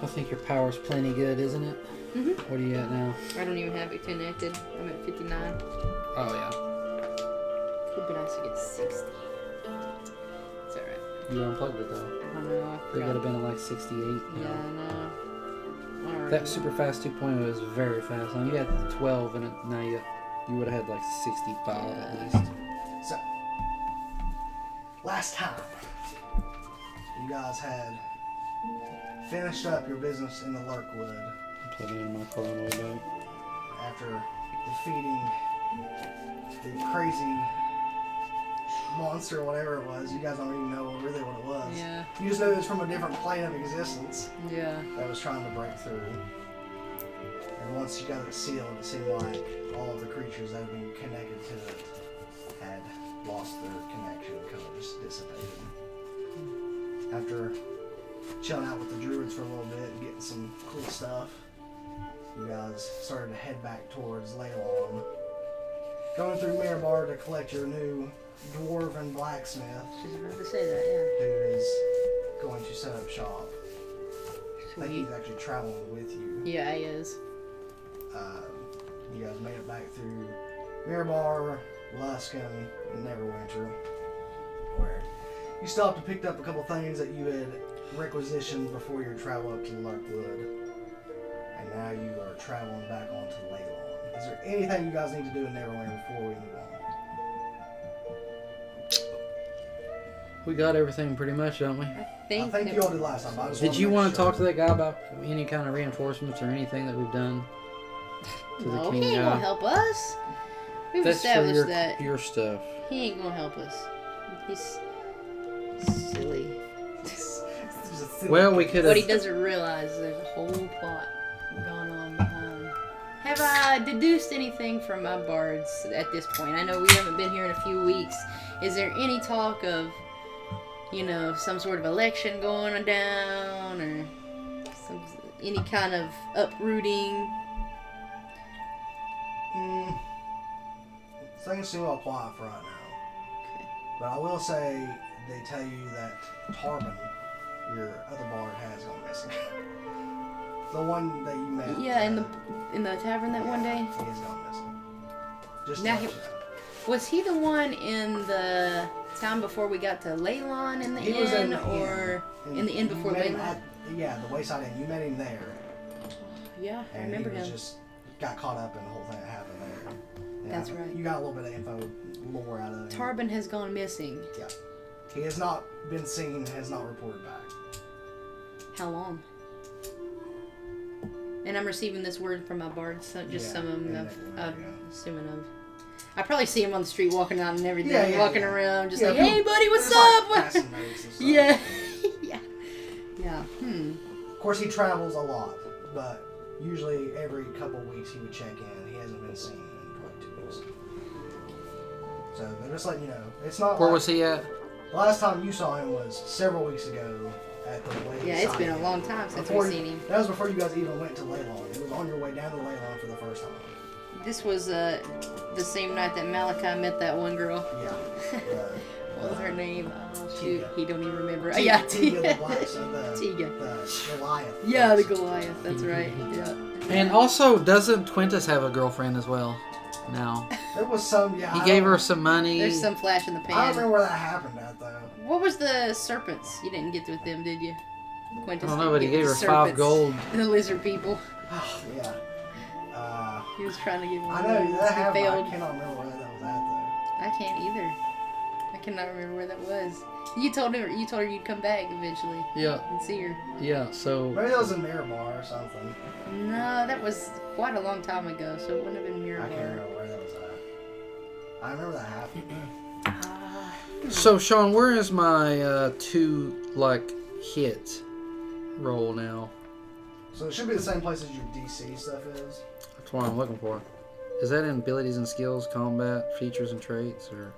I think your power's plenty good, isn't it? Mm-hmm. What are you at now? I don't even have it connected. I'm at 59. Oh, yeah. Would be nice to get 60. It's alright. You unplugged it, though. I know. They would have been at like 68. Yeah, I know. Alright. That super fast 2.0 is very fast. Now you had 12 and now you would have had like 65 at least. So, last time, you guys had finished up your business in the Lurkwood I'm plugging in my car on the way back. after defeating the crazy monster or whatever it was. You guys don't even know really what it was. Yeah. You just know it was from a different plane of existence Yeah. that was trying to break through. And once you got it sealed, it seemed like all of the creatures that had been connected to it had lost their connection, kind of just dissipated. After chilling out with the druids for a little bit and getting some cool stuff, you guys started to head back towards Leilon. Going through Mirabar to collect your new dwarven blacksmith, She's about to say that, who is going to set up shop. I think Sweet. he's actually traveling with you. Yeah, he is. You guys made it back through Mirabar, Lusk, and Neverwinter, where you stopped and picked up a couple things that you had requisitioned before your travel up to Lurkwood, and now you are traveling back onto Leilon. Is there anything you guys need to do in Neverwinter before we move on? We got everything pretty much, don't we? I I think think you all did last time. But I just Did wanted you make want to sure. talk to that guy about any kind of reinforcements or anything that we've done to the No, king he ain't guy? gonna help us. We've That's for established that your stuff. he ain't gonna help us. He's silly. Well, we could What he have. doesn't realize is there's a whole plot going on behind. Have I deduced anything from my bards at this point? I know we haven't been here in a few weeks. Is there any talk of, some sort of election going down or any kind of uprooting? Things seem all quiet for right now. Okay. But I will say, they tell you that Tarbin, your other bard, has gone missing. The one that you met. Yeah, in the tavern that one day. He has gone missing. Just Now to let you know. Was he the one in the town before we got to Leilon in the He inn, was in the or inn. in the inn You before met him Leilon? Yeah, the Wayside Inn. You met him there. Yeah, I And remember he was him. just got caught up in the whole thing that happened there. And That's right. You got a little bit of info, lore out of him. Tarbin has gone missing. Yeah. He has not been seen, has not reported back. How long? And I'm receiving this word from my bards, so just Yeah, some of them yeah, I'm yeah. assuming of. I probably see him on the street walking out and everything, Yeah, walking yeah. around, just Yeah, like, hey buddy, what's It's like up? passing notes and stuff. Yeah. Yeah. Of course, he travels a lot, but usually every couple weeks he would check in. He hasn't been seen in probably 2 weeks. So they're just letting you know. It's not Where like was he at? the last time you saw him was several weeks ago at the Wayside. Yeah, it's been a Inn. long time since Before we've seen him. That was before you guys even went to Leilon. It was on your way down to Leilon for the first time. This was the same night that Malachi met that one girl. Yeah. What was her name? Oh shoot, Tiga. he don't even remember. Tiga, Yeah, Tiga the Black, so Tiga. the Goliath. Yeah, the Goliath. That's right. Yeah. And also, doesn't Quintus have a girlfriend as well? Now There was some. Yeah. he I gave don't- her some money. There's some flash in the I don't pan. remember where that happened at though. What was the serpents? You didn't get with them, did you? I Quintus don't know, didn't but he get gave with her the 5 serpents. gold. The lizard people. Oh, yeah. He was trying to get one. I of know those. that He happened. failed. I cannot remember where that was at I can't either. I cannot remember where that was. You told her you'd come back eventually Yeah, and see her. yeah. though. So Maybe that was in Mirabar or something. No, that was quite a long time ago, so it wouldn't have been I can't Mirabar. remember where that was at. I remember that happened. So Sean, where is my 2 hit roll now? So it should be the same place as your DC stuff is. That's what I'm looking for. Is that in abilities and skills, combat, features and traits, or?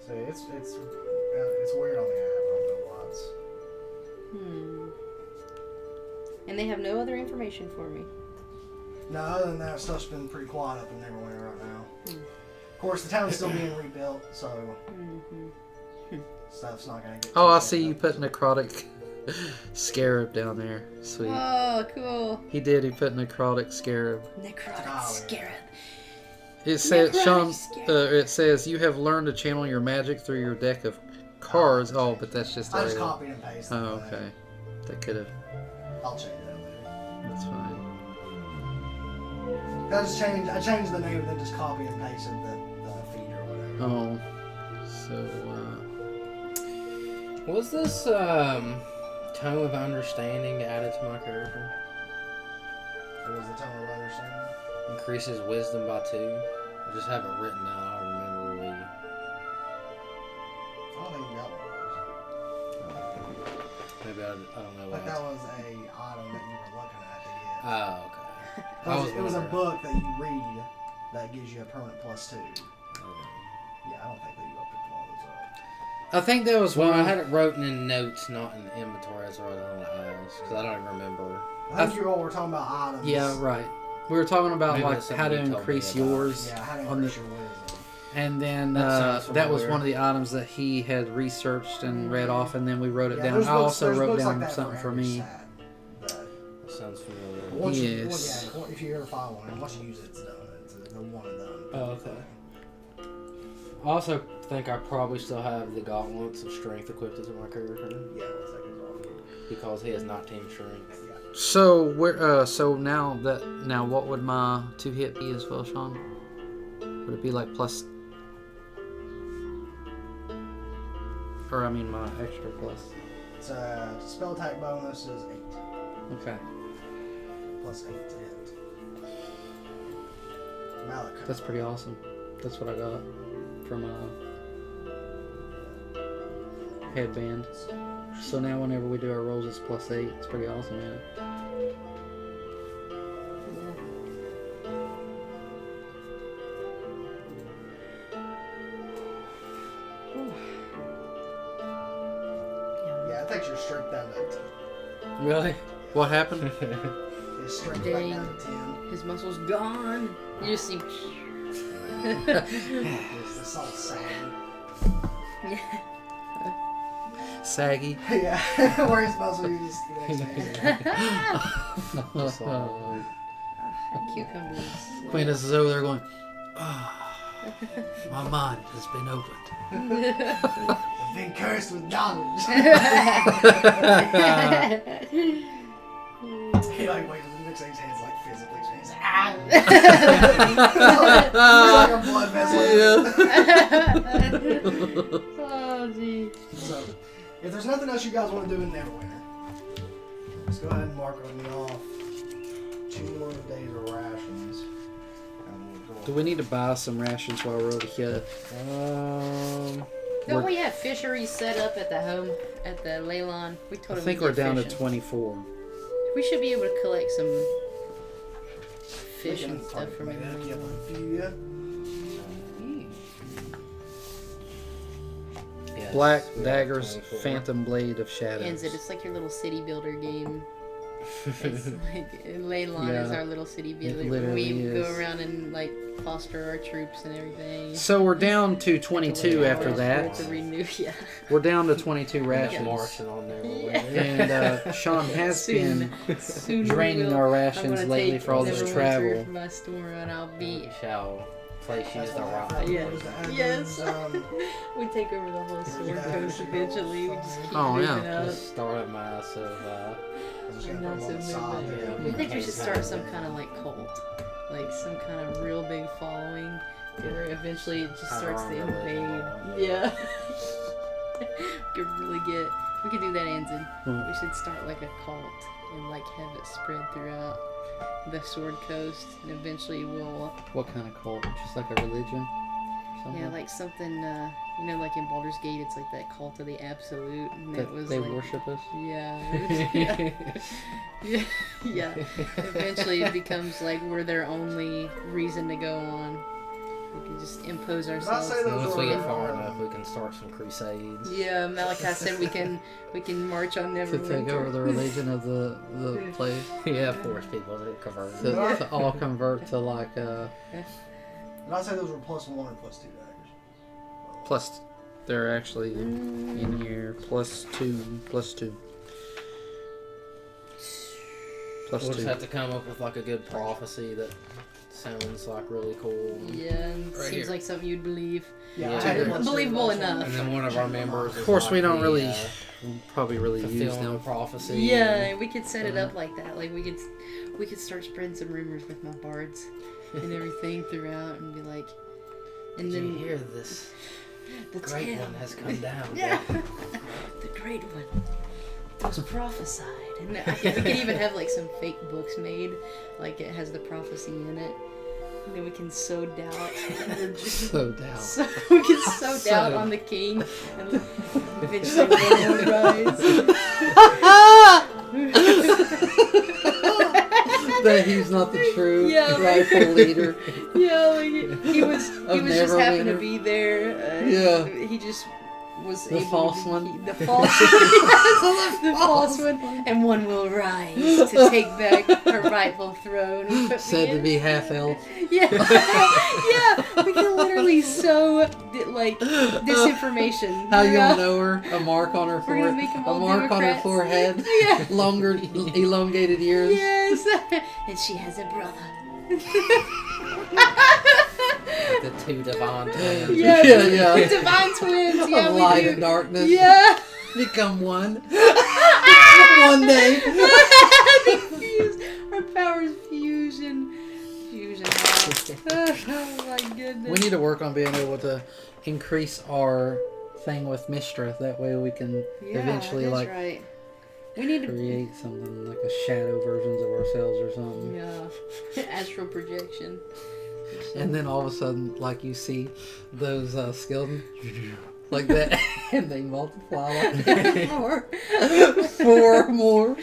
So it's weird on the app. I don't know why it's. And they have no other information for me. No, other than that, stuff's been pretty quiet up in Neverwinter right now. Of course, the town is still being rebuilt, so stuff's not gonna get. Oh, too I set see you up. put necrotic Scarab down there. Sweet. Oh, cool. He did. He put necrotic scarab. Necrotic Oh, scarab. It says, Necrotic Sean. scarab. It says you have learned to channel your magic through your deck of cards. Oh, but that's just. I just a- copied and pasted. Oh, okay. That could have. I'll change that later. That's fine. I changed the name and then just copy and pasted the feed or whatever. Oh. So. Was this tone of understanding added to my character? What was the tone of understanding? Increases wisdom by 2. I just have it written down. I remember we. I don't think you got one of those. Maybe I don't know Like what. that was a item that you were looking at to get. Oh, okay. It was a wondering. book that you read that gives you a permanent +2. Okay. Yeah, I don't think that you picked one of those up. I think that was Well, one. I had it written in notes, not in the inventory. That's what I was on the eyes because I don't even remember. I think you all were talking about items. Yeah, right. We were talking about Maybe like that's how to something you told me increase about. yours. Yeah, how to on the- increase your wisdom. And then That sounds that was familiar. one of the items that he had researched and read off, and then we wrote it Yeah, down. there's I also there's wrote books down like that something for every me. stat, but That sounds familiar. once Yes. if you ever find one, and once you use it, it's done. It's a one and done. Oh, okay. I also think I probably still have the gauntlets of strength equipped as my character Yeah, let's take it off. because he has 19 strength. So where? So now what would my 2 hit be as well, Sean? Would it be like plus? Or I mean my extra plus. It's spell attack bonus is 8 Okay, plus 8 to hit. Malachi. that's pretty awesome. That's what I got from headband. So now whenever we do our rolls, it's +8. It's pretty awesome, man. Yeah, it takes your strength down to 10. Really? What happened? Your strength back Dang. down to 10. His muscles gone. You just see. It's all sad. Saggy. Yeah, where his muscle you just Cucumbers. Queen is over there going, oh, my mind has been opened. I've been cursed with knowledge. He like waves and looks at his hands like physically. So he's like, ah! It's like a blood vessel. Oh, gee. So, if there's nothing else you guys want to do in Neverwinter, let's go ahead and mark on me off 2 more days of rations. And we'll go Do we need to buy some rations while we're over here? Don't we have fisheries set up at the home at the Leilon? We I told him think we we're get down to fishing. 24. We should be able to collect some fish We and can stuff from probably him. make that up a few. Yes, Black we have Daggers 24. Phantom Blade of Shadows. Ends it. It's like your little city builder game. It's like Leilon is Yeah. our little city It builder. literally We is. go around and like foster our troops and everything. So we're down to 22 after that. To renew, yeah. We're down to 22 Just rations. marching on there. Yeah. And Sean has Soon. been Soon we draining will. our I'm rations gonna lately take for all this Neverwinter travel. by storm, and I'll be. We shall place you as That's the why rock. after Yeah. everyone's to Yes. Adam's, We take over the whole sword Yeah. coast eventually. We just keep Oh, yeah. moving up. Just start a mass of. I'm just gonna Not put them on the so side movement. there. We think we should start some kind of like cult, like some kind of real big following. Where eventually it just starts to invade. Yeah. Could really get. We could do that, Anzin. Hmm. We should start like a cult and like have it spread throughout the Sword Coast, and eventually we'll. What kind of cult? Just like a religion? Something? Yeah, like something. You know, like in Baldur's Gate, it's like that cult of the absolute, and That it was they like. worship us? Yeah. Yeah. Yeah. Eventually it becomes like we're their only reason to go on. We can just impose Did I ourselves. say those Once we get were, far enough, we can start some crusades. Yeah, Malachi said we can march on To take over the Neverwinter. religion of the place? Yeah, force people to convert. To all convert to like Did I say those were +1 or +2 daggers? plus they're actually in here +2. Plus We'll just 2. have to come up with like a good prophecy that sounds like really cool. Yeah, and Right seems here. like something you'd believe. Yeah, Yeah. I had one Believable too, but enough. And then one of our members. Of course, we don't really, fulfill probably really use the them. prophecy. Yeah, we could set it up like that. Like we could start spreading some rumors with my bards and everything throughout, and be like, and Did then you hear this? the Great tale. one has come down. Yeah, the great one was prophesied, and I think we could even have like some fake books made, like it has the prophecy in it, and then we can sow doubt. So down. So we can sow doubt on the king, and eventually one will rise. That he's not the true Yeah, rightful leader. Yeah, like he was just Never happened to Winter. be there. Yeah. He just was The able false to one. The false one. Yes, the false one. And one will rise to take back her rightful throne. And put Said me to in. be half elf. Yeah, yeah. We can literally sow like disinformation. How you'll throughout. know her? A mark on her We're gonna forehead. make 'em A all mark on her Democrats. forehead. Yeah. Longer, elongated ears. Yes. And she has a brother. The two divine twins. Yeah, Yeah. the divine twins. Yeah, Of we light do. and darkness. Yeah. Become one. One day. They fuse. Our powers fusion. Fusion. Oh my goodness. We need to work on being able to increase our thing with Mistra. That way we can eventually that's like right. We need to. create something like a shadow versions of ourselves or something. Yeah. Astral projection. And then all of a sudden, like you see those skeletons like that, and they multiply like that. More. 4 more.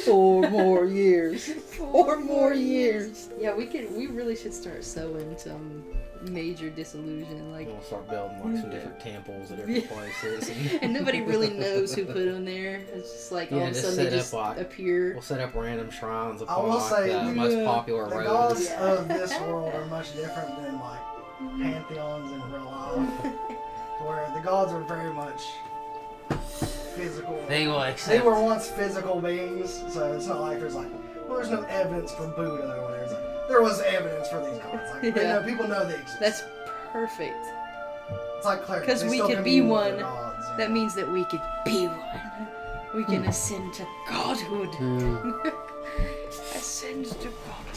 4 more years. 4 more years. Yeah, we really should start sowing some major disillusion, like. We'll start building like some different temples at different places. And nobody really knows who put them there. It's just like all Yeah, of a just sudden they set up, just like- appear. We'll set up random shrines I upon will like say, the most yeah, popular The roads. gods of this world are much different than like pantheons in real life, where the gods are very much physical. They will They accept. were once physical beings, so it's not like there's like, well, there's no evidence for Buddha or whatever. It's like, there was evidence for these gods. Like, they Yeah. know, people know they exist. That's perfect. It's like clerics. 'cause They we still could be commune with their one. gods, you That know. means that we could be one. We can ascend to godhood. Yeah. Ascend to I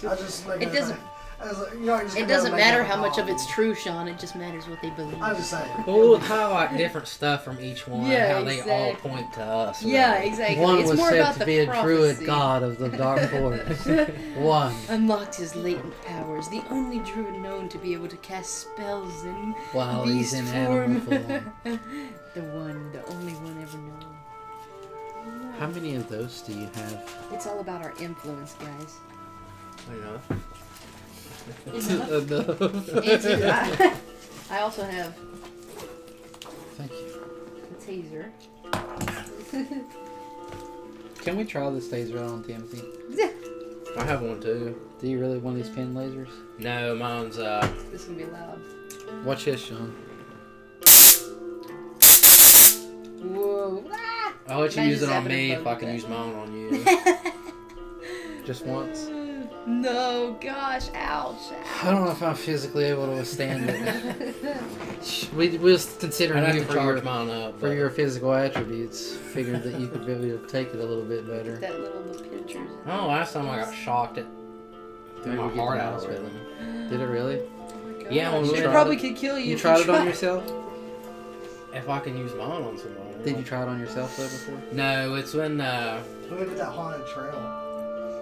godhood. just make It doesn't. It It doesn't matter how much of it's true, Sean. It just matters what they believe. I'm just saying. Well, we'll highlight different stuff from each one, Yeah, how they all exactly. point to us. Yeah, really. exactly. One it's was more said about to the be a druid prophecy. god of the dark forest. One. Unlocked his latent powers. The only druid known to be able to cast spells in While he's beast in form. animal form. The only one ever known. How many of those do you have? It's all about our influence, guys. You know. Enough. I also have Thank you. a taser. Can we try this taser out on Timothy? I have one too. Do you really want these pin lasers? No, mine's This is gonna be loud. Watch this, Sean. Whoa. Ah! I'll let you Mine use just it on happened to me if bug I can that. use mine on you. Just once. No, gosh, ouch. I don't know if I'm physically able to withstand it. we was considering I'd have you to for charge your, mine up. for but- your physical attributes. Figured that you could be able to take it a little bit better. That little pictures. Oh, last time I got shocked, it threw Did my we get heart the out of hospital? rhythm. Did it really? Oh my gosh. Yeah, when we it tried probably it- could kill you. You if tried it on tried. yourself? If I can use mine on somebody. Did you try it on yourself though before? No, it's when When we did that haunted trail,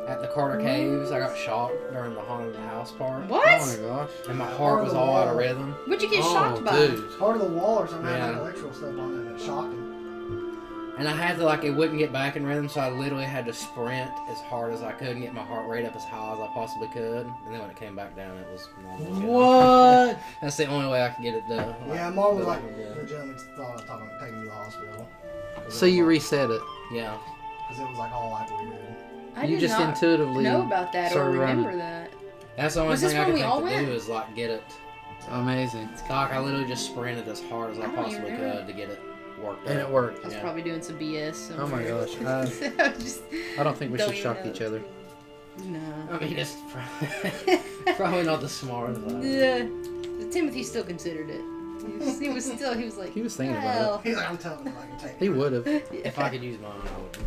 at the Carter Caves I got shocked during the haunted house part. What? Oh my gosh. And my heart was all out of rhythm. What'd you get Oh, shocked by? dude. part of the wall or something had Yeah. like electrical stuff on it, and it shocked him. And I had to, like, it wouldn't get back in rhythm, so I literally had to sprint as hard as I could and get my heart rate up as high as I possibly could. And then when it came back down, it was normal again. What? That's the only way I could get it done. Yeah, Mom was that I like, can do. legitimately thought I was talking about taking you to the hospital. So you reset it. Yeah. Because it was like all like weird. I You did just not intuitively know about that or started remember running. that. That's the only Was this thing I when could we all think to went? do is, like, get it. Amazing. Like, I literally just sprinted as hard as I I don't possibly even remember. could to get it worked. And out. it worked. I was Yeah. probably doing some BS. Oh my somewhere. gosh. Just I don't think we don't should even shock know. each other. No. I mean, it's probably not the smartest. Yeah. Timothy still considered it. He was like. He was thinking about well. He's like, I'm telling you, I can take He it. would have. If I could use mine, I would.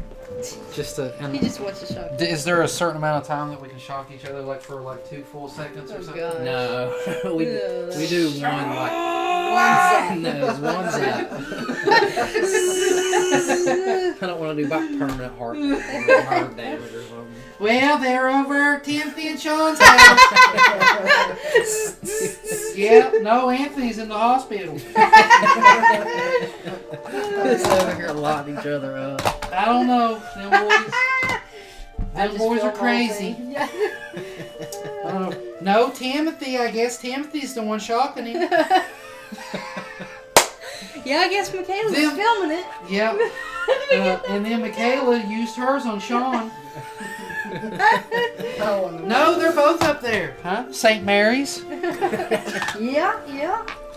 Just to. He And just wants to shock. is there a certain amount of time that we can shock each other, like for like 2 full seconds or Oh something? god. No, we Yeah. do one like. No, it's one zap. I don't want to do back permanent heart damage or something. Well, they're over Timothy and Sean's house. Yeah, no, Anthony's in the hospital. It's over here locking each other up. I don't know. Them boys. I Them just boys feel are crazy. all Yeah. No, Timothy. I guess Timothy's the one shocking him. Yeah, I guess Michaela's Them- filming it. Yep. And then Michaela used hers on Sean. No, they're both up there. Huh? St. Mary's? Yeah.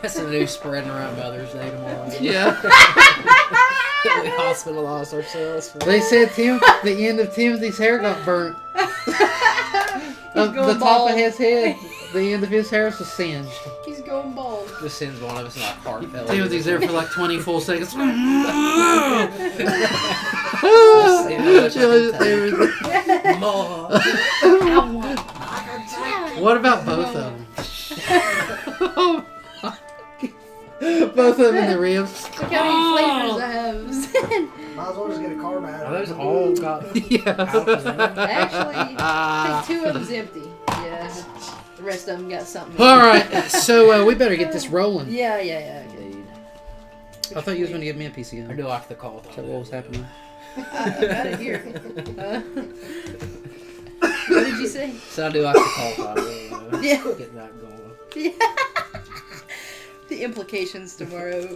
That's the news spreading around Mother's Day tomorrow. Yeah. We hospitalized ourselves. For They said the end of Timothy's hair got burnt. He's going The top bald. of his head, the end of his hair was singed. He's going bald. Just sends one of us in like heart failure. Timothy's there for like 20 full seconds. More. What about both of them? Both of them in the ribs. Look how many flavors I have. Might as well just get a car battery. Are those all got Yeah. Actually, I think 2 of them's empty. Yeah. The rest of them got something. All right, so we better get this rolling. Yeah. Dude, I thought you was going to give me a piece of I gum. do like the call. Is that what was happening? I got it here. What did you say? So I do like the call time. Yeah. Get that going. Yeah. The implications tomorrow.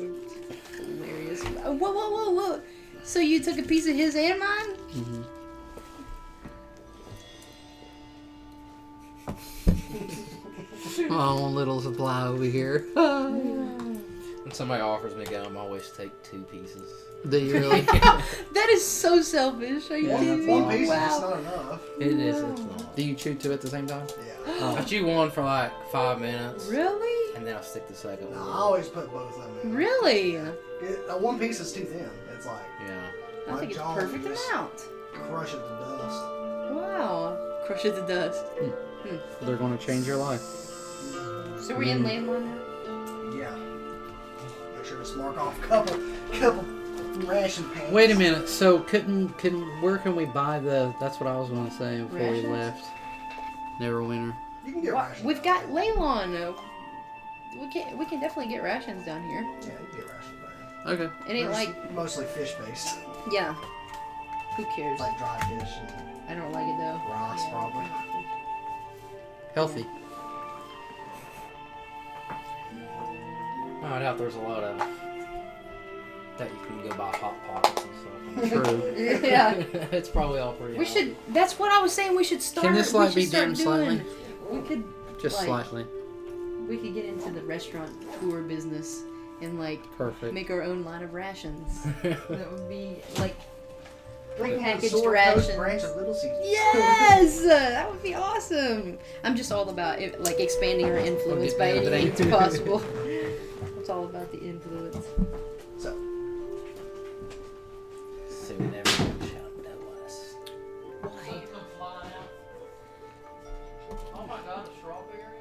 Hilarious. Whoa. So you took a piece of his and mine? Mm-hmm. Oh, little supply over here. When somebody offers me gum, I always take 2 pieces. Do you really? That is so selfish. Are you kidding me? One piece is Wow. just not enough. It is. It's not. Do you chew 2 at the same time? Yeah. I chew one for like 5 minutes, Really? and then I'll stick the second No, one. I always put both of them in. Really? One piece is too thin. It's like, Yeah. I think it's jaw perfect just amount. crush it to dust. Wow. Crush it to dust. They're going to change your life. So we're in Leilon now? Yeah. Make sure to mark off a couple ration pants. Wait a minute. So where can we buy the? That's what I was going to say before we Rations? left. Neverwinter. You can get What? rations. We've got Leilon. We can definitely get rations down here. Yeah, you can get rations there. Okay. It ain't like, Mostly fish based. yeah. Who cares? Like dry fish and I don't like it though. rice, Yeah. probably. Healthy. I doubt there's a lot of that you can go buy Hot Pockets and stuff. True. Yeah. It's probably all pretty. We should. That's what I was saying. We should start. Can this we light should be start dimmed doing- slightly? We could. Just Like- slightly. We could get into the restaurant tour business and like Perfect. make our own line of rations. That would be like Like packaged Sword rations. Coast branch of Little Caesars. Yes, that would be awesome. I'm just all about it, like expanding our influence by any means possible. It's all about the influence. So, Soon everyone shall know us. Why? Oh my God, a strawberry.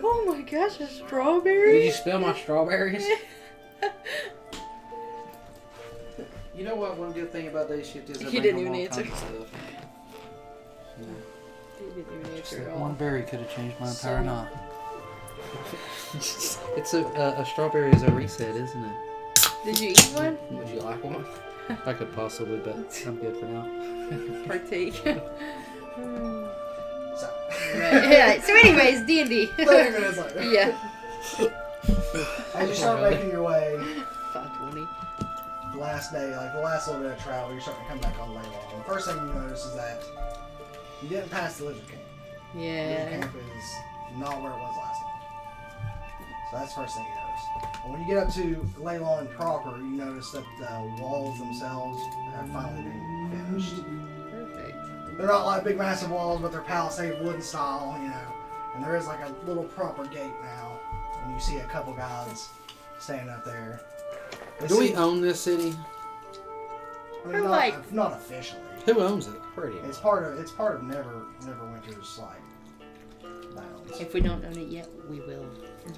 Oh my gosh, a Did strawberry? you spill my strawberries? You know what? One good thing about these shit is He didn't even answer. Stuff. He didn't even answer That at one all. berry could have changed my So- entire night. It's a strawberry is a reset, isn't it? Did you eat one? Would you like one? I could possibly, but I'm good for now. Partake. so. Right. Yeah. So, anyways, D&D. 30 minutes later. Yeah. As you start making your way, 520. the last day, like the last little bit of travel, you're starting to come back on Leilon. The first thing you notice is that you didn't pass the lizard camp. Lizard Yeah. camp is not where it was last night. So that's the first thing you notice. And when you get up to Leilon proper, you notice that the walls themselves have finally been finished. Perfect. They're not like big massive walls, but they're palisade wooden style, you know. And there is like a little proper gate now. And you see a couple guys standing up there. Do we own this city? I mean, not officially. Who owns it? Pretty. It's part of Neverwinter's like bounds. If we don't own it yet, we will.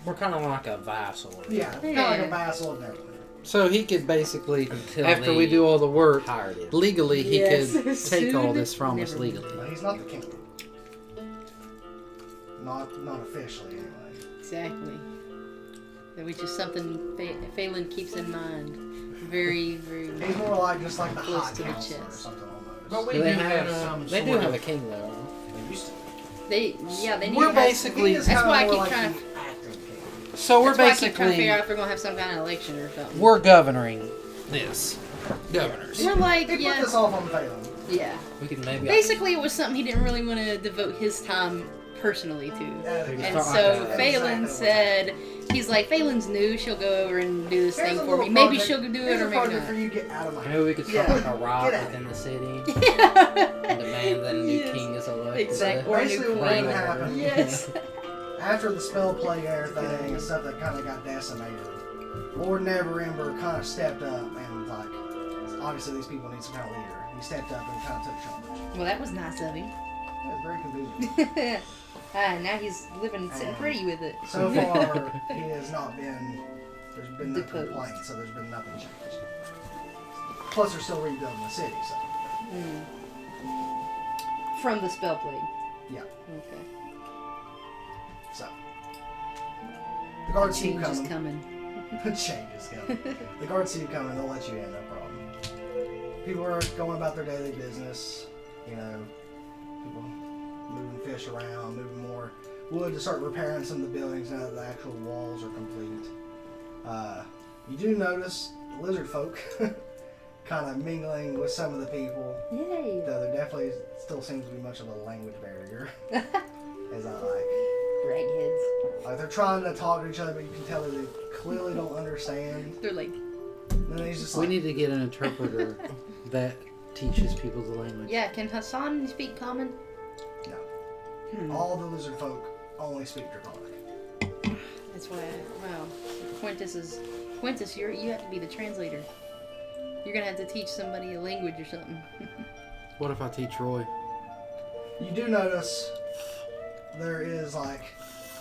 We're kind of like a vassal. Yeah, kind of like a vassal of Neverwinter. So he could basically, Until after we do all the work, hired it. legally he Yes. could take all this from us Never. legally. But he's not the king. Not officially anyway. Exactly. Which is something Phelan keeps in mind. Very, very He's more like just like the Close high to the counselor or chest. something almost. But we Do they do have have some They do sort have of- a king though. They used to. They need We're to have- basically- He is That's kinda why I more keep like trying the to- acting king. So we're That's why I keep trying to basically figure out if we're gonna have some kind of election or something. we're governing this. Governors. We're like, He put yeah, this off on Phelan. yeah. We could maybe. Basically, it was something he didn't really want to devote his time personally to. We And start so like that. Phelan said, he's like, Phelan's new, she'll go over and do this Here's thing a for little me. Maybe project- she'll do here's it a or maybe project for not. you to get out of my Maybe we could start Yeah. like a riot Get out. within the city Yeah. and demand that a new Yes. king is elected. Exactly. Or a new Basically what queen. happened Yes. after the spell plague and everything and stuff that kind of got decimated, Lord Neverember kind of stepped up and like, obviously these people need some kind of leader. He stepped up and kind of took charge. Well, that was nice of him. Yeah, it's very convenient. Now he's living, sitting pretty with it. So far, he has not been. There's been no Deposed. complaints, so there's been nothing changed. Plus, they're still rebuilding the city, so Mm. From the spell plague. yeah. Okay. So the guards see you Change is coming. coming. Change is coming. The guards see you coming. They'll let you in, no problem. People are going about their daily business. You know, people moving fish around, moving more wood to start repairing some of the buildings now that the actual walls are complete. You do notice lizard folk kind of mingling with some of the people, Yay. though there definitely still seems to be much of a language barrier. As I like. Ragheads. Like they're trying to talk to each other, but you can tell that they clearly don't understand. They're like, And then he's just We like, need to get an interpreter that teaches people the language. yeah, can Hassan speak common? no. All the lizard folk only speak Draconic. That's why, wow. Quintus, you have to be the translator. You're gonna have to teach somebody a language or something. What if I teach Roy? You do notice there is like,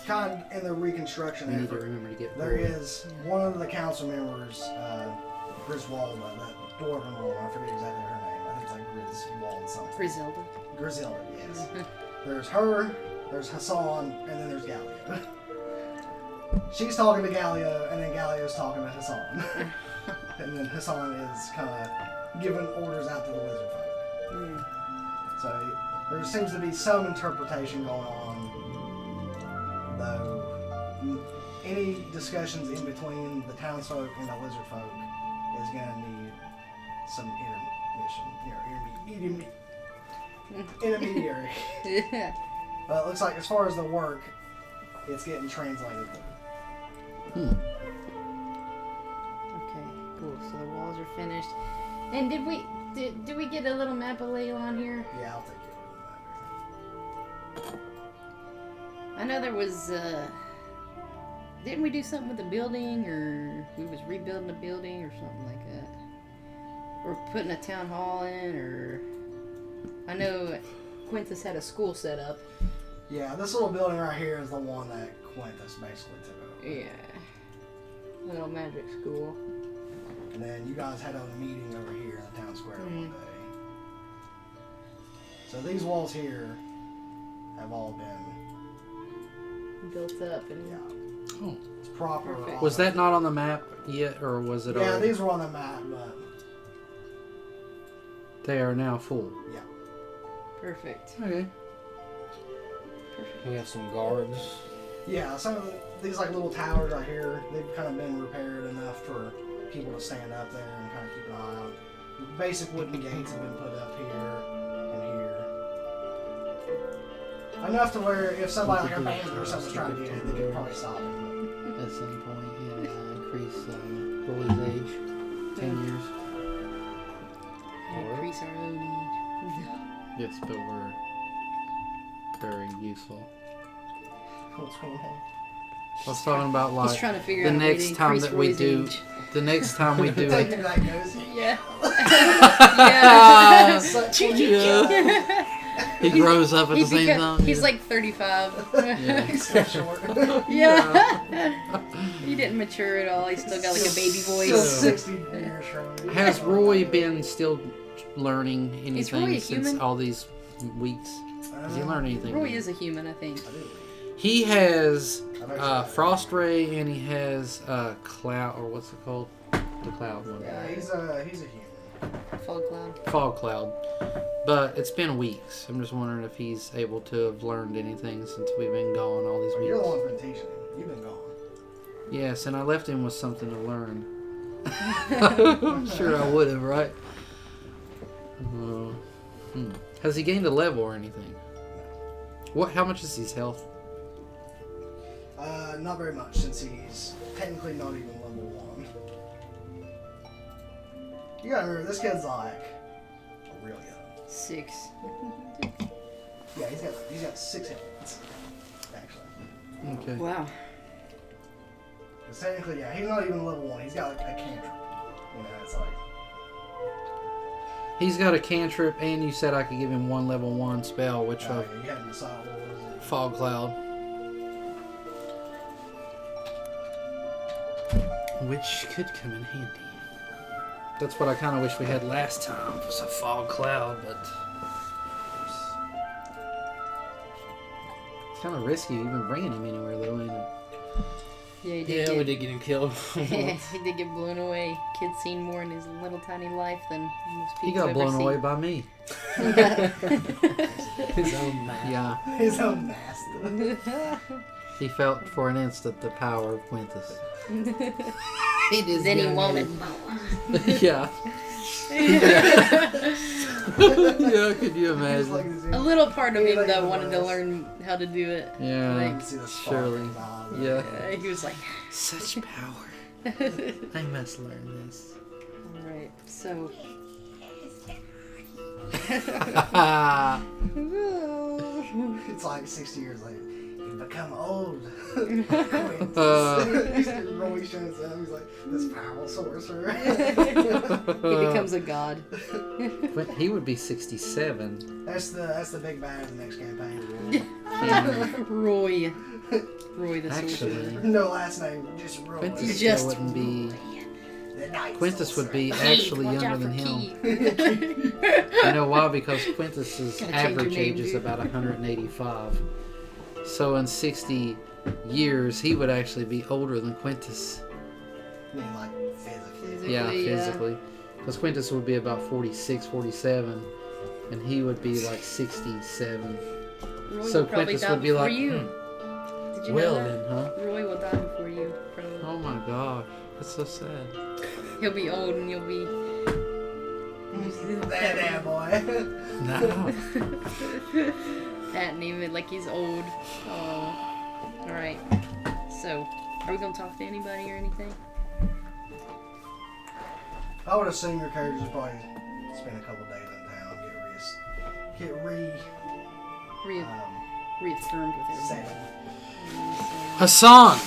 kind of in the reconstruction We need to effort, remember to get there Roy. is one of the council members, Griswalda, that dwarven woman, I forget exactly her name. I think it's like Griswald something. Griselda. Griselda, yes. There's her, there's Hassan, and then there's Gallia. She's talking to Gallia, and then Gallia's talking to Hassan. And then Hassan is kind of giving orders out to the lizard folk. Mm. So there seems to be some interpretation going on, though any discussions in between the townsfolk and the lizard folk is going to need some intermediary. Yeah. But it looks like as far as the work, it's getting translated. Hmm. Okay, cool. So the walls are finished. And did we get a little map of Leilon here? Yeah, I'll take it. I know there was didn't we do something with the building, or we was rebuilding the building or something like that? Or putting a town hall in, or I know Quintus had a school set up. Yeah, this little building right here is the one that Quintus basically took over. Yeah. Little magic school. And then you guys had a meeting over here in the town square one day. So these walls here have all been, Built up and yeah, Oh. it's proper. Perfect. Was that not on the map yet, or was it Yeah, already? these were on the map, but They are now full. yeah. perfect. Okay. Perfect. We have some guards. Yeah, some of these like little towers right here, they've kind of been repaired enough for people to stand up there and kind of keep an eye out. Basic wooden gates have been put up here and here. Enough to where if somebody like a band or something was trying to get it, they could probably stop it. At some point, yeah, increase Roy's age 10 years. Increase our own age. Yes, but we're very useful. What's going on? I was talking about He's like trying to figure the out a way to next time increase that we Roy's do, age. the next time we do Take it. it that goes. Yeah. Yeah. Such He grows up at the same time. He's yeah. like 35. Yeah. He's so short. Yeah. He didn't mature at all. He's still got like a baby Still voice. 60 years from me. Has Roy been still learning Roy anything a since human? all these weeks? Has he learned anything? Roy is a human, I think. He has I've actually- Frost Ray and he has Cloud, or what's it called? The Cloud one. Yeah, he's a human. Fog cloud. Fog Cloud. But it's been weeks. I'm just wondering if he's able to have learned anything since we've been gone all these Well, you're the one weeks. who's been teaching him. You've been gone. Yes, and I left him with something to learn. I'm sure I would have, right? Has he gained a level or anything? What? How much is his health? Not very much, since he's technically not even level 1. You gotta remember, this kid's like real young. 6. Yeah, he's got 6 hits, actually. Okay. Wow. Because technically, yeah, he's not even level 1. He's got like a cantrip. You know, it's like He's got a cantrip, and you said I could give him one level 1 spell, which you haven't decided what was it. Fog Cloud. Which could come in handy. That's what I kind of wish we had last time, was a Fog Cloud, but it's kind of risky even bringing him anywhere, though, ain't it? Yeah, he did Yeah, get, we did get him killed. he did get blown away. Kid's seen more in his little tiny life than most people He got ever blown seen. away by me. His own man. Yeah, His own master. he felt for an instant the power of Quintus. He did. Then he wanted more. Yeah. Yeah, could you He was imagine? like this A little part of Yeah, him like though the wanted to rest. learn how to do it. Yeah, Like, See the spark surely. in his eyes. Yeah. he was like, Such power. I must learn this. alright, so. It's like 60 years later. You become old. Quintus. Roy shows up. He's like, this powerful sorcerer. He becomes a god. He would be 67. That's the big bad in the next campaign. Roy. Roy the sorcerer. Actually, No last name, just Roy. Quintus Just still wouldn't be. The night Quintus would be sorcerer. actually Watch younger out for than him. Keith. You know why? Because Quintus's Gotta change your average name, age is dude. about 185. So in 60 years, he would actually be older than Quintus. I mean, like, physically. Yeah, Physically, yeah. physically. Because Quintus would be about 46, 47, and he would be like 67. Roy So will probably Quintus die would be before like, you. Did you well know that? then, huh? Roy will die before you. Probably. Oh my gosh, that's so sad. He'll be old and you'll be. That damn boy. No. Patting him like he's old. Oh. Alright. So, are we gonna talk to anybody or anything? I would assume your characters would probably spend a couple days in town, get Reaffirmed with everything. settled. Hassan,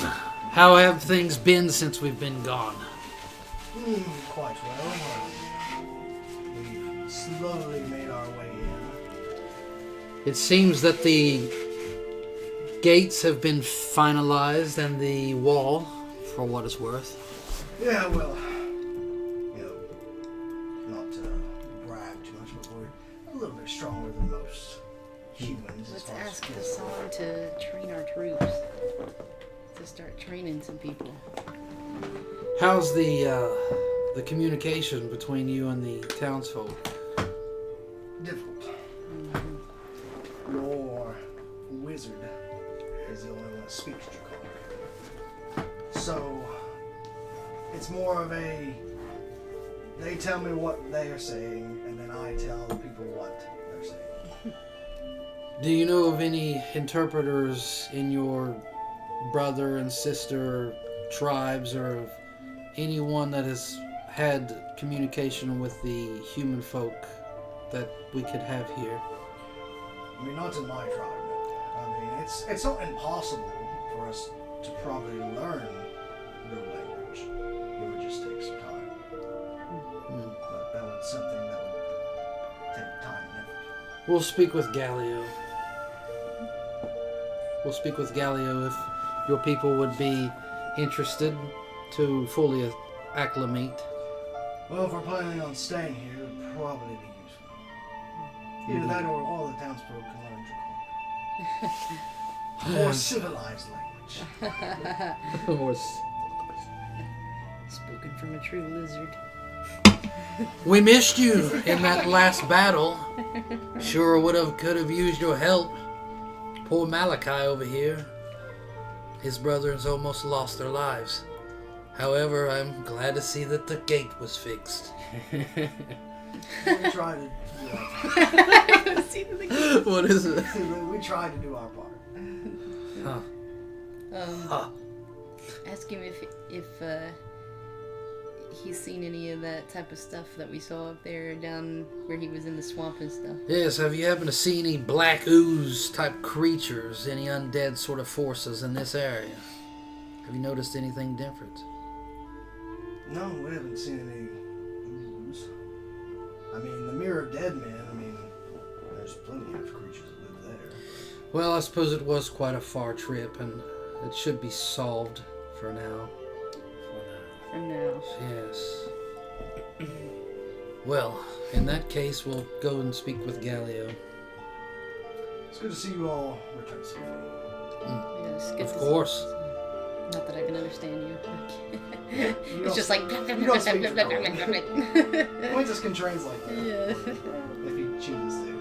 how have things been since we've been gone? Quite well. We've slowly made our way in. It seems that the gates have been finalized and the wall, for what it's worth. Yeah, well, you know, not to brag too much, but we're a little bit stronger than most humans. Let's as far as ask skill Hassan to train our troops. To start training some people. How's the communication between you and the townsfolk? difficult. Your wizard is the only one that speaks Draconic. So, it's more of a, they tell me what they are saying, and then I tell the people what they're saying. Do you know of any interpreters in your brother and sister tribes, or of anyone that has had communication with the human folk that we could have here? I mean, not in my tribe. No. I mean, it's not impossible for us to probably learn their language. It would just take some time. But that was something that would take time and effort. We'll speak with Galileo. We'll speak with Galileo if your people would be interested to fully acclimate. Well, if we're planning on staying here, it would probably be useful. Either that or all the townsfolk can learn Draconic. More civilized language. More Spoken from a true lizard. We missed you in that last battle. Sure could have used your help. Poor Malachi over here. His brothers almost lost their lives. However, I'm glad to see that the gate was fixed. We tried to do our part. What is it? We tried to do our part. Huh. Ask him if he's seen any of that type of stuff that we saw up there down where he was in the swamp and stuff. Yes, have you happened to see any black ooze type creatures, any undead sort of forces in this area? Have you noticed anything different? No, we haven't seen any ooze. I mean, the Mirror of Dead Men, I mean, there's plenty of creatures that live there. Well, I suppose it was quite a far trip, and it should be solved for now. For now. Yes. Well, in that case, we'll go and speak with Galileo. It's good to see you all return safely. Yes, good Of to course. see- Not that I can understand you. You It's don't- just like. you don't speak Draconic. Quintus can translate that Yeah. if he chooses to.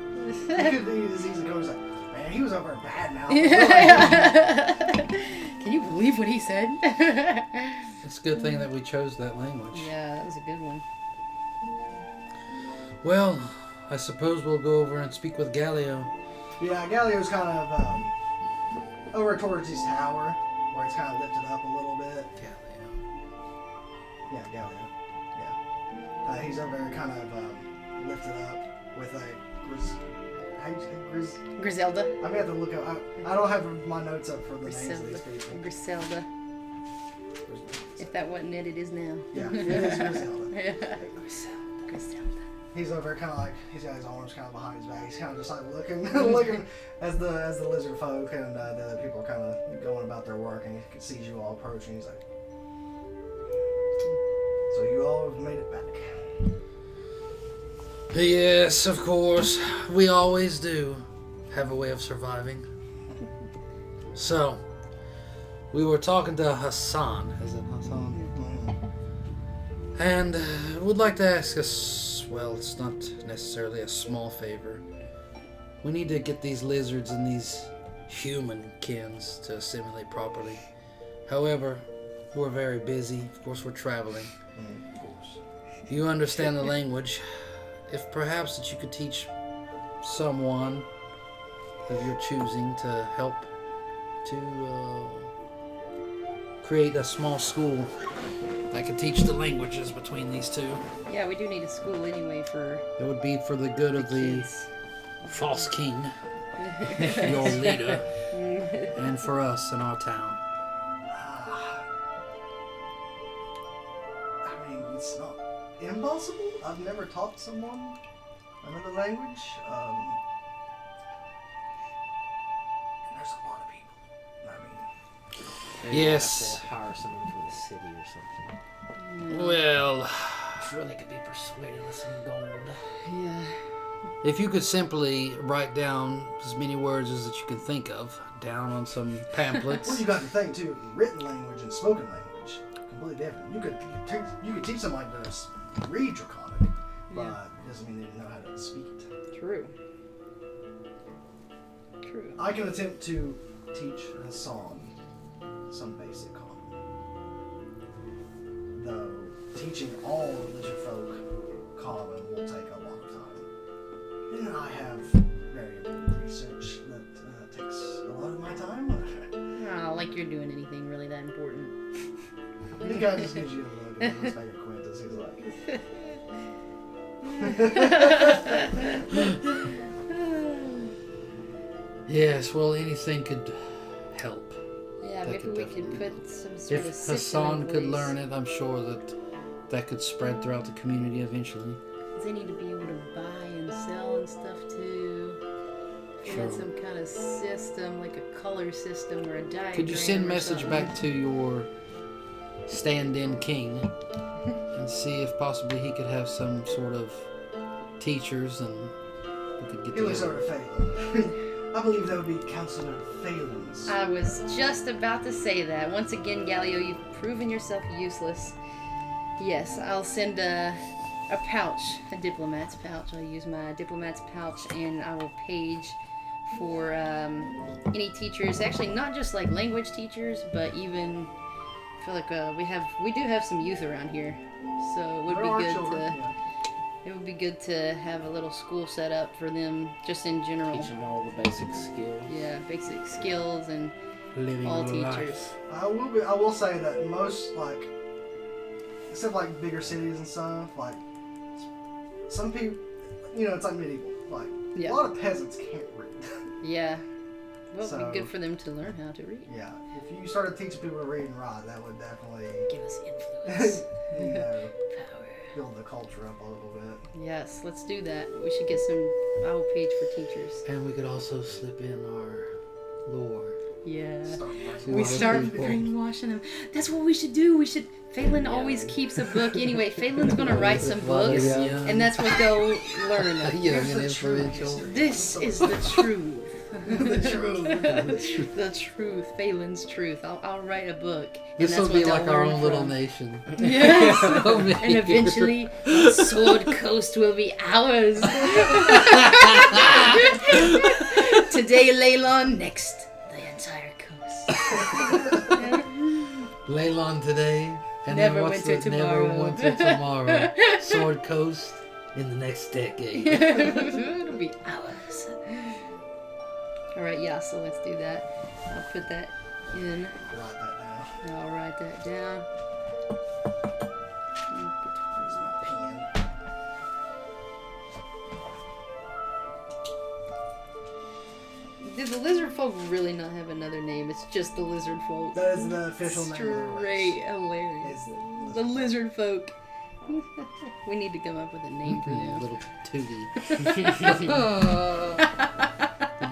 He could be as easy to go as like, man, he was over in bad mouth. Can you believe what he said? It's a good thing that we chose that language. Yeah, that was a good one. Well, I suppose we'll go over and speak with Galileo. Yeah, Galileo's kind of over towards his tower, where it's kind of lifted up a little bit. Galileo. Yeah, Galileo. Yeah. He's over there kind of lifted up with a how do you say Gris? Griselda. I'm gonna have to look up. I don't have my notes up for the names of these Griselda. people. Griselda. If that wasn't it, it is now. Yeah, it is Griselda. Yeah. Griselda. He's over kind of like, he's got his arms kind of behind his back. He's kind of just like looking as the lizard folk and the other people are kind of going about their work, and he sees you all approaching. He's like, so you all have made it back. Yes, of course. We always do have a way of surviving. So, we were talking to Hassan. Is it Hassan? And would like to ask us, well, it's not necessarily a small favor. We need to get these lizards and these human kins to assimilate properly. However, we're very busy. Of course, we're traveling. Of course. You understand the language. If perhaps that you could teach someone of your choosing to help to create a small school that could teach the languages between these two. Yeah, we do need a school anyway for It would be for the good of the kids. false king, your leader, and for us in our town. I mean, it's not impossible. I've never taught someone another language. And there's a lot of people. I mean, Maybe Yes. have to hire someone from the city or something. Well, Sure, they could be persuaded with some gold. Yeah. if you could simply write down as many words as that you can think of down on some well, pamphlets. you got to think too. Written language and spoken language, completely different. You could teach somebody to read Draconic, but it doesn't mean they know how to speak it. True. True. I can attempt to teach Hassan some basic common. Though teaching all the lizard folk common will take a long time. And I have very important research think you're doing anything really that important. The guy just gives you a look and looks back at Quintus. He's like, Yes, well, anything could help. Yeah, That maybe could we could definitely put some sort of If system Hassan in could place. learn it, I'm sure that could spread throughout the community eventually. They need to be able to buy and sell and stuff too. If we had Sure. some kind of system, like a color system or a diagram. Could you send or message something. back to your stand-in king and see if possibly he could have some sort of teachers and we could get it was together. over Phelan. I believe that would be Councilor Phelan's. I was just about to say that. Once again, Galileo, you've proven yourself useless. Yes, I'll send a pouch, a diplomat's pouch. I'll use my diplomat's pouch and I will page for any teachers. Actually, not just like language teachers, but even I feel like we do have some youth around here, so it would There be are good children, to. yeah. It would be good to have a little school set up for them, just in general. Teach them all the basic skills. Yeah, basic skills and Living all life. teachers. I will say that most, like, except like bigger cities and stuff, like some people, it's like medieval. Like Yeah. a lot of peasants can't read. Yeah. Well, it'd So- be good for them to learn how to read. Yeah, if you started teaching people to read and write, that would definitely Give us influence. power. Power. Build the culture up a little bit. Yes, let's do that. We should get some Bible page for teachers. And we could also slip in our lore. Yeah. Start writing. To We other start people. brainwashing them. That's what we should do. Phelan always keeps a book anyway. Phelan's gonna write some books, Yeah. and that's what they'll learn. Young Here's and the true influential. history. This is the truth. The truth. The truth. Phelan's truth. I'll write a book. And This that's will what be they'll like our learn own little from. nation. Yes. So many And eventually, Sword Coast will be ours. Today, Leilon. Next, the entire coast. Leilon today, and Never then what's went to the never tomorrow. went to tomorrow. Sword Coast in the next decade. It'll be ours. All right, yeah. So let's do that. I'll put that in. Write that down. I'll write that down. Here's my pen. Did the lizard folk really not have another name? It's just the lizard folk. That is the official name of the Straight race. hilarious. It's The lizard folk. We need to come up with a name for them. Little Tootie.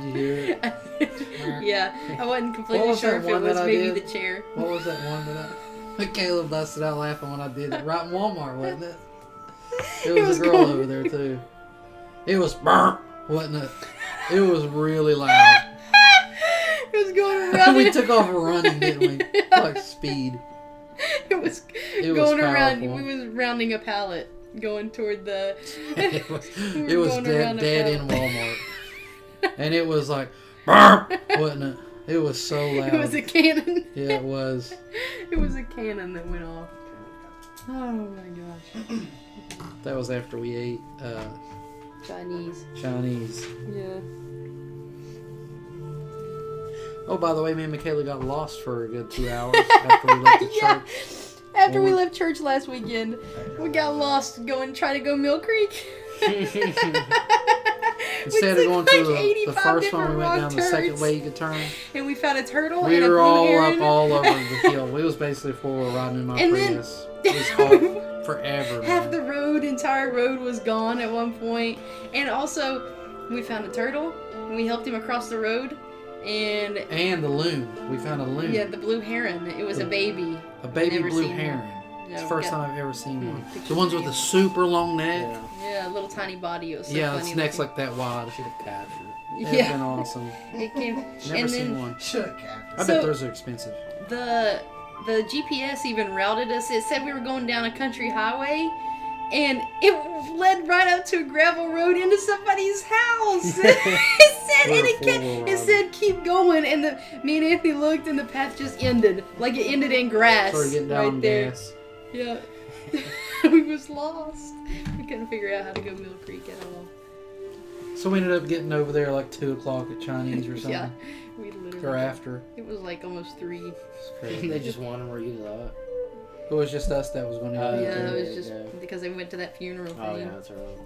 Did you hear it? Yeah, I wasn't What completely was sure that if it one was that I maybe did? the chair. What was that one that Caleb busted out laughing when I did it? Right in Walmart, wasn't it? It was, was a girl going- over there too. It was burnt, wasn't it? It was really loud. It was going around. We took off running, didn't we? Like speed. It was It was going around. powerful. We was rounding a pallet, going toward the. It was, We it were was going dead, around a dead in pallet. Walmart. And it was like, burp, wasn't it? It was so loud. It was a cannon. Yeah, it was. It was a cannon that went off. Oh my gosh. That was after we ate Chinese. Chinese. Yeah. Oh, by the way, me and Michaela got lost for a good 2 hours after we left the Yeah. church. After we left church last weekend, we got lost trying to go Mill Creek. Instead of going to the 85 first one, we different went down wrong the second turns. way you could turn. And we found a turtle We and a were blue all heron. up all over the hill. We was basically before we were riding in my And then- Prius. It was hot forever, Half the man. entire road was gone at one point. And also, we found a turtle. And we helped him across the road. And And the loon. We found a loon. yeah, the blue heron. It was a baby. A baby Never blue seen one. heron. Yeah, It's the we first got- time I've ever seen one. picture The ones with video. the super long neck. Yeah. Yeah, a little tiny body. It was so Yeah, funny its neck's looking. like that wide. Should have captured. It's Yeah. been awesome. It came. Never and seen then one. Should have captured. I So- bet those are expensive. the GPS even routed us. It said we were going down a country highway, and it led right up to a gravel road into somebody's house. It said, and it said keep going, and me and Anthony looked, and the path just ended, like it ended in grass. Started getting down right on there. gas. Yeah, we was lost. We couldn't figure out how to go Mill Creek at all. So we ended up getting over there like 2 o'clock at Chinese or something. Yeah, we literally or after. It was like almost 3. It's crazy. They just wanted where you thought. It was just us that was going to Oh, eat Yeah, there. it was just because they went to that funeral Oh thing. yeah, that's right.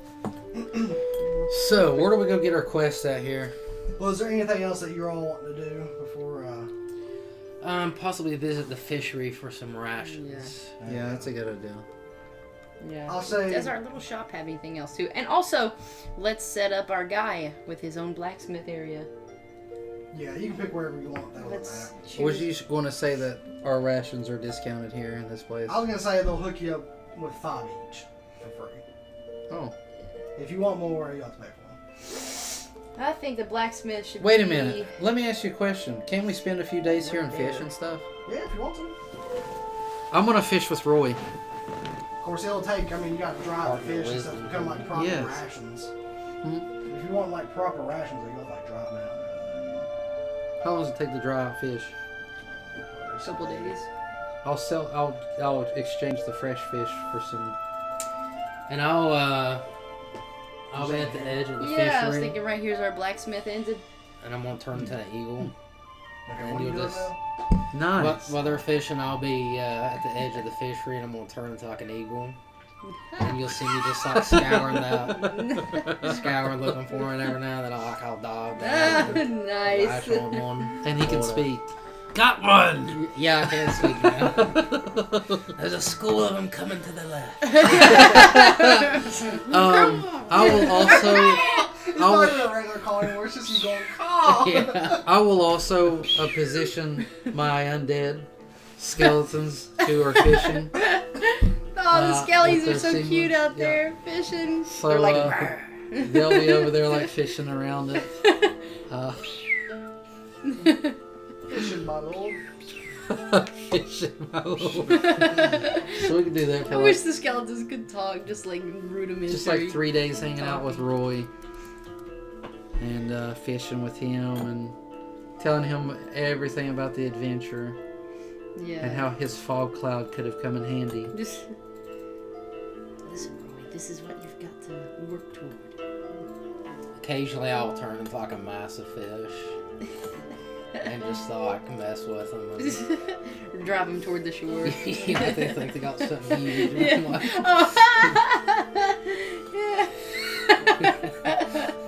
So, where do we go get our quest at here? Well, is there anything else that you're all wanting to do before? Possibly visit the fishery for some rations. Yeah, that's a good idea. Yeah. I'll say. Does our little shop have anything else too? And also, let's set up our guy with his own blacksmith area. Yeah, you can pick wherever you want. That Let's choose. Was you going to say that our rations are discounted here in this place? I was gonna say they'll hook you up with 5 each for free. Oh. If you want more, you have to pay for them. I think the blacksmith should Wait a be- minute. Let me ask you a question. Can't we spend a few days here and fish and stuff? Yeah, if you want to. I'm going to fish with Roy. Of course, it'll take. I mean, you got to dry the Partner fish and stuff to wisdom. become like proper Yes. rations. Mhm. If you want like proper rations, you got to like dry them out. How long does it take to dry out fish? A couple days. I'll exchange the fresh fish for some. And I'll be at the edge of the Yeah, I was fishery, thinking right here's our blacksmith ended. and I'm gonna turn into an eagle. Okay, And what are you you'll doing just- now? Nice. While they're fishing, I'll be at the edge of the fishery, and I'm gonna turn into like an eagle. And you'll see me just like scouring looking for it every now and then. I'll dive down. and Nice. lash on one. And he can Or, speak. Got one! Yeah, I can speak now. There's a school of them coming to the left. I will also. It's not even a regular call anymore. It's just you going call. Yeah. I will also position my undead skeletons who are fishing. Oh, the skellies with are their so singing, cute out yeah. there fishing. So, They're like, they'll be over there like fishing around it. Fishing, my lord. Fishing, my lord. So we can do that I for wish like, the skeletons could talk, just like rudimentary. just like 3 days hanging out with Roy and fishing with him and telling him everything about the adventure Yeah. and how his fog cloud could have come in handy. Just listen, Roy. This is what you've got to work toward. Occasionally, I'll turn into like a massive fish and just like mess with them. And, Drive them toward the shore. yeah, they think they got something huge. And I'm like,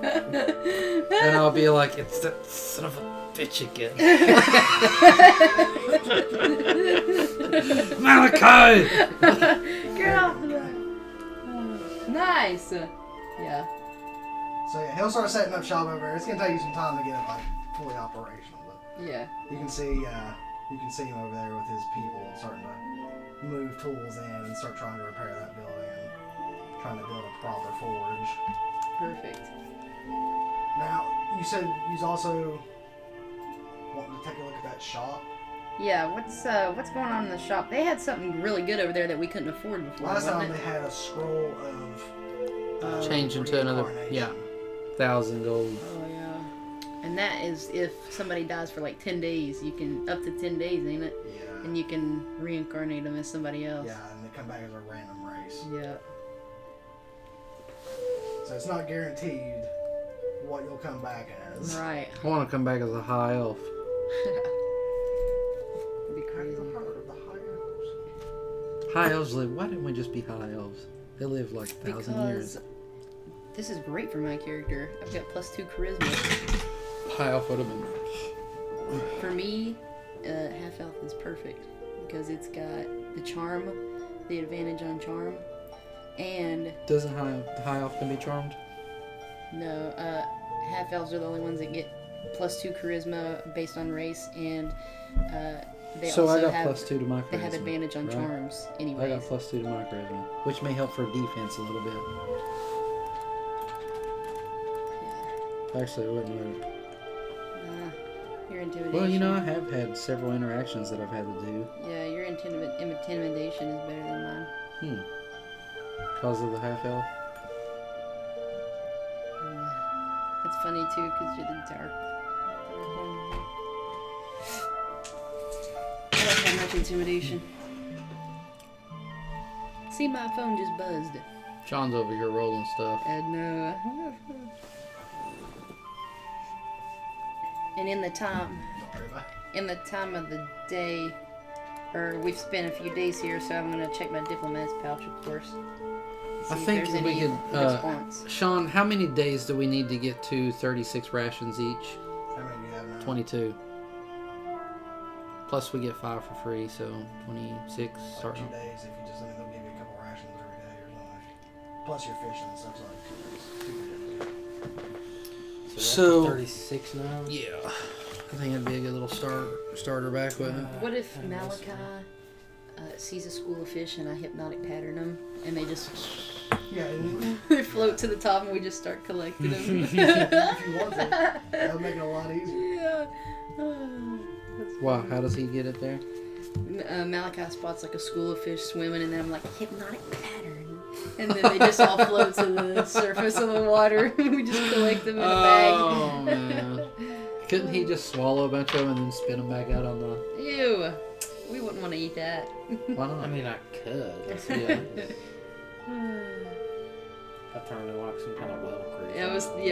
And I'll be like, it's that son of a bitch again. Malachi! Get off of that. Nice. Yeah. So yeah, he'll start setting up shop over there. It's gonna take you some time to get it like fully operational, but Yeah. you can see him over there with his people starting to move tools in and start trying to repair that building and trying to build a proper forge. Perfect. Now, you said you's also wanting to take a look at that shop. Yeah. What's going on in the shop? They had something really good over there that we couldn't afford before. Last wasn't time it? they had a scroll of Change into another, reincarnation. yeah, 1,000 gold. Oh yeah. And that is if somebody dies for like 10 days. You can up to 10 days, ain't it? Yeah. And you can reincarnate them as somebody else. Yeah, and they come back as a random race. Yeah. So it's not guaranteed what you'll come back as. Right. I want to come back as a high elf. It'd be Have crazy. you heard of the high elves? High elves live. Why didn't we just be high elves? They live like 1,000 years. Because this is great for my character. I've got +2 charisma. High elf would have been. For me, half elf is perfect because it's got the charm, the advantage on charm, and Doesn't high elf can be charmed? no, half elves are the only ones that get +2 charisma based on race, and they So I also got have +2 to my charisma. they have advantage on right? charms I anyways. got +2 to my charisma, which may help for defense a little bit. Actually, it wouldn't hurt. Your intimidation. Well, you know, I have had several interactions that I've had to do. Yeah, your intimidation is better than mine. Because of the half elf. It's funny too because you're the dark one. I don't have much intimidation. See, my phone just buzzed. Sean's over here rolling stuff. And in the time in the time of the day, or we've spent a few days here, so I'm gonna check my diplomat's pouch, of course. I See if think there's we any could. response. Sean, how many days do we need to get to 36 rations each? How many do you have now? 22. Plus we get 5 for free, so 26 Like starting. 2 days if you just, I mean, they'll give you a couple rations every day or something. Plus your fishing and stuff's like 2 days. So- 36 now. Yeah. I think it'd be a good little starter back with it. What if Malachi sees a school of fish and I hypnotic pattern them, and they just Yeah, and they float to the top, and we just start collecting them? if you want to, that would make it a lot easier. Yeah. That's Wow, funny. how does he get it there? Malachi spots like a school of fish swimming, and then I'm like, hypnotic pattern. And then they just all float to the surface of the water. We just collect them in a bag. Oh, man. Couldn't he just swallow a bunch of them and then spit them back out on the... Ew. We wouldn't want to eat that. Why not? I mean, I could. Yeah. I turned into like some kind of whale creature.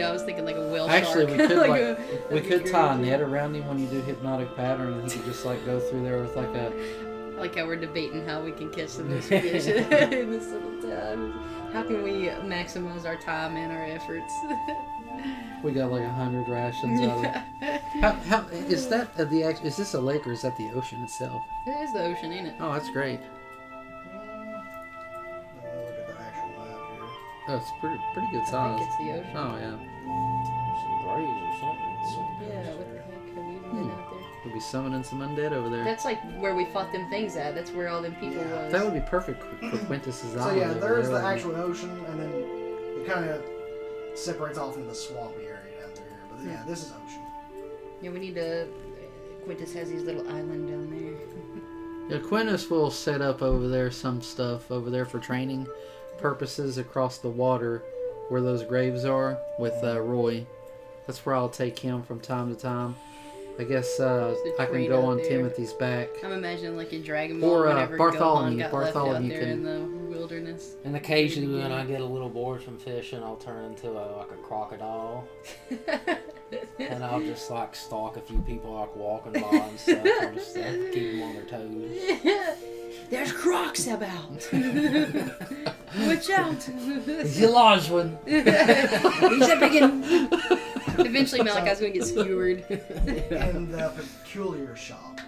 I was thinking like a whale Actually, shark. we could Like like a- we that'd be could great. tie a net around him when you do hypnotic pattern, and he could just like go through there with like a. Like how we're debating how we can catch the most fish in this little time. How can we maximize our time and our efforts? We got like 100 rations out of it. How is that is this a lake or is that the ocean itself? It is the ocean, ain't it? Oh, that's great. Let me look at the actual map here. Oh, it's pretty good I size. think it's the ocean. Oh yeah, Some graves or something. Yeah, what the heck? Have we even been out there? we'll be summoning some undead over there. That's like where we fought them things at. That's where all them people Yeah. was. That would be perfect for Quintus's So island. yeah, over there's there, the like- actual ocean, and then it kind of separates off into the swampy area down there. But yeah, this is ocean. Yeah, we need to. Quintus has his little island down there. Yeah, Quintus will set up over there some stuff over there for training purposes across the water where those graves are with Roy. That's where I'll take him from time to time. I guess I can train go out on there. Timothy's back. I'm imagining like in Dragon Ball Or, whenever Bartholomew. Gohan got left out Bartholomew there can- in the wilderness. And occasionally when I get a little bored from fishing, I'll turn into like a crocodile. And I'll just like stalk a few people like walking by and stuff. I'll just keep them on their toes. There's crocs about. Watch out. He's a large one. He's a big one. Eventually Malachi's gonna get skewered. In the peculiar shop,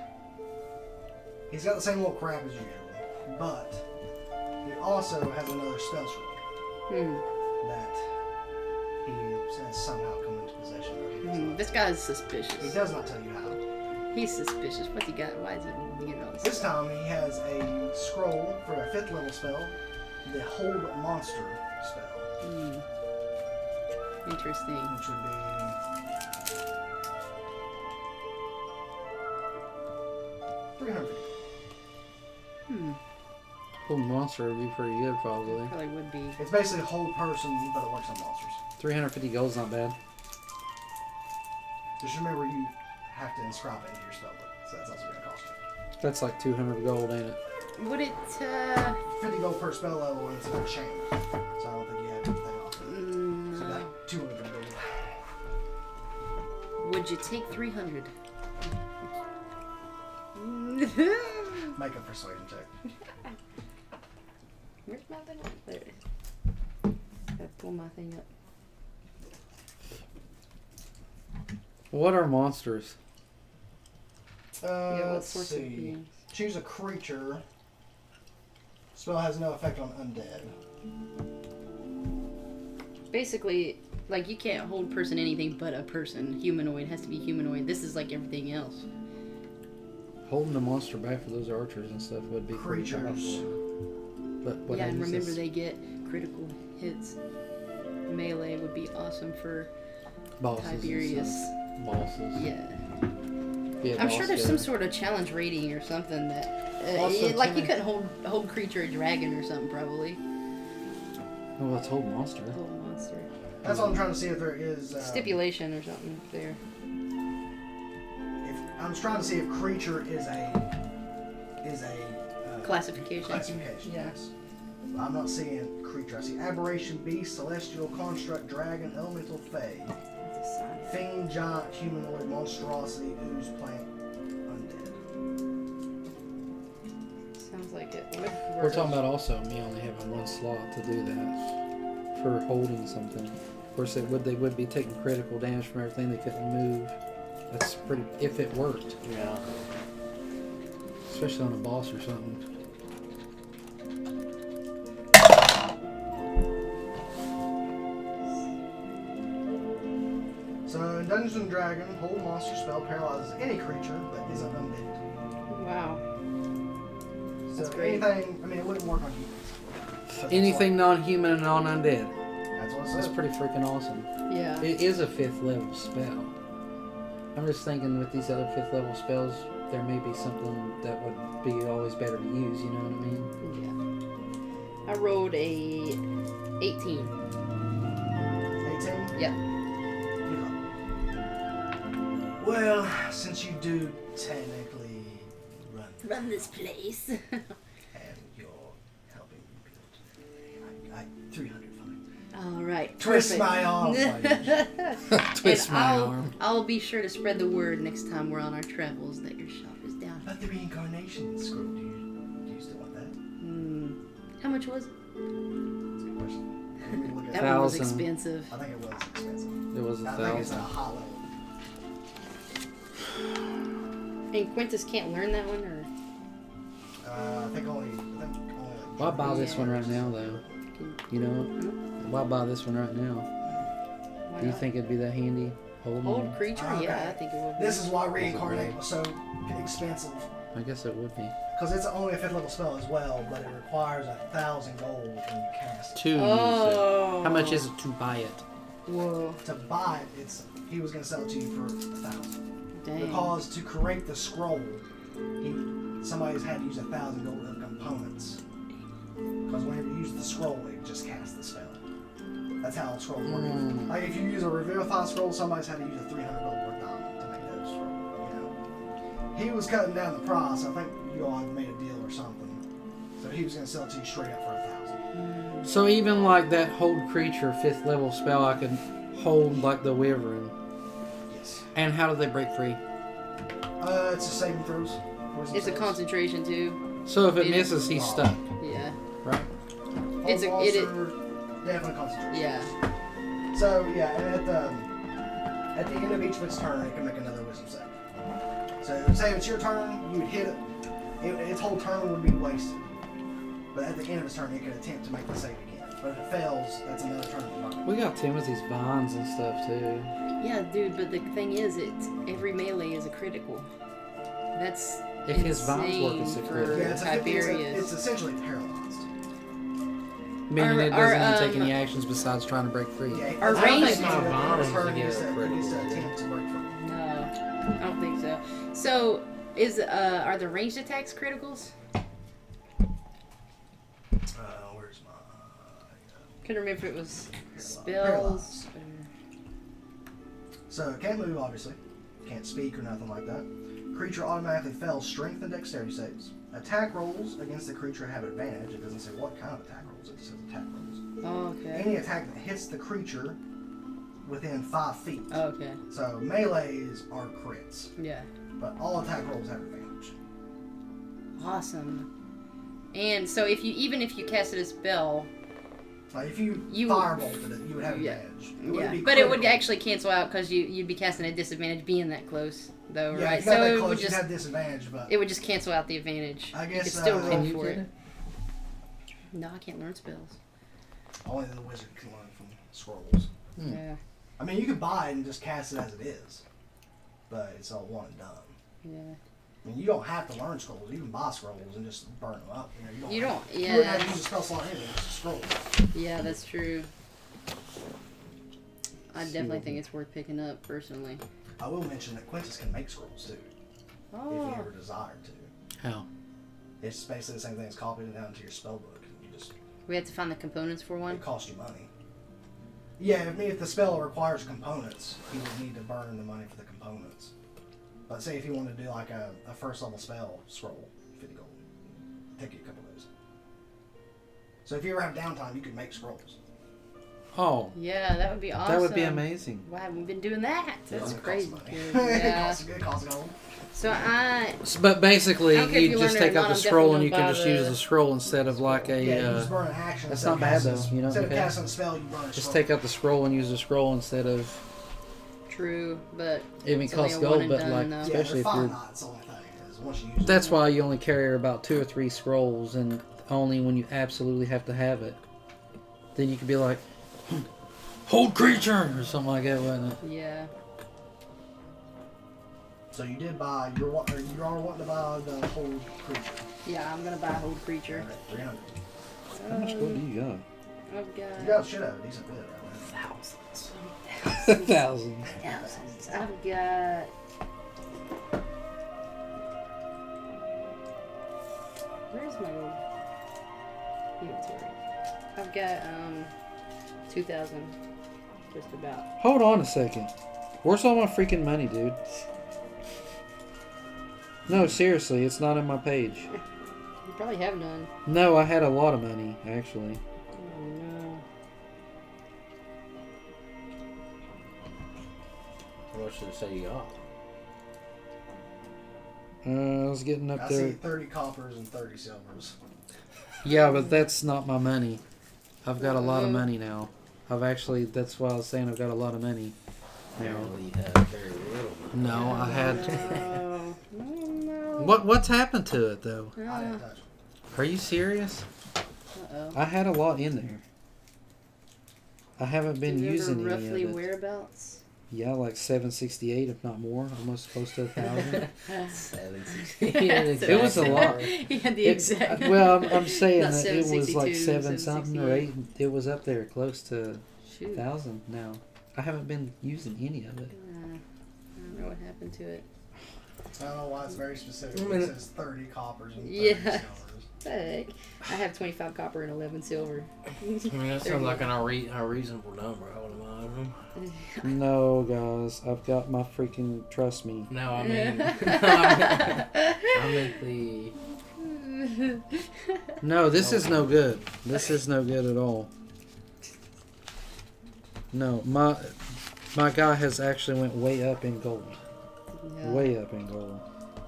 he's got the same old crap as usual, but he also has another spell scroll that he has somehow come into possession of. This guy's He suspicious. does not tell you how. He's suspicious. What's he got? Why is he getting all this? This time he has a scroll for a 5th level spell, the Hold Monster spell, Interesting. which would be 350. Full monster would be pretty good, probably. Probably would be. It's basically a hold person, but it works on monsters. 350 gold's not bad. Just remember you have to inscribe it into your spell book, so that's also going to cost you. That's like 200 gold, ain't it? Would it, 50 gold per spell level, and it's an enchantment, so I don't think you have anything off it. So that 200 gold. would you take 300? Make a persuasion check. Where's my thing? There it is. Gotta pull my thing up. What are monsters? Yeah, what Let's sorts of see. beings? Choose a creature. Spell has no effect on undead. Basically, like you can't hold person anything but a person. Humanoid has to be humanoid. This is like everything else. Holding the monster back for those archers and stuff would be pretty Creatures. powerful. But what yeah, and happens remember is- they get critical hits. Melee would be awesome for bosses and Tiberius. stuff. Bosses. Yeah. Yeah, I'm sure there's some boss sort of challenge rating or something that, Also, like you Timmy- couldn't hold creature a dragon or something probably. Oh, let's hold monster. Hold monster. That's all I'm trying to see if there is. Stipulation or something there. If I'm trying to see if creature is a Classification. classification. Yeah. Yes. I'm not seeing creature. I see aberration, beast, celestial, construct, dragon, elemental, fae, That's a sign. fiend, giant, humanoid, monstrosity, ooze, plant, We're talking about also me only having one slot to do that for holding something. Of course, they would be taking critical damage from everything they couldn't move. That's pretty. If it worked, Yeah. especially on a boss or something. So in Dungeons and Dragons, hold monster spell paralyzes any creature that isn't undead. Wow. So That's great. anything, I mean, it wouldn't work on humans. But Anything non-human and non-undead. That's what it That's says. pretty freaking awesome. Yeah. It is a 5th level spell. I'm just thinking with these other 5th level spells, there may be something that would be always better to use. You know what I mean? Yeah. I rolled a 18. 18? Yep. Well, since you do technically run Run this place. and you're helping me build, I 300 fine. All right. Twist perfect. my arm. Twist And my I'll, arm. I'll be sure to spread the word next time we're on our travels that your shop is down. But the reincarnation scroll, do you still want that? How much was it? That's a good question. Let me look at That that. one was 1,000. expensive. I think it was expensive. It was I think it's a 1,000. high level. And Quintus can't learn that one, or I think only. Why buy this one right now, though? You know, why buy this one right now? why Do you not? think it'd be that handy? Holding Old one? creature? Okay. Yeah, I think it would be. This is why reincarnate was so expensive. I guess it would be. Because it's only a 5th level spell as well, but it requires 1,000 gold when you cast it. To use Oh. it. How much is it to buy it? Whoa. To buy it, he was going to sell it to you for 1,000. Dang. Because to create the scroll, somebody's had to use 1,000 gold of components. Because whenever you use the scroll, it just casts the spell. That's how the scrolls work. Like if you use a Revivify scroll, somebody's had to use a 300 gold worth diamond to make those scrolls. You know, he was cutting down the price. I think you all had made a deal or something. So he was going to sell it to you straight up for 1,000. So even like that hold creature 5th level spell, I could hold like the Wyvern. Yes. And how do they break free? It's a saving throws. Wisdom It's a saves. concentration too. So if it It- misses, he's stuck, Yeah. right? It's a- Hold it- monster, definitely concentration. Yeah. So yeah, and at the end of each of its turn, it can make another wisdom save. So say if it's your turn, you would hit it. Its whole turn would be wasted. But at the end of its turn, it could attempt to make the save again. But if it fails, that's another turn. We got Timothy's vines and stuff too. Yeah, dude. But the thing is, every melee is a critical. That's If his vines work, insane it's a for critical. Yeah, Tiberius. it's essentially paralyzed. Meaning it Our- doesn't even take um, any actions besides trying to break free. Yeah, Our I don't range- think My it's vines a turn, get it's a a critical. attempt to break free. No, I don't think so. So are the ranged attacks criticals? Where's my? Couldn't remember if it was Paralyzed. spells. So it can't move, obviously. Can't speak or nothing like that. Creature automatically fails strength and dexterity saves. Attack rolls against the creature have advantage. It doesn't say what kind of attack rolls. It just says attack rolls. Oh, okay. Any attack that hits the creature within 5 feet. Oh, okay. So melees are crits, Yeah. but all attack rolls have advantage. Awesome. And so if you casted a spell, Like if you You- firebolted it, you would have Yeah. advantage. It yeah, wouldn't be but it would critical. actually cancel out because you'd be casting a disadvantage being that close, though, Yeah, right? if you got So that it close, would you'd just have disadvantage, but it would just cancel out the advantage. I You guess, could still uh, roll Can you for get it. it? No, I can't learn spells. only the wizard can learn from scrolls. Yeah. I mean, you can buy it and just cast it as it is, but it's all one and done. Yeah. I mean, you don't have to learn scrolls. You can buy scrolls and just burn them up. You don't. You wouldn't have Yeah. to use a spell slot anyway. It's just scrolls. Yeah, that's true. I definitely think it's worth picking up personally. I will mention that Quintus can make scrolls too, if Oh. he ever desired to. How? It's basically the same thing as copying it down into your spell book. You just We have to find the components for one. it costs you money. Yeah, if the spell requires components, he would need to burn the money for the components. But say if you wanted to do like a first level spell scroll, 50 gold, take you a couple days. So if you ever have downtime, you could make scrolls. Oh, Yeah, that would be awesome. that would be amazing. Why haven't we been doing that? That's It crazy. costs money. Dude. it Yeah. costs gold. So I But basically, I don't care if you you just learn it take or out not, the I'm scroll and definitely you can gonna just buy use the- the scroll instead of like a. Yeah, you just burn an action. That's instead not of bad casting- though. You know, Instead of okay. casting a spell, you burn a Just scroll. take out the scroll and use the scroll instead of. true, but It may It's only cost a one gold, and but done, like though. Yeah, especially if they're you're. finite, it's the only thing is once you use That's them. why you only carry about 2 or 3 scrolls, and only when you absolutely have to have it. Then you could be like, hold creature or something like that, wasn't it? yeah. So you did buy. You are wanting to buy the whole creature. Yeah, I'm gonna buy Hold Creature. Alright, 300. How much gold do you got? I've got You guys should have a decent bid right now. Thousands. Thousands. thousands. I've got. Where's my gold inventory? I've got 2,000, just about. Hold on a second. Where's all my freaking money, dude? No, seriously, it's not in my page. You probably have none. No, I had a lot of money, actually. Oh no. What should it say you got? I was getting up I there. see 30 coppers and 30 silvers. Yeah, but that's not my money. I've got a lot of money now. That's why I was saying I've got a lot of money now. Apparently you have very little. No, I had. No. No. What's happened to it though? I didn't touch it. Are you serious? Uh-oh. I had a lot in there. I haven't Do been you remember using any roughly of it. whereabouts? Yeah, like 768, if not more, almost close to 1,000. 760. It was a lot. He had the It's- exact. well, I'm saying Not that it was like 762, 7 something or 8. 768. It was up there close to Shoot. 1,000 now. I haven't been using any of it. I don't know what happened to it. I don't know why it's very specific. I mean, It says 30 coppers and 30 Yeah. silvers. Heck. I have 25 copper and 11 silver. I mean, that sounds like a reasonable number, I would imagine. No, guys, I've got my freaking. Trust me. No, I mean, I meant the. No, this is no good. This is no good at all. No, my guy has actually went way up in gold. Yeah. Way up in gold.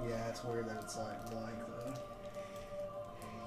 Yeah, it's weird that it's like blank though.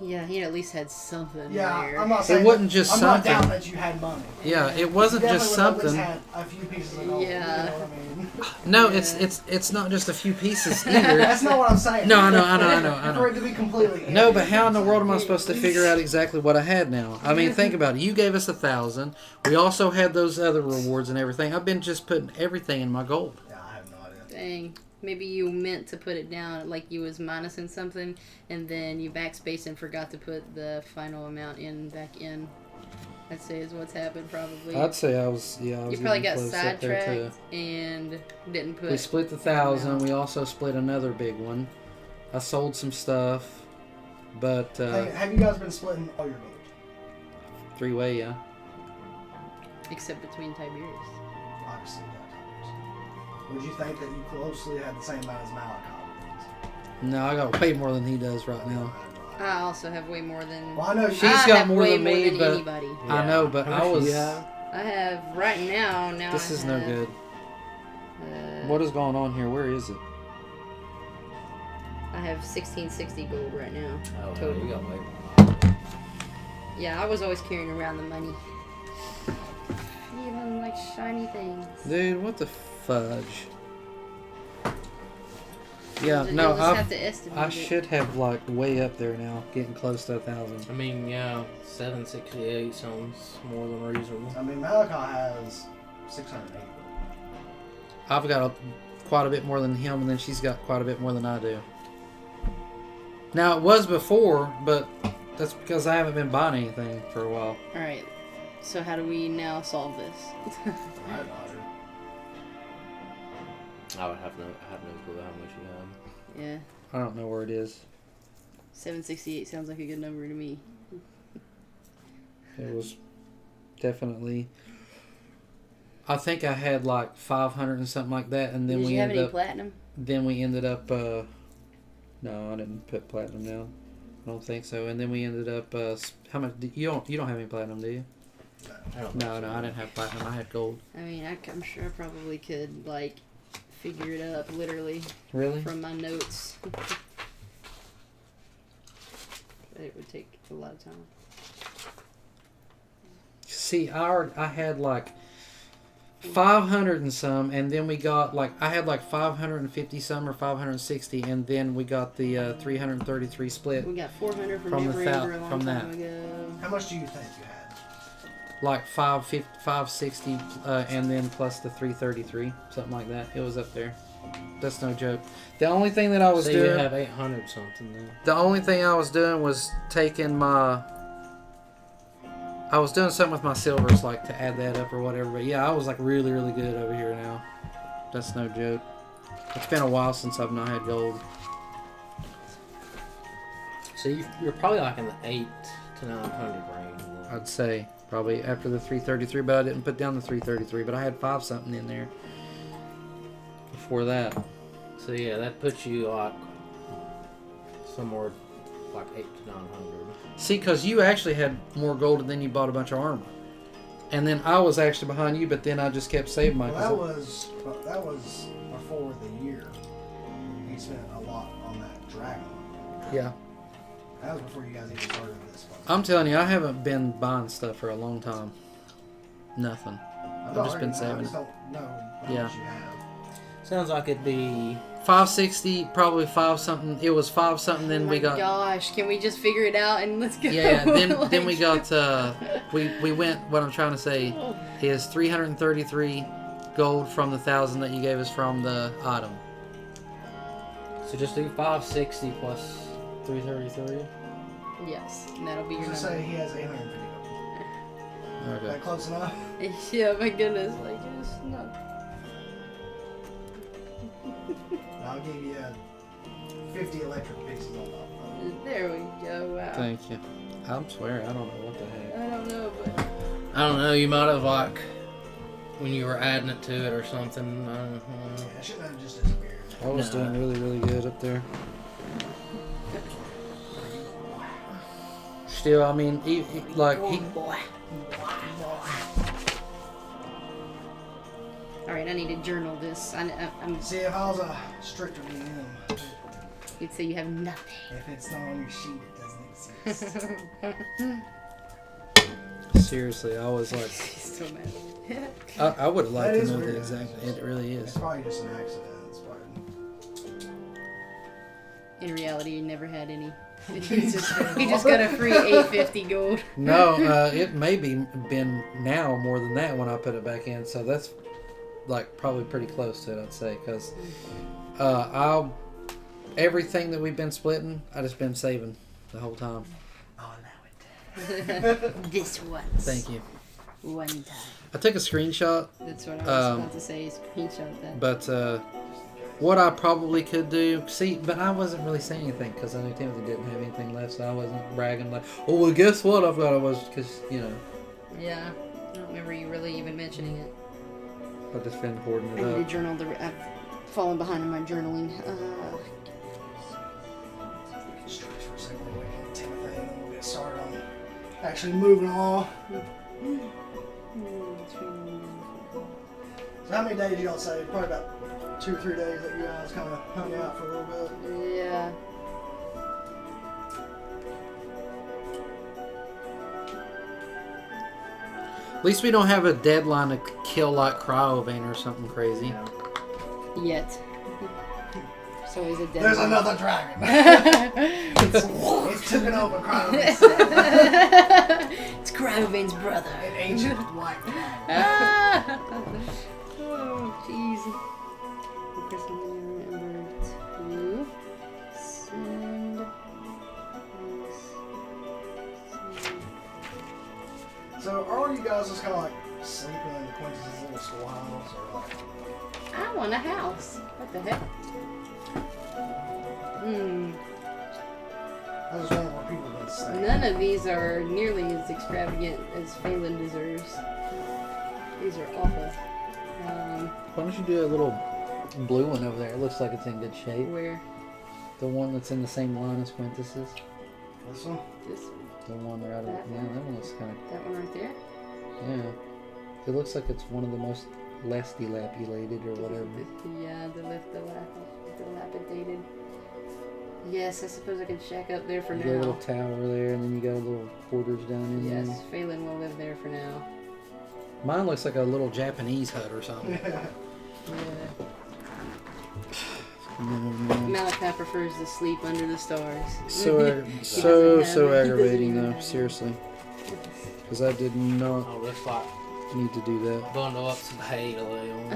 Yeah, he at least had something Yeah, there. I'm not saying. wasn't just I'm not something. doubting that you had money. Yeah, it wasn't You just definitely something. would've at least had a few pieces of gold. Yeah. You know what I mean? No, Yeah. it's not just a few pieces either. That's not what I'm saying. No, I know. For it to be completely. No, empty, but how in the it's world like- am I supposed to figure out exactly what I had now? I mean, think about it. You gave us 1,000. We also had those other rewards and everything. I've been just putting everything in my gold. Yeah, I have no idea. Dang. Maybe you meant to put it down like you was minusing something, and then you backspaced and forgot to put the final amount back in. I'd say is what's happened probably. I'd say I was you getting probably got close up there too. sidetracked and didn't put. We split the 1,000. We also split another big one. I sold some stuff, but Hey, have you guys been splitting all your gold? 3-way, yeah. Except between Tiberius. Obviously, that Would you think that you closely had the same amount as Malachi? No, I got way more than he does right now. I also have way more than. Well, I know She's I got have more way than me, but anybody. I know, but How I much was. do you have? I have right now. Now This I is no have, good. Uh, What is going on here? Where is it? I have 1660 gold right now. Oh, no, Total. you got way more. Yeah, I was always carrying around the money. Feeling like shiny things. Dude, what the fudge? Yeah, You'll no, just have to estimate I it. should have like way up there now, getting close to 1,000. I mean, yeah, 768 sounds more than reasonable. I mean, Malachi has 680. I've got quite a bit more than him, and then she's got quite a bit more than I do. Now, it was before, but that's because I haven't been buying anything for a while. Alright, so how do we now solve this? I have no idea. I have no clue how much you have. Yeah, I don't know where it is. 768 sounds like a good number to me. It was definitely. I think I had like 500 and something like that, and then Did we you have ended any up. platinum? Then we ended up. No, I didn't put platinum down. I don't think so. And then we ended up. How much? You don't have any platinum, do you? I don't No, I didn't have platinum. I had gold. I mean, I'm sure I probably could, like, figure it up, literally, Really? from my notes. It would take a lot of time. See, I had like 500 and some, and then we got like I had like 550 some or 560, and then we got the 333 split. We got 400 from From the Never thou- Ember a long from time that. ago. How much do you think you had? Like 560, and then plus the 333, something like that. It was up there. That's no joke. The only thing that I was So doing, you have 800 something then. the only thing I was doing was taking my. I was doing something with my silvers, like to add that up or whatever. But yeah, I was like really, really good over here now. That's no joke. It's been a while since I've not had gold. So you're probably like in the 8 to 900 range. Then. I'd say probably after the 333, but I didn't put down the 333. But I had 5 something in there before that. So yeah, that puts you like somewhere like 8 to 900. See, because you actually had more gold and then you bought a bunch of armor. And then I was actually behind you, but then I just kept saving my... Well, that was before the year. He spent a lot on that dragon. Yeah. That was before you guys even started this one. I'm telling you, I haven't been buying stuff for a long time. Nothing. I'm I've not just been arguing, I saving. just don't know how Yeah. much you have. Sounds like it'd be 560, probably 5 something. It was 5 something, then Oh we my got... gosh, can we just figure it out and let's go? Yeah, then we Like- got... we went... What I'm trying to say is 333 gold from the 1,000 that you gave us from the item. so just do 560 plus 333. Yes, and that'll be your Just say number. he has 850 gold. Okay. That close enough? Yeah, my goodness, like just no. I'll give you 50 electric pieces on top. There we go. Wow. Thank you. I'm swearing, I don't know what the heck. I don't know, but I don't know. You might have like when you were adding it to it or something. I don't know. Yeah, I shouldn't have just disappeared. I was No. doing really, really good up there. Still, I mean, like he... boy. All right, I need to journal this. I'm. See, if I was a stricter DM, You'd say you have nothing. if it's not on your sheet, it doesn't exist. Seriously, I was like... So mad. I would have liked That to is know weird. the exact... It really It's is. probably just an accident. It's probably... In reality, you never had any. He just got a free 850 gold. No, it may be been now more than that when I put it back in. So that's like probably pretty close to it, I'd say. Because everything that we've been splitting, I just been saving the whole time. Oh, now it This once. Thank you. One time. I took a screenshot, That's what I was about to say. Screenshot that. but what I probably could do, see, but I wasn't really saying anything because I knew Timothy didn't have anything left, so I wasn't bragging like, oh, well, guess what? I've got. I was because Yeah, I don't remember you really even mentioning it. I've just been hoarding I it need to up. journal I've fallen behind in my journaling. stretch for a second. We'll wait for Timothy, and then we'll get started on actually moving along. So how many days y'all say? Probably about 2 or 3 days that you guys kind of hung out for a little bit. Yeah. At least we don't have a deadline to kill like Cryovane or something crazy. Yet. There's always a There's deadline. another dragon. It's taken over Cryovane's It's Cryovane's brother. an ancient white dragon. Ah! Oh, jeez. Because I'm gonna remember to send this. So are you guys just kind of like sleeping in Quincy's little schoolhouse, or like? I want a house. What the heck? Hmm. I was wondering where people would stay. None of these are nearly as extravagant as Phelan deserves. These are awful. Why don't you do a little blue one over there? It looks like it's in good shape. Where? The one that's in the same line as Quintus's. This one? This? The one right That yeah, that one looks kind of That one right there? yeah. It looks like it's one of the most less dilapidated or whatever. Yeah, dilapidated. Yes, I suppose I could shack up there for You got a now. little tower there, and then you got a little quarters down in Yes, there. Phelan will live there for now. Mine looks like a little Japanese hut or something. Yeah. Mm-hmm. Malachi prefers to sleep under the stars. So He aggravating doesn't though, have seriously. Because I did not Oh, looks like need to do that. bundle up some hay to lay on.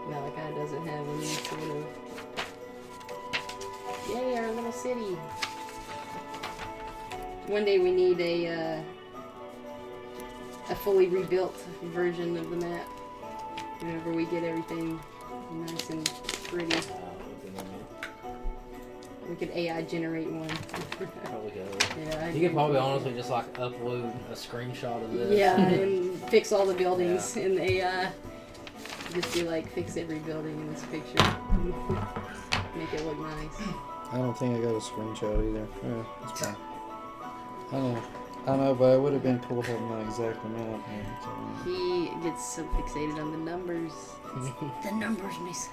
Malachi doesn't have any sort of. Yay, our little city. One day we need a fully rebuilt version of the map. Whenever we get everything nice and pretty. We could AI generate one. Probably go. Yeah, You could probably honestly just like upload a screenshot of this. Yeah, and fix all the buildings in the AI. Just be like, fix every building in this picture. Make it look nice. I don't think I got a screenshot either. Yeah, that's fine. I know, but it would have been cool having my exact amount. He gets so fixated on the numbers. The numbers, Mason.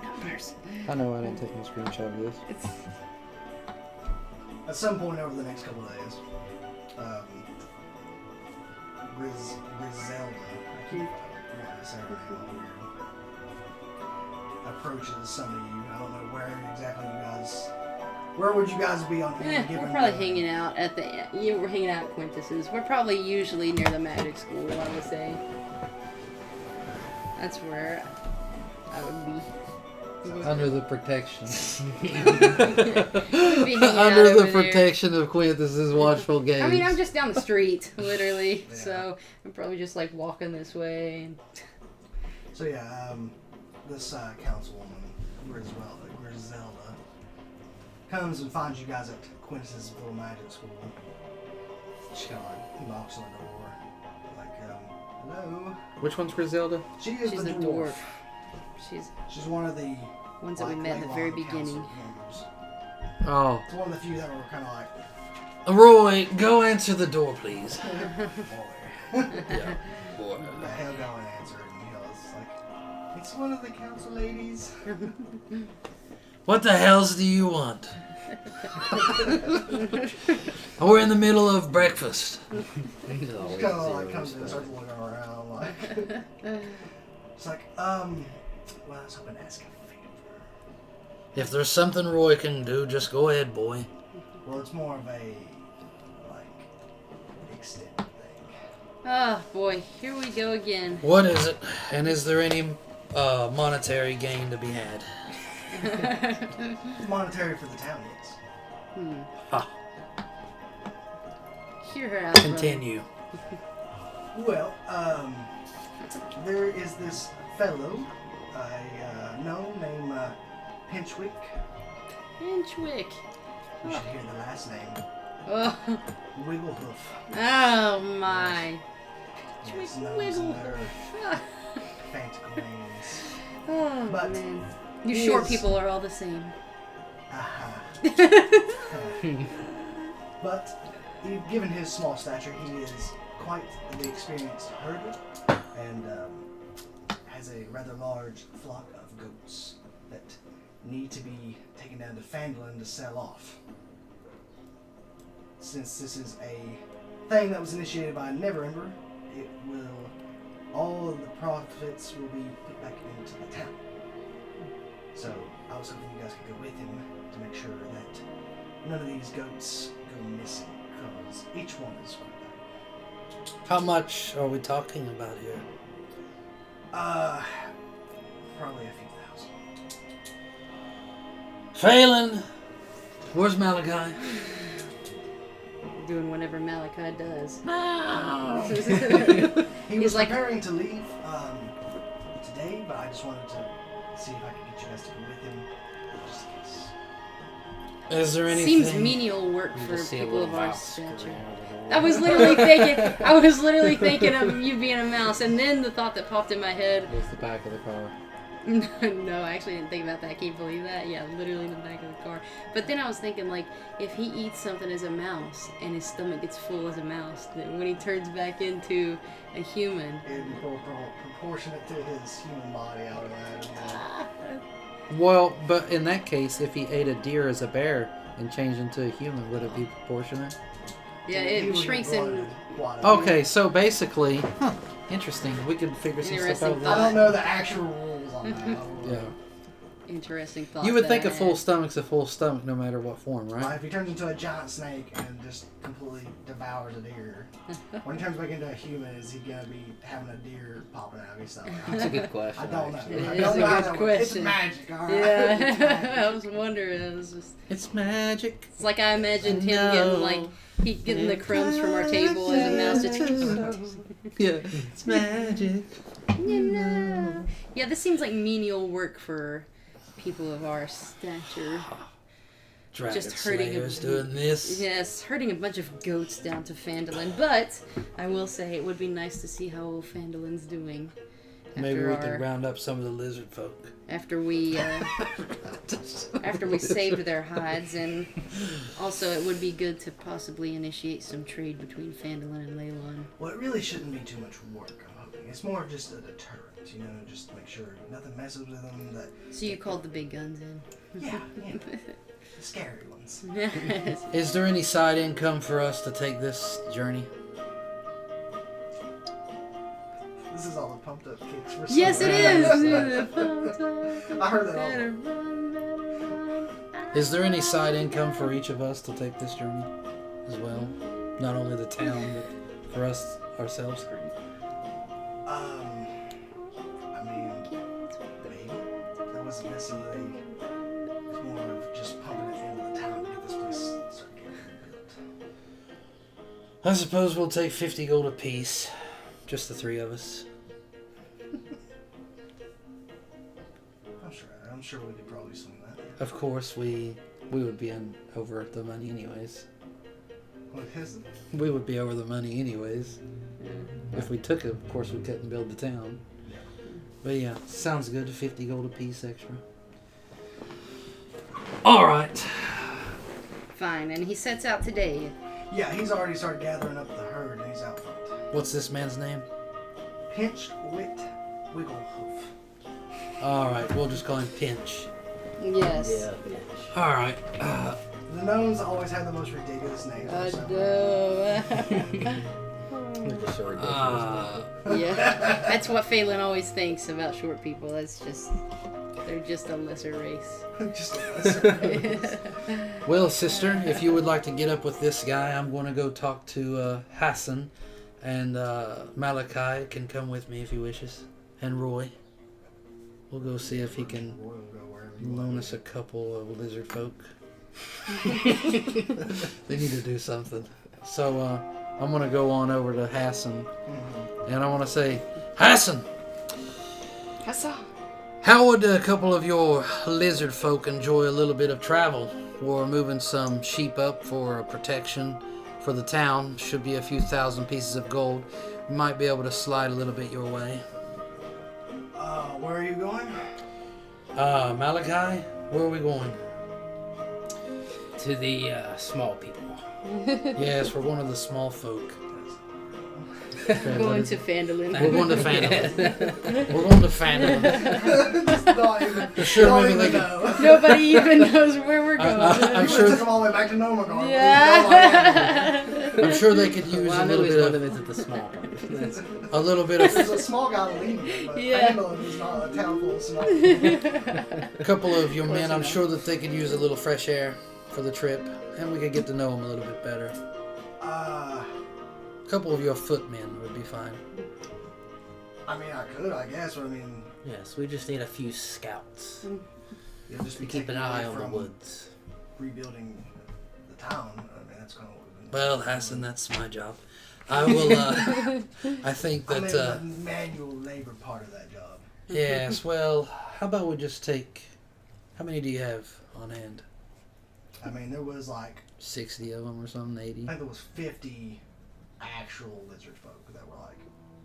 Numbers. I know I didn't take no screenshot of this. It's At some point over the next couple of days, Griselda, I keep saying her name weird, approaches some of you. I don't know where exactly you guys. Where would you guys be on any given? we're probably hanging out at the. We're hanging out at Quintus's. We're probably usually near the magic school. I would say. That's where I would be. Under the protection. Be hanging out Under the over there. protection of Quintus's watchful gaze. I mean, I'm just down the street, literally. Yeah. So I'm probably just like walking this way. And... So yeah, this councilwoman Griselda comes and finds you guys at Quintus's little magic school. She kind of like knocks on the door, like, hello. Which one's Griselda? She is She's the the dwarf. dwarf. She's She's one of the ones that we like, met at the very Leilon council beginning. members. Oh. It's one of the few that were kind of like, Roy, go answer the door, please. boy. Yeah, boy. He'll go and answer it, and he's like, it's one of the council ladies. What the hells do you want? We're in the middle of breakfast. He's Just always kind of like serious, comes in and but- starts looking around, like, it's like, well, I was hoping to ask a favor. If there's something Roy can do, just go ahead, boy. Well, it's more of a, like, extended thing. Oh boy, here we go again. What is it? And is there any monetary gain to be had? Monetary for the town, yes. Ah, Hear her out. brother. continue. Well, there is this fellow I know named Pinchwick. Pinchwick. You should hear the last name. Oh, Wigglehoof. oh my. Yes, knows and their fantical names. Oh But man. You he short is- people are all the same. Aha. But given his small stature, he is quite the experienced herder and has a rather large flock of goats that need to be taken down to Fandolin to sell off. Since this is a thing that was initiated by Neverember, it will all of the profits will be put back into the town. So I was hoping you guys could go with him to make sure that none of these goats go missing, because each one is quite valuable. How much are we talking about here? Probably a few thousand. Phelan! Where's Malachi? Doing whatever Malachi does. He He's was like- preparing to leave today, but I just wanted to see if I could get you guys to go with him, just in case. Is there anything? Seems menial work You for just see a people little of our mouse scurrying stature. out the door. I was literally thinking of you being a mouse, and then the thought that popped in my head. It's the back of the car. No, I actually didn't think about that. Can you believe that? Yeah, literally in the back of the car. But then I was thinking, like, if he eats something as a mouse and his stomach gets full as a mouse, then when he turns back into a human, It'd be proportionate to his human body, I would imagine. Well, but in that case, if he ate a deer as a bear and changed into a human, would it be proportionate? yeah, He it would shrinks get in. bloated quite a bit. Okay, so basically, interesting. We could figure some stuff Interesting out. with I that. don't know the actual rules on that. Yeah. Interesting thought. You would that think I a full had. stomach's a full stomach no matter what form, right? If he turns into a giant snake and just completely devours a deer, when he turns back into a human, is he gonna be having a deer popping out of his stomach? That's a good question. I don't know. It I is don't a know how good that works. It's question. magic, alright? Yeah, I was wondering. It was just. It's magic. It's like I imagined him No. getting like he getting the crumbs from our table as a mouse. Just Yeah, it's magic. Yeah, this seems like menial work for people of our stature. Dragon Just hurting Slayer's a- doing this. Yes, herding a bunch of goats down to Phandalin. But I will say it would be nice to see how old Phandalin's doing. Maybe after we our- can round up some of the lizard folk. After we saved their hides, and also it would be good to possibly initiate some trade between Phandalin and Leilon. Well, it really shouldn't be too much work, I'm hoping. It's more of just a deterrent, you know, just to make sure nothing messes with them. That So you called the big guns in. yeah, the scary ones. Is there any side income for us to take this journey? This is all the pumped up kicks for Yes, it is. I heard that all. Is there any side income for each of us to take this journey as well? Not only the town, but for us ourselves. I mean, maybe that wasn't necessarily. It's more of just pumping it into the town to get this place started getting built. I suppose we'll take 50 gold apiece. Just the three of us. I'm sure we could probably swing that. Of course, we would be over the money anyways. What is it? We would be over the money anyways. If we took it, of course, we couldn't build the town. Yeah. But yeah, sounds good. 50 gold apiece extra. All right. Fine, and he sets out today. Yeah, he's already started gathering up the herd and he's out front. What's this man's name? Pinched Wit Wigglehoof. All right, we'll just call him Pinch. Yes. All right. The gnomes always have the most ridiculous names. I for some know. We're just so ridiculous. Yeah, that's what Phelan always thinks about short people. That's just, they're just a lesser race. reason. Just a Well, sister, if you would like to get up with this guy, I'm going to go talk to Hassan, and Malachi can come with me if he wishes, and Roy. We'll go see if he can We'll go wherever you loan want. us a couple of lizard folk. They need to do something. So I'm going to go on over to Hassan, and I want to say, Hassan, how would a couple of your lizard folk enjoy a little bit of travel? We're moving some sheep up for protection for the town. Should be a few thousand pieces of gold. We might be able to slide a little bit your way. Where are you going? Malachi, where are we going? To the small people. Yes, we're one of the small folk. Going to Phandalin. We're going to Phandalin. We're going to Phandalin. Just not even. Sure, don't maybe even they can- know. Nobody even knows where we're going. I'm You sure- took them all the way back to Nomagar. Yeah. I'm sure they could use Well, I a know little he's bit limited of to the small part. a little bit There's of a small guy leading it, but Yeah. Phandalin is not a town full of small. a couple of your men. I'm enough. sure that they could use a little fresh air for the trip, and we could get to know them a little bit better. A couple of your footmen would be fine. I mean, I could, I guess, but I mean, Yes, we just need a few scouts you'll just to be keep an taking eye away on the from woods. rebuilding the town. I mean, that's kind of what we've been. Well, Hassan, that's my job. I will. I think I mean, that. the manual labor part of that job. Yes. Well, how about we just take? How many do you have on hand? I mean, there was like 60 of them or something, 80. I think there was 50 actual lizard folk that were like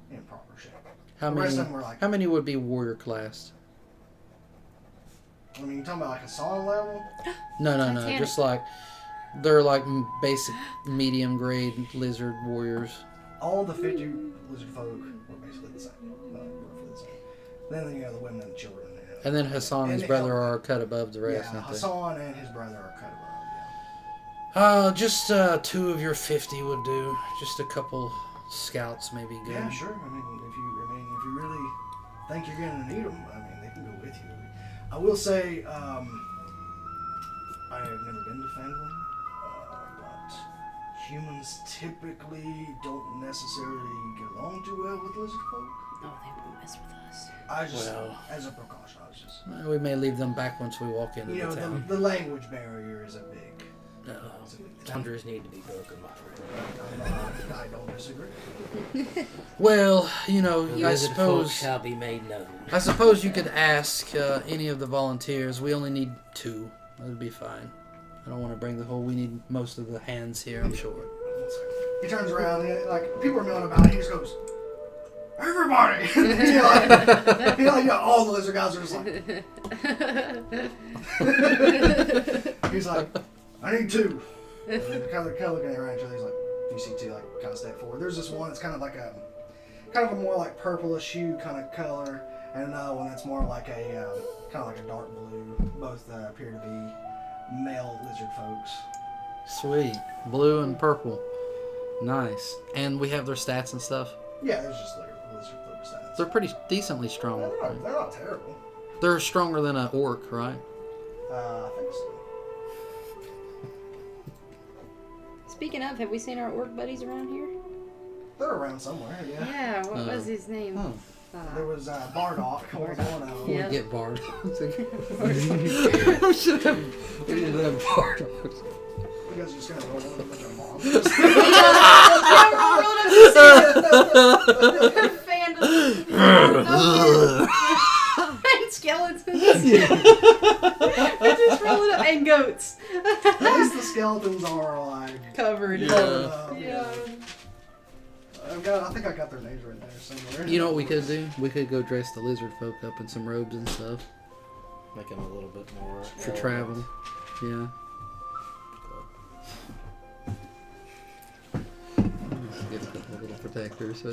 in proper shape. How The rest many? of them were like How many would be warrior class? I mean, you talking about like a song level? No, Titanic. just like they're like basic medium grade lizard warriors. All the 50 lizard folk were basically the same. Roughly the same. Then you know the women and the children. You know. And then Hassan and his And brother the are cut above the rest, Yeah, aren't they? Hassan and his brother are cut above. Just 2 of your 50 would do. Just a couple scouts, maybe good. Yeah, sure. I mean, if you really think you're gonna need them, I mean, they can go with you. I will say, I have never been to Phandalin, but humans typically don't necessarily get along too well with lizard folk. Oh, they won't mess with us. I just, Well. as a precaution, I was just, We may leave them back once we walk into you know, the town. the language barrier is a big. Uh, is a big thing. Thunders need to be broken, my friend. I don't disagree. Well, you know, The I lizard folk suppose shall be made known. you could ask any of the volunteers. We only need 2. That'd be fine. I don't want to bring the whole. We need most of the hands here, I'm sure. He turns around, and, like, people are milling about, and he just goes, everybody! All the lizard guys are just like, he's like, I need 2. And they're kind of looking around each other. He's like, you see 2, like, kind of step forward. There's this one that's kind of a more like purplish hue kind of color, and another one that's more like a kind of like a dark blue. Both appear to be male lizard folks. Sweet. Blue and purple. Nice. And we have their stats and stuff. Yeah, there's just lizard folk stats. They're pretty decently strong. They're not terrible. They're stronger than an orc, right? I think so. Speaking of, have we seen our orc buddies around here? They're around somewhere, yeah. Yeah, what was his name? There was Bardock, was one of them. Yeah. We get Bard. we should have Bard. You guys are just gonna roll over with your mom. And skeletons. We're just rolling up. And goats. At least the skeletons are like Covered. yeah. I think I got their names right there somewhere. You know what we could do? We could go dress the lizard folk up in some robes and stuff Make him a little bit more for travel. Yeah. Let's get a couple of little protectors.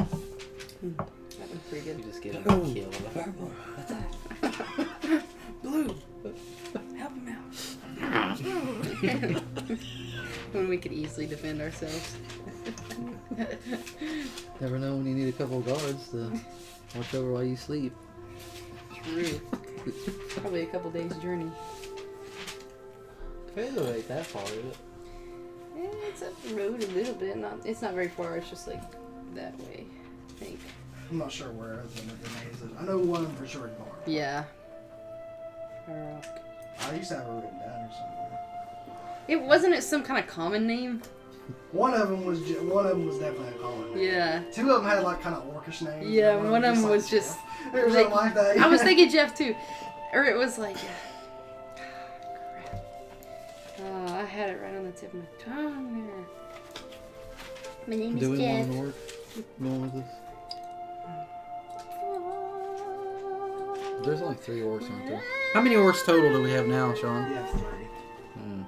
That was pretty You good. just get him to kill him. Blue, help him out. When we could easily defend ourselves. Never know when you need a couple of guards to watch over while you sleep. True. Probably a couple days' journey. Phandalin ain't that far, is it? It's up the road a little bit. It's not very far. It's just like that way, I think. I'm not sure where the names is. I know one for sure is Bardock. Yeah. I used to have it written down or somewhere. It wasn't it some kind of common name? One of them was definitely a common name. Yeah. 2 of them had like kind of orcish names. Yeah, and one of them like was just. Jeff. Or something like that. I was thinking Jeff too, or it was like. Crap. Oh, I had it right on the tip of my tongue there. My name Do is we Jeff. want an orc going with us? There's only 3 orcs, aren't there? How many orcs total do we have now, Sean? Yeah, 3. Hmm.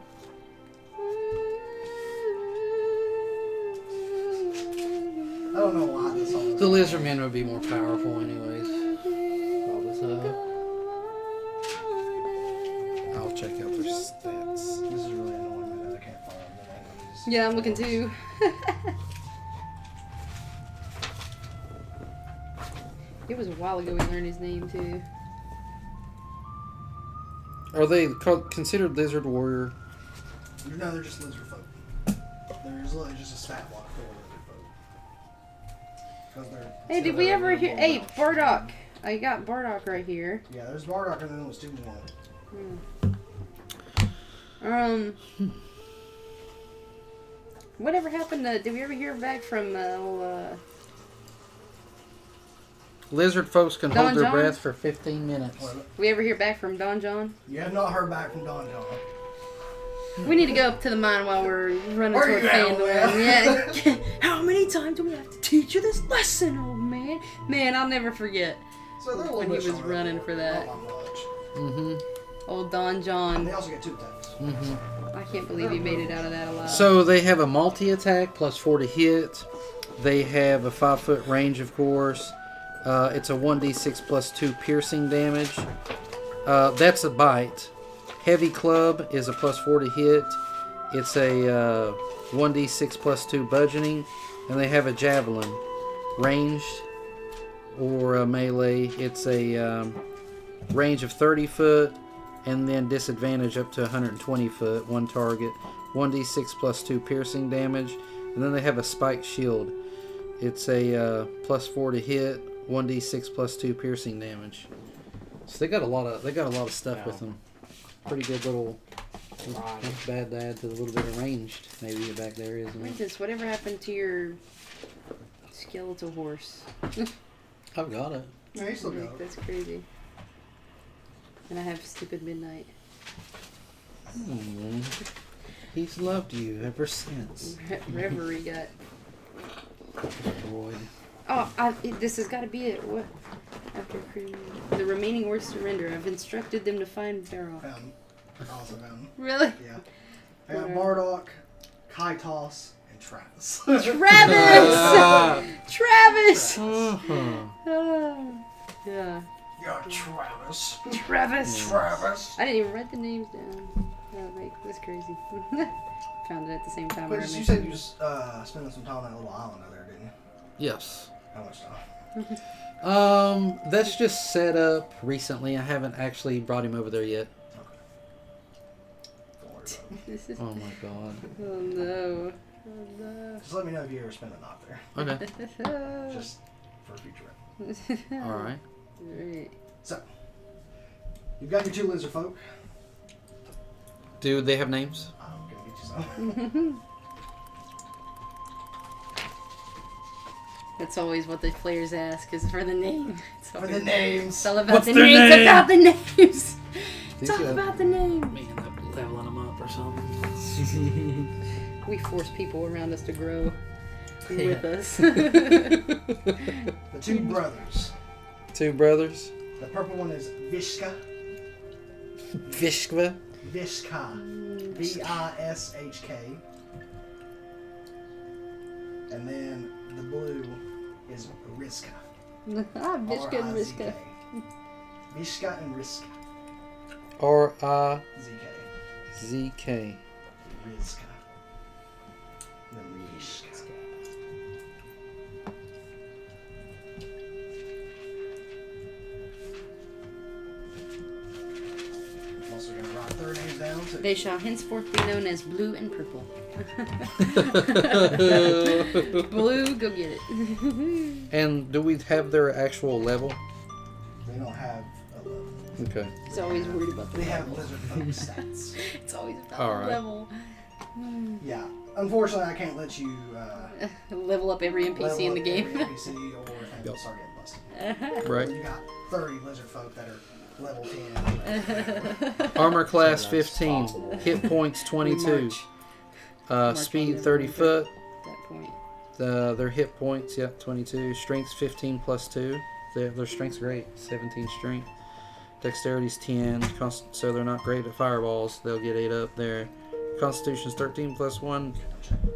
I don't know why this song. The lizard men would be more powerful, anyways. Probably so. I'll check out their stats. This is really annoying that I can't find the names. Yeah, I'm looking too. It was a while ago we learned his name too. Are they considered lizard warrior? No, they're just lizard folk. There's literally just a stat block for lizard folk. Hey, did we ever hear? Hey, Bardock. I got Bardock right here. Yeah, there's Bardock and then there was 2 more. Whatever happened to? Did we ever hear back from Lizard folks can Don hold their John? breath for 15 minutes. What? we ever hear back from Don John? You have not heard back from Don John. We need to go up to the mine while we're running Where toward you at, Fandor. Yeah. How many times do we have to teach you this lesson, old man? Man, I'll never forget So they're a little when bit he was shorter running than for that. Not much. Mm-hmm. Old Don And John. they also get 2 attacks. Mm-hmm. I can't believe he made it out of that alive. So they have a multi-attack plus 4 to hit. They have a 5-foot range, of course. It's a 1d6 plus 2 piercing damage. That's a bite. Heavy club is a plus 4 to hit. It's a 1d6 plus 2 bludgeoning. And they have a javelin. Ranged or a melee. It's a range of 30 foot. And then disadvantage up to 120 foot. 1 target. 1d6 plus 2 piercing damage. And then they have a spiked shield. It's a plus 4 to hit. 1d6 plus 2 piercing damage. So they got a lot of stuff with them. Pretty good little. Not bad to add to the little bit of ranged maybe back there, isn't it? Princess, whatever happened to your skeletal horse? I've got it. Yeah, you still go. That's crazy. And I have stupid midnight. He's loved you ever since. Reverie got. Destroyed. Oh, this has got to be it. What? After the remaining words surrender, I've instructed them to find Barrow. Found him. I also found him. Really? Yeah. I got Bardock, Kaitos, and Travis. Travis! Travis! Yeah. Yeah, Travis. Travis! Travis. I didn't even write the names down. That's crazy. Found it at the same time. But you said you was spending some time on that little island over there, didn't you? Yes. How much time? That's just set up recently. I haven't actually brought him over there yet. Don't worry about it. Oh my god. Oh no. Oh no. Just let me know if you ever spend a night there. Okay. Just for a future reference. Alright. Right. So, you've got your 2 lizard folk. Do they have names? I'm gonna get you some. That's always what the players ask, is for the name. For the names. It's all about What's the their names. name? About the names. It's all Yeah. about the name. Man, I'm leveling them up or something. We force people around us to grow with us. The 2 brothers. 2 brothers. The purple one is Vishka. Vishkva. Vishka. V-I-S-H-K. And then the blue is Riska. Vishka and Riska. R-I-Z-K. Vishka and Riska. R-I-Z-K. Z-K. Riska. Then Mishka. I'm also going to write their names down too. They shall henceforth be known as Blue and Purple. Blue, go get it. And do we have their actual level? They don't have a level. Okay. He's always worried about the They have level. lizard folk stats. It's always about All the right. level. Yeah. Unfortunately, I can't let you Level up every NPC level in the up game. every NPC or things will start getting busted. Right. You got 30 lizard folk that are level 10. Armor class 15. Hit points 22. March Speed on 30 them. foot. At that point. Their hit points, 22. Strength 15 plus 2. Their strength's great. 17 strength. Dexterity's 10. So they're not great at fireballs. They'll get 8 up there. Constitution's 13 plus 1.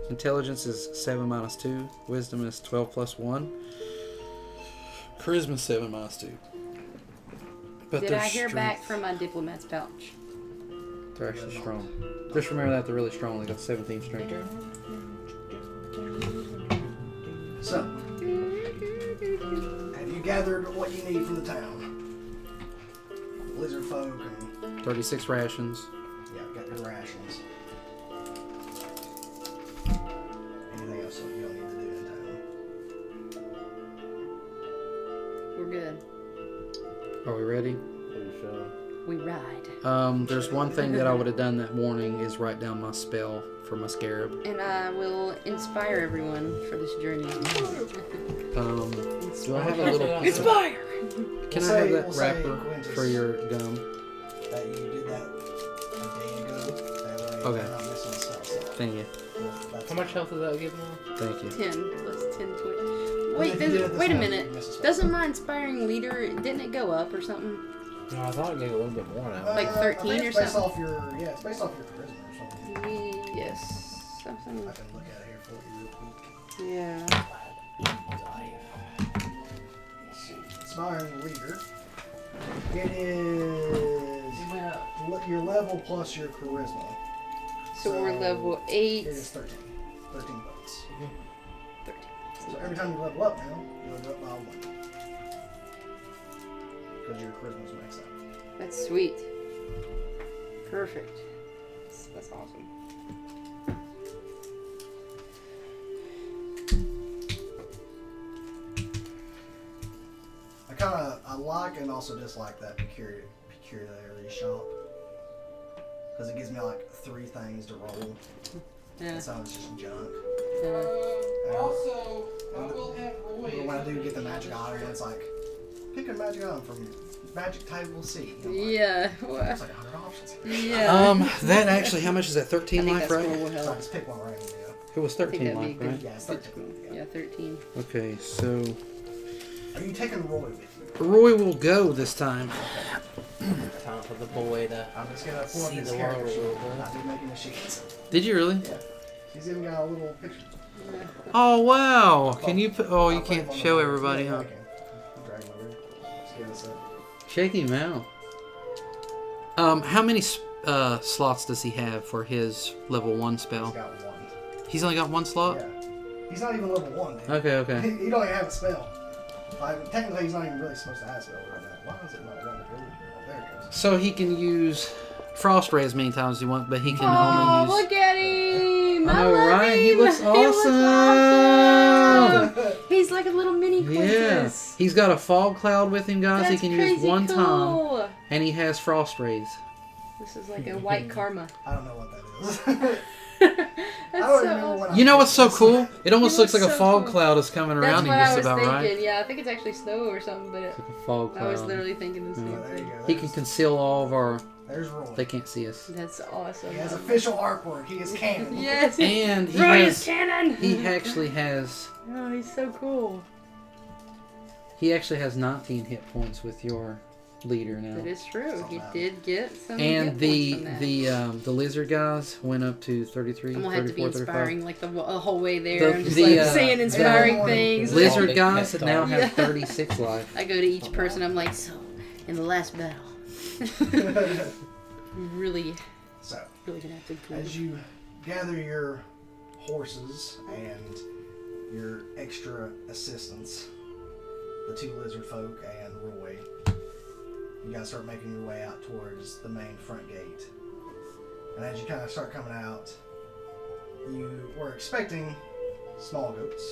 Intelligence is 7 minus 2. Wisdom is 12 plus 1. Charisma 7 minus 2. But Did their I hear back strength- from my diplomat's pouch? They're actually strong. Just remember that they're really strong. They got 17 strength. So, have you gathered what you need from the town? Lizard folk and 36 rations. yeah, got your rations. Anything else that you don't need to do in town? We're good. Are we ready? We ride. There's one thing that I would have done that morning is write down my spell for my scarab. And I will inspire everyone for this journey. Do I have a little... Inspire! Can We'll I have say- that we'll say wrapper Quintus. for your gum? That you did that a day ago. That way Okay. I'm not missing a spell slot. Thank you. Well, that's How much health does that give now? Thank you. 10 plus 10, 20. And Wait, if you did it this wait a way, minute. you miss a spell Doesn't slot. my inspiring leader, didn't it go up or something? No, I thought it gave a little bit more now. Like 13 I think or it's based something? off your, it's based off your charisma or something. Yes. Something. I can look at it here for you real quick. Yeah. Let's see. Inspiring leader. It is your level plus your charisma. So we're level 8. It is 13. 13 points. 13. So every time you level up now, you level up by 1. Because your charisma's maxed out. That's sweet. Perfect. That's awesome. I like and also dislike that peculiarity shop. Because it gives me like 3 things to roll. Yeah. And so it's just junk. Also, I will have Roy. When I do get the magic item, it's like, pick a magic item from Magic Table C. And I'm like, Yeah. There's like 100 options. Yeah. That actually, how much is that? I 13 think life, that's right? what will So I help. just pick one random, yeah. It was I think 13 that'd life, be right? Yeah, it's 13. Yeah, 13. Okay, so Are you taking Roy with you? Roy will go this time. Time for the boy to I'm just gonna pull up see his the world character a sheet. little bit. I did make him a sheet. Did you really? Yeah. He's even got a little picture. Oh wow! Can you put? Oh, you I'll put can't him on show the- everybody, yeah, huh? I can. Drag him over. Just give us a... Check him out. How many slots does he have for his level 1 He's spell? got 1. He's only got 1 slot. Yeah. He's not even level 1, dude. Okay. He don't even have a spell. Like, technically, he's not even really supposed to have a spell right now. Why is it not 1? Oh, there it goes. So he can use Frost Ray as many times as he wants, but he can Oh, only use. look at him! I know, love right? He him. looks awesome. awesome. He's like a little mini Yeah, Quintus. he's got a fog cloud with him, guys. That's he can use crazy 1 time, cool. and he has Frost Rays. This is like a white karma. I don't know what that is. That's I don't so remember when I You know picked what's so this. cool? It almost He looks like looks a so fog cool. cloud is coming That's around him, what I just was about thinking. right. Yeah, I think it's actually snow or something, but It's like a fog I was cloud. literally thinking the same Well, there you thing. go. He can conceal all of our. There's Roy. They can't see us. That's awesome. He has official artwork. He is canon. Yes. And he Roy is has. cannon. He actually has. Oh, he's so cool. He actually has 19 hit points with your leader now. That is true. That's He not bad. did get some. And hit the points from that. the lizard guys went up to 33, I'm gonna have to be 34, 35. inspiring like the whole way there. The- I'm just the, like uh, saying inspiring the- things. Lizard Big guys pet now dog. have Yeah. 36 life. I go to each person. I'm like, so in the last battle, really So, gonna have to go. as you gather your horses and your extra assistants, the 2 lizard folk and Roy, you guys start making your way out towards the main front gate. And as you kind of start coming out, you were expecting small goats.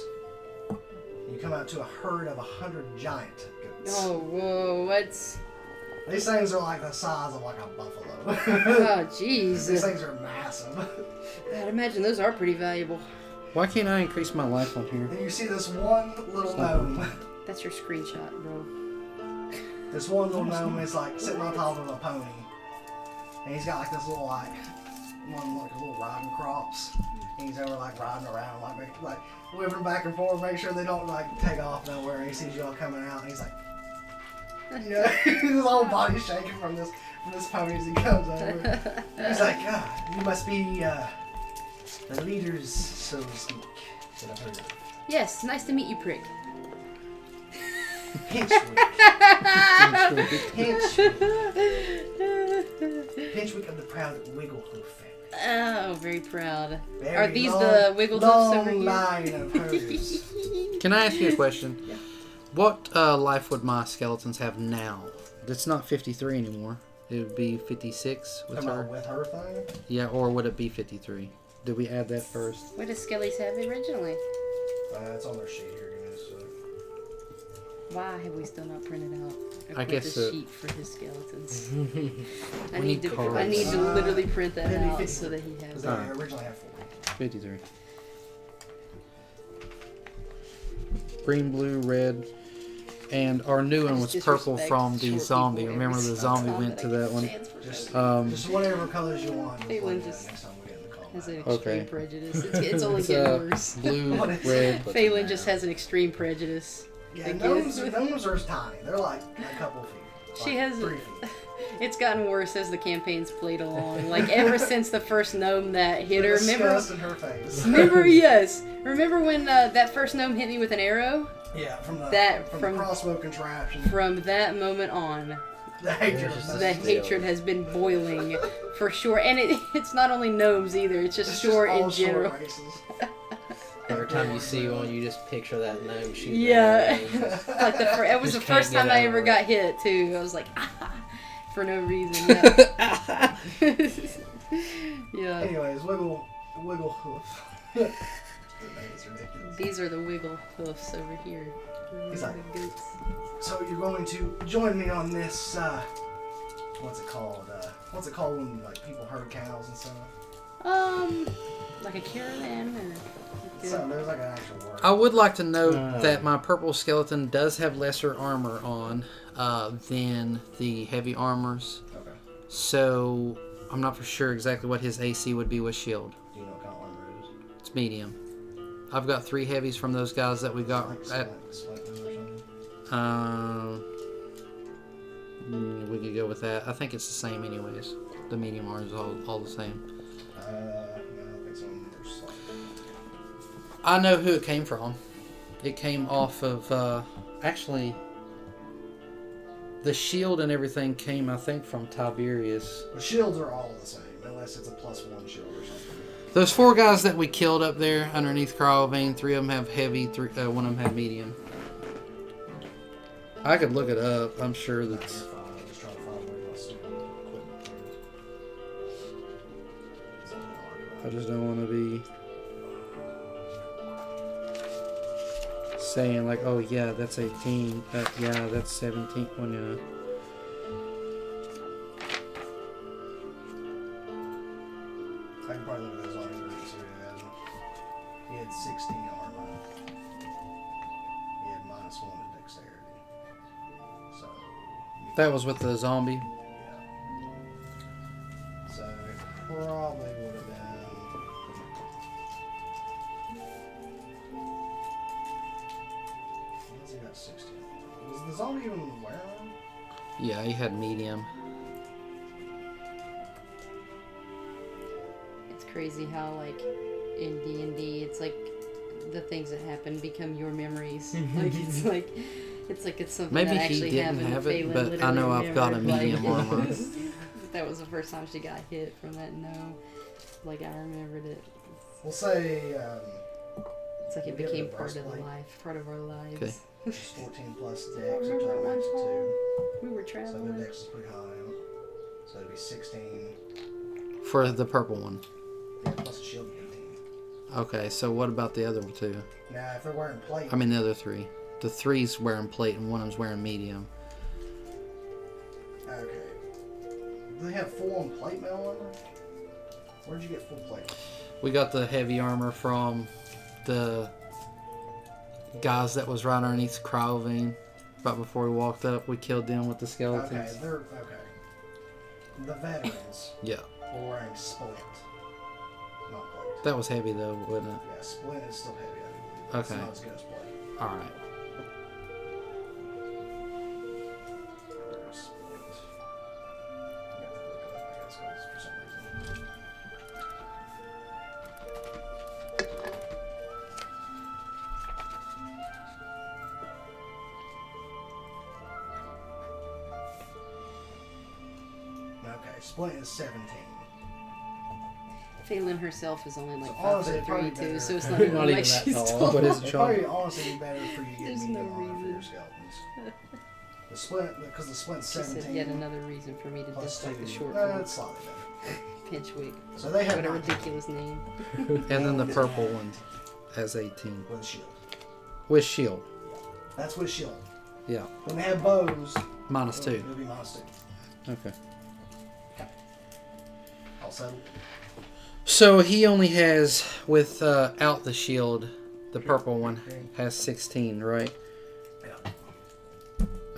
You come out to a herd of 100 giant goats. Oh, whoa! What's? These things are like the size of like a buffalo. Oh, jeez. These things are massive. I'd imagine those are pretty valuable. Why can't I increase my life on here? And you see this one little gnome. That's your screenshot, bro. This one little gnome is like sitting on top of a pony. And he's got like this little like a little riding crops. And he's over like riding around like whipping back and forth, make sure they don't like take off nowhere. And he sees y'all coming out and he's like, yeah, his whole body's shaking from this pony as he comes over. He's like, you must be the leaders, so to speak, that I've heard of. Yes, nice to meet you, prick. Pinchwick. Pinchwick of the proud Wigglehoof family. Oh, very proud. Very Are these long- the wiggle hoofs over long here? line of hers. Can I ask you a question? What life would my skeletons have now? It's not 53 anymore. It would be 56 with Come her. on, with her thing? Yeah, or would it be 53? Did we add that first? What does Skelly's have originally? It's on their sheet here. Give me a sec. Why have we still not printed out I a guess Quintus sheet for his skeletons? I We need need to. cards. I need to literally print that Maybe out 50. so that he Because has they it. Alright. originally had 40. 53. Green, blue, red. And our new one was Just purple disrespect from the short zombie. people Remember every the single zombie time went that to I that get one? chance for Just, something. just whatever colors you want. Leilon Just just- next time we Has an that. extreme Okay. prejudice. It's only It's, getting worse. Blue, What is- red. Phelan just has an extreme prejudice. Yeah, I gnomes, guess. gnomes are tiny. They're like a couple feet. She Like has 3 feet. It's gotten worse as the campaign's played along. Like ever since the first gnome that hit her. The Remember? disgust in her face. Remember? Yes. Remember when that first gnome hit me with an arrow? Yeah, from the From- the crossbow contraption. From that moment on, The hatred Yeah, of just the gnomes. hatred has been boiling for sure. And it's not only gnomes either. It's just It's short just all in general. short races. Every time you see one, you just picture that gnome shooting. Yeah. arrows. Like it was the Just can't first time get I over ever it. got hit too. I was like, for no reason. Yeah. Yeah. Anyways, wiggle hoof. The name is ridiculous. These are the wiggle hoofs over here. He's The like- goats. So you're going to join me on this, what's it called? What's it called when, like, people herd cows and stuff? Like a caravan or. So there's, like, an actual word. I would like to note Oh. that my purple skeleton does have lesser armor on than the heavy armors. Okay. So I'm not for sure exactly what his AC would be with shield. Do you know what kind of armor it is? It's medium. I've got 3 heavies from those guys that we got Like at. splint or something? We could go with that. I think it's the same anyways. The medium armor is all the same. No, I think some of them are slightly. I know who it came from. It came off of, actually, the shield and everything came, I think, from Tiberius. The shields are all the same, unless it's a +1 shield or something. Those 4 guys that we killed up there underneath Cryovane, 3 of them have heavy, 1 of them have medium. I could look it up. I'm sure that's... I'm just trying to find where my stupid equipment is. I just don't want to be saying like, oh yeah, that's 18. Yeah, that's 17. Well, yeah. I can probably look at those on English and see what he had. He had 16 armor. He had -1 to dexterity. So, That was with the zombie. yeah. So, it probably would have been. Why has he got 16? Was the zombie even wearing them? Yeah, he had medium. It's crazy how like in D&D, it's like the things that happen become your memories. Like it's something Maybe that he actually didn't happened. have it, Phelan but I know literally I've got a remembered, medium like, armor. That was the first time she got hit from that gnome. Like I remembered it. We'll say It's like it We'll give it became a part of the breastplate. life, part of our lives. Okay. 14 plus dex, Remember which that I one max time? 2. We were So the traveling. dex is pretty high. So it'd be 16. For the purple one. Yeah, plus a shield 18. Okay, so what about the other 2? Now, if they're wearing plate, I mean the other 3. The 3's wearing plate and 1 of them's wearing medium. okay. Do they have full-on plate mail armor? Where'd you get full plate? We got the heavy armor from the guys that was right underneath Cryovane. Right before we walked up, we killed them with the skeletons. Okay, they're okay. The veterans Yeah, were wearing splint, not plate. that was heavy though, wasn't it? Yeah, splint is still heavy. I believe. It's Okay. not as good as plate. All right. Where's splint? I got to look it up, I guess, 'cause for some reason. Okay, splint is 17. Phelan herself is only like So honestly, 5'3" probably too, better. so it's not, Not even even like that she's tall. tall. What is it, It'd Sean? probably honestly be better for you to get There's medium no armor for your reason. skeletons. The splint, because the splint's She 17. said yet another reason for me to plus dislike the 2. short No, one. it's slightly better. Pinchwick. So they have What a 19 ridiculous name. And then the purple one has 18 with a shield. with shield. That's with shield. Yeah, When they have bows, minus 2. it'll be -2. Okay. All settled. So he only has without the shield. The purple one has 16, right? Yeah.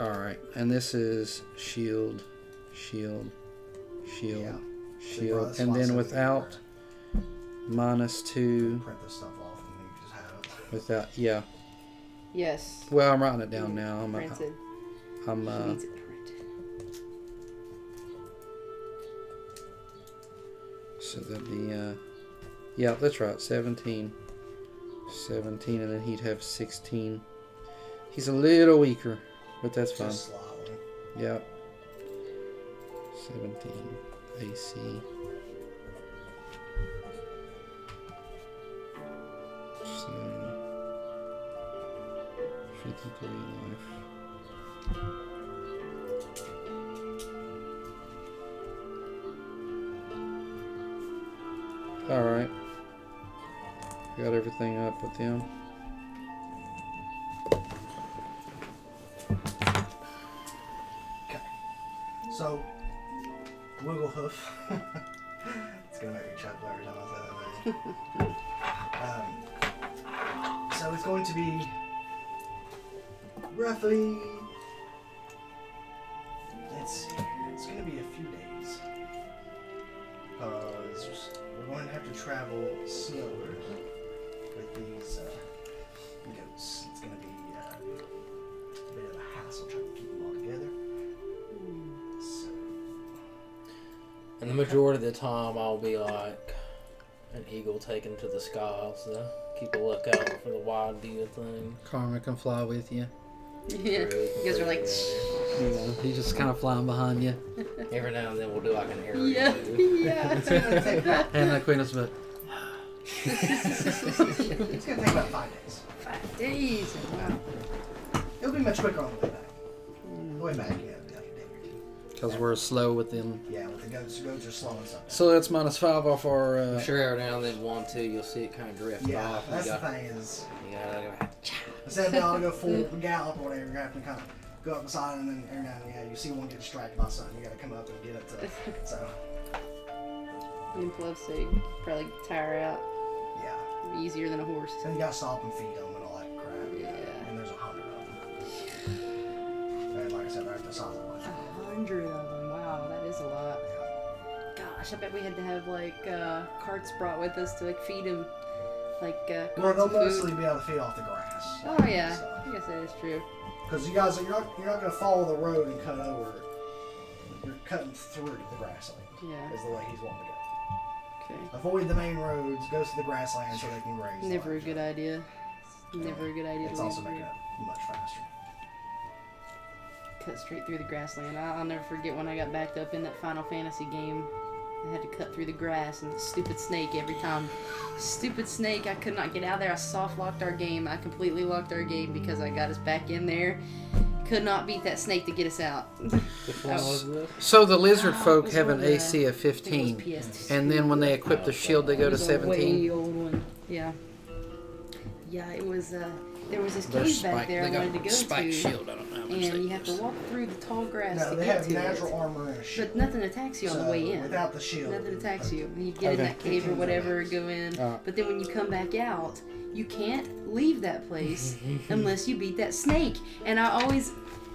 All right, and this is shield, shield, shield, Yeah. shield, That's and why I then said without -2 Print this stuff off and you can just have it. without. Yeah. Yes. Well, I'm writing it down now. Printed. I'm She needs it printed. So that'd be yeah, that's right. 17, and then he'd have 16. He's a little weaker, but that's fine. Just slightly. Yep. 17 AC. So 53 life. All right. Got everything up with them. So, Wiggle Hoof. It's gonna make me chuckle every time I say that. So it's going to be roughly. Let's see. It's gonna be a few days. We're going to have to travel slower with these goats. It's gonna be a bit of a hassle trying to keep them all together. So. And the majority of the time, I'll be like an eagle taken to the sky, so keep a lookout for the wide view of things. Karma can fly with you. Yeah. You guys are like. Yeah, he's just kind of flying behind you. Every now and then we'll do like an area Yeah. move. Yeah. And the Queen of Smith. It's gonna take about 5 days. 5 days. Wow. It'll be much quicker on the way back. The way back, yeah, it'll be like a day or two. Because we're slow with them. Yeah, with the goats are slow and stuff. So that's -5 off our. I'm sure every now and then, 1, 2, you'll see it kind of drift Yeah, off. that's the thing is, You gotta instead of being able to go full gallop or whatever, you're gonna have to kind of go up the side and then every now and then, yeah, you see one get distracted by something, you gotta come up and get it to, so, And plus, they probably tire out. yeah. It'd be easier than a horse. So you gotta stop and feed them and all that crap. Yeah. And there's 100 of them. And like I said, they're at the size of my 100 of them. Wow, that is a lot. Gosh, I bet we had to have like carts brought with us to like feed them, like Well, carts they'll of mostly food. be able to feed off the grass. Oh yeah, I guess that is true. Because you guys, you're not gonna follow the road and cut over. You're cutting through the grassland. Yeah. Is the way he's wanting to go. Okay. Avoid the main roads, go to the grassland so they can graze. Never a livestock. good idea. Never a good idea. It's to also leave making it much faster. cut straight through the grassland. I'll never forget when I got backed up in that Final Fantasy game. I had to cut through the grass and the stupid snake every time. Stupid snake, I could not get out of there. I soft locked our game. I completely locked our game because I got us back in there. Could not beat that snake to get us out. Which one was this? So the lizard Oh, it folk was have an one of the- AC of I think it 15. was PS2. And then when they equip the shield, they go It to was a way 17. old one. Yeah. Yeah, it was. There was this They're cave spike- back there I they got wanted to go spike to, shield. I don't know how much and they you have to use. walk through the tall grass No, to they get have to natural it. armor and a shield. But nothing attacks you on the way in. Without the shield. Nothing attacks you. And you get in Okay. that cave or whatever, go in. Alright. But then when you come back out, you can't leave that place unless you beat that snake. And I always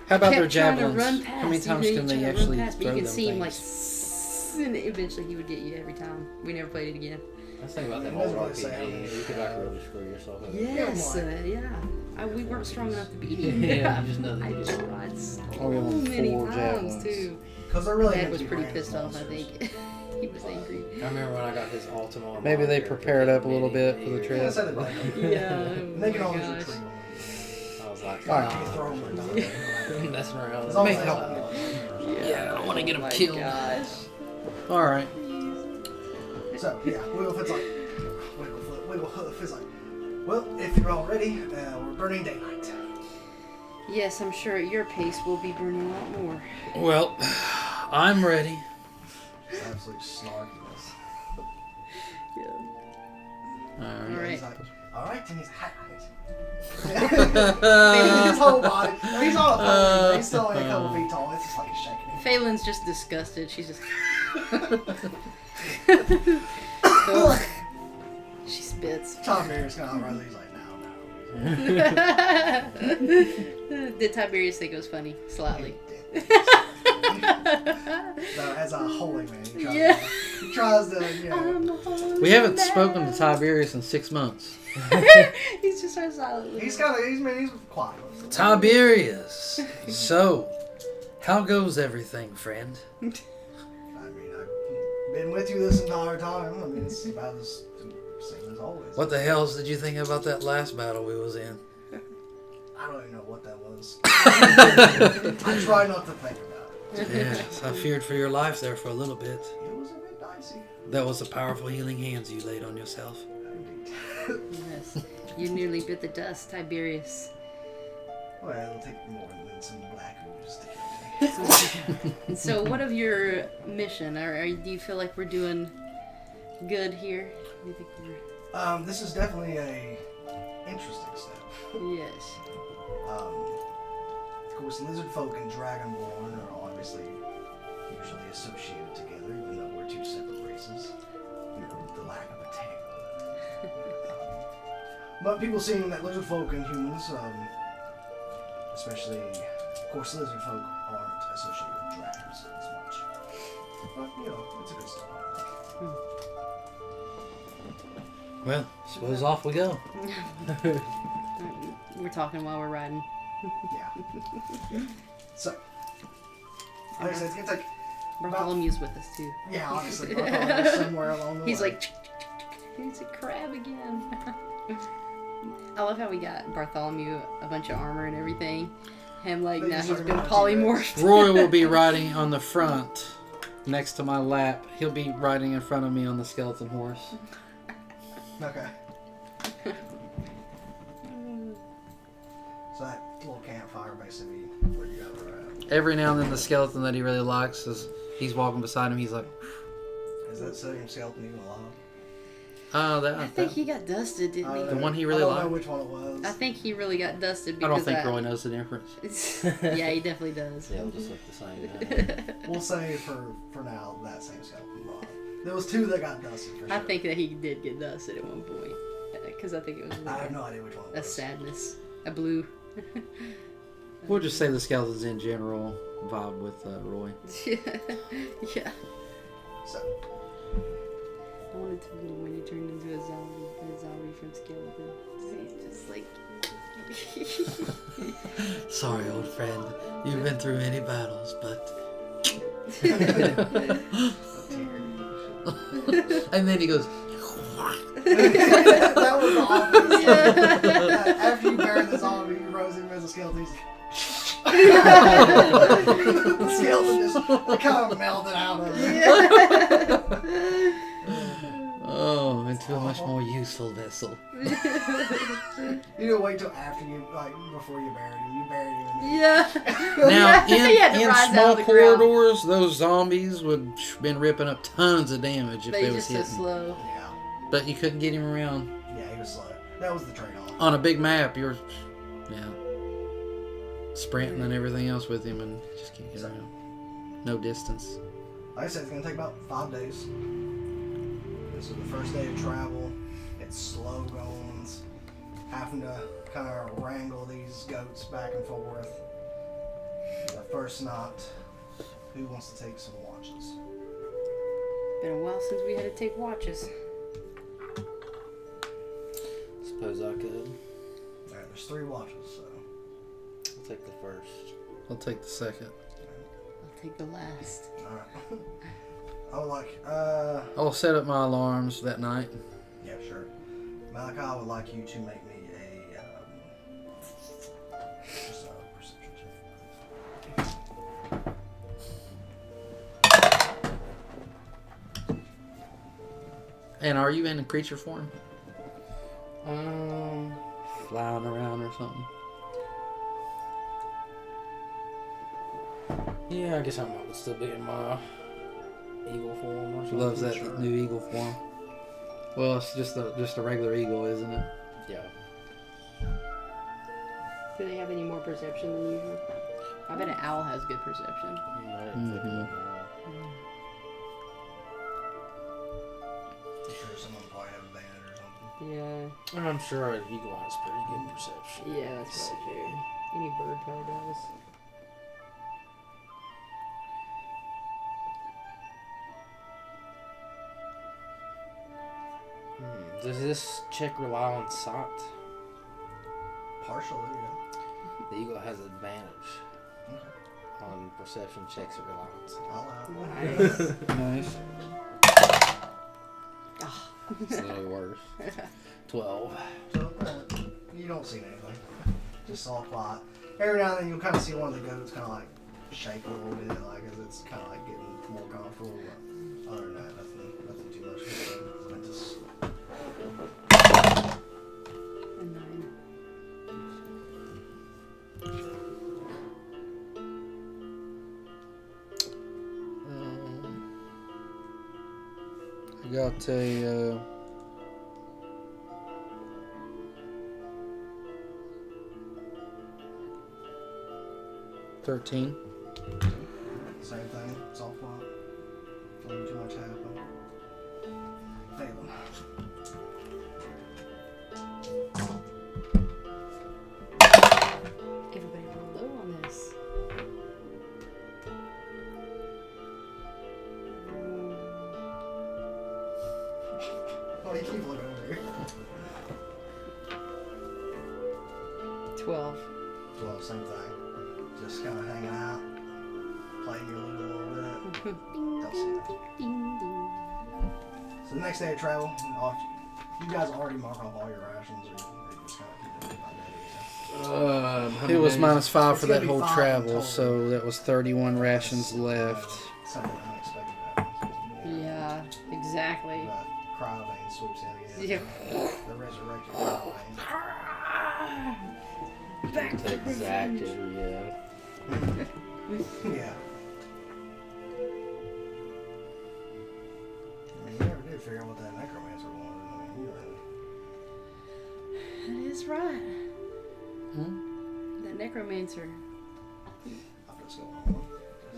How about their kept trying to javelins? run past. How many times you can try they to run actually past, but throw you them could see him like, things? and eventually he would get you every time. We never played it again. Let's think about that It old doesn't really say how RPG. many. You could like really screw yourself up. Yes, Yeah, yeah. We weren't strong enough to beat him. Yeah, you just know that I you tried so Oh, we won many 4 times javelins. too. Because they're really Dad meant was to be pretty ran pissed as off. I monsters. think he was angry. I remember when I got his Ultima. Maybe they monitor, prepare it up a little mini bit for the ears. trip. Yeah, so they break them. Yeah. And they can oh always my retrieve gosh. them. I was like, All right. You can throw them or not. messing around. As long as Make they help. help. Yeah, I don't want to get Oh them my killed. gosh. All right. So, yeah, Wigglefoot's like, Wigglehoof is like, well, if you're all ready, we're burning daylight. Yes, I'm sure at your pace we'll be burning a lot more. Well, I'm ready. It's absolute snarkiness. Yeah. All All right. right. He's like, all right, and he's his whole body. He's all up, but he's still only a couple feet tall. It's just like he's shaking him. Phelan's just disgusted. She's just. She spits. Tiberius kind of runs. He's like, no. Did Tiberius think it was funny? Slightly. So, as a holy man, he tries Yeah. to He tries to, you know. We haven't spoken to Tiberius in 6 months. He's just so silent. He's quiet. Tiberius. So, how goes everything, friend? I mean, I've been with you this entire time. I mean, it's about as same as always. What the hells did you think about that last battle we was in? I don't even know what that was. I try not to think about it. Yes, I feared for your life there for a little bit. It was a bit dicey. That was the powerful healing hands you laid on yourself. Yes. You nearly bit the dust, Tiberius. Well, it'll take more than some black ooze to kill me. So, what of your mission? Do you feel like we're doing good here? Do you think we're... This is definitely a interesting step. Yes. Of course, lizard folk and dragonborn are obviously usually associated together, even though we're two separate races. You know, the lack of a tail. But people seeing that lizard folk and humans, especially, of course, lizard folk aren't associated with dragons as much. But, you know, it's a good start, I think. Well, suppose off we go. We're talking while we're riding. Yeah. So, like I said, it's gonna take. Bartholomew's with us too. Yeah, obviously. Bartholomew's somewhere along the He's way. like, it's a crab again. I love how we got Bartholomew a bunch of armor and everything. Him like They now just he's talking been about polymorphed. Roy will be riding on the front next to my lap. He'll be riding in front of me on the skeleton horse. Okay. So that little campfire basically where you guys are at. Every now and then the skeleton that he really likes is he's walking beside him. He's like, Is that sodium skeleton even alive? I think he got dusted, didn't he? The one he really I don't liked? know which one it was. I think he really got dusted I because don't think Roy knows the difference. Yeah, he definitely does. They'll just look the same. We'll say for now that same skeleton alive. There was two that got dusted for sure. I think that he did get dusted at one point because I think it was I have no idea which one it a was. sadness, a blue. We'll just say the skeletons in general vibe with Roy. Yeah. So, I wanted to know when he turned into a zombie from skeleton. He's just like. Sorry, old friend. You've been through many battles, but... and then he goes... that was the obvious. After you buried the zombie, you rose him as a skeleton. The skeleton just kind of melted out of it. Oh, into a much more useful vessel. You didn't wait till after you, like, before you buried him. You buried him. Yeah. Now, He had to in rise out small of the ground. corridors, those zombies would have been ripping up tons of damage if But they he's was just so hitting. slow. Yeah. But you couldn't get him around. Yeah, he was slow. That was the trade-off. On a big map, you're... Yeah. Sprinting and everything else with him, and you just can't get around. No distance. Like I said, it's going to take about 5 days. This is the first day of travel. It's slow goings. Having to kind of wrangle these goats back and forth. The first night, who wants to take some watches? Been a while since we had to take watches. Suppose I could. Alright, there's 3 watches, so. I'll take the first. I'll take the second. I'll take the last. Alright. I would like, I'll set up my alarms that night. yeah, sure. Malachi, I would like you to make me just a perception check. And are you in creature form? Flying around or something. Yeah, I guess I might still be in my eagle form or something. Loves that Sure. new eagle form. Well, it's just a regular eagle, isn't it? Yeah. Do they have any more perception than usual? I bet an owl has good perception. I didn't think Mhm. of that. I'm sure someone probably have a band or something. Yeah. I'm sure an eagle has pretty good perception. Yeah, that's probably true. Any bird probably does. Does this check rely on sight? Partially, yeah. The eagle has advantage Okay. on perception checks that rely on sight. I'll allow it. Nice. It's a little worse. 12. So, you don't see anything. Just all quiet. Every now and then you'll kind of see one of the goats kind of like shake a little bit, like as it's kind of like getting more comfortable. But other than that, nothing too much. Just A 9. I got a 13. same thing. It's all quiet. Don't too much happen. Leilon. Everybody roll low on this. Oh, you keep looking over here. 12. Well, same thing. Just kind of hanging out, playing your lute a little bit. Don't see nothing. Ding, ding. So the next day of travel, you guys already mark off all your rations, or you just kind of keep it by day. It was -5 for It's that gonna be whole 5 in travel, total. so that was 31 rations left. Something unexpected happens. Yeah, exactly. The cryovane swoops in again. Yeah. The resurrected cryovane. Back to Exactly, revenge. yeah. Yeah. I mean, you never did figure out what that necromancer wanted. I mean, you That is right. Hmm? That necromancer. I'm just going on.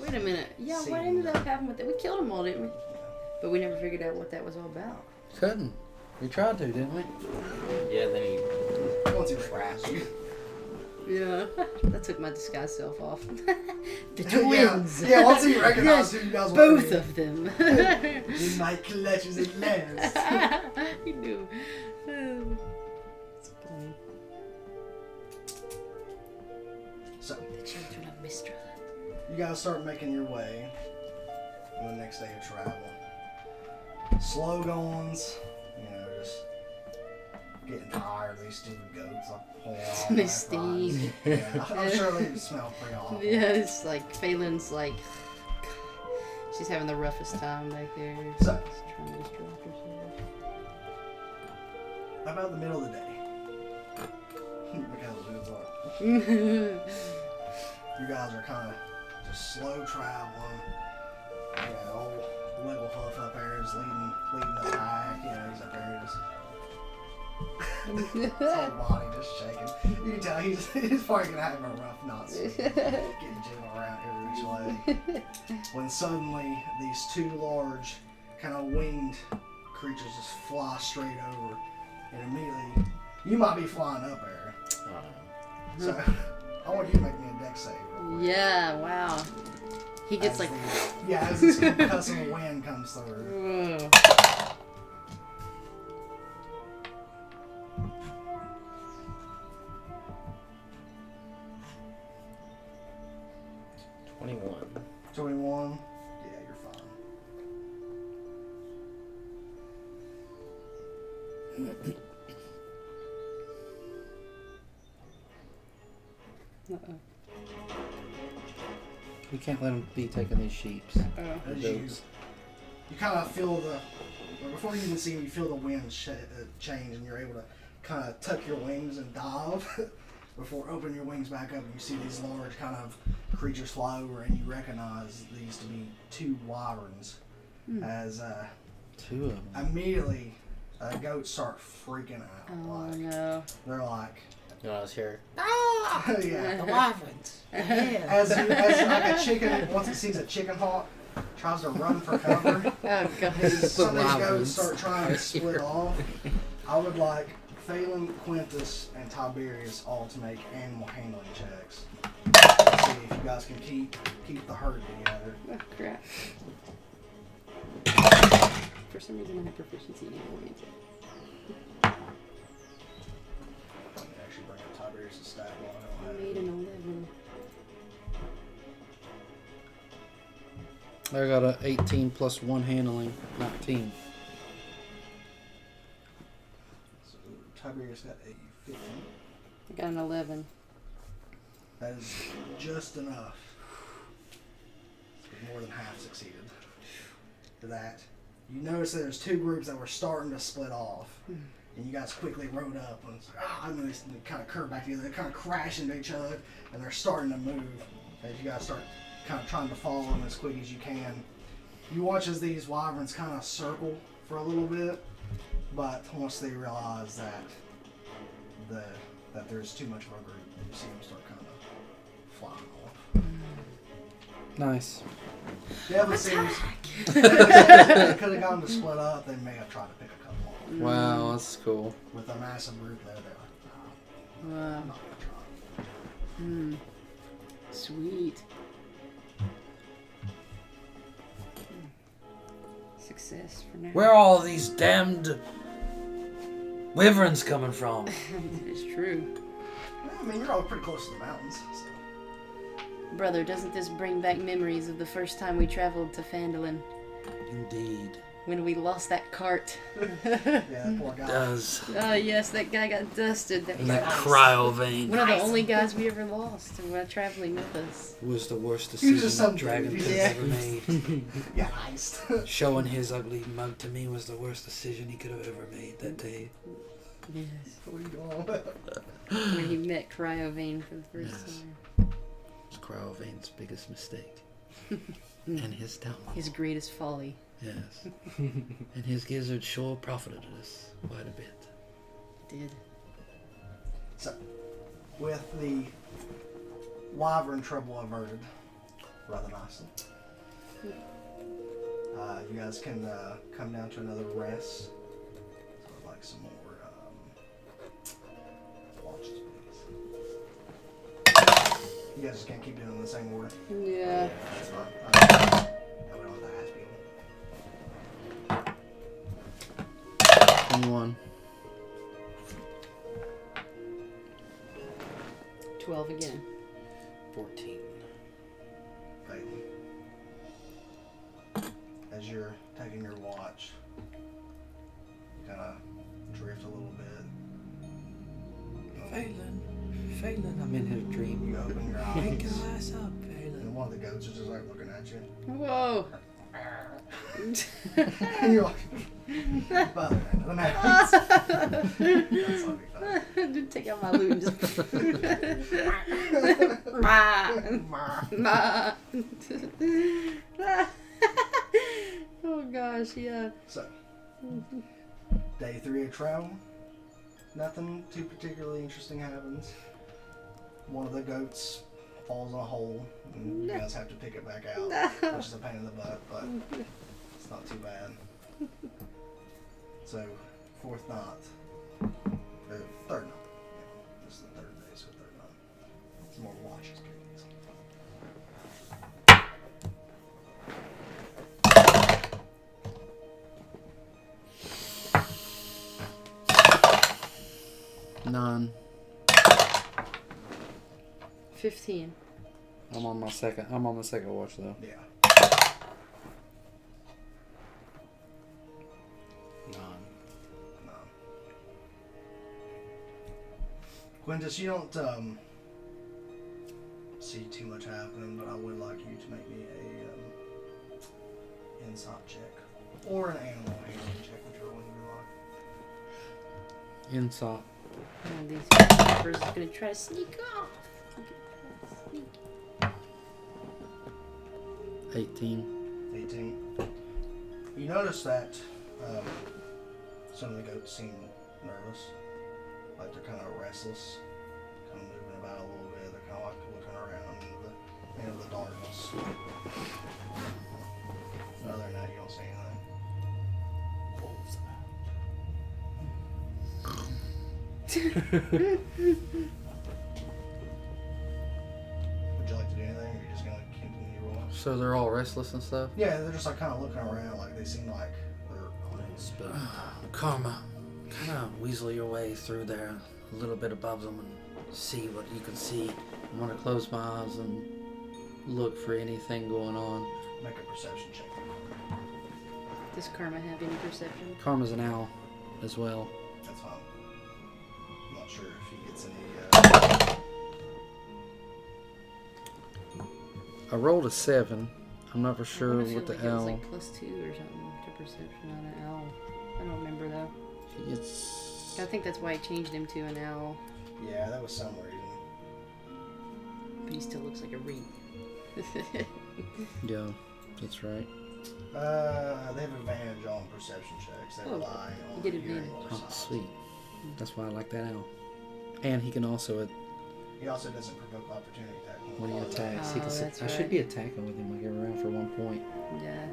Wait a minute. Yeah, what ended up happening with that? We killed them all, didn't we? But we never figured out what that was all about. Couldn't. We tried to, didn't we? Yeah, then he Once he traps you. Yeah. That took my disguise self off. The Yeah, twins. yeah, once he recognized who you guys were. Both of them. In my clutches at last. He knew. It's funny. So, The children of Mistra. you guys start making your way on the next day of travel. Slow goings, just getting tired of these stupid goats. Like, pulling off They left, stink. right. Yeah, I'm sure they smell pretty awful. Yeah, it's like Phelan's like. She's having the roughest time back there. So- She's trying to distract herself. About the middle of the day. Look how the wheels are. You guys are kind of just slow traveling. Old Wiggle Huff up there is leading the pack. He's up there just his whole body just shaking. You can tell he's probably gonna have a rough night sleep, getting jiggled around here each way. When suddenly these two large, kind of winged creatures just fly straight over, and immediately you might be flying up there. So I want you to make me a deck save. Real quick. Yeah, wow. He gets like. As this concussive wind comes through. Ugh. $21. 21. Yeah, you're fine. Uh-oh. We can't let them be taking these sheeps. Oh. As Goats. you kind of feel before you even see them, you feel the wind change, and you're able to kind of tuck your wings and dive before opening your wings back up, and you see these large kind of creatures fly over, and you recognize these to be two wyverns. As Two of them. immediately goats start freaking out. Oh Like, no. they're like, You know, I was here. yeah. The wyverns. As like a chicken, once it sees a chicken hawk, tries to run for cover. Oh god. As some of these goats wyverns start trying to split off. I would like Phelan, Quintus, and Tiberius all to make animal handling checks. See if you guys can keep the herd together. Oh crap. For some reason I have proficiency in animal handling. stat block. I made an 11. I got a 18 plus 1 handling, 19. So Tiberius got a 15. I got an 11. That is just enough. So more than half succeeded. For that, you notice that there's two groups that were starting to split off. And you guys quickly rode up and it's like, and they kind of curve back together. They kind of crash into each other and they're starting to move as you guys start kind of trying to follow them as quick as you can. You watch as these wyverns kind of circle for a little bit, but once they realize that there's too much of a group, you see them start kind of flying off. Nice. Definitely seems if they could have gotten to split up, they may have tried to pick a couple off. Wow, that's cool. With a massive group there, they're like, Wow. I'm not gonna try. Sweet. Success for now. Where are all these damned wyverns coming from? It's true. Well, I mean, you're all pretty close to the mountains, so. Brother, doesn't this bring back memories of the first time we traveled to Phandalin? Indeed. When we lost that cart. Yeah, that poor guy. Does. Yes, that guy got dusted. That And was that cryo vein one of the only guys we ever lost while traveling with us. was the worst He's decision just that some Dragon dude. could Yeah. have ever made. Yeah, iced. Showing his ugly mug to me was the worst decision he could have ever made that day. Yes. What are you doing with that? When he met Cryovane for the first Yes. time. It was Cryo Vane's biggest mistake. And his downfall. His greatest folly. Yes. And his gizzard sure profited us quite a bit. Did. So, with the wyvern trouble averted, rather nicely, you guys can come down to another rest. So I'd like some more watches, please. You guys just can't keep doing it in the same order. Yeah. That's fine. That way I don't have to ask people. 21. 12 again. 14. Peyton. As you're taking your watch, you kind of drift a little bit. Phelan, I'm in his dream. You open your Wake your eyes, ass up, and Phelan. one of the goats is just like looking at you. Whoa. And you're like, but nothing happens. That's not big Just take out my loot and just. Ma. Oh gosh, yeah. So, day 3 of travel. Nothing too particularly interesting happens. One of the goats falls in a hole, and you guys have to pick it back out, which is a pain in the butt, but it's not too bad. So, 4th night, or 3rd night. Yeah, this is the 3rd day, so 3rd night. Some more watches, please. None. 15. I'm on the second watch though. Yeah. None. No. Quintus, you don't see too much happening, but I would like you to make me a insight check or an animal handling check, whichever one you like. Insight. One of these keepers is gonna try to sneak off. Sneak. 18. 18. You notice that some of the goats seem nervous, like they're kind of restless, kind of moving about a little bit. They're kind of like looking around in the darkness. Other than that, you don't see anything. Would you like to do anything, or are you just gonna continue your walk? So they're all restless and stuff? Yeah, they're just like kind of looking around, like they seem like they're on edge. Karma, kind of weasel your way through there a little bit above them and see what you can see. I'm gonna close my eyes and look for anything going on. Make a perception check. Does Karma have any perception? Karma's an owl as well. That's fine. I'm not sure if he gets any. I rolled a 7. I'm not for sure I feel what the like it was owl. like +2 or something to perception on an owl. I don't remember though. It's I think that's why I changed him to an owl. Yeah, that was some reason. But he still looks like a reed. yeah, that's right. They have advantage on perception checks. They Oh, rely on you get hearing advantage. or Oh, sight. sweet. That's why I like that owl. And he can also, He also doesn't provoke opportunity attack. when he attacks, he Oh, can. that's I should right. be attacking with him like every round for 1 point. Yeah.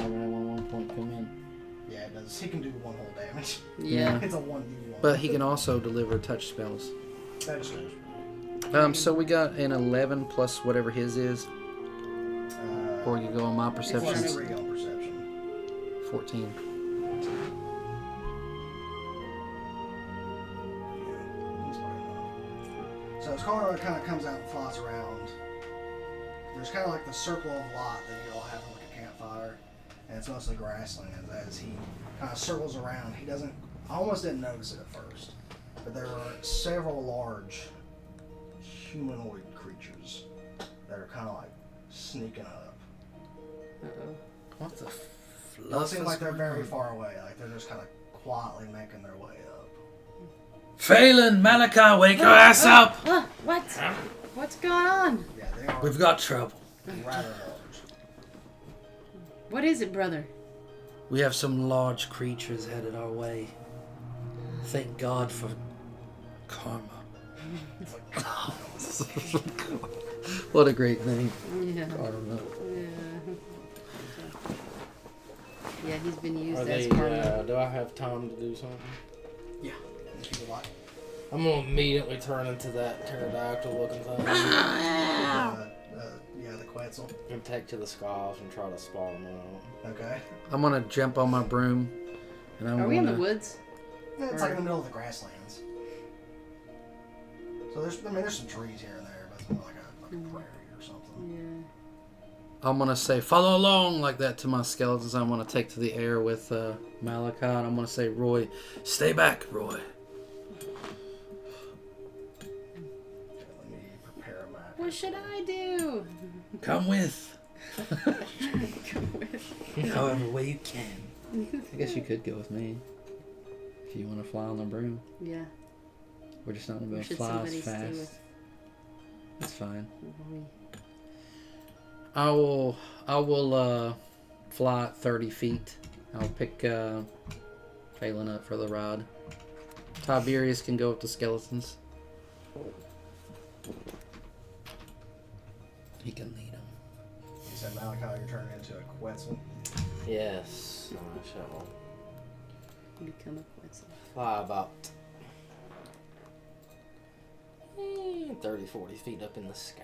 Whenever that 1 point come in. Yeah, it does. He can do 1 whole damage. Yeah. It's a 1d1. But he can also deliver touch spells. That is true. So we got an 11 plus whatever his is, or you go on my Plus perception. 3 on perception. 14. So as Karma kind of comes out and flies around, there's kind of like the circle of light that you all have in like a campfire, and it's mostly grasslands. As he kind of circles around, he doesn't, I almost didn't notice it at first, but there are several large humanoid creatures that are kind of like sneaking up. Uh-oh. What the Doesn't seem like they're very far away. Like they're just kind of quietly making their way up. Phelan, Malachi, wake your ass up! What? What's going on? Yeah, they are We've got trouble. rather large. What is it, brother? We have some large creatures headed our way. Thank God for karma. What a great name. Yeah. I don't know. Yeah. Yeah, he's been used Are as they, karma. do I have time to do something? If you like. I'm gonna immediately turn into that pterodactyl looking thing Yeah, the Quetzal. and take to the skies and try to spot them out. Okay. I'm gonna jump on my broom, and I'm Are we gonna. in the woods? Yeah, it's like in the middle of the grasslands. So there's some trees here and there, but it's more like a prairie or something. Yeah. I'm gonna say follow along like that to my skeletons. I'm gonna take to the air with Malachi, and I'm gonna say, Roy, stay back, Roy. Okay, let me prepare a map. What should I do? Come with. However way you can. I guess you could go with me if you want to fly on the broom. Yeah. We're just not gonna be Or able to should fly somebody as stay fast. with That's fine. Roy? I will fly at 30 feet. I'll pick Phelan up for the ride. Tiberius can go with the skeletons. He can lead them. You said Malachi, you're turning into a Quetzal. Yes, I shall Become a Quetzal. fly about 30, 40 feet up in the sky.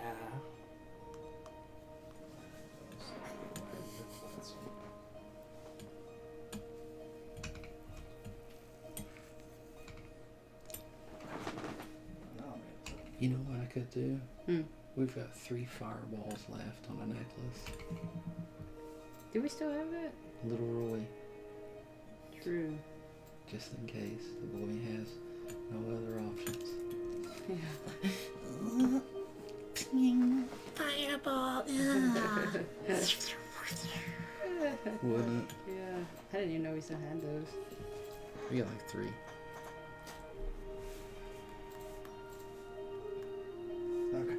You know what I could do? Hmm. We've got 3 fireballs left on the necklace. Do we still have that? Little Roy, True. just in case the boy has no other options. Yeah. Fireball. Wouldn't it? Yeah. I didn't even know we still had those. We got like 3. Okay.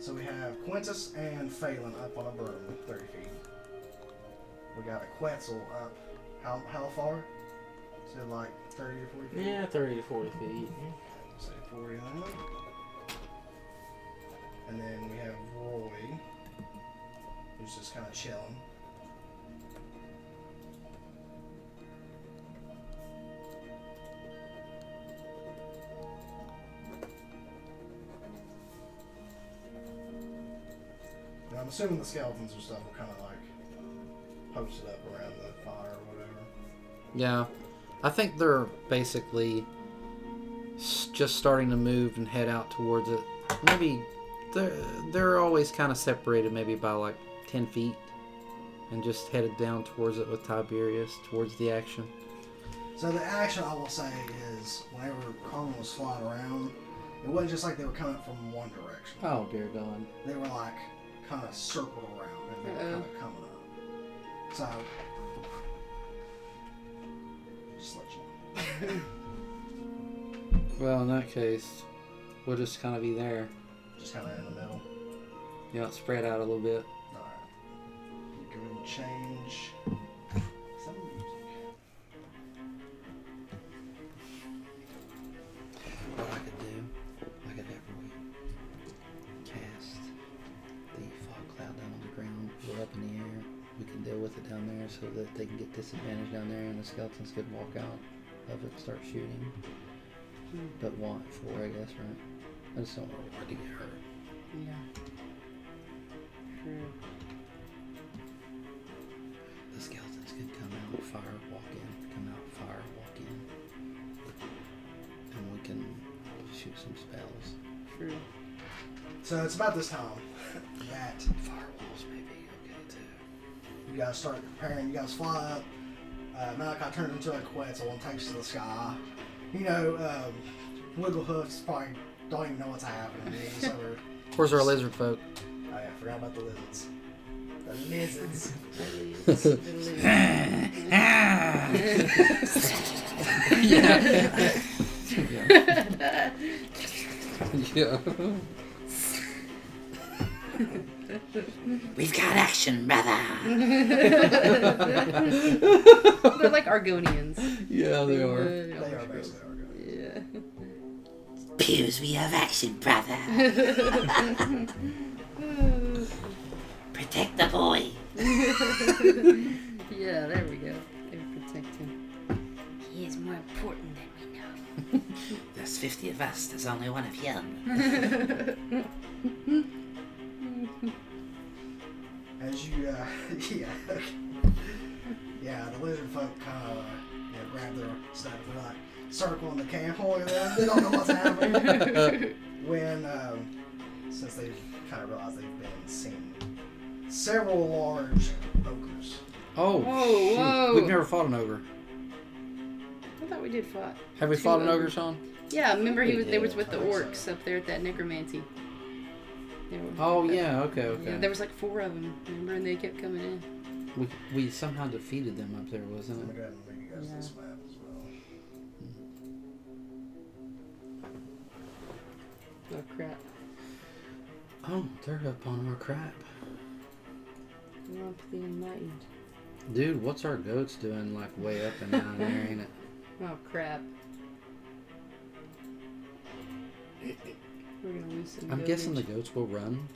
So we have Quintus and Phelan up on a broom, 30 feet. We got a Quetzal up. How far? Is it like 30 or 40 feet? Yeah, 30 to 40 feet. Say 40 then. And then we have Roy, who's just kind of chilling. And I'm assuming the skeletons or stuff are kind of like posted up around the fire or whatever. Yeah. I think they're basically just starting to move and head out towards it. Maybe they're always kind of separated, maybe by like 10 feet, and just headed down towards it with Tiberius towards the action. So the action, I will say, is whenever Carmen was flying around, it wasn't just like they were coming from one direction. Oh dear God! They were like kind of circled around and they were kind of coming up. So, just let you know. Well, in that case, we'll just kind of be there. Just kind of in the middle. You know, spread out a little bit. Alright. You can change some music. What I could do, I could have Roy cast the fog cloud down on the ground, go up in the air. We can deal with it down there so that they can get disadvantage down there and the skeletons could walk out of it and start shooting. But want 4, I guess, right? I just don't want to get hurt. Yeah. True. The skeletons could come out, fire, walk in, come out, fire, walk in. And we can shoot some spells. True. So it's about this time that Firewalls maybe okay too. you guys start preparing. You guys fly up. Malachi turns into a Quetzal and takes to the sky. You know, Wigglehoofs probably don't even know what's happening. He's over. Where's our lizard folk? Oh yeah, I forgot about the lizards. The lizards. Yeah. We've got action, brother. They're like Argonians. Yeah, they are. They are basically Argonians. Yeah. Piers, we have action, brother. Protect the boy. Yeah, there we go. They protect him. He is more important than we know. There's 50 of us. There's only one of him. As you, yeah, the lizard folk kind of, grab their stuff. They're like circling the camp. They don't know what's happening. When, since they've kind of realized they've been seen, several large ogres. Oh, Whoa, shoot. whoa. We've never fought an ogre. I thought we did fight. Have we 2 fought an ogre, ogres. Sean? Yeah, remember We they was did. with the orcs up there at that necromancy. They were- Oh, yeah, okay. Yeah, there was like 4 of them, remember? And they kept coming in. We somehow defeated them up there, I'm wasn't going to it? go ahead and read you guys Yeah. this map as well. Oh crap. Oh, they're up on our crap. We're up the enlightened. Dude, what's our goats doing, like, way up and down there, ain't it? Oh crap. We're gonna lose some I'm guessing the goats. goats will run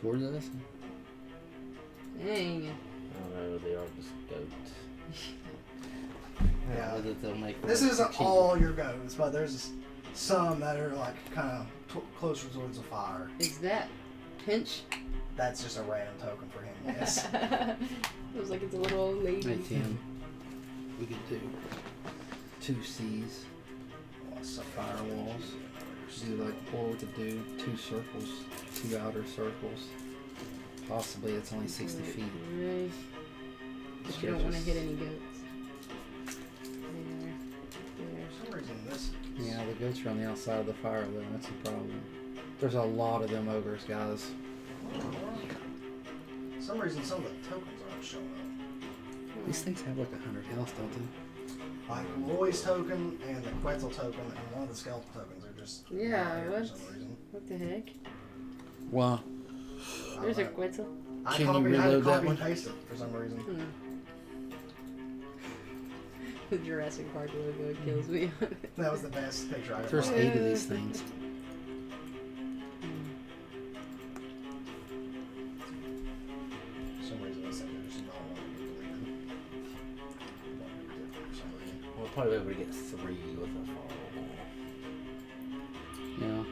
towards us. Dang. I don't know, they are just goats. Yeah. Whether they'll make This the isn't cheap- all your goats, but there's some that are like kind of closer towards the fire. Is that Pinch? That's just a random token for him, yes. It was like it's a little old lady. Hey, Tim. We could do 2 C's, Some firewalls. Do like, or we could do 2 circles, 2 outer circles. Possibly it's only 60 feet. Right. But you don't want to hit any goats. There. For some reason, this. Yeah, the goats are on the outside of the fire though, that's the problem. There's a lot of them ogres, guys. For some reason, some of the tokens aren't showing up. These things have like 100 health, don't they? Like Roy's token and the Quetzal token and one of the skeleton tokens are just. Yeah, not here what? For some reason. What the heck? Wow. I There's a don't know. Quetzal. I Can you had to reload that copy one? and paste it for some reason. The Jurassic Park logo kills me. That was the best picture I could There's find. 8 of these things. For some reason, this thing just not wanting to get deleted. For some reason. We'll probably be able to get 3 with a firewall. Yeah.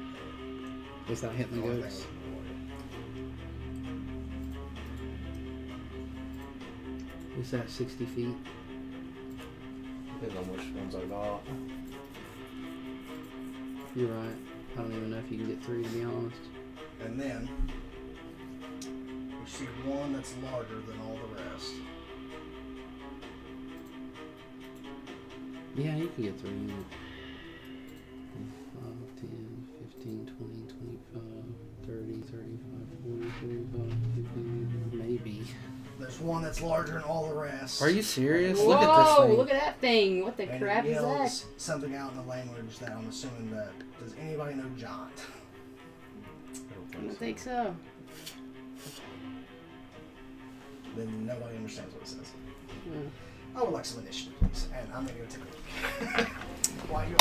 Without hitting the Only goats. thing Is that 60 feet? Depends on which ones I got. You're right. I don't even know if you can get 3, to be honest. And then you see one that's larger than all the rest. Yeah, you can get 3. 5, 10, 15, 20, 25, 30, 35, 40, 45, 50, maybe. There's one that's larger than all the rest. Are you serious? Whoa, Look at this thing. look at that thing. What the And crap it is that? yells something out in the language that I'm assuming that. Does anybody know John? I don't think so. Then nobody understands what it says. Hmm. I would like some initiative, please. And I'm gonna go take a look. While you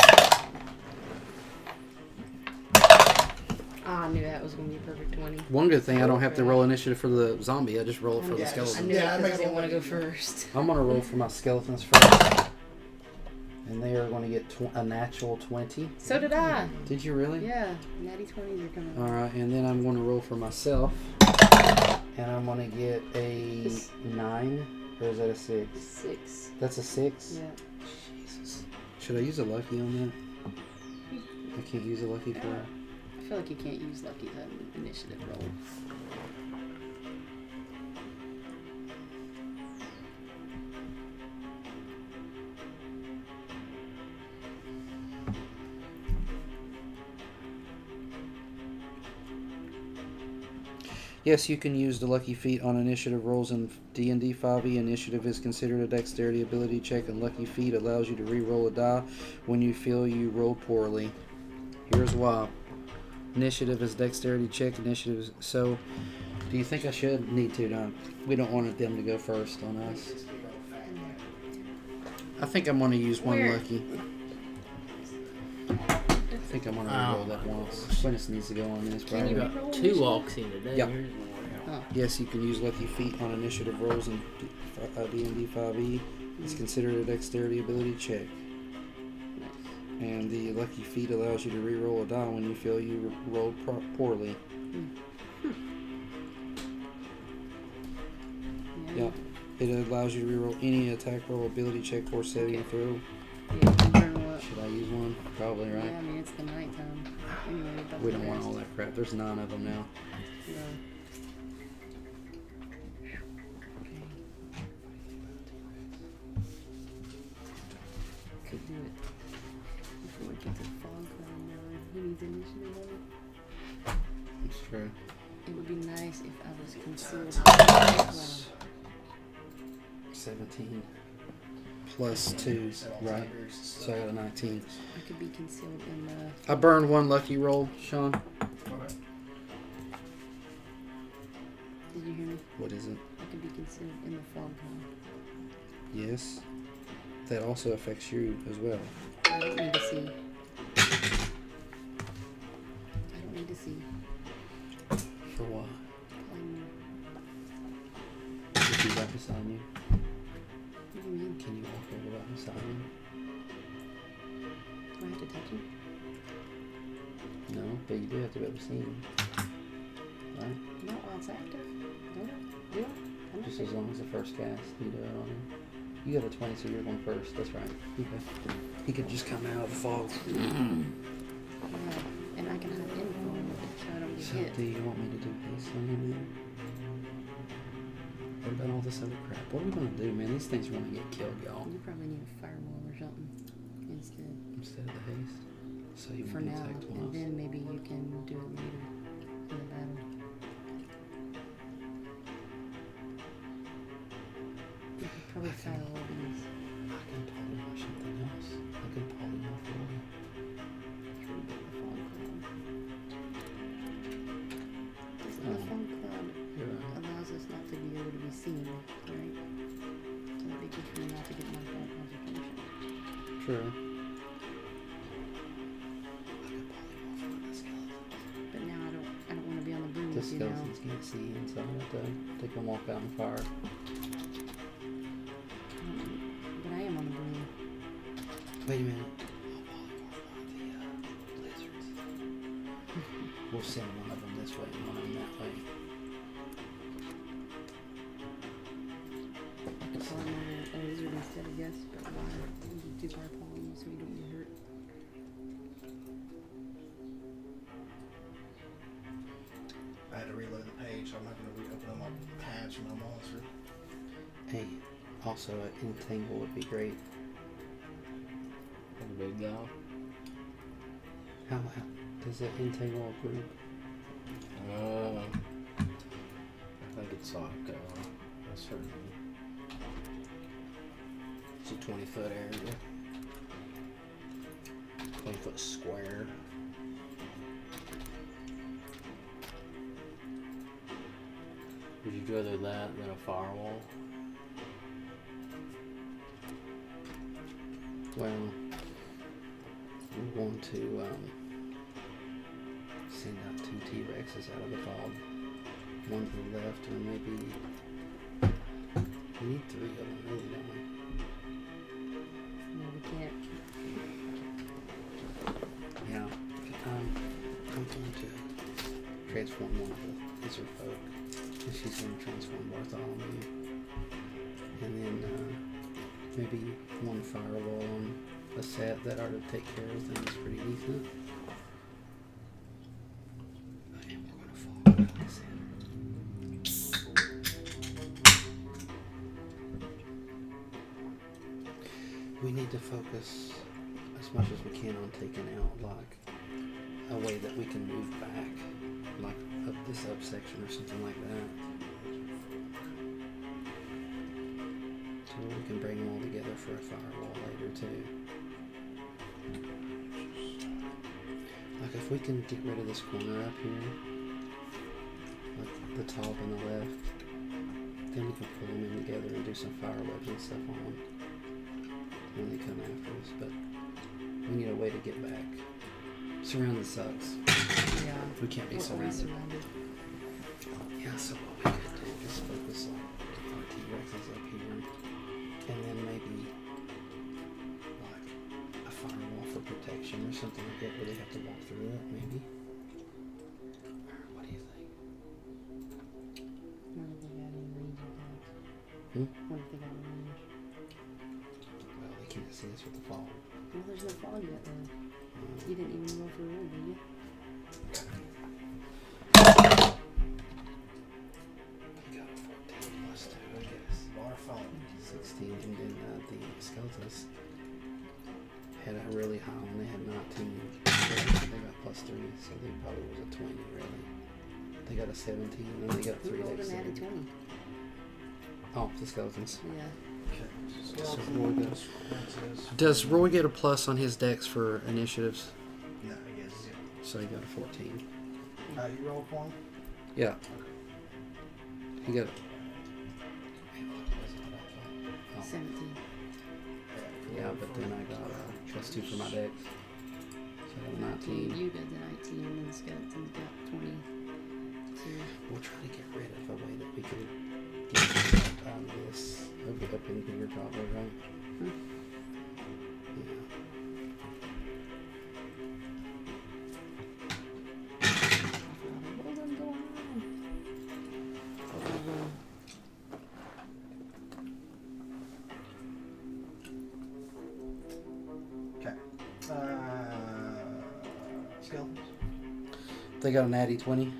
I knew that was going to be a perfect 20. One good thing, I don't have to roll initiative for the zombie. I just roll it for the Yeah, I skeleton. knew Yeah, that that 'cause makes I didn't a want to go little first. I'm going to roll for my skeletons first. And they are going to get a natural 20. So did I. Did you really? Yeah, natty 20s are coming. Alright, and then I'm going to roll for myself. And I'm going to get a 9. Or is that a 6? 6. That's a 6? Yeah. Jesus. Should I use a lucky on that? I can't use a lucky for it. I feel like you can't use lucky as an initiative roll. Yes, you can use the lucky feat on initiative rolls in D&D 5e. Initiative is considered a dexterity ability check, and lucky feat allows you to re-roll a die when you feel you rolled poorly. Here's why. Initiative is dexterity check. Initiative is... So, do you think I should? Need to, don't we don't want them to go first on us. I think I'm going to use one Where? lucky. I think I'm going to re-roll that once. Quintus needs to go on this, Can you probably. re-roll 2 initiative? walks in today. Yep. Yours won't work out. Yes, you can use lucky feat on initiative rolls in D&D 5e. It's considered a dexterity ability check. And the lucky feat allows you to re-roll a die when you feel you rolled poorly. Yeah. Yep. It allows you to re-roll any attack roll, ability check, or saving throw. Yeah, you can burn what? Should I use one? Probably, right? Yeah, I mean, it's the nighttime. Anyway, that's We the don't want best. all that crap. There's 9 of them now. Yeah. Could do it. Before we get to the fog cloud now, he needs initiative on it. That's true. It would be nice if I was concealed behind the fog cloud. 17 plus 2, right? So I got a 19. I could be concealed in the... I burned one lucky roll, Sean. Okay. Did you hear me? What is it? I could be concealed in the fog cloud. Yes. That also affects you as well. I don't need to see. I don't need to see. For what? What If he's right beside you, do you mean? can you walk over right beside him? Do I have to touch him? No, but you do have to be able to see him. Right? Not while it's active. Don't I? Do I? I'm not Just sure. as long as the first cast, you do it on him. You got a 20, so you're going first. That's right. Okay. He could just come out of the fog. Yeah. And I can hide in the fog so I don't get So, hit. do you want me to do this on him then? What about all this other crap? What are we going to do, man? These things are going to get killed, y'all. You probably need a firewall or something instead. Instead of the haste. So you For want now, to attack and twice. then maybe you can do it later in the battle. You could probably fight all of these. I can polymorph something else. I can polymorph away. Through the fog cloud. This the fog cloud You're right. allows us not to be able to be seen, right? So that'd be good for me not to get knocked out concentration. True. But now I don't want to be on the The booze, you know. skeletons can't see him, so I have to take them walk out in the fire. But I am on the broom. Wait a minute. Lizards. We'll send one of them this way and one of them that way. Or a lizard instead, I guess. But why? You do fire pollen so you don't get hurt. so I'm not going to reopen my tabs for my monster. Hey, also an entangle would be great. Like a big dog. How does it entangle a group? I think it's like a certain. It's a 20-foot area. 20-foot square. Would you rather that than a firewall? Well, we want to send out 2 T-Rexes out of the fog. One to the left, and maybe we need 3 of them, really, don't we? No, we can't. Yeah. I'm going to transform one of the lizard folk, and she's going to transform Bartholomew, and then maybe one firewall on a set that ought to take care of things pretty decent. And we're going to fall without this in. We need to focus as much as we can on taking out like a way that we can move back, like up this subsection or something like that. So we can bring them all together for a firewall later too. Like if we can get rid of this corner up here, like the top and the left, then we can pull them in together and do some fire webs and stuff on them when they come after us. But we need a way to get back. Surrounded sucks. Yeah. We can't be We're always surrounded. surrounded. Yeah, so what we could do is focus on our T-Rexes up here, and then maybe like a firewall for protection or something like that where they have to walk through it, maybe. Or what do you think? What if they got any range attacks? What if they got range? Well, they can't see us with the fog. Well, there's no fog yet, though. You didn't even roll for a roll, did you? You got a 14 plus 2, I guess. Bar phone. 16, and then the skeletons had a really high one. They had 19. They got plus 3, so they probably was a 20, really. They got a 17, and then they got Who 3 rolled next an natty to 20? Oh, the skeletons. Yeah. Okay. So Roy goes. Princess. Does Roy get a plus on his dex for initiatives? No, he has 0. So he got a 14. You roll for him? Yeah. He got. 17. Yeah, but then I got plus 2 for my dex. So I got 19. You got the 19, and then the skeletons got 22. We'll try to get rid of a way that we can get stuff out of this. Up in here, probably, right? Hmm. Yeah. What is going on? Okay. Skeletons? They got an natty 20,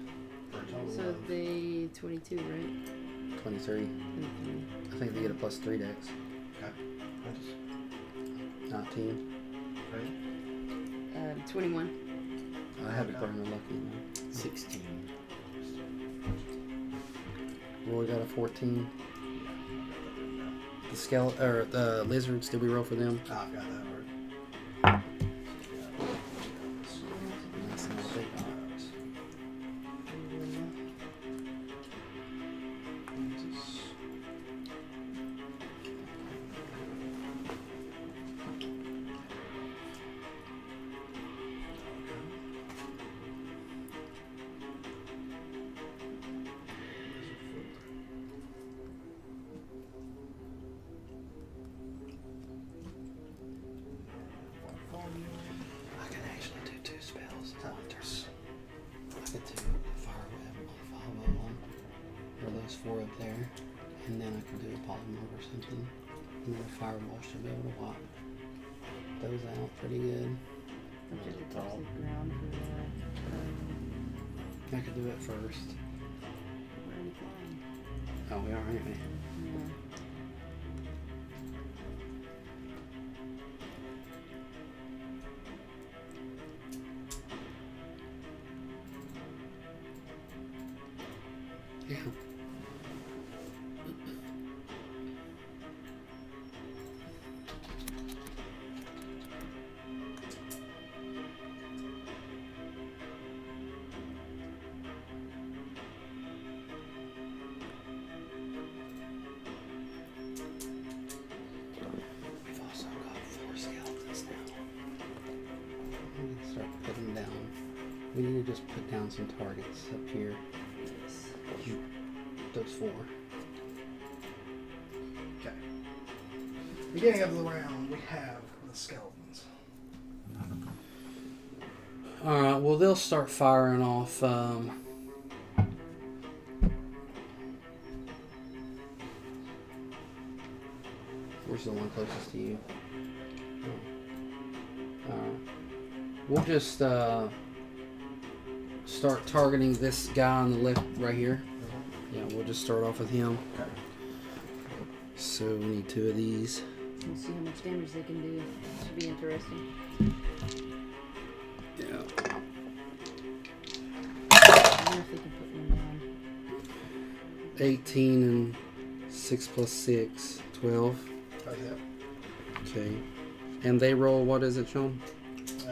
For a total So of they 22, right? 23. 23. I think they get a plus 3 dex. Okay. Princess. 19. Ready? 21. I had to burn the lucky one. 16. Roy got a 14. The the lizards, did we roll for them? Oh, I've got that word. That's not big odds. I can actually do 2 spells at once. I could do a fire web on 5 of them, or those 4 up there, and then I could do a polymorph or something, and then a firewall should be able to wipe those out pretty good. Or just a toxic ground for I could do it first. where Oh, we are, ain't we? Yeah. Yeah. We've also got 4 skeletons now. We need to start putting down. We need to just put down some targets up here. Yes. Those 4. Okay. Beginning of the round, we have the skeletons. Alright, well, they'll start firing off. Where's the one closest to you? Oh. Alright. We'll just start targeting this guy on the left right here. Yeah, we'll just start off with him. Okay. So we need 2 of these. We'll see how much damage they can do. Should be interesting. Yeah. I wonder if they can put one down. 18 and 6 plus 6. 12. Oh, yeah. Okay. And they roll, what is it, Sean? D8,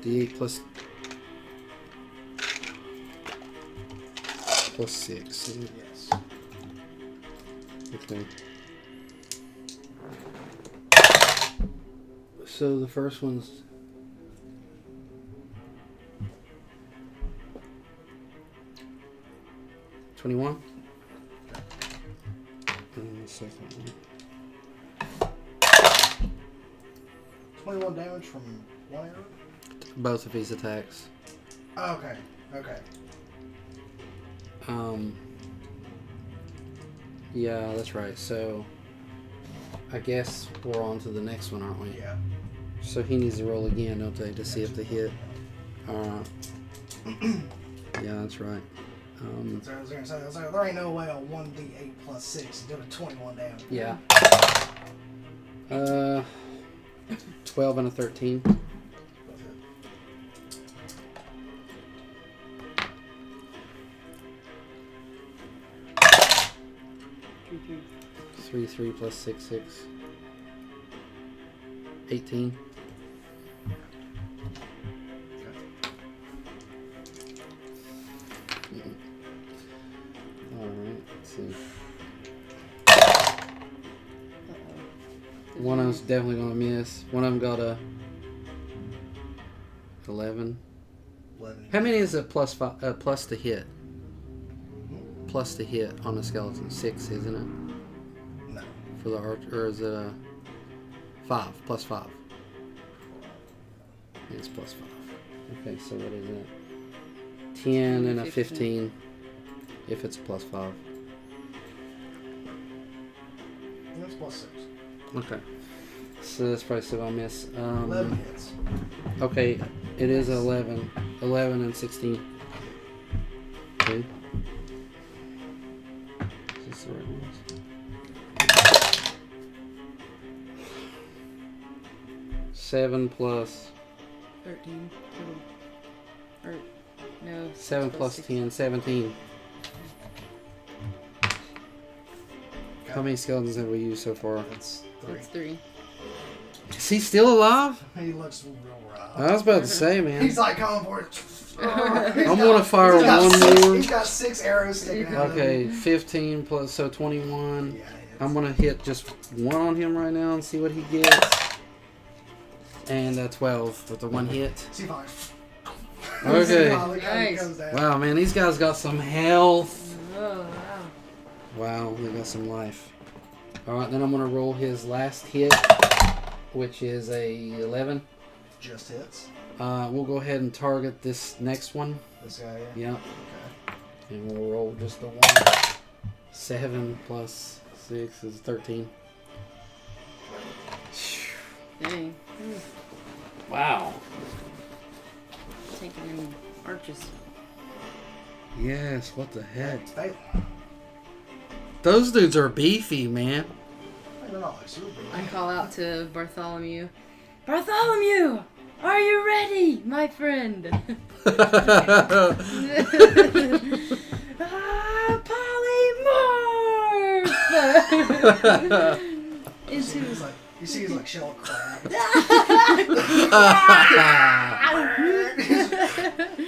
I believe. D8 plus 6. Isn't it? Yes. Okay. So the first one's 21. And the second one. 21 damage from one arrow? Both of his attacks. Oh, okay. Okay. Yeah, that's right. So I guess we're on to the next one, aren't we? Yeah. So he needs to roll again, don't they, to see if they hit. Alright. Yeah, that's right. So I was gonna say, there ain't no way a 1d8 plus 6 is doing 21 damage. Yeah. 12 and a 13. That's it. 3, 3 plus 6, 6. 18. Alright, let's see. One of them's definitely gonna miss. One of them got a 11. 11. How many is it plus 5? Plus to hit. Plus to hit on the skeleton. 6, isn't it? No. For the arch, or is it 5? Plus 5. It's plus 5. Okay, so what is it? 10 and a 15. If it's plus 5. That's plus 6. Okay. So that's probably still gonna miss. 11 hits. Okay, it is 11. 11 and 16. Okay. Is this the right ones? 7 plus 13 total. Or, no. 7 plus 10, 17. How many skeletons have we used so far? That's 3. That's 3. Is he still alive? He looks real rough. I was about to say, man. He's like coming for it. I'm gonna fire one more. He's got 6 arrows sticking out of Okay, him. 15 plus, so 21. Yeah, I'm gonna hit just one on him right now and see what he gets. And 12 with the one hit. See if I... Okay. See how it Nice. comes down. Wow, man, these guys got some health. Oh, wow. Wow, they got some life. Alright, then I'm gonna roll his last hit, which is a 11. Just hits. We'll go ahead and target this next one. This guy, yeah. Yeah. Okay. And we'll roll just the one. 7 plus 6 is 13. Dang. Wow. Taking in arches. Yes, what the heck? It's Leilon. Those dudes are beefy, man. They're not like super big. I call out to Bartholomew. Bartholomew, are you ready, my friend? Polymorph! You see he's like shell crab.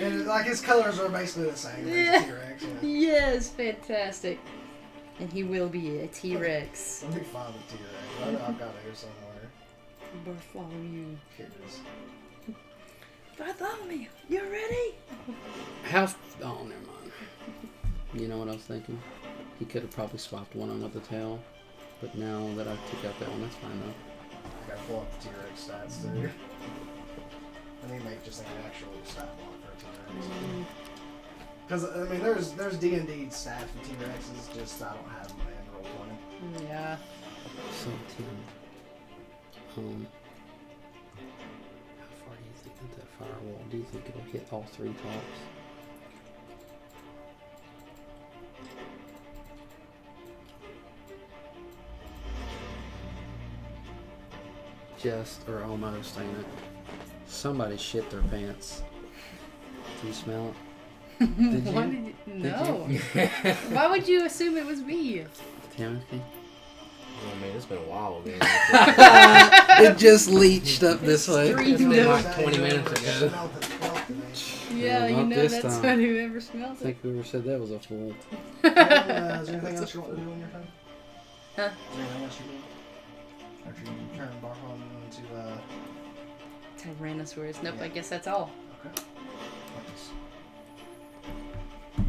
And like his colors are basically the same as a T-Rex. Yeah. Yes, fantastic. And he will be a T-Rex. Let me find the T-Rex. I know I've got it here somewhere. Bartholomew. Here it is. Bartholomew, you ready? How? Oh, never mind. You know what I was thinking? He could have probably swapped one on with the tail, but now that I took out that one, that's fine though. I gotta pull up the T-Rex stats too. I need to make just like an actual stat block for a T-Rex. Because I mean, there's D&D stats for T-Rexes, just I don't have them in Roll20. Yeah. 17. How far do you think that firewall? Do you think it'll hit all three tops? Just or almost, ain't it? Somebody shit their pants. Do you smell it? Did Why you? did you? No. Why would you assume it was me? Timothy? I mean, it's been a while, man. It just leached up this way. Street It's been milk. like 20 minutes ago. Yeah, you Not know this that's time. not whoever I smells it. think whoever said that was a fool. Is there anything else you want to do on your turn? Huh? Is there anything else you do? After you turn Bartholomew into Tyrannosaurus. Nope, Yeah. I guess that's all. okay. Nice.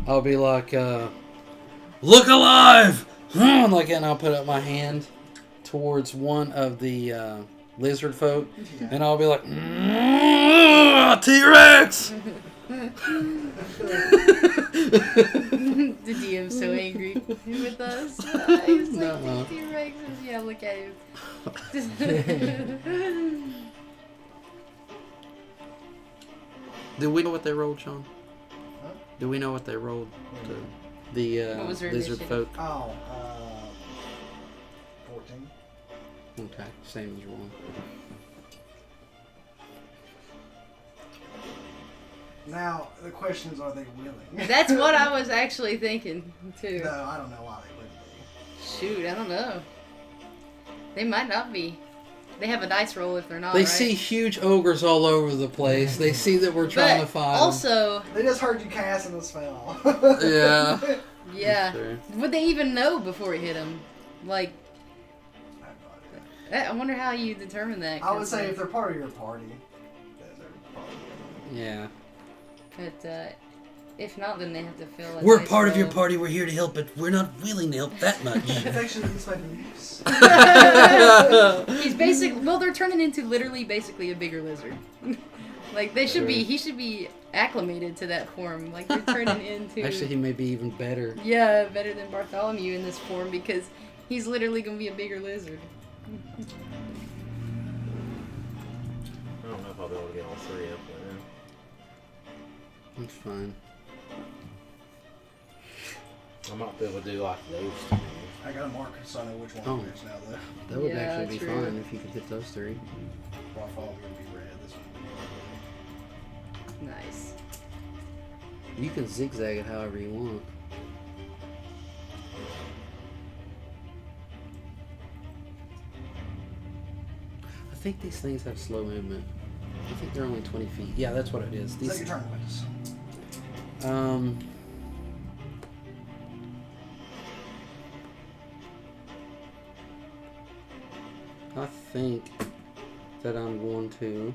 I'll be like, look alive! Like, and I'll put up my hand towards one of the lizard folk, Yeah. and I'll be like, T-Rex! The DM's so angry with us. He's like, No. T-Rex. Yeah, look at him. Do we know what they rolled, Sean? Huh? Do we know what they rolled? The What was their lizard initiative? folk? Oh, 14. Okay, same as wrong. Now, the question is, are they willing? That's what I was actually thinking, too. No, I don't know why they wouldn't be. Shoot, I don't know. They might not be. They have a dice roll if they're not, They right? see huge ogres all over the place. They see that we're trying But to find also, They just heard you casting the spell. Yeah. yeah. Sure. Would they even know before it hit them? Like, I have no idea. I wonder how you determine that. I would 'cause, say if they're part of your party, then they're probably Yeah. But if not, then they have to fill. We're part of your party. We're here to help, but we're not willing to help that much. It's actually these fucking use. He's basically. Well, they're turning into literally, basically a bigger lizard. Like they should be. He should be acclimated to that form. Like they're turning into. Actually, he may be even better. Yeah, better than Bartholomew in this form because he's literally gonna be a bigger lizard. I don't know if I'll be able to get all three up there. That's fine. I might be able to do like those two. I got a mark so I know which one Oh. it is now, though. That would Yeah, actually be true. fine if you could hit those three. Bartholomew would be red. This one would be Nice. You can zigzag it however you want. I think these things have slow movement. I think they're only 20 feet. Yeah, that's what it is. Is that These, your turn, Witness? I think that I'm going to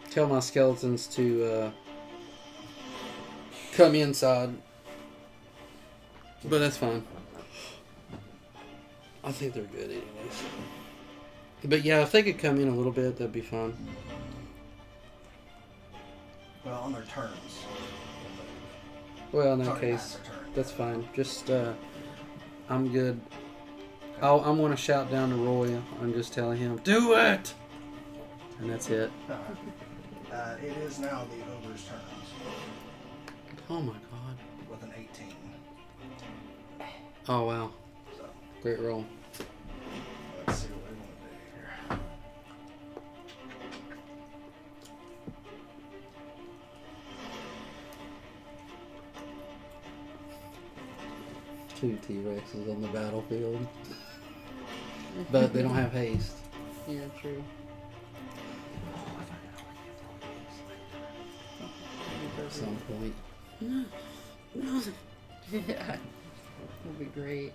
tell my skeletons to come inside. But that's fine. I think they're good anyways. But yeah, if they could come in a little bit, that'd be fine. Well, on their turns. Well, in that Sorry, case, pass their turn. that's fine. Just, I'm good. I'm going to shout down to Roy. I'm just telling him, do it! And that's it. It is now the ogre's turn Oh my god. with an 18. Oh wow. So Great roll. let's see what we want to do here. Two T-Rexes on the battlefield. But they don't have haste. Yeah, true. At some point. Yeah. Would be great.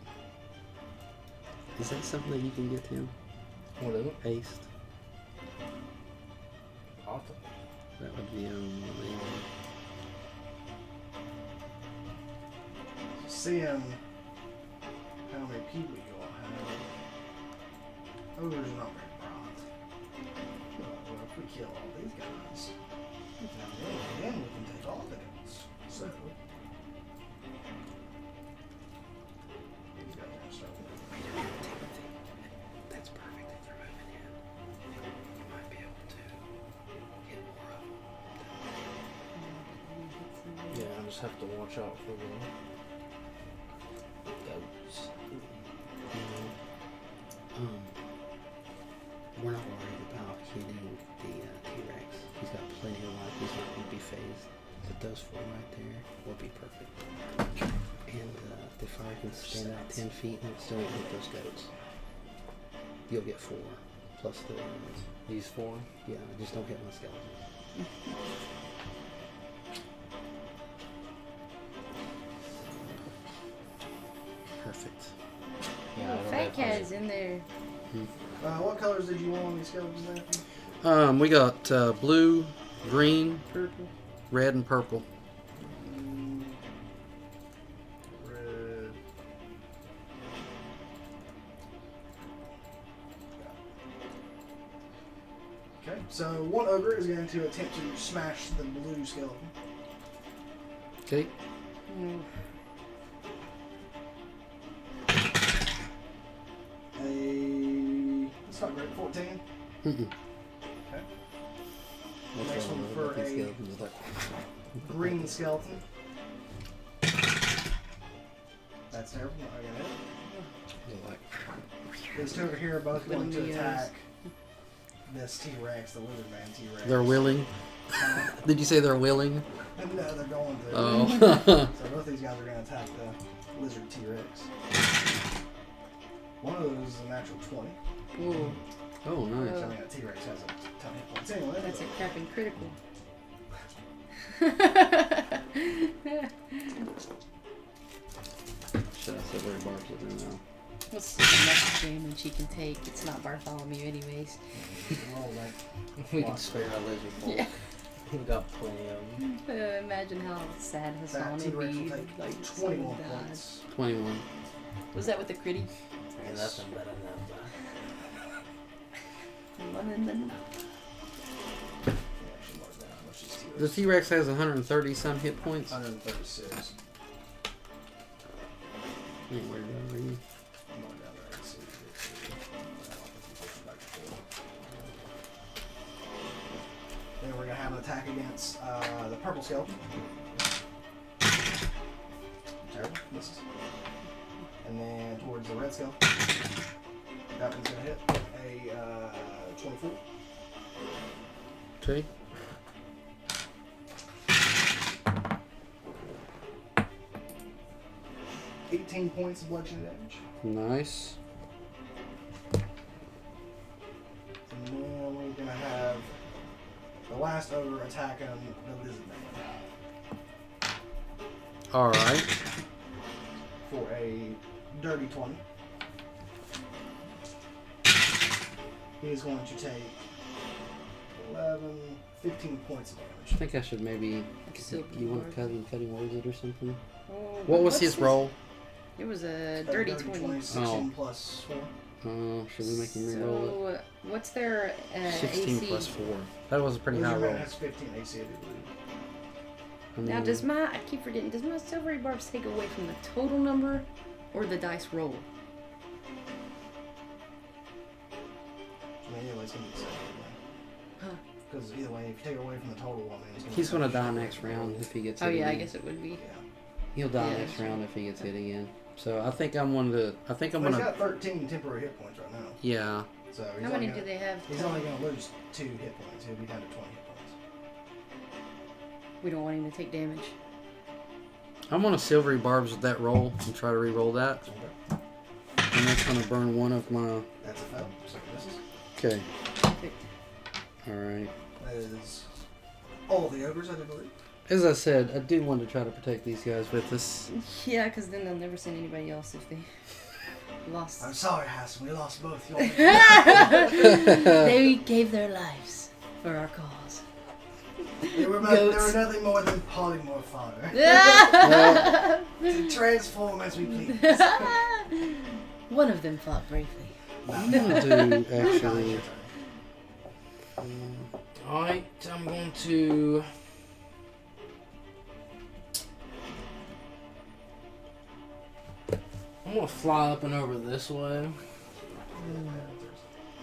Is that something that you can get him? What is it? Haste? Awesome. That would be Leilon. Seeing how many people you all have, ogres are not very bright. Well, if we kill all these guys, then we can take all the guys. So these guys are gonna start with That's perfect if they're moving in. You might be able to hit more of them. Yeah, I just have to watch out for the goats. We're not worried about hitting the T-Rex. He's got plenty of life. He's not going to be phased. But those four right there will be perfect. And the fire can stand out 10 feet and it still won't hit those goats. You'll get 4. Plus These 4. yeah, just don't hit my skeleton. Perfect. Yeah, I don't know Fat if I- Cat's in there. what colors did you want on these skeletons, Anthony? We got blue, green, Purple. red, and purple. Red. Okay, so one ogre is going to attempt to smash the blue skeleton. Okay. Mm. It's not great, 14. Mm-mm. Okay. That's Next why I one love for these a skeletons. It's like, green skeleton. That's terrible. I got it. they're like, These two over here are both going to Williams. attack this T-Rex, the lizard man T-Rex. They're willing. Did you say they're willing? No, they're going to. Oh. So both these guys are going to attack the lizard T-Rex. One of those is a natural 20. Ooh, Oh, nice. So I mean, a T-Rex has a ton of hit points anyway. that's a but- crapping critical. should I say where Barb's living now? Let's see how much damage he can take. It's not Bartholomew, anyways. Roll that. We can spare our lizard folk. Yeah. We got plenty of them. Imagine how sad That Hassan would T-Rex be. will take Like, 21 so bad. points. 21. Was that with the critty? And nothing better than London. Yeah, she marked down how much these T-Rex. The T-Rex has 130 some hit points. 136. Where are you? I'm going down there and see. Then we're going to have an attack against the purple skeleton. Terrible. Misses. And then towards the red skeleton. That one's going to hit a 24. Okay. $18 points of bludgeoning damage. Nice. And then we're going to have the last ogre attacking the lizard man All right. for a dirty 20. He is going to take 15 points of I damage. think I should maybe. Silk You want Lord. cutting words it or something? Oh, What was what's his roll? It was a dirty 20. 16 plus 4. Should we make him re-roll it? So, what's their 16 AC? plus 4. That was a pretty high Lizard roll. man has 15 AC, I do believe. I Now, mean, does I keep forgetting, does my silvery barbs take away from the total number or the dice roll? I mean, anyways, going to be the same. Huh. Because either way, if you take it away from the total, I mean, it's He's gonna die next round if he gets hit. Oh yeah, I again. guess it would be. Yeah. He'll die Yeah. next round if he gets hit again. So I think I'm gonna. I think I'm Well, gonna. he's got 13 temporary hit points right now. Yeah. So he's How only many do they have? He's only going to lose 2 hit points. He'll be down to 20 hit points. We don't want him to take damage. I'm gonna silvery barbs with that roll and try to re-roll that, Okay. and that's gonna burn one of my. That's a fail. Second misses. Okay. Perfect. All right. That is all the ogres, I do believe. As I said, I do want to try to protect these guys with us. Yeah, because then they'll never send anybody else if they lost. I'm sorry, Hassan. We lost both your. They gave their lives for our cause. They were nothing more than polymorph fodder. To transform as we please. One of them fought bravely. I'm gonna do actually. Alright, I'm going to. I'm gonna fly up and over this way.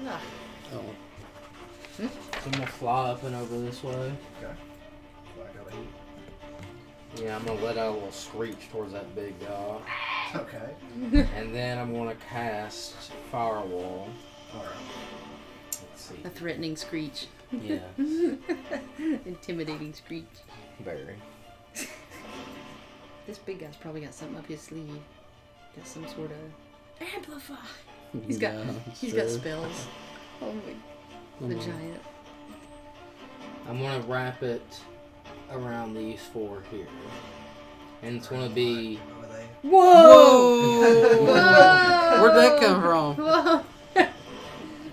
Ah. Oh. So I'm gonna fly up and over this way. Okay. Black out of heat. Yeah, I'm gonna let out a little screech towards that big guy. Okay. And then I'm gonna cast Firewall. Alright. Let's see. A threatening screech. Yeah, Intimidating screech. very. This big guy's probably got something up his sleeve. Got some sort of amplify. He's got spells. Oh my, the giant. I'm gonna wrap it around these 4 here. And it's gonna be. Over there. Whoa! Whoa! Where'd that come from? Whoa!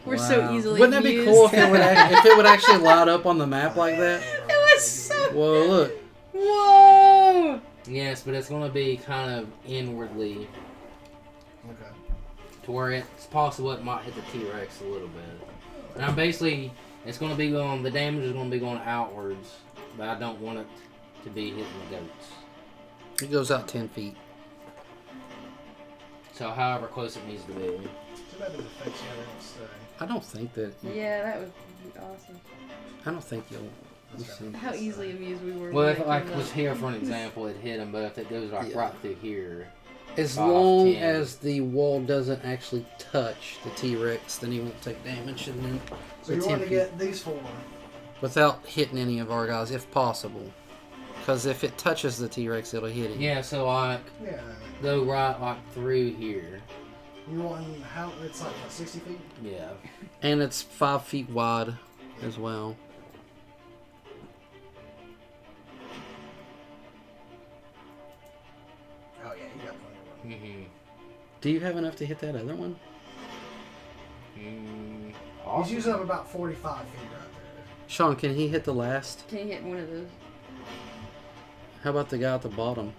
We're so Wow. easily Wouldn't that be amused. cool if it would actually light up on the map like that? It was so. Whoa! Look. Whoa! Yes, but it's gonna be kind of inwardly Okay. to where it's possible it might hit the T-Rex a little bit. And I'm basically, it's gonna be going, the damage is gonna be going outwards, but I don't want it to be hitting the goats. It goes out 10 feet. So however close it needs to be. Too bad the effects you have to stay. I don't think that. Yeah, that would be awesome. I don't think you'll. Let's see. How easily amused we were. Well, when if that it came was up. here for an example, it hit him, but if it goes like Yeah. right through here, As 5, long 10. as the wall doesn't actually touch the T-Rex, then he won't take damage, and then So the you 10 want to feet get these 4. without hitting any of our guys, if possible. Because if it touches the T-Rex, it'll hit him. yeah, so like, Yeah. go right like through here. You want how it's like what, 60 feet? Yeah. And it's 5 feet wide as well. Oh yeah, you got plenty of room. Mm-hmm. Do you have enough to hit that other one? He's using up about 45 feet right there. Sean, can he hit the last? Can you hit one of those? How about the guy at the bottom?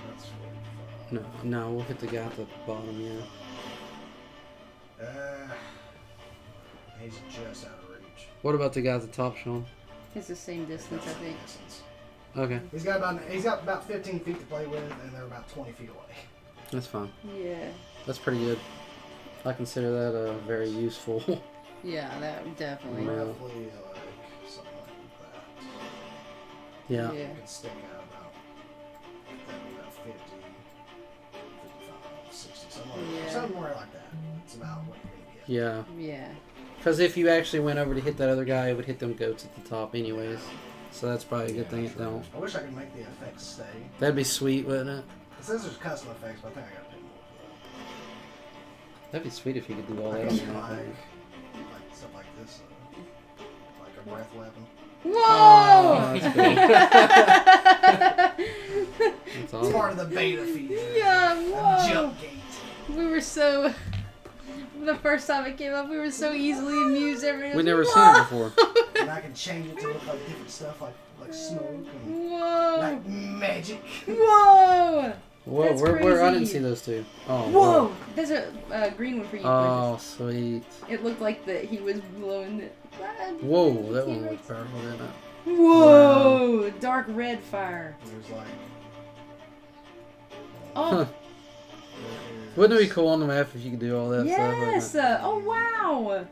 That's 45. No, we'll hit the guy at the bottom, yeah. He's just out of reach. What about the guy at the top, Sean? It's the same distance, I think. Distance. Okay, He's got about 15 feet to play with, and they're about 20 feet away. that's fine. Yeah. That's pretty good. I consider that very useful. Yeah, that would definitely. Yeah. Roughly like something like that. Yeah. You can stick out about 50, 55, 60, somewhere like that. It's about what you're gonna get. Yeah. Yeah. Because if you actually went over to hit that other guy, it would hit them goats at the top anyways. So that's probably a good thing it don't. I wish I could make the effects stay. That'd be sweet, wouldn't it? It says there's custom effects, but I think I gotta pay more for That'd be sweet if you could do all that. that I on can the like map. stuff like this, like a breath weapon. Whoa! That's cool. That's It's awesome. part of the beta feature. Yeah, A whoa! jump gate. We were so. The first time it came up, we were so easily amused. Everybody We'd was never like, seen it before. And I can change it to look like different stuff, like smoke and Whoa! like magic. Whoa! Whoa, That's where I didn't crazy. see those two. Oh, Whoa! There's a green one for you. Oh, sweet. It looked like that he was blowing the. Whoa, that one was powerful, didn't it? Whoa! Dark red fire. There's like. Oh, Huh. Wouldn't it be cool on the map if you could do all that yes! stuff? Oh, wow!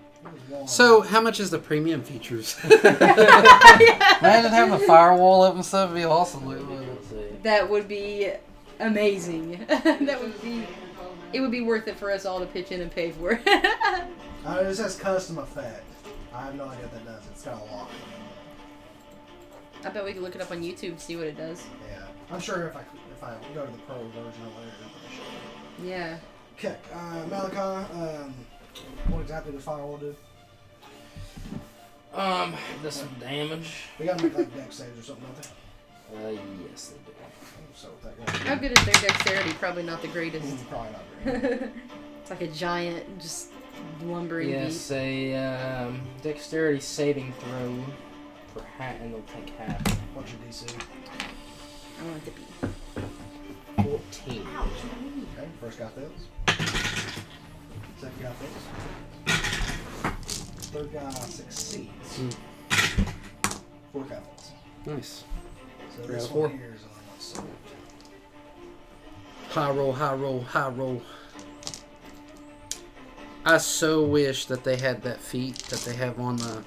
So, how much is the premium features? Imagine having a firewall up and stuff. It'd be awesome. Let's see. That would be amazing. It would be worth it for us all to pitch in and pay for it. It says custom effect. I have no idea what that does. It's got a lock. I bet we could look it up on YouTube, see what it does. Yeah. I'm sure if I go to the pro version of it, it'll show. Yeah. Okay, Malachi, what exactly does firewall do? Does some damage. They gotta make like deck saves or something, don't they? Yes, they do. So with that How good is their dexterity? Probably not the greatest. Probably not very. It's like a giant, just lumbering Yes, a dexterity saving throw for and they'll take half. What's your DC? beat. I want it to be. 14. Okay, first guy fails. Second guy fails. Third guy succeeds. Fourth guy fails. Nice. So 3 this out of one 4. here is only not solved. High roll, high roll, high roll. I so wish that they had that feat that they have on the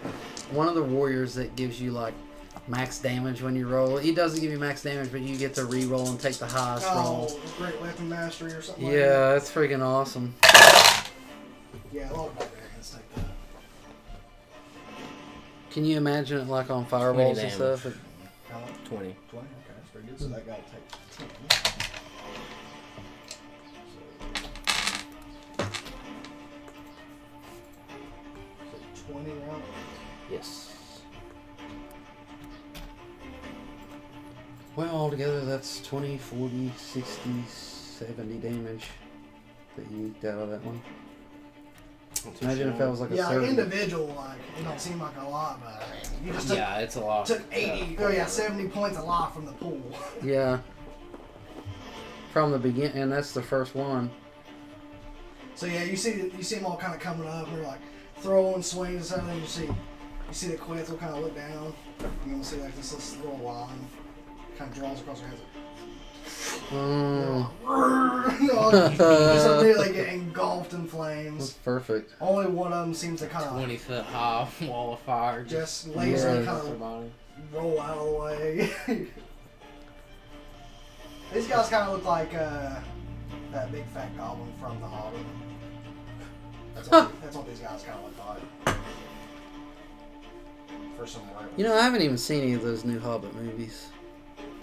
one of the warriors that gives you like max damage when you roll. He doesn't give you max damage, but you get to re-roll and take the highest roll. Oh, great weapon mastery or something like Yeah, that's freaking awesome. that? Yeah, a lot of barbarians take that. Can you imagine it like on fireballs and damage. stuff? How much? 20. 20? Okay, that's pretty good. So that guy will take 10. So 20 round. Yes. Well, altogether that's 20, 40, 60, 70 damage that you eked out of that one. Imagine if that was like a Yeah, like third. individual, like, it don't seem like a lot, but you just took, Yeah, it's a lot. took 80, 70 points a lot from the pool. Yeah. From the beginning, and that's the first one. So yeah, you see them all kind of coming up, and they're like throwing swings and stuff, and you see the Quith will kind of look down, and you'll see like this little line kind of draws across their heads. Mm, Just immediately get engulfed in that's flames. perfect. Only one of them seems to kind of 20 foot high wall of fire. just lazily Yeah. kind their of body. roll out of the way. These guys kind of look like that big fat goblin from The Hobbit. That's what these guys kind of look like. For some reason. You know, I haven't even seen any of those new Hobbit movies.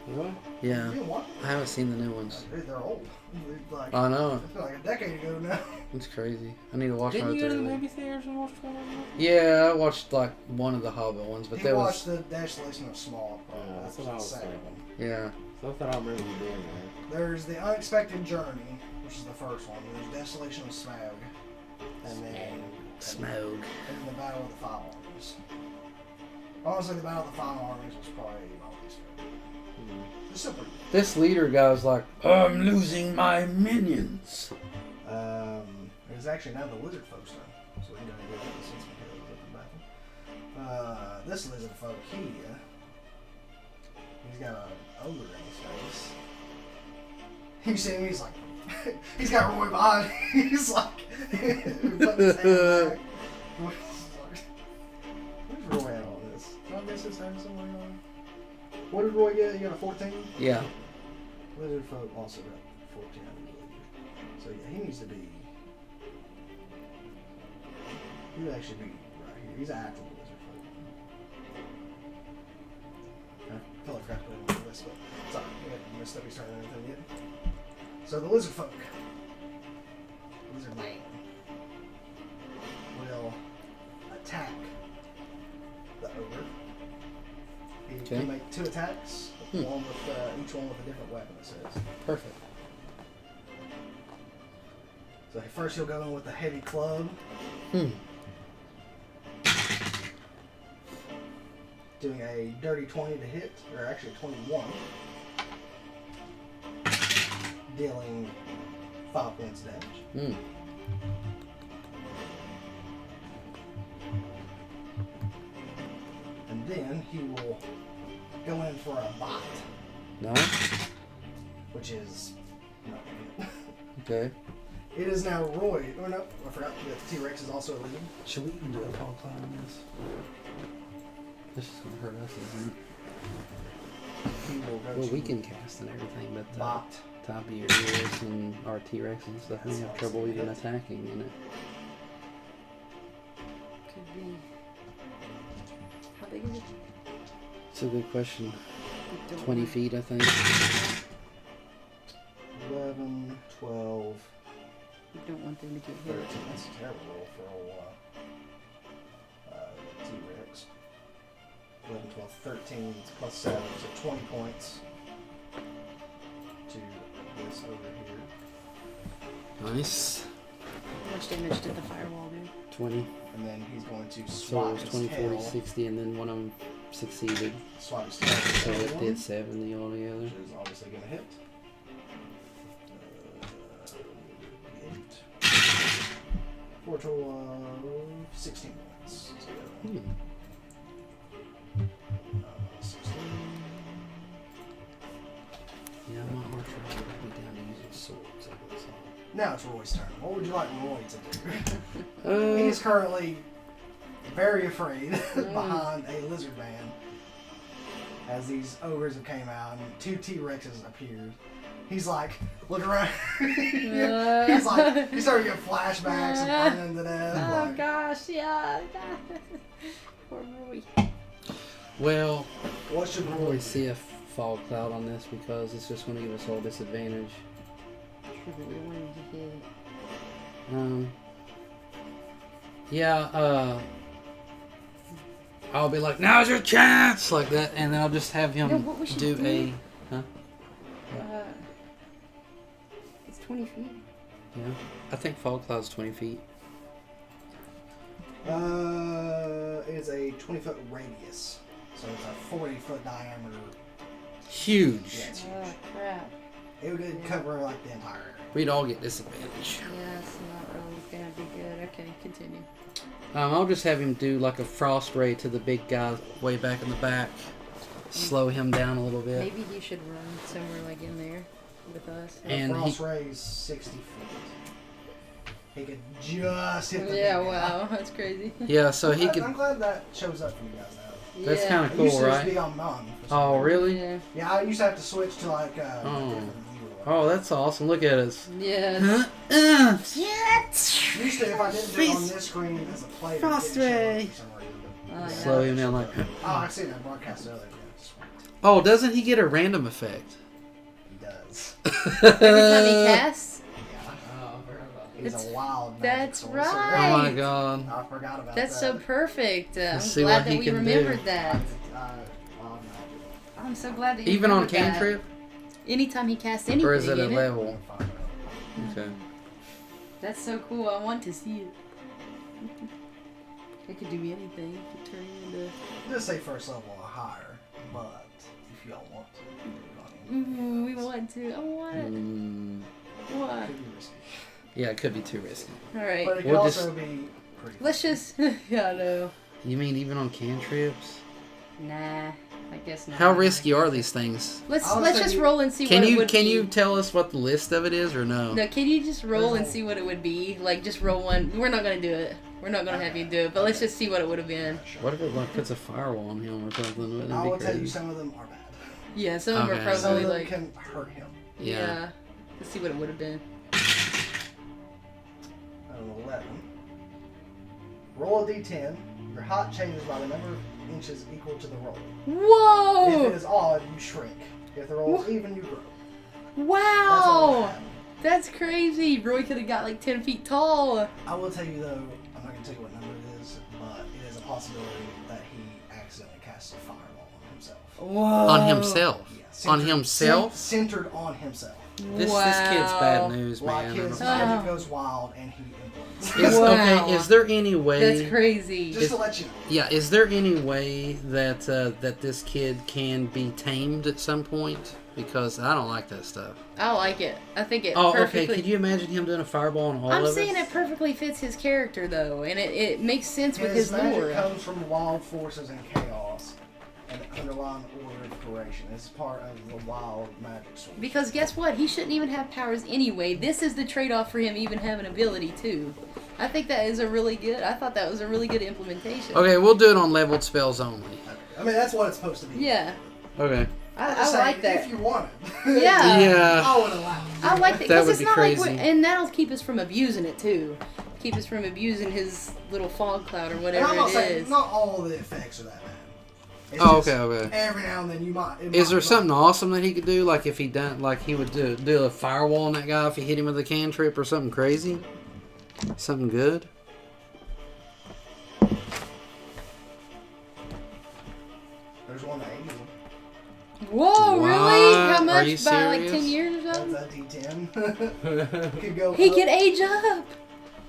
What? Yeah, You know what? I haven't seen the new ones. They're old. They're like, I know. it's been like a decade ago now. It's crazy. I need to watch Didn't one. you go to the movie theaters and watch one of them? Yeah, I watched like one of the Hobbit ones, but He that watched was the Desolation of Small. Yeah, that's what I was the second thinking. one. yeah. So I thought I remember you doing that. There's the Unexpected Journey, which is the first one. There's Desolation of Smaug, and then Smoke. and then the Battle of the Five Armies. Honestly, the Battle of the Five Armies was probably my least favorite. It's still pretty good. This leader guy's like, I'm losing my minions. It was actually now the lizard folk's turn, so we can go and do that since we battle. This lizard folk here, he's got an ogre in his face. You see him, he's like, he's got Roy behind him. He's like, putting his hand back. Where's Roy at on this? Did I miss his hand somewhere on? What did Roy get? He got a 14? Yeah. Lizard folk also got 14, I believe. So yeah, he needs to be. He would actually be right here. He's an active lizard folk. I totally forgot to put him on the list, but sorry, I missed up his turn or anything yet. So the lizard folk, lizard man, will attack the ogre. He Okay. can make 2 attacks, one with each one with a different weapon. It says. Perfect. So first he'll go in with the heavy club. Doing a dirty 20 to hit, or actually 21. Dealing 5 points damage. And then he will go in for a bite, No? which is not good. Okay. It is now Roy. Oh no, I forgot that the T-Rex is also a lizard. Should we even do a fog cloud on this? This is gonna hurt us, isn't it? He will go Well, to we can cast and everything, but bot. top of your ears and our T-Rex and stuff, we have trouble even attacking in it. Could be. How big is it? It's a good question. We don't 20 know. feet, I think. 11, 12, We don't want them to get 13. hit. That's a terrible roll for old T-Rex. 11, 12, 13 plus 7, so 20 points to this over here. Nice. How much damage did the firewall do? 20. And then he's going to So it swap was his 20, 40, tail. 60, and then one of them succeeded. Swap his tail. So to it one, did 70 altogether. which is obviously going to hit. 8. For a total of 16 points. So, Hmm. 16. Yeah, my archer would be down to using swords. I guess. Now it's Roy's turn. What would you like Roy to do? Uh, He's currently very afraid behind a lizard man as these ogres have came out and 2 T-Rexes appeared. He's like, look around. He's like, he started getting flashbacks and burning to death. Oh like, gosh, yeah. Poor Roy. well, what should I Roy really do? see a fog cloud on this because it's just going to give us all disadvantage. True, but we don't want him to get hit. Yeah, I'll be like, now's your chance, like that, and then I'll just have him No, what we should do do- a. It's 20 feet. Yeah, I think fog cloud's 20 feet. It is a 20-foot radius. So it's a 40-foot diameter. Huge. Yeah, it's huge. Oh crap. It would cover like the entire area. We'd all get disadvantage. Yeah, it's not really gonna be good. Okay, continue. I'll just have him do like a frost ray to the big guy way back in the back. Slow him down a little bit. Maybe he should run somewhere like in there with us. And Frost rays 60 feet. He could just hit the Yeah, big guy. wow, that's crazy. Yeah, so he could. I'm glad that shows up for you guys now. That's Yeah. kind of It cool, used to just right? be on none. for some Oh, reason. really? Yeah. Yeah, I used to have to switch to like Oh. a different view. Oh, that's awesome. Look at us. Yes. Used to, if I didn't do it on this screen as a player, it Frost didn't show up ray. for some reason. Oh, yeah. Slow him down like. Oh, I see that broadcast earlier. Yeah, sweet. Oh, doesn't he get a random effect? He does. Every time he casts? Yeah. Oh, I forgot about He's It's- a wild magic that's sorcerer. right. Oh my god. I forgot about That's that. so perfect. I'm Let's see glad what that he we can remembered do. that. Wild magic. I'm so glad that you Even on remembered that. cantrip? Anytime he casts anything, Or is it a isn't level? Fire. Okay. That's so cool. I want to see it. It could do anything. It could turn you into. Just say first level or higher, but if you don't want to, do it on anything Ooh, we else. want to. I want it. Mm, What? Could be risky. yeah, it could be too risky. All right. But it could We'll also just- be pretty Let's just. Yeah, I know. You mean even on cantrips? Nah, I guess not. How risky are these things? Let's I was let's just thinking- roll and see Can what it you would can be. you tell us what the list of it is or no? No, can you just roll and No. see what it would be? Like, just roll one. We're not gonna do it. We're not gonna have you do it, but let's just see what it would have been. What if it like puts a firewall on him or something? Wouldn't I that will be tell you, crazy? some of them are bad. Yeah, some of them Okay. are Some probably of them like. can hurt him. Yeah. Let's see what it would have been. 11. Roll a d10. Your height changes by the number of inches equal to the roll. If it Whoa! is odd, you shrink. If the roll is even, you grow. That's all that Wow! happened. That's crazy. Roy could have got like 10 feet tall. I will tell you though, I'm not going to tell you what number it is, but it is a possibility that he accidentally cast a fireball on himself. Whoa! On himself? Yeah, On himself? Centered on himself. This kid's bad news, Like man. his I don't- magic Oh. goes wild and he implodes. Is, Wow. Okay, is there any way? That's crazy. Just to let you know. Yeah, is there any way that that this kid can be tamed at some point? Because I don't like that stuff. I like it. I think it Oh, perfectly. okay. Could you imagine him doing a fireball on all I'm of saying us? it perfectly fits his character though, and it makes sense with his magic lore. comes from wild forces and chaos, and the underlying order of decoration. It's part of the wild magic sword. Because guess what? He shouldn't even have powers anyway. This is the trade-off for him even having ability too. I think that is a really good. I thought that was a really good implementation. Okay, we'll do it on leveled spells only. I mean, that's what it's supposed to be. Yeah, Okay. I'm I just like saying, that. If you want it. Yeah. Yeah. I would allow it. I like that That because would it's be not crazy. like, and that'll keep us from abusing it too. Keep us from abusing his little fog cloud or And whatever I'm not it saying is. not all the effects are that bad. It's Oh, just okay, okay. Every now and then you might. Is there something awesome that he could do? Like if he done, like he would do a firewall on that guy if he hit him with a cantrip or something crazy? Something good? There's one that ages him. Whoa, really? What? How Are much? you By like serious? 10 years or That's something? a D10. Could go. He up. could age up.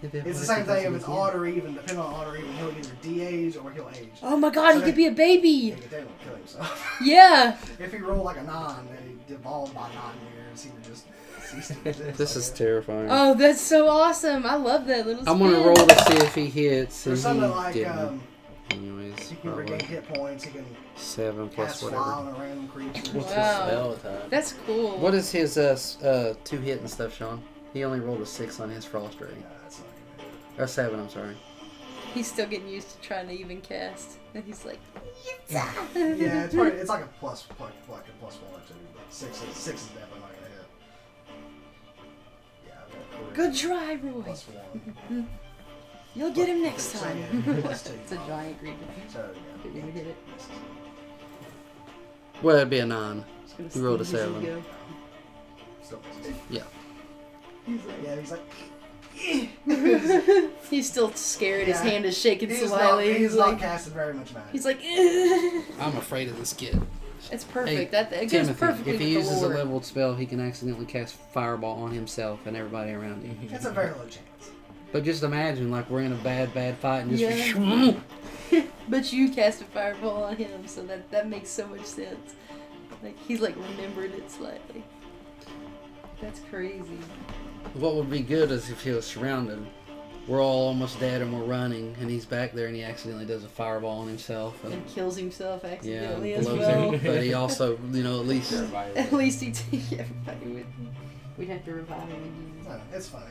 It's the same thing if it's odd or even. Depending on odd or even, he'll either de-age or he'll age. Oh my god, he So could be a baby. He could definitely kill himself. Yeah. If he rolled like a 9 and he devolved by 9 years, he would just cease to exist. This I is guess. terrifying. Oh, that's so awesome. I love that little I'm gonna spin. roll to see if he hits. There's And he something like didn't. Anyways, he can probably regain hit points. He can 7 plus cast fly whatever. on a random creature. What's Wow. his spell attack? That's cool. What is his 2 hit and stuff, Sean? He only rolled a 6 on his frost ray. Nah, that's not even Or 7, I'm sorry. He's still getting used to trying to even cast. And he's like, Yeah, it's probably it's like a plus like a +1 or 2, but 6 is definitely not gonna hit. Yeah, I've got good try, Roy. +1. You'll get him next So, time. yeah, +2. It's a giant green. So Couldn't even hit it. Well, it'd be a 9. Just gonna You rolled a sneeze as 7. you go. Still misses. Yeah. He's like. He's still scared. His Yeah. hand is shaking He's slightly. He's not casted very much magic. He's like, I'm afraid of this kid. it's perfect. Hey, That it goes Timothy, perfectly if he with the uses a lore. leveled spell, he can accidentally cast fireball on himself and everybody around him. That's a very low chance. But just imagine, like, we're in a bad fight and just... Yeah. But you cast a fireball on him, so that makes so much sense. Like he's like remembered it slightly. That's crazy. What would be good is if he was surrounded. We're all almost dead and we're running, and he's back there and he accidentally does a fireball on himself. And kills himself Yeah, accidentally as blows well. him. But he also, you know, at least... Everybody At least everybody would. We'd have to revive him again. No, it's funny.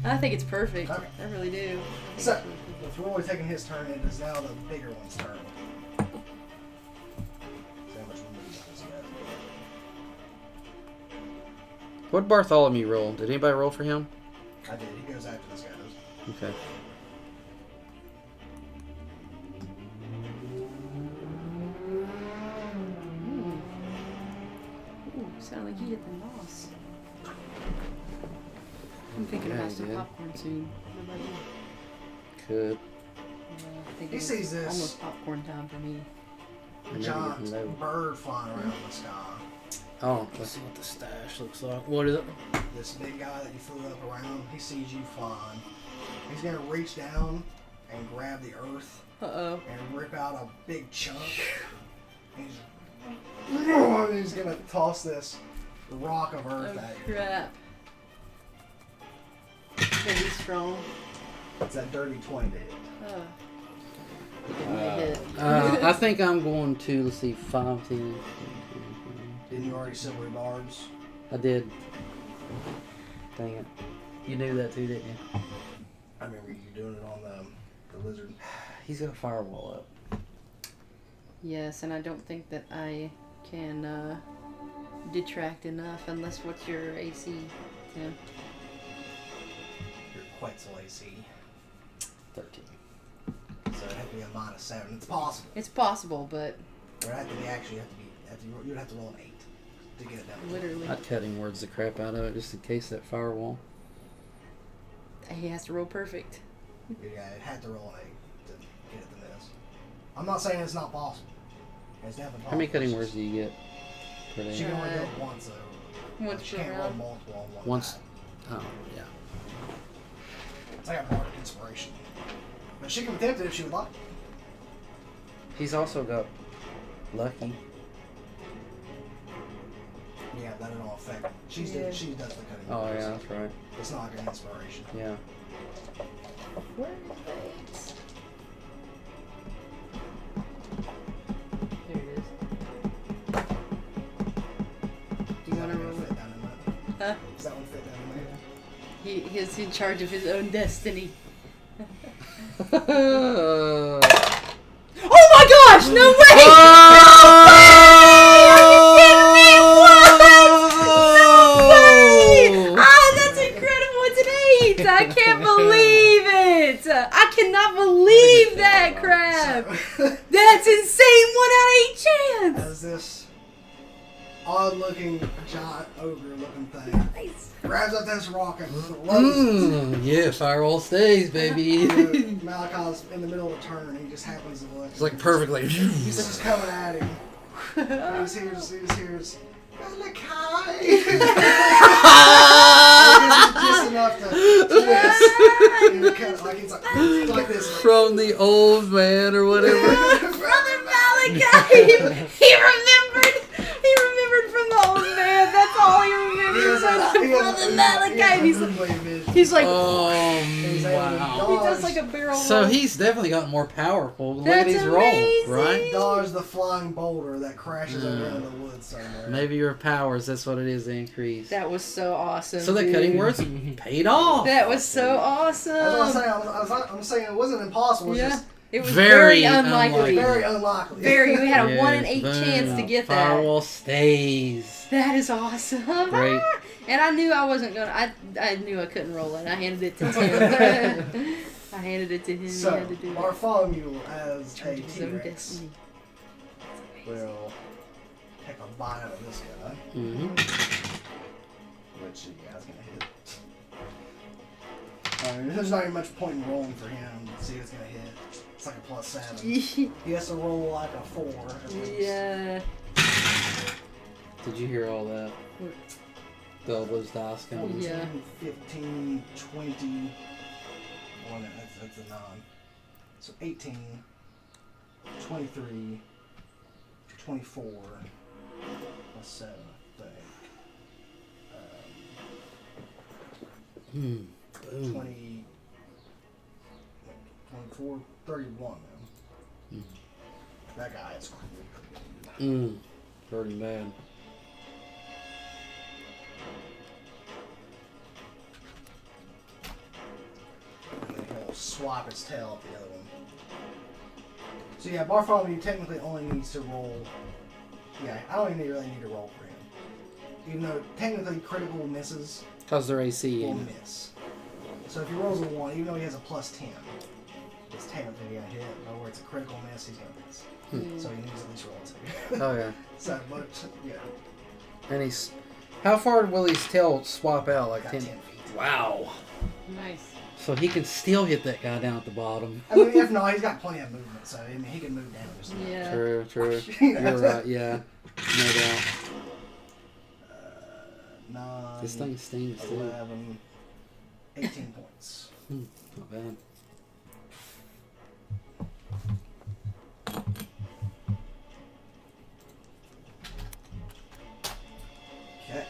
I think it's perfect. Okay. I really do. I think So, it's really with Roy taking his turn, it is now the bigger one's turn. See how much moves this guy. What Bartholomew roll? Did anybody roll for him? I did. He goes after this guy. Does. Okay. Ooh, sound like you hit the moss. I'm thinking Yeah, about he some did. popcorn soon. What about you? Could. I think He it's sees this. almost popcorn time for me. A Never giant getting low. bird flying around in the sky. Oh, Let's see what the stash looks like. What is it? This big guy that you flew up around, he sees you flying. He's gonna reach down and grab the earth Uh-oh. and rip out a big chunk. He's gonna toss this rock of earth Oh, at you. crap. Very strong. It's that dirty 20 to hit. Oh. Getting my hit. I think I'm going to, let's see, 5, 10. Didn't you already silver bards? I did. Dang it. You knew that too, didn't you? I remember you doing it on the lizard. He's got a firewall up. Yes, and I don't think that I can detract enough unless what's your AC, Tim? You're quite so AC. 13. So it'd have to be a -7. It's possible. It's possible, but Or it'd have to be actually, you'd have to roll an 8 to get it done. literally, I'd cutting words the crap out of it just in case that firewall. he has to roll perfect. Yeah, it had to roll an 8 to get it to miss. I'm not saying it's not possible. It's definitely possible. How many cutting It's words just- do you get per She day? can only do it once though. Once She per can't roll round. multiple on one Once. die. Oh, yeah. It's like a bardic inspiration. But she can attempt it if she would like. He's also got lucky. Yeah, that don't affect. She does the cutting. Oh, words. yeah, that's right. It's not like an inspiration. Yeah. Where is it? There it is. Does that one fit down there? He is in charge of his own destiny. Oh Oh my gosh! No way! Ah, that's incredible! It's an 8! I can't believe it! I cannot believe that crap! That's insane! 1 out of 8 chance! As this odd-looking, giant ogre-looking thing Nice. grabs up this rock and loads yeah, firewall stays, baby. it. Malachi's in the middle of a turn, and he just happens to look. It's like perfectly. He's just coming at him. And he hears, Malachi! Just enough to twist. And it kind of, like, it's like this. From the old man or whatever. Brother Malachi! He remembered! He remembered from the old man. That's all he remembers. Brother Malachi! And he's like, Oh, he wow. does like a barrel So roll. he's definitely gotten more powerful. Look at That's his rolls, amazing. right? dodge the flying boulder that crashes over into the woods somewhere. Maybe your powers, that's what it is, they increase. That was so awesome. So that dude. cutting words paid off. That was so awesome. That's what I'm saying. I'm saying it wasn't impossible. It's Yeah. just It was Very very unlikely. very unlikely. Very. We had a Yes, 1 in 8 boom. chance to get that. Firewall stays. That is awesome. Great. And I knew I wasn't gonna. I knew I couldn't roll it. I handed it to Tim. I handed it to him. He So, had to do it. Bartholomew as a His own T-Rex destiny. will take a bite out of this guy, Mm-hmm. which you guys gonna hit. I mean, there's not even much point in rolling for him to see if it's gonna hit. It's like a +7. He has to roll like a 4 at least. Yeah. Did you hear all that? All those dice coming? Yeah. 15, 20. Well, that's a 9. So 18, 23, 24, +7, I think. Boom. 20, 24, 31 now. That guy is crazy. Pretty bad. And then he'll swap his tail at the other one. So yeah, Bartholomew technically only needs to roll. Yeah, I don't even really need to roll for him. Even though technically critical misses Because they're AC. will miss. So if he rolls a 1, even though he has a +10, it's technically gonna hit. But where it's a critical miss, he's gonna miss. So he needs to at least roll 2. Oh, yeah. So, but yeah, And he's. How far will his tail swap out? Like got 10? 10 feet. Wow. Nice. So he can still hit that guy down at the bottom. I mean, if not, he's got plenty of movement, so I mean, he can move down just a little. Yeah. True, true. You're right, yeah. No doubt. 9, This thing stings too. 11, 18 points. Not bad. Okay.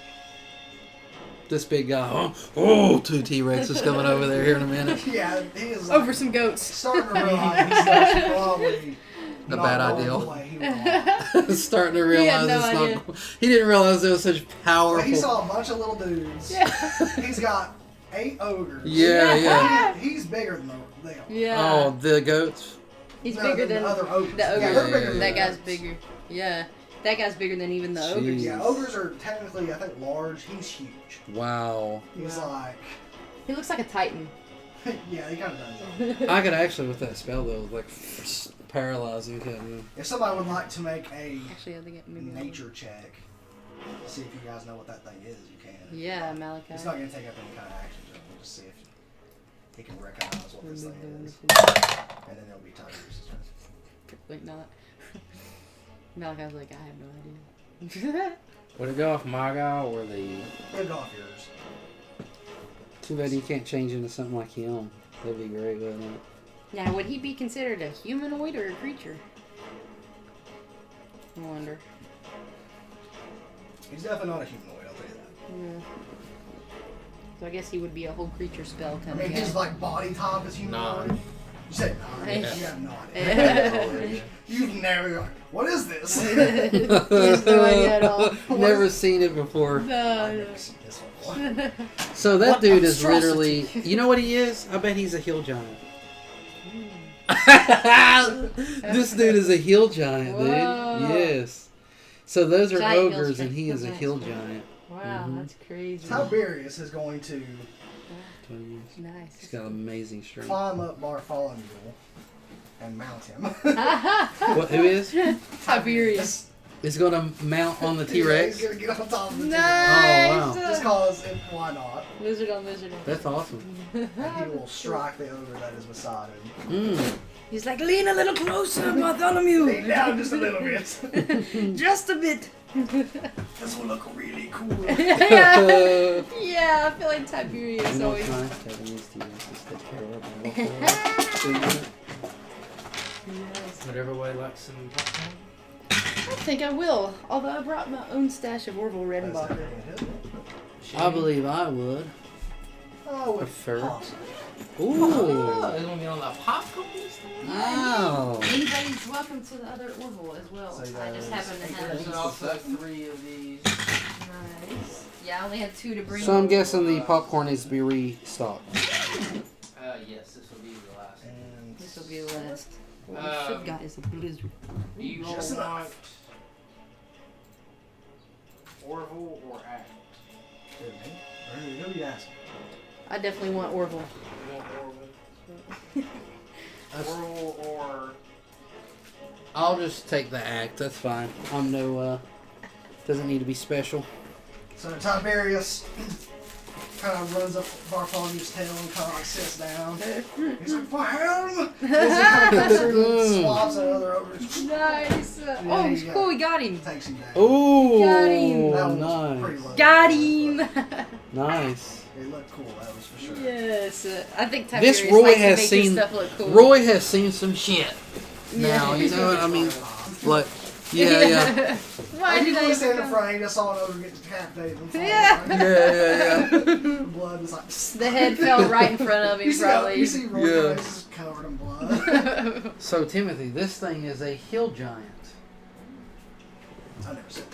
This big guy. Oh, 2 T-Rexes coming over there here in a minute. Yeah, he is Over some goats. starting to realize he's probably A not bad going idea. the way he wanted. Starting to realize no it's idea. not. He didn't realize there was such But powerful. he saw a bunch of little dudes. He's got 8 ogres. Yeah, yeah. He's bigger than them. Yeah. Oh, the goats. He's No, bigger the than other ogres. the ogre. Yeah, they're bigger than That the guy's ogres. bigger. Yeah. That guy's bigger than even the ogres. Jeez. Yeah, ogres are technically, I think, large. He's huge. Wow. He's like, He looks like a titan. yeah, he kind of does. I could actually, with that spell though, like paralyzing him. If somebody would like to make a Actually, I think it maybe nature check, see if you guys know what that thing is, you can. Yeah, Malachi. It's not going to take up any kind of action, so we'll just see if he can recognize what this Remove thing the is. one. And then it'll be Tiger's turn. Like not. Malachi's like, I have no idea. Would it go off my guy or the? It'll go off yours. Too bad he can't change into something like him. That'd be great, wouldn't it? Now, would he be considered a humanoid or a creature? I wonder. He's definitely not a humanoid, I'll tell you that. Yeah. So I guess he would be a whole creature spell I kind mean, of his guy. like body type is humanoid. Nine. You said 9. Yeah. You have no idea. Yeah. You've never. What is this? He has no idea at all. Never seen it before. I've No, never seen this one before. So that What dude is monstrosity. literally. You know what he is? I bet he's a hill giant. This dude is a hill giant, dude. Whoa. Yes. So those are Giant hill ogres, and giant. he is a Giant. hill giant. wow, that's crazy. Tiberius is going to 20 years. Nice. He's got amazing strength. climb up Bartholomew and mount him. What, who is? Tiberius. He's gonna mount on the He's T-Rex. gonna get on top of the T-Rex. Nice. Oh, wow. Just cause it, why not? Lizard on lizard on. That's awesome. And he will strike the ogre that is beside him. Mm. He's like, lean a little closer, Bartholomew. Lean down just a little bit. Just a bit. This will look really cool. yeah, I feel like Tiberius You know always. what's nice? Having these T-Rexes take care of them. Would everybody like some popcorn? I think I will. Although I brought my own stash of Orville Redenbacher. I believe I would. Oh, Prefer. possible. Ooh. Oh, it's gonna be on the popcorn list. Wow. Anybody's welcome to the other Orville as well. So you I just guys- happen to There's have. also 3 of these. Nice. Yeah, I only had 2 to bring. So I'm guessing the popcorn needs to be restocked. Yes, this will be the last. And This will be the last. What we Um, should got is a blizzard. You all Just want Orville or Act? who are you asking? I definitely want Orville. You want Orville? Orville or I'll just take the act. That's fine. I'm no. Doesn't need to be special. So Tiberius kind of runs up Bartholomew's tail and kind of like sits down. He's like, for him! As he kind of comes through and swabs at other ogres. Nice. Yeah, Oh, you it's got cool. it. We got him. Takes him down. Ooh. Got him. That one was pretty Nice. low. Got him. Nice. It looked cool, that was for sure. Yes. I think Tiberius This Roy likes has to make his seen. stuff look cool. Roy has seen some shit. Now Yeah. you know what I mean. Like, yeah. Why He did I was standing in even front, he just saw an ogre get decapitated. And fall, Yeah. right? Yeah. The blood was like, The head fell right in front of him, you see, probably. you see Roy Yeah. face is covered in blood. So Timothy, this thing is a hill giant. I never said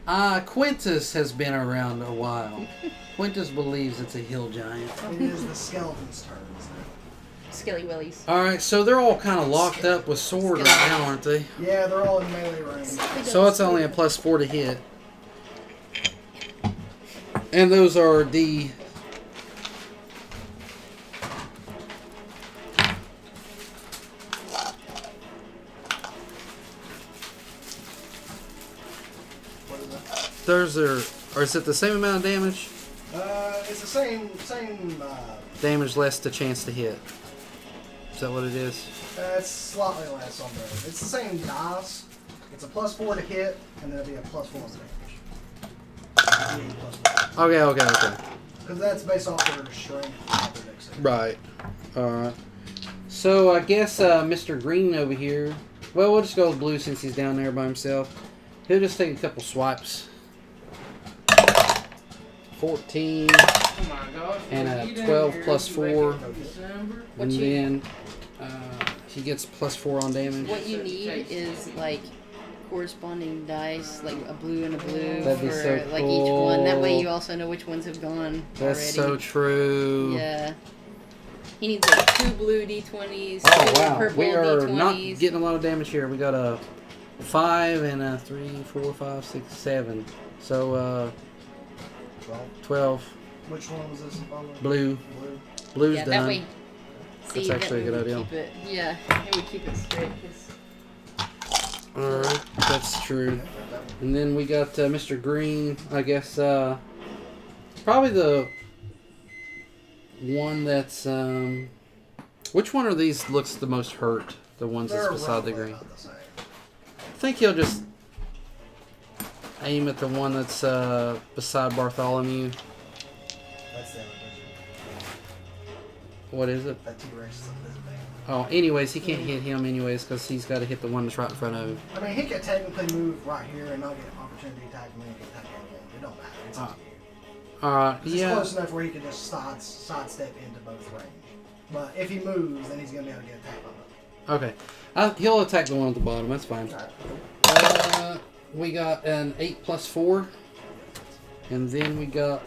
that. Quintus has been around a while. Quintus believes it's a hill giant. It is the skeleton's turns. Skelly Willies. All right, so they're all kind of locked up with swords right now, aren't they? Yeah, they're all in melee range. So it's only a +4 to hit. And those are the... What is that? Those are... Or is it the same amount of damage? It's the same, Damage less the chance to hit. Is that what it is? it's slightly less on there. It's the same dice. It's a +4 to hit, and then it'll be a +4 damage. Okay. Because that's based off their strength. Not their dexterity. Right. Alright. So I guess Mr. Green over here... Well, we'll just go with Blue since he's down there by himself. He'll just take a couple swipes. 14. Oh my gosh. And what a are you doing 12 here? plus You make 4. it December? And then he gets +4 on damage. What you need is like corresponding dice, like a blue and a blue That'd be for so like each one. That way cool. you also know which ones have gone That's already. so true. Yeah. He needs like 2 blue d20s, 2 Oh wow, purple we are d20s. not getting a lot of damage here. We got a 5 and a 3, 4, 5, 6, 7. So 12. Which one was this? Blue. Blue. Blue's Yeah, done. that way. See, That's actually a that good way we idea. Keep it, yeah, it would keep it straight. 'Cause Alright, that's true. And then we got Mr. Green, I guess, probably the one that's, which one of these looks the most hurt? The ones that's They're beside the roughly green. about the same. I think he'll just aim at the one that's beside Bartholomew. That's the other vision. What is it? That T-Rex is a lizard man. Oh, anyways, he can't hit him anyways because he's got to hit the one that's right in front of him. I mean, he could technically move right here and not get an opportunity to attack me. He can attack anyone. It don't matter. It's up to you. Alright, It's yeah. close enough where he can just sidestep into both range. But if he moves, then he's gonna be able to get attacked by both. Okay. He'll attack the one at the bottom. That's fine. We got an 8 plus 4. And then we got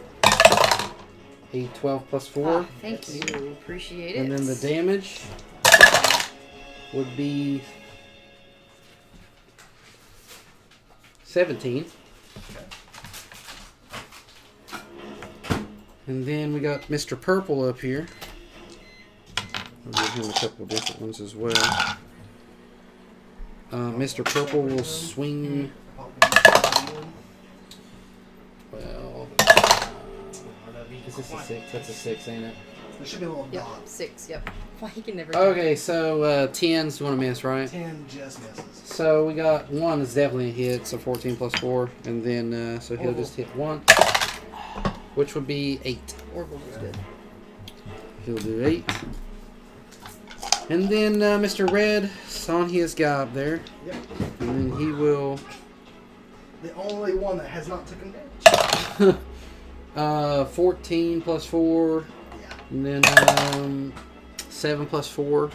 a 12 plus 4. Ah, thank you. Appreciate it. And then the damage would be 17. And then we got Mr. Purple up here. I'll give him a couple different ones as well. Mr. Purple will swing. Well, is this a 6? That's a 6, ain't it? There should be a little Yep, dot. 6. Yep. Why he can never. Okay, so 10's going to miss, right? 10 just misses. So we got 1 is definitely a hit, so 14 plus 4. And then, so he'll just hit 1, which would be 8. Oracle was good. He'll do 8. And then Mr. Red is on his guy up there. Yep. And then he will. The only one that has not taken damage. 14 plus 4. Yeah. And then 7 plus 4.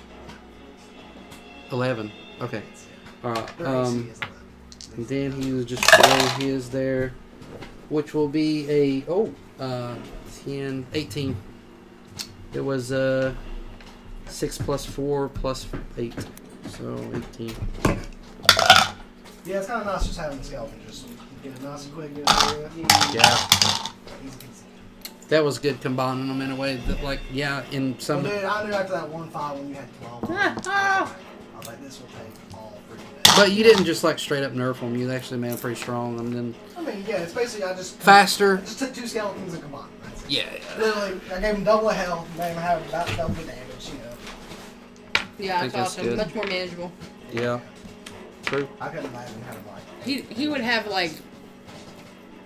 11. Okay. Alright. Their AC is 11. And then he will just roll his there, which will be a 10, 18. It was 6 plus 4 plus 8, so 18. Yeah, it's kind of nice just having the skeleton just get it nice and quick. Get it area. Yeah, Easy peasy. that was good combining them in a way that, like, in Well, some. dude, I knew after that one fight when you had 12 I was like, this will take all freaking day. But you didn't just like straight up nerf them. You actually made them pretty strong. And then I mean, yeah, it's basically I just faster. just took 2 skeletons and combined them. That's it. Yeah. Literally, I gave them double the health, made them have about double the damage, you know. Yeah, think it's that's awesome. good. Much more manageable. Yeah. True. I couldn't imagine having like. He would have like.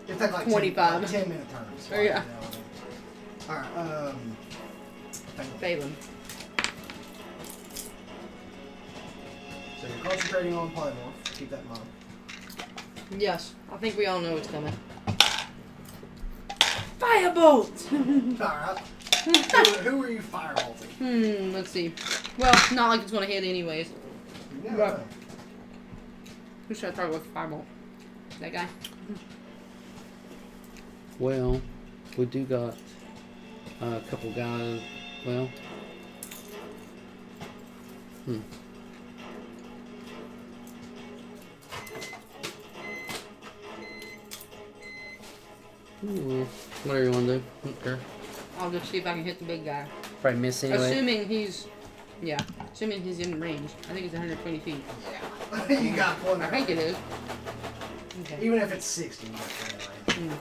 It'd take like 25. 10-minute turns. Oh, yeah. Alright, Phelan. so you're concentrating on polymorph. Keep that in mind. Yes, I think we all know what's coming. Firebolt! Alright. Who are you firebolting? Let's see. Well, not like it's gonna hit anyways. Yeah. Right. Who should I start with firebolt? That guy? Well, we do got a couple guys. Well. Whatever you want to do. Don't care. I'll just see if I can hit the big guy. Probably miss anyway. Assuming he's in range. I think it's 120 feet. You got one. I think it is. Okay. Even if it's 60, you got one anyway.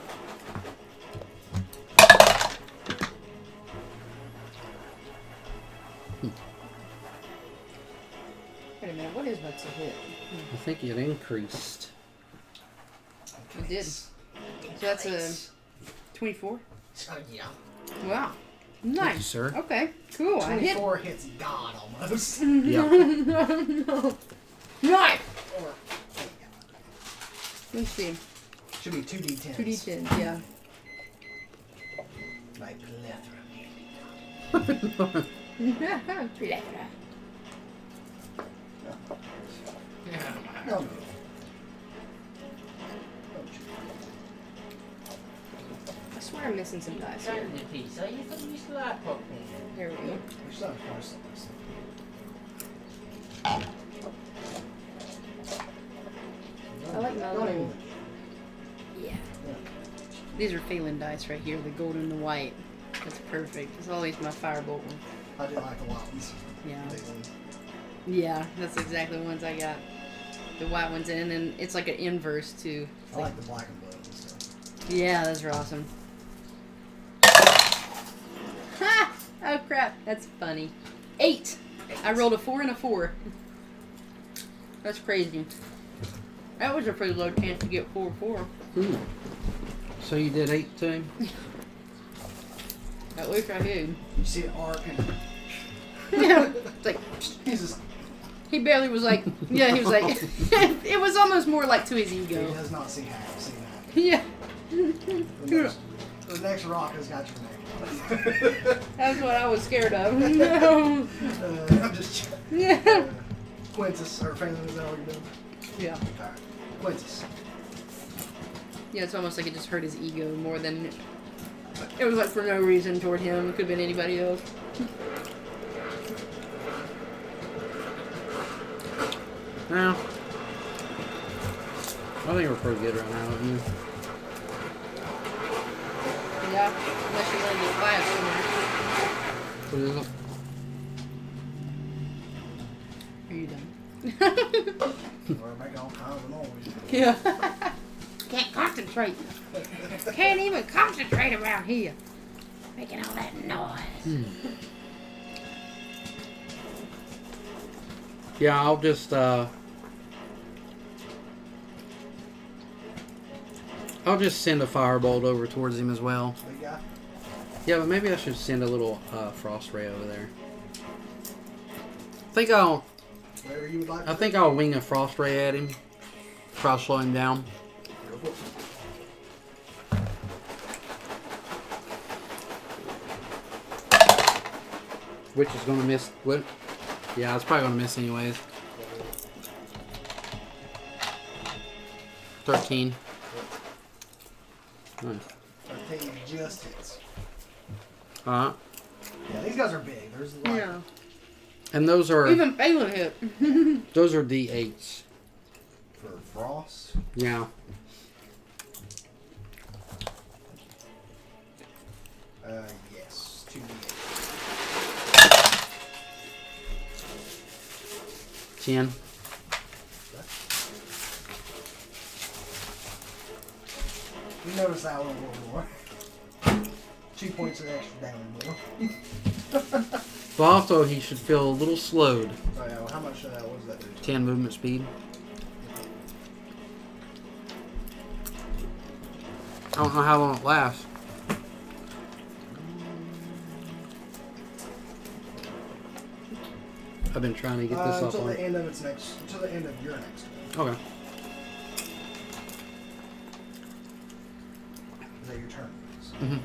Wait a minute, what is what's a hit? I think it increased. It did. So that's a 24? Yeah. Wow. Thank you, Nice. sir. Okay, cool. I hit. 24 hits God almost. Yeah. No. Nice! Or, Let's see. should be 2d10. 2d10, yeah. Like plethora. No. I swear I'm missing some dice here. There we go. There's not a person. I like my Don't little. even- Yeah. These are Phelan dice right here, the gold and the white. That's perfect. It's always my firebolt one. I do like the white ones. Yeah. Big ones. Yeah, that's exactly the ones I got. The white ones, and then it's like an inverse too. It's I like, like the black and blue and stuff. yeah, those are awesome. Ha! Oh crap, that's funny. 8! I rolled a 4 and a 4. That's crazy. That was a pretty low chance to get 4-4. So you did 8 to him? At least I did. You see an arc and Yeah. It's like, he's just he barely was like, yeah, he was like, it was almost more like to his he ego. does not see half. See that. Yeah. The next rock has got your name on it. That's what I was scared of. No. I'm just Yeah. Quintus, or Phantom, is that what you're doing? Yeah. Alright. Quintus. Yeah, it's almost like it just hurt his ego more than it was like for no reason toward him. It could have been anybody else. Well, I think we're pretty good right now, don't you? Yeah, unless you want to get last What is it? somewhere. Are you done? We're making all kinds of noise. Yeah. Can't concentrate. Can't even concentrate around here. Making all that noise. Yeah, I'll just send a firebolt over towards him as well. Big guy. Yeah, but maybe I should send a little frost ray over there. Whatever you would like. I think I'll wing a frost ray at him. Try to slow him down. Go for it. Which is gonna miss. What? Yeah, it's probably gonna miss anyways. 13. Nice. 13 just hits. Alright. Yeah, these guys are big. There's like, Yeah. And those are Even Phelan hit. those are D8s. for frost. Yeah. Yes, 2d8. 10. You notice that one a little more. 2 points of extra damage more. But also he should feel a little slowed. Oh yeah, well, how much was that do? 10 movement speed. I don't know how long it lasts. I've been trying to get this up Until on. the end of its next, until the end of your next one. Okay. Is that your turn? Mm-hmm.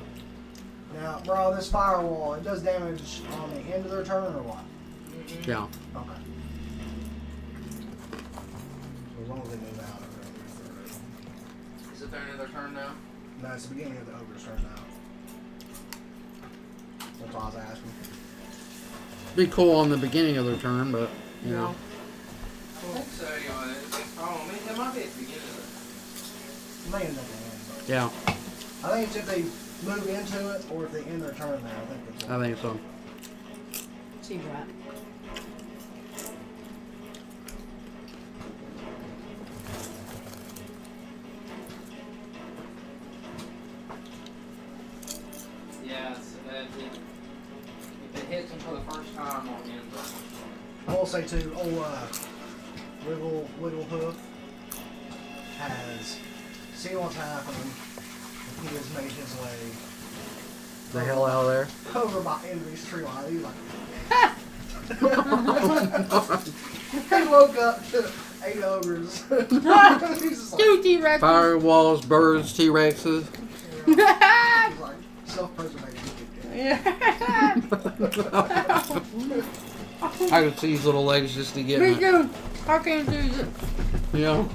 Now, bro, this firewall, it does damage on the end of their turn or what? Yeah. Okay. So as long as they move out of it. Is it their end of their turn now? No, it's the beginning of the ogre's turn now. That's all I was asking. Be cool on the beginning of their turn, but you know. I think so, anyway. Oh, man, that might be at the beginning of May end up at the end. Yeah, I think it's if they move into it or if they end their turn there. I think that's I think so. Seems right. Yeah, if it hits them for the first time on him. I will say too, old Wiggle Hoof has seen what's happening. And he has made his way The hell out of there. over by Envy's tree line. He's like, he woke up to 8 ogres. He's just like, Two T-Rex. Firewalls, birds, T-Rexes. he's like self-preservation. Yeah. I could see his little legs just to get Me me. too. I can't do it. Yeah.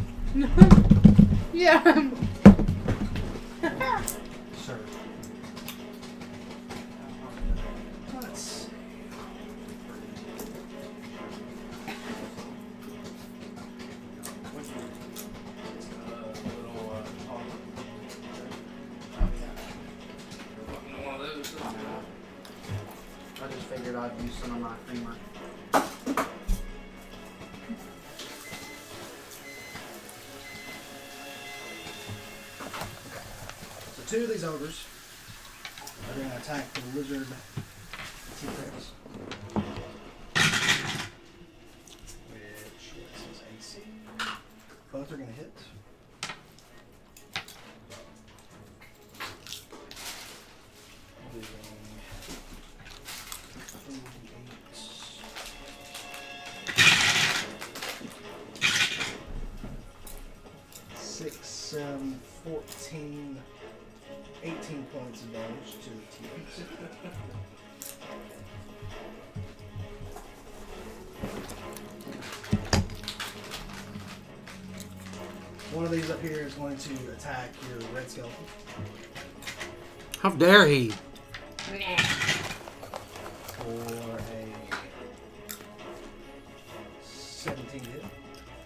Yeah. Sure. Let's see. I just figured I'd use some of my creamer. So 2 of these ogres are going to attack the lizard T-Rex. Which is his AC. Both are going to hit. Six, 7, 14, 18 points of damage to the T-Rex. One of these up here is going to attack your red skeleton. How dare he? For a 17 hit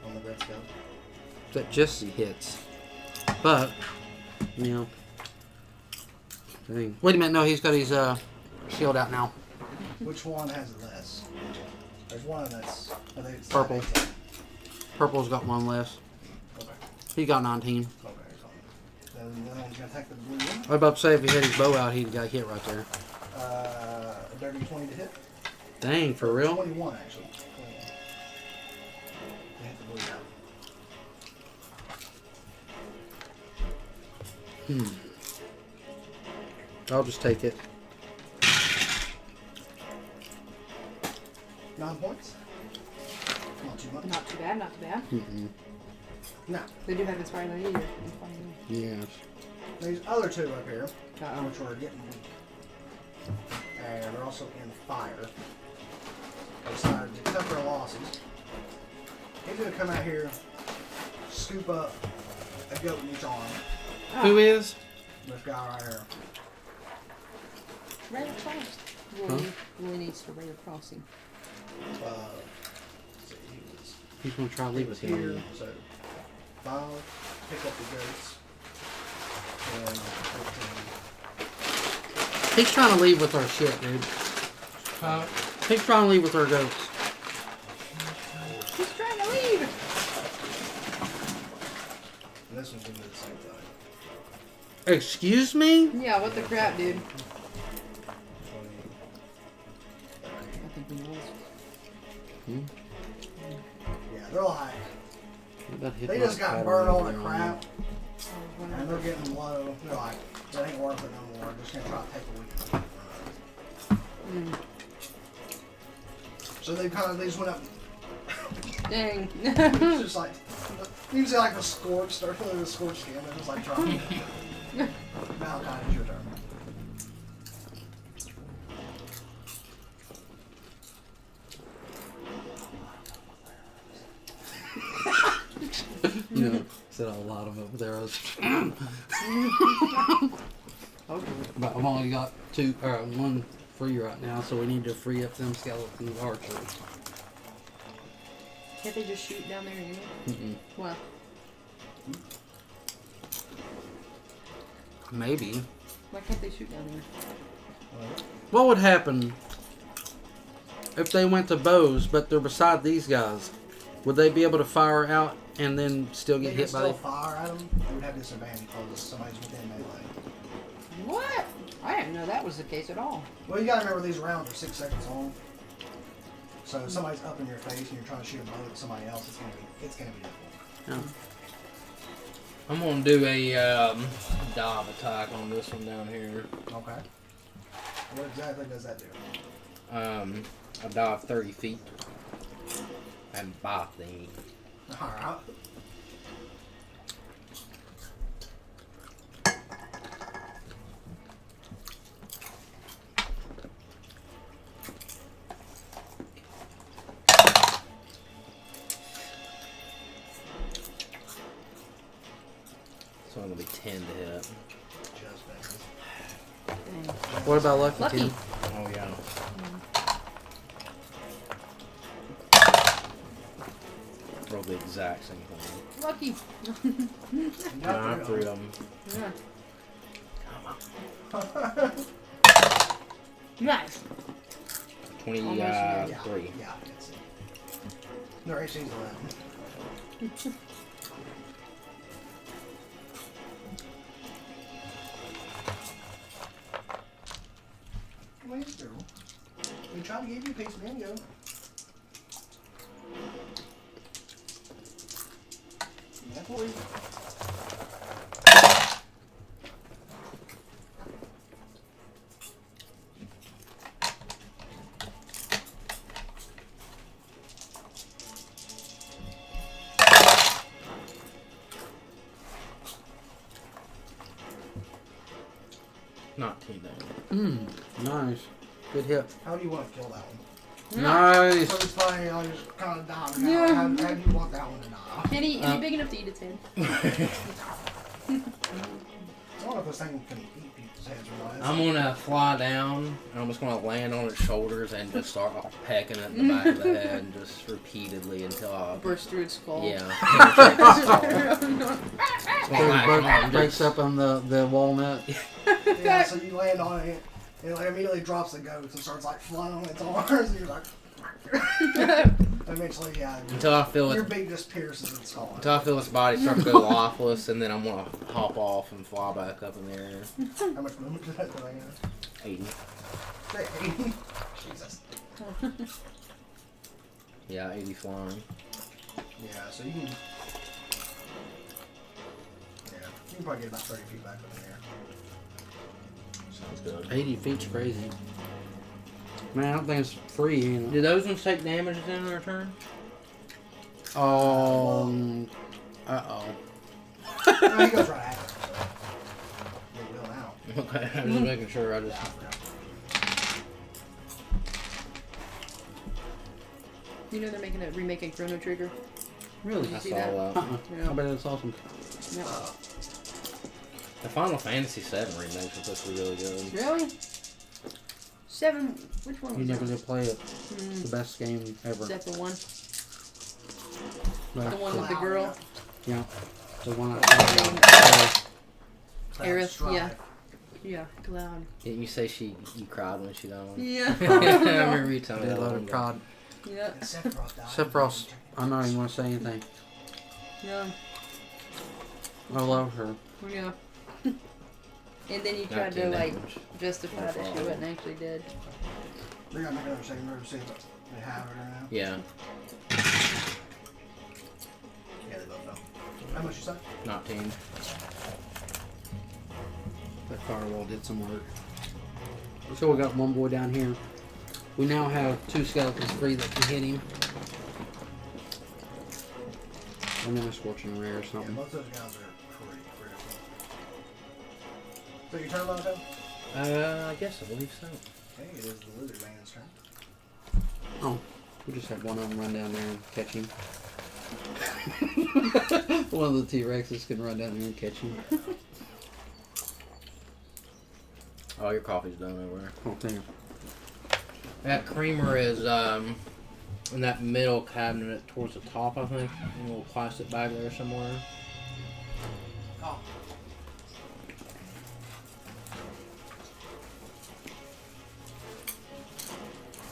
on the red skeleton. That just hits. But, you know. Dang. Wait a minute, no, he's got his shield out now. Which one has less? There's one that's it's Purple. 18. Purple's got one less. Okay. He got 19. Okay, so then the other one's gonna attack the blue one. I was about to say if he had his bow out, he'd got hit right there. A dirty 20 to hit. Dang, for real? 21 actually. 21. To hit the blue out. I'll just take it. 9 points. Not too much. Not too bad, not too bad. Mm-mm. Now, They do have Inspired Lady. Yes. these other two up here, Uh-oh. which are getting weak. And they're also in fire. They decided to cut their losses. He's going to come out here, scoop up a goat in each arm. Who is? This guy right here. Rite of Crossing. Willie needs to Rite of Crossing. Let's see, he was He's gonna try to leave us here. here. So, 5, pick up the goats. And 14. He's trying to leave with our shit, dude. He's trying to leave with our goats. He's trying to leave! And this one's going to do the same thing. Excuse me? Yeah, what the crap, dude? 20, 30. I think we know this. Yeah, they're like, That hit they my just got pattern burned on over the there. crap. And they're getting low. They're like, that ain't worth it no more. I'm just going to try to take a week. So they just went up. Dang. It's just like, you can see like the scorched, they're feeling the scorched skin. They're just like trying to. Malachi, it's your turn. You know, said a lot of them there. But I've only got one free right now, so we need to free up them skeleton archers. Can't they just shoot down there anyway? Mm-mm. Well, Maybe. why can't they shoot down there? What would happen if they went to bows, but they're beside these guys? Would they be able to fire out and then still They get can hit by still the... fire at them. They would have disadvantage because somebody's within melee. What? I didn't know that was the case at all. Well, you gotta remember these rounds are 6 seconds long. So if somebody's up in your face and you're trying to shoot a bow at somebody else, it's gonna be difficult. Oh. I'm gonna do a dive attack on this one down here. Okay. What exactly does that do? I dive 30 feet and bite thingy. Alright. So I'm gonna be 10 to hit. Just misses. Dang. What about Lucky, Lucky. Tim? Oh yeah. Roll the exact same thing. Lucky. You got 9 three of of them. Yeah. Nice. 23. Yeah, it's no AC's 11. Please do. We try to give you a piece of bingo. Yeah, please. Not 10 damage. Nice. Good hit. How do you want to kill that one? Nice. So it's funny, I just kind of die. Yeah. How do you want that one to die? Kenny, is he big enough to eat its head? I don't know if this thing can eat people's heads or what. I'm gonna fly down, and I'm just gonna land on its shoulders and just start pecking at the back of the head, just repeatedly until I Burst through its skull. penetrate the skull. Breaks up on the walnut. Yeah, so you land on it, and it like immediately drops the ghost and starts like flying on its arms, and you're like, eventually, yeah, Until I feel your it. beak just pierces its skull. Until I feel its body start to go lifeless, and then I'm gonna hop off and fly back up in the air. How much movement does that thing have? 80. Jesus. Yeah, 80 flying. Yeah, so you can. Yeah, you can probably get about 30 feet back up in the air. Sounds good. 80 feet's crazy. Man, I don't think it's free, you know. Do those ones take damage in their turn? Uh-oh. No, he goes right at it. It will now. Okay, I'm just making sure I just. You know they're making a remake of Chrono Trigger? Really? You I see saw that? that. I bet it's awesome. Yep. The Final Fantasy VII remake was supposed to be really good. Really? 7. Which one You was never that? did play it. The best game ever. Is that the one? Right. The one with the girl? Yeah. The one I Aerith, yeah. Yeah, Cloud. Didn't you say you cried when she died? Yeah. I remember you telling me They that. let her one day. prod. Yeah. Sephiroth, I'm not even going to say anything. Yeah. I love her. Yeah. And then you tried to 19 like damage. justify that she wasn't actually dead. We're gonna make another second move to see if they have it or not. Yeah, Yeah, they both know. How much you say? 19. That firewall did some work. So we got one boy down here. We now have 2 skeletons free that can hit him. And then a scorching ray or Yeah, something. both those guys are pretty critical. So your turn, Loto? I guess I believe so. Okay, it is the lizard man's turn. Oh, we just had one of them run down there and catch him. One of the T-Rexes can run down there and catch him. Oh, your coffee's done over there. Oh, damn. That creamer is in that middle cabinet towards the top, I think. A little plastic bag there somewhere. Oh.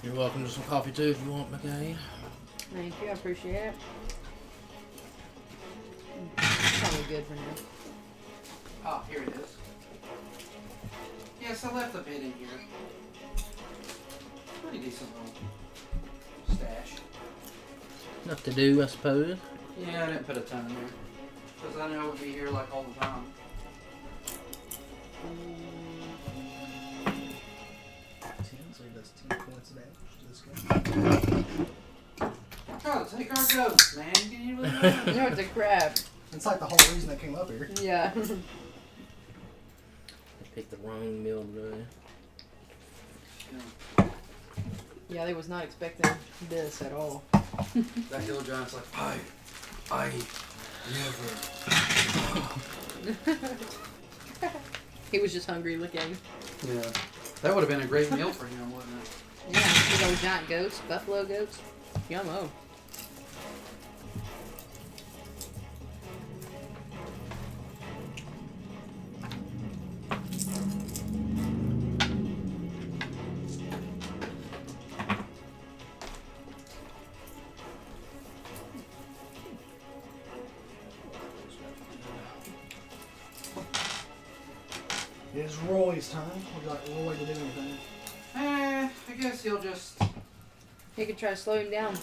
You're welcome to some coffee too if you want, McKay. Thank you, I appreciate it. Probably good for now. Oh, here it is. Yes, I left a bit in here. Pretty decent little stash. Enough to do, I suppose. Yeah, I didn't put a ton in there. Because I know it would be here like all the time. So he does 10 points of damage to this guy. Oh, take our ghost, man. Can you believe that? No, it's a crab. It's like the whole reason they came up here. Yeah. I picked the wrong meal today. Yeah, they was not expecting this at all. That hill giant's like, I never. He was just hungry looking. Yeah. That would have been a great meal for him, wouldn't it? Yeah, big old giant goats, buffalo goats. Yum-o. It is Roy's turn. Would you like Roy to do anything? I guess he'll just. You could try to slow him down.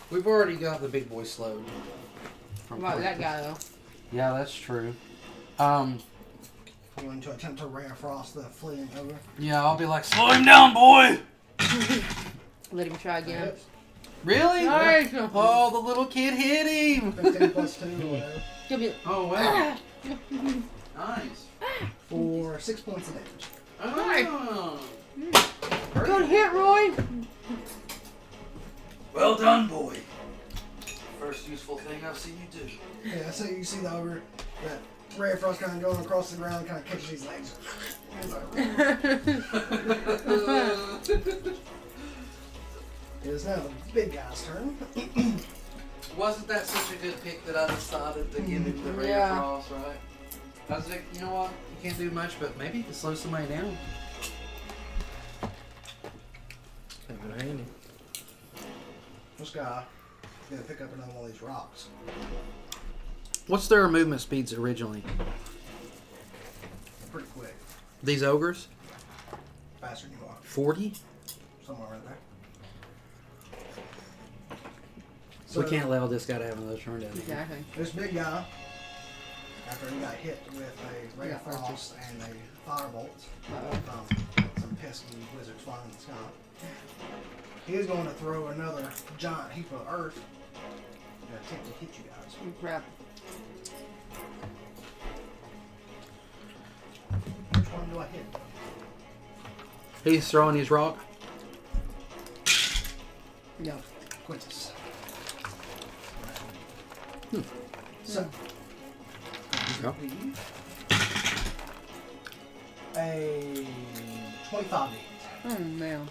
We've already got the big boy slowed. What about that guy, though? Yeah, that's true. Going to attempt to ray frost the fleeing over. Yeah, I'll be like, slow him down, boy! Let him try again. Really? Nice. Oh, the little kid hit him! 15 plus 2 or whatever. He'll be Oh, wow. Nice. For 6 points of damage. Oh. Good hit, Roy. Well done, boy. First useful thing I've seen you do. Yeah, so you see the ogre, that ray of frost kind of going across the ground, kind of catches his legs. It's like, it is now the big guy's turn. Wasn't that such a good pick that I decided to give him the ray Yeah. of frost, right? I was like, you know what? You can't do much, but maybe you can slow somebody down. Come in handy. This guy is going to pick up another one of these rocks. What's their movement speeds originally? Pretty quick. These ogres? Faster than you are. 40? Somewhere right there. We can't allow this guy to have another turn down. Exactly. This big guy, after he got hit with a ray of frost and a firebolt from some pesky wizards flying in the sky, he is going to throw another giant heap of earth and attempt to hit you guys. Oh, crap. Which one do I hit? He's throwing his rock. Yeah. Quintus. So, Yep. a 25 hit. Oh, man.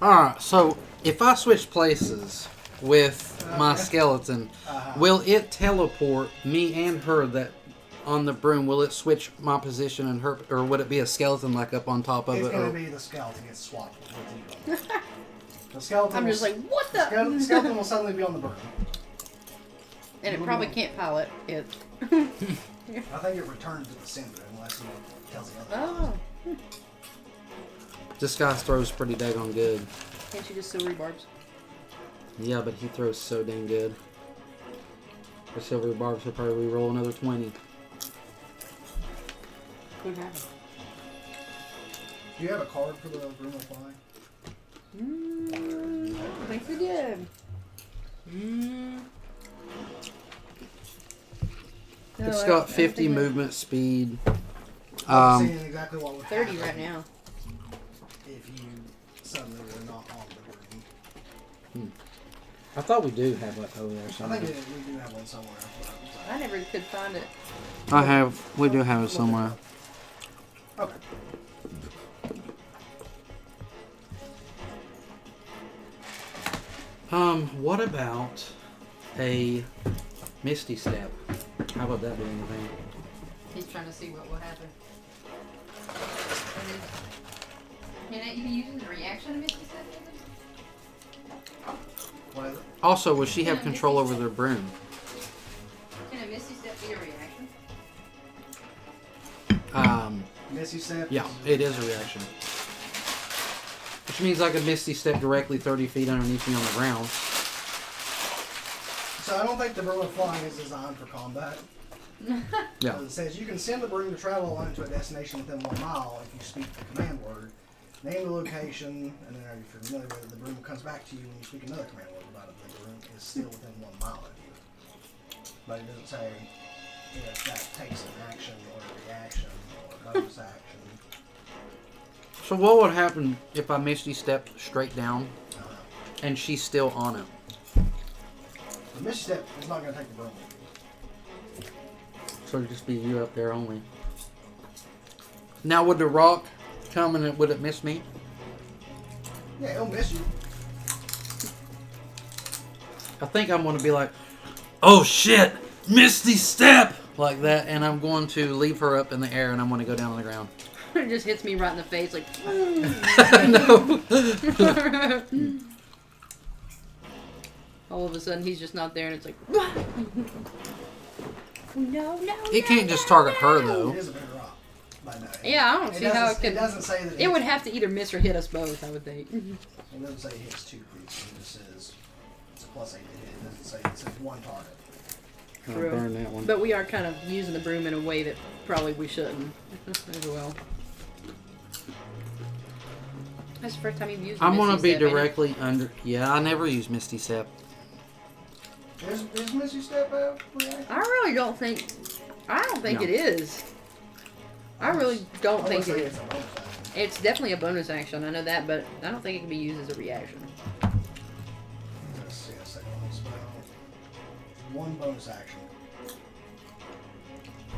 Alright, so if I switch places with my skeleton, will it teleport me and her that on the broom? Will it switch my position and her, or would it be a skeleton like up on top of It's it? going Or, to be the skeleton gets swapped with you. The skeleton I'm will just like, what the the? skeleton will suddenly be on the broom. And it probably can't pilot it. I think it returns to the center unless he tells the other. Oh. this guy throws pretty daggone good. Can't you just silvery barbs? Yeah, but he throws so dang good. For silver barbs, he'll probably roll another 20. Could happen. Do you have a card for the broom of flying? I think we did. No, It's I got don't 50 think movement speed. I'm seeing exactly what would 30 happen right now. if you suddenly were not on the broom. I thought we do have like over there I somewhere. think we do have one somewhere. I never could find it. We do have it somewhere. Okay. What about a Misty Step? How about that doing anything? He's trying to see what will happen. Can it be using the reaction of Misty Step? What is it? Also, will she have control over their broom? Can a Misty Step be a reaction? Missy Step? Yeah, it is a reaction. Which means I could Misty Step directly 30 feet underneath me on the ground. So I don't think the broom of flying is designed for combat. Yeah. It says you can send the broom to travel alone to a destination within 1 mile if you speak the command word. Name the location, and then if you're familiar with it, the broom comes back to you when you speak another command word about it. The broom is still within 1 mile of you. But it doesn't say if that takes an action or a reaction or a bonus action. So what would happen if I Misty Step straight down and she's still on it? The Misty Step is not going to take the broom with you. So it'd just be you up there only. Now would the rock come and would it miss me? Yeah, it'll miss you. I think I'm going to be like, oh shit, Misty Step! Like that, and I'm going to leave her up in the air and I'm going to go down on the ground. It just hits me right in the face like. No. All of a sudden he's just not there and it's like. No. It can't just target her though. It is a bigger rock. But no, Yeah, I don't see how it It could. doesn't say that It would have to either miss or hit us both, I would think. It doesn't say it hits 2 creatures. It just says it's a +8 to hit. It doesn't say it says 1 target. I'll True. burn that one. But we are kind of using the broom in a way that probably we shouldn't as well. That's the first time you've used I'm Misty gonna be Step, ain't it? directly under. Yeah, I never use Misty Step. Is Misty Step a reaction? I really don't think. I don't think No. it is. I really don't I think would it say is. it's a bonus action. It's definitely a bonus action. I know that, but I don't think it can be used as a reaction. Let's see a second one spell. One bonus action.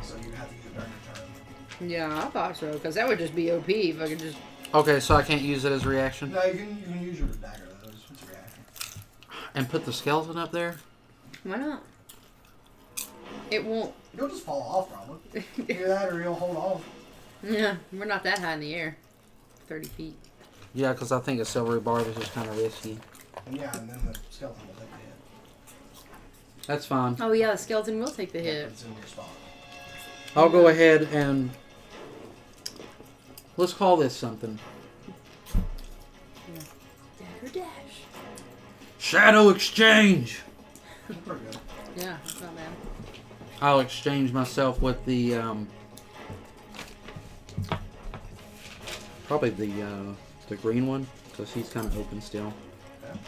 So you have to use it during your turn. Yeah, I thought so, because that would just be OP if I could just. Okay, so I can't use it as a reaction No, you can use your dagger though. It's a reaction. and put the skeleton up there. Why not? It won't. You'll just fall off probably. Either that or you'll hold on. Yeah, we're not that high in the air. 30 feet. Yeah, because I think a silvery barb is just kind of risky. And yeah, and then the skeleton will take the hit. That's fine. Oh yeah, the skeleton will take the Yeah, hit. it's in your spot. I'll go ahead and let's call this something. Dagger dash. Shadow exchange. Pretty good. Yeah, that's not bad. I'll exchange myself with the probably the green one because he's kind of open still. Okay.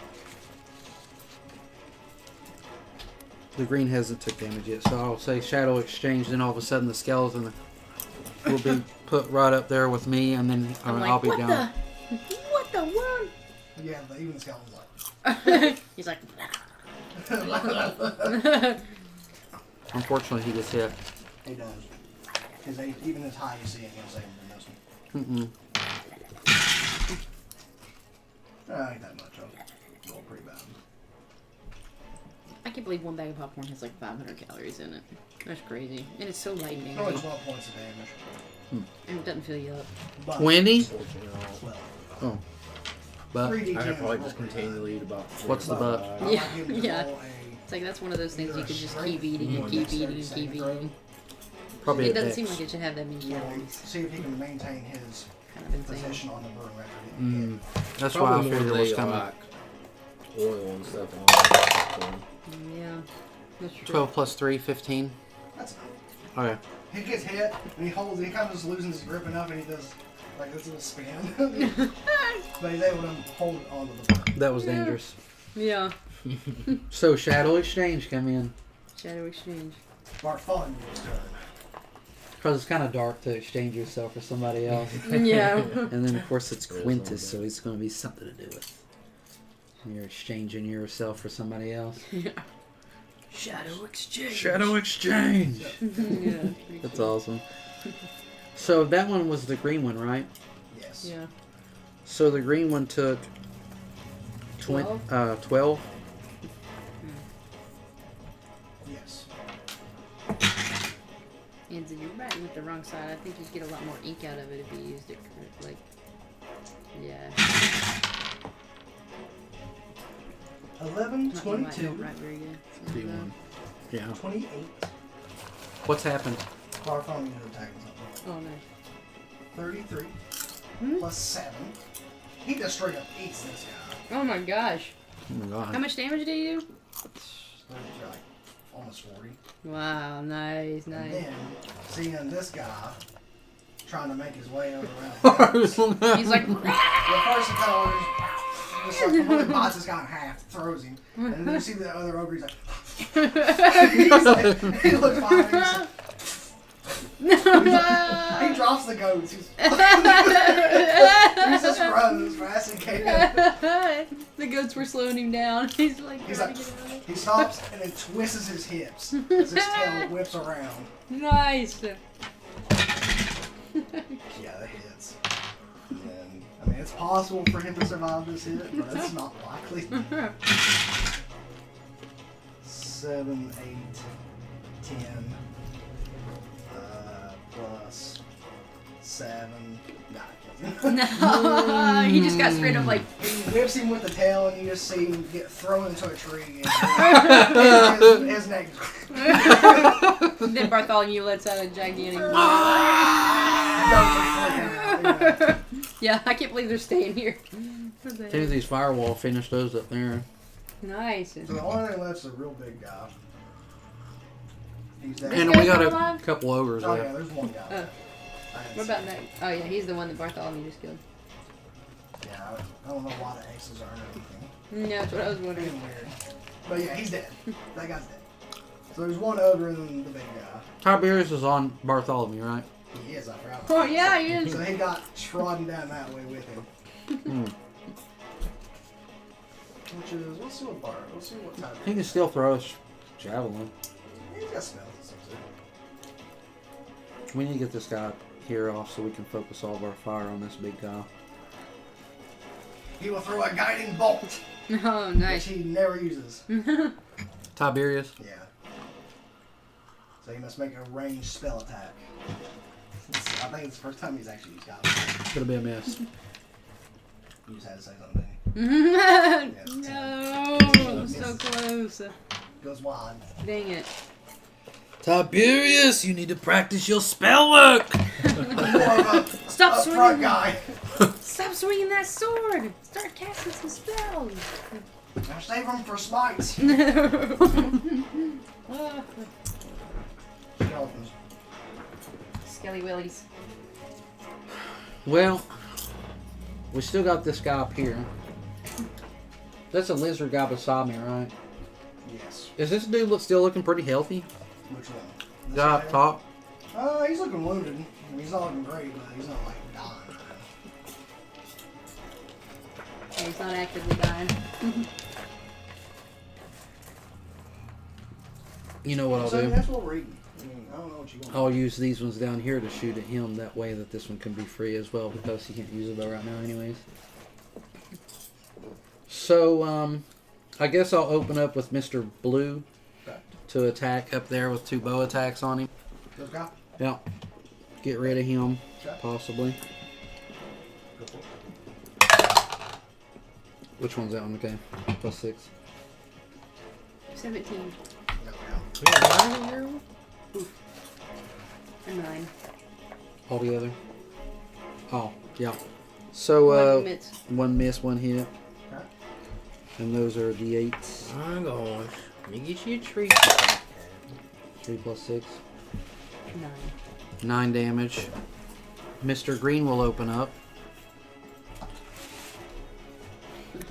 The green hasn't took damage yet, so I'll say shadow exchange. Then all of a sudden the skeleton will be put right up there with me, and then I'm like, I'll be what down. What the world? Yeah, but even the skeleton's like. He's like. Unfortunately, he gets hit. He does. Because even as high you see him, he'll say than this one. Ain't that much of it. Roll pretty bad. I can't believe one bag of popcorn has like 500 calories in it. That's crazy. And it's so light and Only airy. 12 points of damage. And it doesn't fill you up. But Wendy? 12. Oh, but 3d10 I could probably is just roll pretty continually eat about. What's the butt? bad. I Yeah, might give him to yeah. roll It's like that's one of those things Either you a could just strength keep eating and or keep dexterity eating and keep saving throw. eating. probably It a doesn't dex. seem like it should have that many Yeah, calories. see if he can maintain his Kind of insane. position on the burn record. That's why I figured it was coming. Like oil and stuff on it. Yeah. That's true. 12 plus 3, 15. That's enough. Okay. He gets hit, and he holds, he kind of just loses his grip enough, and he does like this little spin. But he's able to hold on to the burn. That was dangerous. Yeah. So shadow exchange come in Shadow exchange. Bartholomew's turn. because it's kind of dark to exchange yourself for somebody else. Yeah. And then of course it's It is Quintus, all so it's going to be something to do with you're exchanging yourself for somebody else. Shadow exchange. Shadow exchange. Yeah. That's awesome. So that one was the green one, right? Yes. Yeah. So the green one took 12. Yes. And you're writing with the wrong side. I think you'd get a lot more ink out of it if you used it like. Yeah. 11, Not you might 22, don't write very good. Something like Yeah. 28. What's happened? Bartholomew's attacking something. that. Oh nice. 33 Hmm? plus 7. He just straight up eats this guy. Oh my gosh. Oh my god. How much damage did you do? They're like almost 40. Wow, nice, And nice. then, seeing this guy trying to make his way over around. He's like, Well, first he kind of just like completely bites this guy in half, throws him, and then you see the other ogre. He's like, he looks fine. He drops the goats. He's just runs as fast as he can. the goats were slowing him down. He's like, He's trying like, to get out of it. he stops and then twists his hips as his tail whips around. Nice. Yeah, that hits. And then, I mean, it's possible for him to survive this hit, but it's not likely. 7, 8, 10, plus 7. Nah, I can't. No, he just got straight up like. He whips him with the tail, and you just see him get thrown into a tree. And his neck. Then Bartholomew lets out a gigantic. Yeah, I can't believe they're staying here. Timothy's firewall finished those up there. Nice. So the only thing left's a real big guy. He's that. This And guy's we got still a alive? couple ogres Oh yeah, left. there's one guy. What about that? Oh yeah, he's the one that Bartholomew just killed. Yeah, I don't know why the X's aren't or anything. No, that's what I was wondering. Being weird. But yeah, he's dead. That guy's dead. So there's one ogre and then the big guy. Tiberius is on Bartholomew, right? He is, I forgot. Oh, yeah, he is. So he got trodden down that way with him. Which is, let's see what bar, let's see what type. He can still throw a javelin. He's got spells and stuff too. We need to get this guy here off so we can focus all of our fire on this big guy. He will throw a guiding bolt, Oh, which nice. he never uses. Tiberius? Yeah. So he must make a ranged spell attack. I think it's the first time he's actually used guiding bolt. It's gonna be a miss. You just had to say something. No, so close. Goes wide. Dang it. Tiberius, you need to practice your spell work! More of Stop a swinging. front guy. Stop swinging that sword. Start casting some spells. Now save him for smites. Skeletons. Skelly willies. Well, we still got this guy up here. That's a lizard guy beside me, right? Yes. Is this dude still looking pretty healthy? Which one? This Guy up guy? top? He's looking wounded. I mean, he's not looking great, but he's not like dying. Yeah, he's not actively dying. You know what I'll So do? that's what we're eating. I mean, I don't know what you want. I'll use these ones down here to shoot at him. That way that this one can be free as well because he can't use it right now anyways. So, I guess I'll open up with Mr. Blue Okay. to attack up there with 2 bow attacks on him. This guy? Yeah. Get rid of him, Okay. possibly. Go for it. Which one's that one? Okay. +6. 17. No, no. A 9. Altogether. Oh, yeah. So, One miss. 1 miss, 1 hit. Okay. And those are D8s. My gosh. Let me get you a treat. 3 + 6. 9. 9 damage. Mr. Green will open up.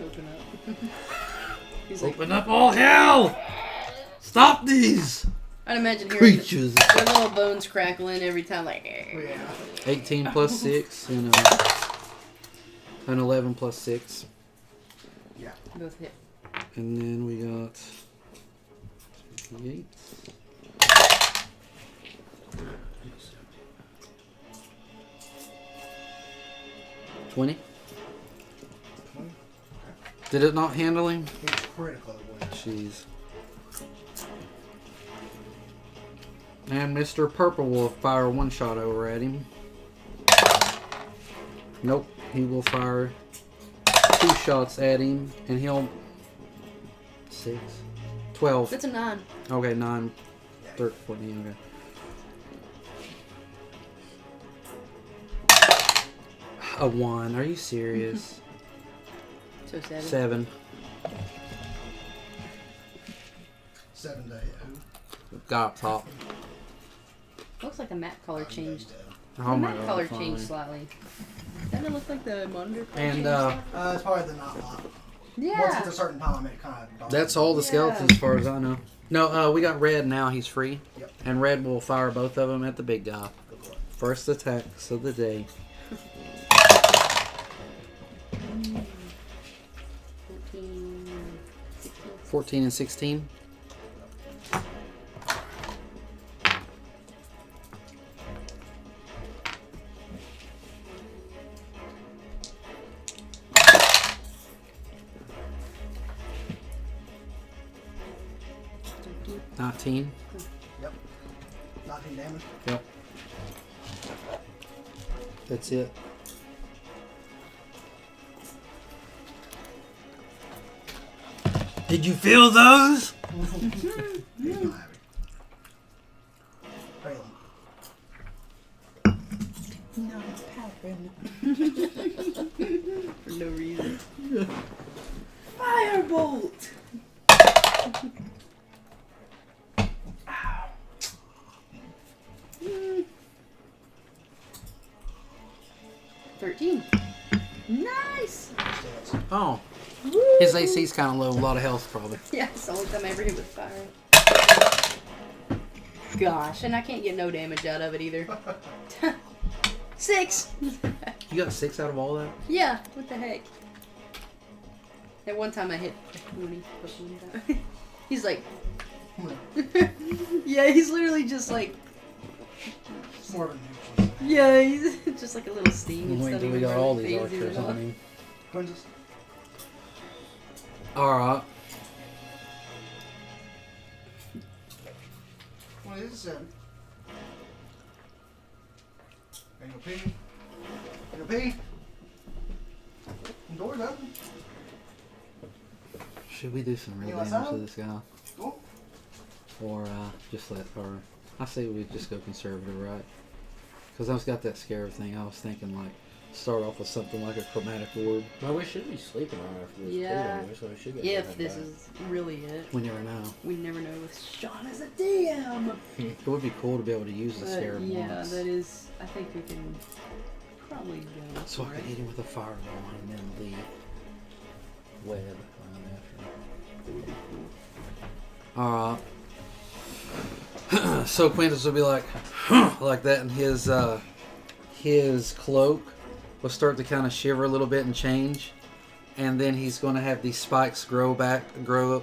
Open up. He's like, Open up all hell! Stop these I'd imagine hearing creatures! their little bones crackling every time, like. Yeah. 18 + 6 and an 11 + 6. Both hit. And then we got 8. 20. Did it not handle him? He's critical. Jeez. And Mr. Purple will fire 1 shot over at him. Nope. He will fire 2 shots at him, and he'll 6, 12. That's a 9. Okay, 9, 13, 14. Okay. A 1. Are you serious? So 7. 7. 7 to hit who? Got up top. Looks like the map color changed. Oh The my map god. color finally. changed slightly. Doesn't it look like the monitor color And changed It's probably the not lock. slightly? Once Yeah. it's a certain time, it kind of. that's all the skeletons as far as I know. No, we got Red now. He's free. Yep. And Red will fire both of them at the big guy. Go for it. First attacks of the day. 14 and 16. Fourteen. 19. 19 damage. Yep. That's it. Did you feel those? He's not happy. Leilon. For no reason. Firebolt! 13. Nice. Stance. Oh, Woo. his AC's kind of low. A lot of health, probably. Yeah, it's the only time I ever hit with fire. Gosh, and I can't get no damage out of it either. 6. You got 6 out of all that? Yeah, what the heck? At one time I hit Mooney. He's like, yeah, he's literally just like, It's more of a neutral. yeah, he's just like a little steam. Wait It's till not we even got really all these phasing archers at all. on him. Quintus. Alright. What is it, 7? Ain't no pee. Ain't no pee. The door's open. Should we do some real You damage outside? to this guy? Cool. Or just let her... I say we just go conservative, right? Because I've got that scarab thing. I was thinking, like, start off with something like a chromatic orb. Well, we should be sleeping on after this. Yeah. Anyway, so we should get If right this back. is really it. We never know. We never know with Sean as a DM. It would be cool to be able to use the But scarab yeah, once. that is, I think we can probably go. So I for could it. hit him with a fireball and then the web going after him. Alright. So Quintus will be like, like that, and his cloak will start to kind of shiver a little bit and change. And then he's going to have these spikes grow up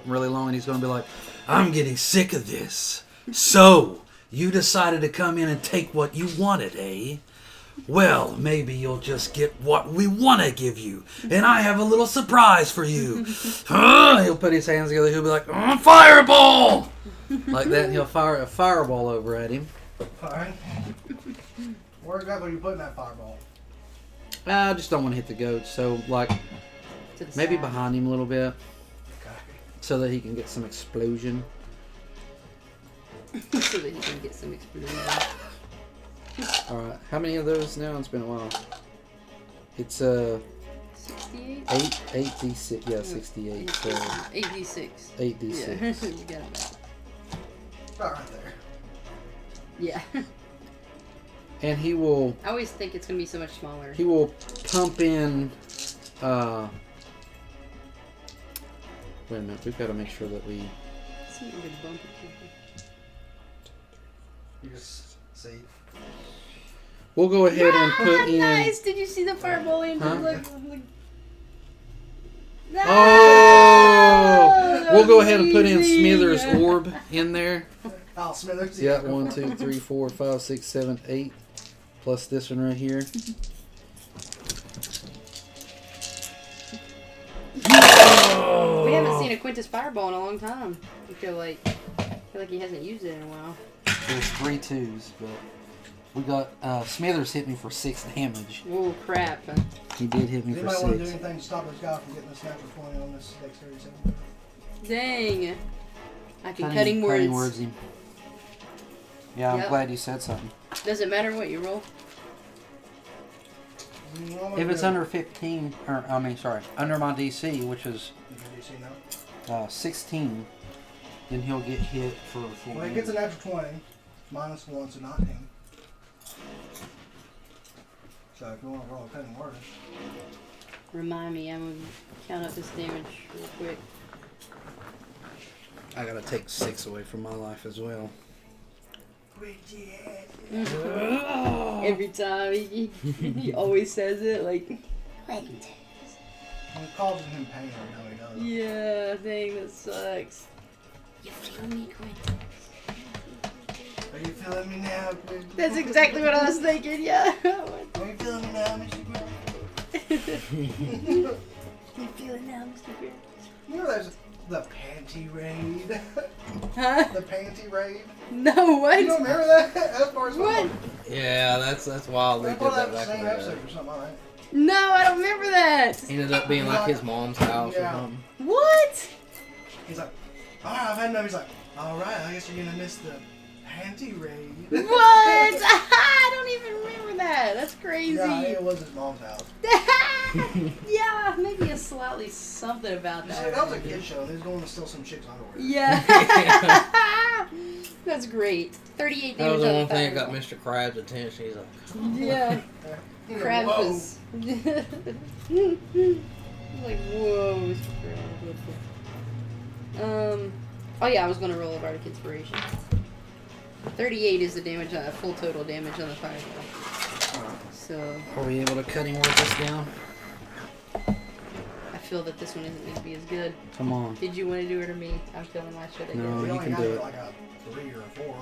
really long, and he's going to be like, I'm getting sick of this. So, you decided to come in and take what you wanted, eh? Well, maybe you'll just get what we want to give you. And I have a little surprise for you. He'll put his hands together. He'll be like, fireball! Like that, and he'll fire a fireball over at him. Alright. Where exactly are you putting that fireball? I just don't want to hit the goat. So, like, To the maybe side. behind him a little bit Okay. so that he can get some explosion. So that he can get some experience. Alright, how many of those now? It's been a while. It's 68? 8d6, yeah, 68. So 8d6. 8d6. Yeah, you got it back. About right there. Yeah. And he will I always think it's gonna be so much smaller. pump in wait a minute, we've got to make sure that we See, I'm gonna bump it. You just see. we'll go ahead and put in Nice! Did you see the fireball in? Huh? Look. Oh! We'll go ahead and put in Easy. Smithers' orb in there. Al Smithers. Yeah, 1, 2, 3, 4, 5, 6, 7, 8. Plus this one right here. We haven't seen a Quintus fireball in a long time. I feel like he hasn't used it in a while. There's 3 2s, but we got Smithers hit me for 6 damage. Oh crap! He did hit me Does for anybody want to do 6. anything to stop this guy from getting this natural 20 on this dexterity saving? Dang! I can cutting words. him. Yeah, I'm Yep. glad you said something. Does it matter what you roll? If it's under 15, or I mean, sorry, under my DC, which is DC now. 16, then he'll get hit for 4 When it gets a natural 20, minus 1, so 19. So if you want to roll a cutting word, Remind me, I'm gonna count up this damage real quick. I gotta take 6 away from my life as well. Every time he always says it like. I'm causing him pain every time he does. Yeah, dang, that sucks. You feel me, Quintus? Are you feeling me now? That's exactly what I was thinking. Yeah. Are you feeling me now, Mr. Quinn? You feeling now, Mr. Grant? You know there's the panty raid. Huh? The panty raid. No, what? You don't remember that? That's part of What? Yeah, that's wild. We I did thought that that was the back same in episode the or something, alright? No, I don't remember that. Ended up being like his mom's house Yeah. or something. What? He's like, alright, I've had enough. He's like, alright, I guess you're gonna miss the Anti-raid. What? I don't even remember that. That's crazy. Yeah, it was his mom's house. Yeah, maybe a slightly something about You that. see, that was a kid show. They was going to steal some chick's underwear. Yeah. That's great. 38 That was damage the on one thing that got fireball. Mr. Krabs' attention. He's like, Yeah. You know, Crab whoa. was. Like, whoa, Mr. Krabs. Oh yeah, I was gonna roll a Bardic Inspiration. 38 is the damage, full total damage on the fireball. So, Are we able to cutting word this down? I feel that this one isn't going to be as good. Come on. Did you want to do it or me? I'm feeling like should I No. do We you only can got do you it. like a 3 or a 4.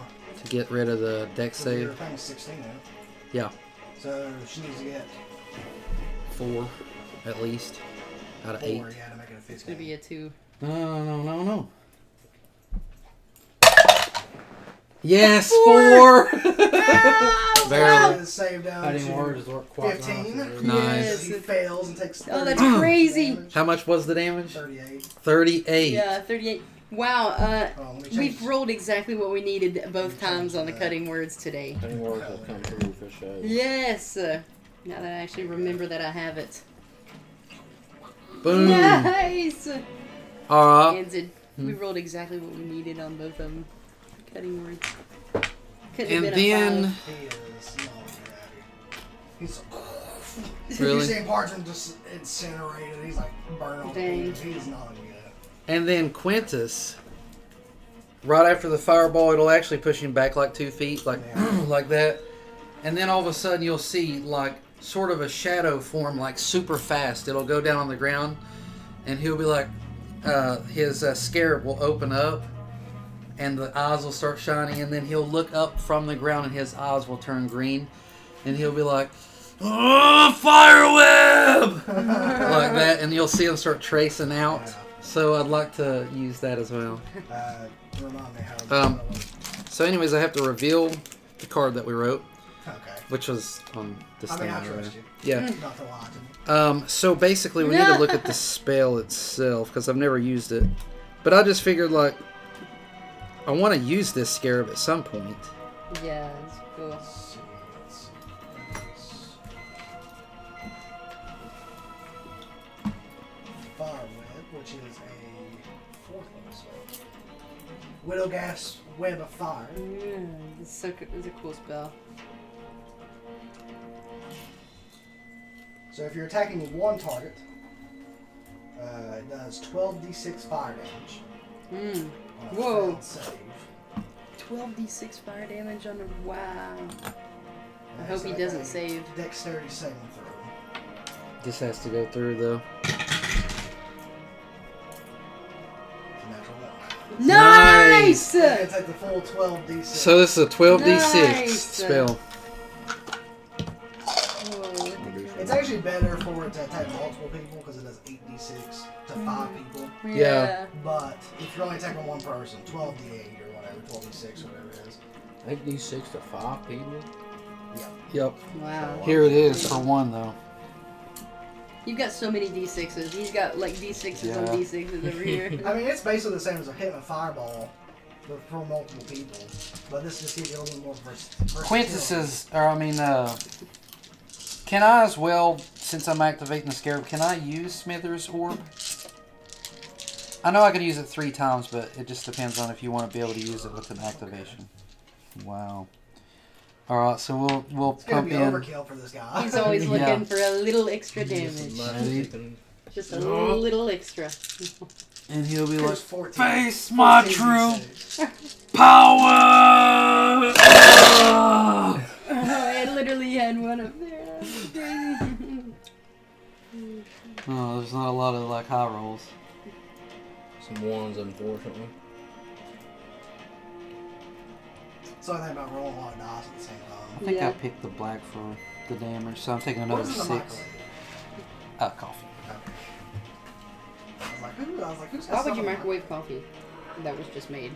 To get rid of the deck So your save. thing's 16 now. Yeah. So she needs to get 4 at least. Out of 8. 4, yeah, to make it a 15. It's going to be a 2. No. Yes, 4! Barely. Is saved down cutting to words is quite 15. nice. Nice. So he fails and takes Oh, that's 30 crazy. damage. How much was the damage? 38. 38. Yeah, 38. Wow, Oh, let me change- we've rolled exactly what we needed both times on the cutting words today. Cutting words will come through for sure. Yes! Now that I actually remember that I have it. Boom. Nice! Alright. Answered. We rolled exactly what we needed on both of them. Cutting words. Couldn't And have been a then. five. He is not very happy. He's Really? You see Parchment just incinerated. He's like burned on Dang. the page. He's not good. And then Quintus. Right after the fireball, it'll actually push him back like 2 feet, like like that. And then all of a sudden, you'll see like sort of a shadow form, like super fast. It'll go down on the ground, and he'll be like, his scarab will open up, and the eyes will start shining, and then he'll look up from the ground, and his eyes will turn green, and he'll be like, "Oh, fire web!" like that, and you'll see him start tracing out. Yeah. So I'd like to use that as well. Remind me how. Um, So, anyways, I have to reveal the card that we wrote, Okay. which was on this I thing. mean, I right trust here. you. Yeah. Not to lie to me. So basically, we need to look at the spell itself because I've never used it. But I just figured, like, I want to use this scarab at some point. Yeah, it's cool. Let's see. Fire Web, which is a 4th level spell. Widowgas Web of Fire. It's so good. It's a cool spell. So if you're attacking one target, it does 12d6 fire damage. Mm. On a Whoa. failed save. 12d6 fire damage on a. Wow. I hope So he that doesn't guy- save. Dexterity saving throw. This has to go through, though. It's a natural one. Nice! You can take the full 12d6. So this is a 12d6 Nice. spell. It's actually better for it to attack multiple people because it does 8d6 to 5 people. Yeah. But if you're only attacking one person, 12d8 or whatever, 12d6 or whatever it is. 8d6 to 5 people? Yep. Wow. Here it is for one, though. You've got so many d6s. He's got like d6s on Yeah. d6s over here. I mean, it's basically the same as a hitting a fireball, but for multiple people. But this just gives you a little more versatility. Quintus is, or I mean, can I as well, since I'm activating the scarab, can I use Smithers Orb? I know I could use it 3 times, but it just depends on if you want to be able to use it with an activation. Wow. Alright, so we'll It's gonna pump be in. overkill for this guy. He's always looking Yeah. for a little extra damage. Just a little extra. And he'll be like, Here's 14. face my 14d6. true power! I literally had one up there. That's crazy. Oh, there's not a lot of like high rolls. Some ones, unfortunately. So I think about rolling a lot of dice at the same I time. think Yeah. I picked the black for the damage, so I'm taking What another was in the 6. microwave? Coffee. Okay. I was like, who's got Why would stuff you in the microwave coffee? That was just made.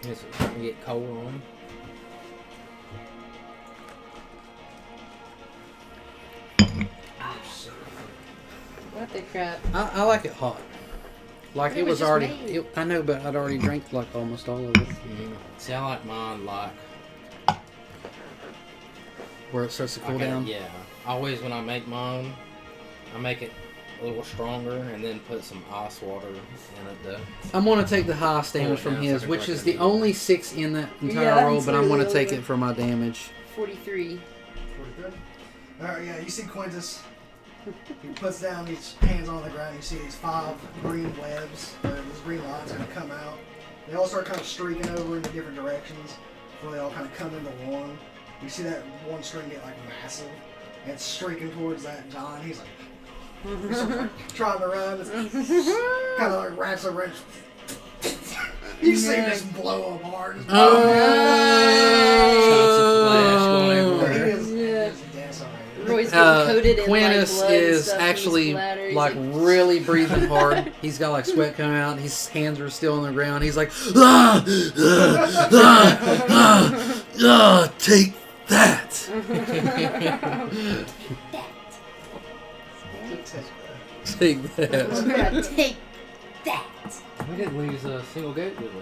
It's to get cold on. What the crap? I like it hot. Like But it was just already. made. I know, but I'd already drank like almost all of it. See, I like mine like Where it starts to cool okay, down. Yeah. Always when I make mine, I make it a little stronger and then put some ice water in it to I'm gonna take the highest damage from down his, so I can which drink is it the immediately. only 6 in that entire Yeah, roll. that's But I'm really gonna take only- it for my damage. 43. 43. Alright, yeah, you see Quintus. He puts down these hands on the ground. You see these 5 green webs. These green lines kind of come out. They all start kind of streaking over into different directions before they all kind of come into one. You see that one string get like massive and it's streaking towards that John. He's like, trying to run. It's kind of like wraps a wrench. You see him just blow apart. Just shots of flash going everywhere. He is Yeah. just decimated. Roy's getting coated in Quintus like blood and is stuff, actually and splatter. He's like really breathing hard. He's got like sweat coming out. His hands are still on the ground. He's like, take that. Take that. I'm gonna take that. We didn't lose a single goat, did we?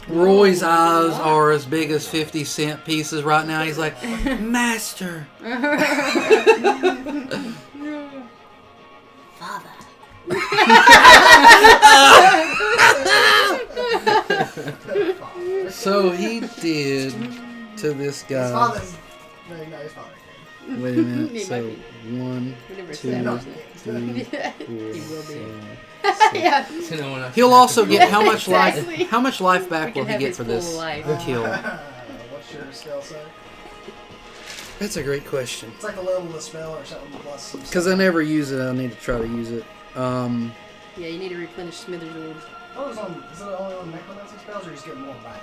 Roy's eyes are as big as 50-cent pieces right now. He's like, Master. Father. So he did to this His guy. father's. No, his father. Wait a minute. He So might 1, We never 2, established 3, it. 4, He will be. 5. Yeah. So no one else He'll can also have get how much Exactly. life? How much life We back can will he have get his for full this life. kill? What's your spell say? That's a great question. It's like a level of the spell or something plus some. Because I never use it, I need to try to use it. Yeah, you need to replenish Smithers' orbs. Oh, is it only on necromancy spells or you just get more back?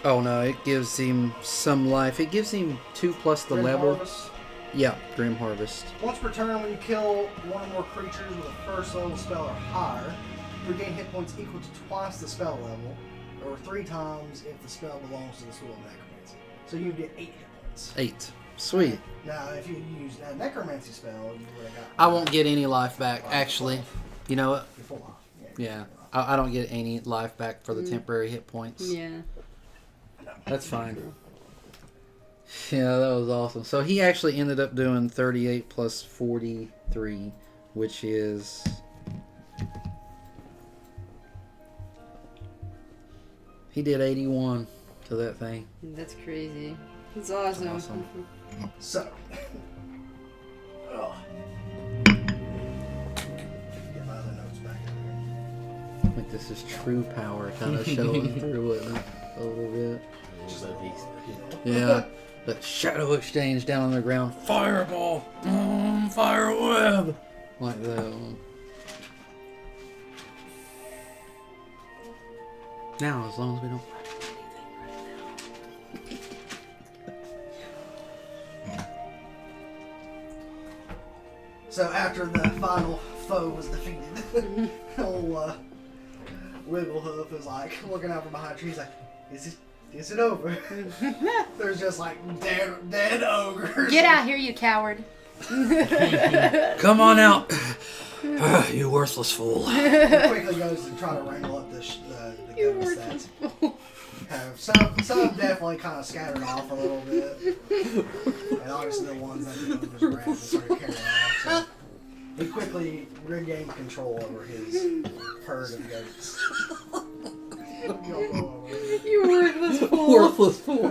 Oh no, it gives him some life. It gives him 2 plus the level. Harvest. Yeah, Grim Harvest. Once per turn, when you kill one or more creatures with a first level spell or higher, you regain hit points equal to twice the spell level, or 3 times if the spell belongs to the school of necromancy. So you get 8 hit points. 8. Sweet. Now, if you use that necromancy spell, you would have got. I won't get any life back, actually. You know what? Your full life. Yeah. I don't get any life back for the temporary hit points. Yeah. That's fine. Yeah, that was awesome. So he actually ended up doing 38 plus 43, which is... He did 81 to that thing. That's crazy. It's awesome. Awesome. So. Ugh. Get my other notes back in I think this is true power kind of showing through it a little bit. Yeah. That shadow exchange down on the ground. Fireball! Fire web! Like that one. Now, as long as we don't... So after the final foe was defeated, old Wigglehoof is like looking out from behind a tree. He's like, "Is it over?" There's just like dead ogres. Get out here, you coward. Come on out! You worthless fool. He quickly goes to try to wrangle up the You ghosts worthless that some definitely kind of scattered off a little bit, and obviously the ones that the ogres grabbed and started carrying off. So he quickly regained control over his herd of goats. You worthless fool. Worthless fool.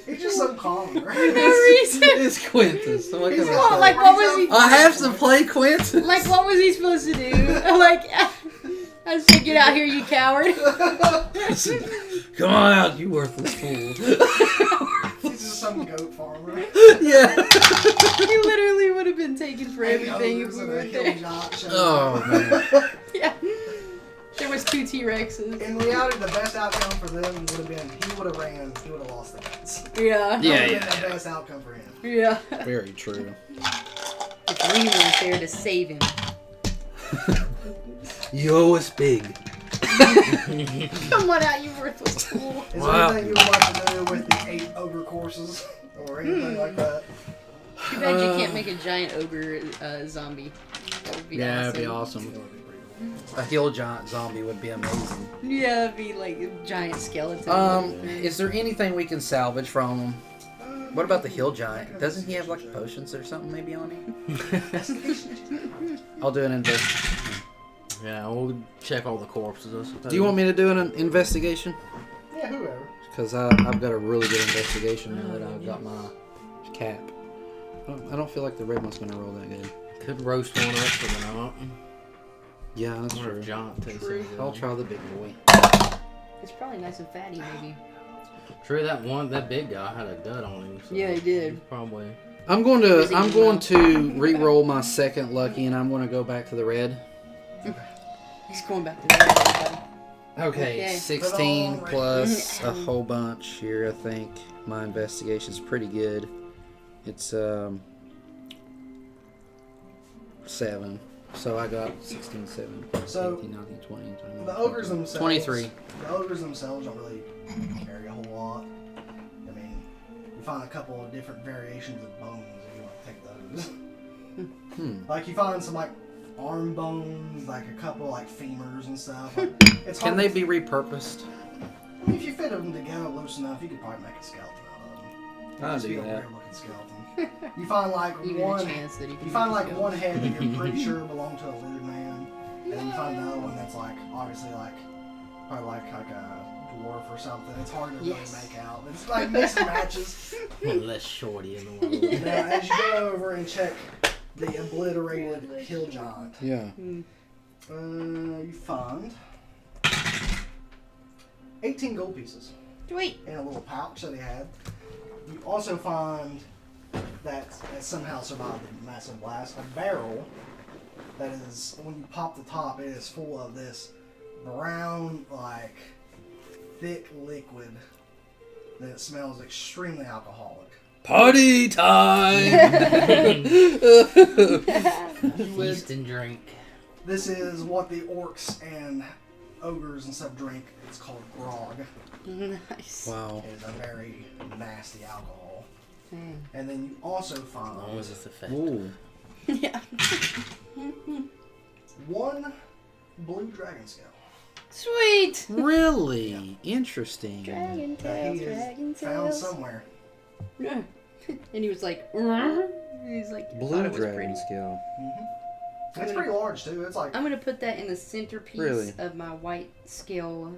He's just so calm, right? For no reason. It's Quintus. What can I Well, say? like, what was he? I have to play Quintus. Like, what was he supposed to do? Like, I said, get out here, you coward. Come on out, you worthless fool. He's just some goat farmer. Yeah. He literally would have been taken for everything if Ogres we in a weren't hill there. job show. Oh, man. Yeah. There was 2 T-Rexes. In reality, the best outcome for them would have been he would have lost the goats. Yeah. That Yeah, would have been the best outcome for him. Yeah. Very true. If we weren't there to save him. You owe us big. Come on out, you worthless fool. Is Wow. there anything you would like to do with the 8 ogre courses or anything like that? Too bad you can't make a giant ogre zombie. That would be Yeah, awesome. that'd be awesome. A hill giant zombie would be amazing. Yeah, it'd be like a giant skeleton. Is there anything we can salvage from him? What about the hill giant? Doesn't he have like potions or something maybe on him? I'll do an investigation. Yeah, we'll check all the corpses. I suppose. Do you want me to do an investigation? Yeah, whoever. Because I've got a really good investigation now that I've got my cap. I don't feel like the red one's going to roll that good. Could roast one up for the night. Yeah, that's Wonder true. if John tastes True. it. I'll try the big boy. It's probably nice and fatty, maybe. True, that big guy had a gut on him. So Yeah, he did. he's probably. I'm going to re-roll my second lucky, and I'm going to go back to the red. He's going back to the everybody. Okay, Okay. 16 plus a whole bunch here. I think my investigation's pretty good. It's 7. So I got 16, 7, So, 18, 19, 20, 21, The ogres themselves. 23. The ogres themselves don't really carry a whole lot. I mean, you find a couple of different variations of bones if you want to take those. Like you find some like arm bones, like a couple like femurs and stuff. Like, it's Can hard they to- be repurposed? I mean, if you fit them together loose enough, you could probably make a skeleton out of them. I'll Just be do a that. weird looking skeleton. You find like Even one. a chance that he can You find make like a one head that you're pretty sure belonged to a lizard man, and then you find another one that's like obviously like probably like a dwarf or something. It's hard to really Yes. make out. It's like mix and matches. One less shorty in the world. Now, as you go over and check the obliterated hill giant, Yeah. you find 18 gold pieces Wait. in a little pouch that he had. You also find that somehow survived the massive blast. A barrel that is, when you pop the top, it is full of this brown, like, thick liquid that smells extremely alcoholic. Party time! Feast and drink. This is what the orcs and ogres and stuff drink. It's called grog. Nice. Wow. It is a very nasty alcohol. Dang. And then you also As long find as it's effective. Ooh. Yeah. one blue dragon scale Sweet. Really interesting. Dragon that tails, he dragon has found tails. somewhere. Yeah. And he was like, "Rrr." He's like, Blue thought it was dragon pretty. scale. It's pretty large too. It's like, I'm gonna put that in the centerpiece Really? of my white scale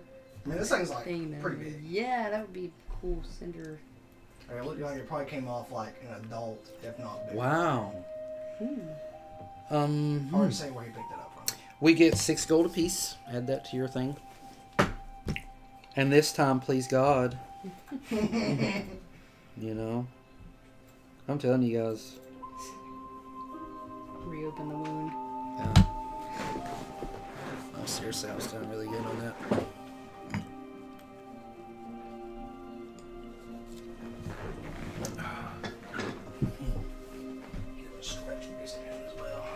I mean, this thing's like thing. There. pretty big. Yeah, that would be cool center. It looked like it probably came off like an adult, if not bigger. Wow. Hard to say where he picked it up from. We get 6 gold apiece. Add that to your thing. And this time, please God. You know? I'm telling you guys. Reopen the wound. Yeah. Oh, seriously, I was doing really good on that. Get a stretch piece in as well.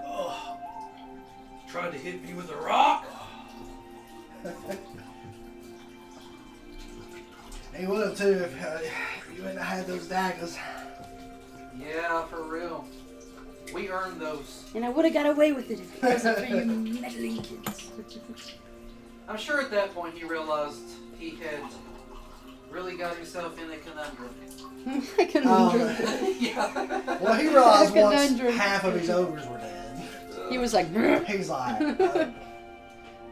Oh, Tried to hit me with a rock. he would have too if you wouldn't have had those daggers. Yeah, for real. We earned those. And I would have got away with it if it wasn't for you meddling kids. I'm sure at that point he realized he had really got himself in a conundrum. I couldn't Yeah. Well, he realized once Conundrum. half of his ogres were dead. He was like, "Brr." He's like,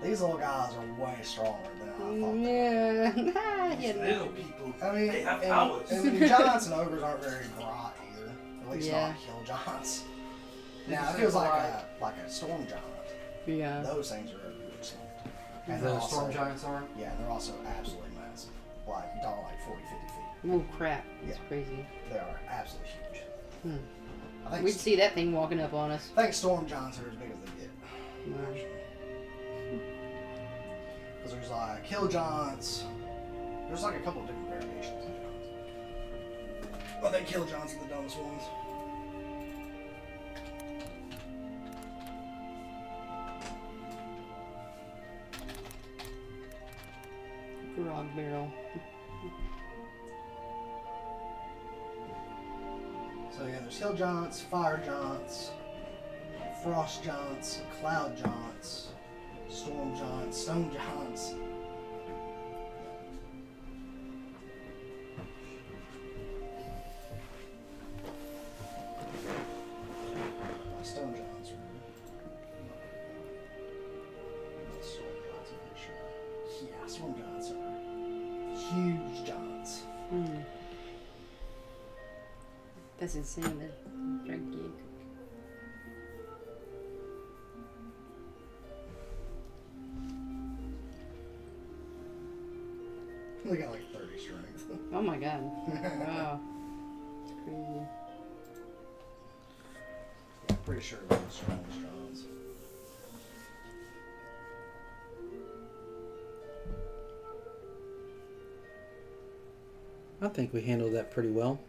these little guys are way stronger than I thought. Yeah. He had Little people. I mean, They have and, powers. and the giants and ogres aren't very grot either. At least Yeah. not hill giants. They Now just it feels have like a storm giant. Yeah. Those things are really small. And The they're also, storm giants are? Yeah, and they're also absolutely massive. Like you're talking like 40, 50 feet. Oh crap. That's Yeah. crazy. They are absolutely huge. I think We'd see that thing walking up on us. I think storm giants are as big as they get. Because there's like hill giants. There's like a couple of different variations. I think hill giants are the dumbest ones. Grog barrel. So yeah, there's hill giants, fire giants, frost giants, cloud giants, storm giants, stone giants. Stone giants are storm giants, I'm pretty sure. Yeah, storm giants are huge giants. That's insane. That gigantic. They got like 30 strength. Oh my god. Wow. It's crazy. I'm pretty sure they're the strongest giants. I think we handled that pretty well.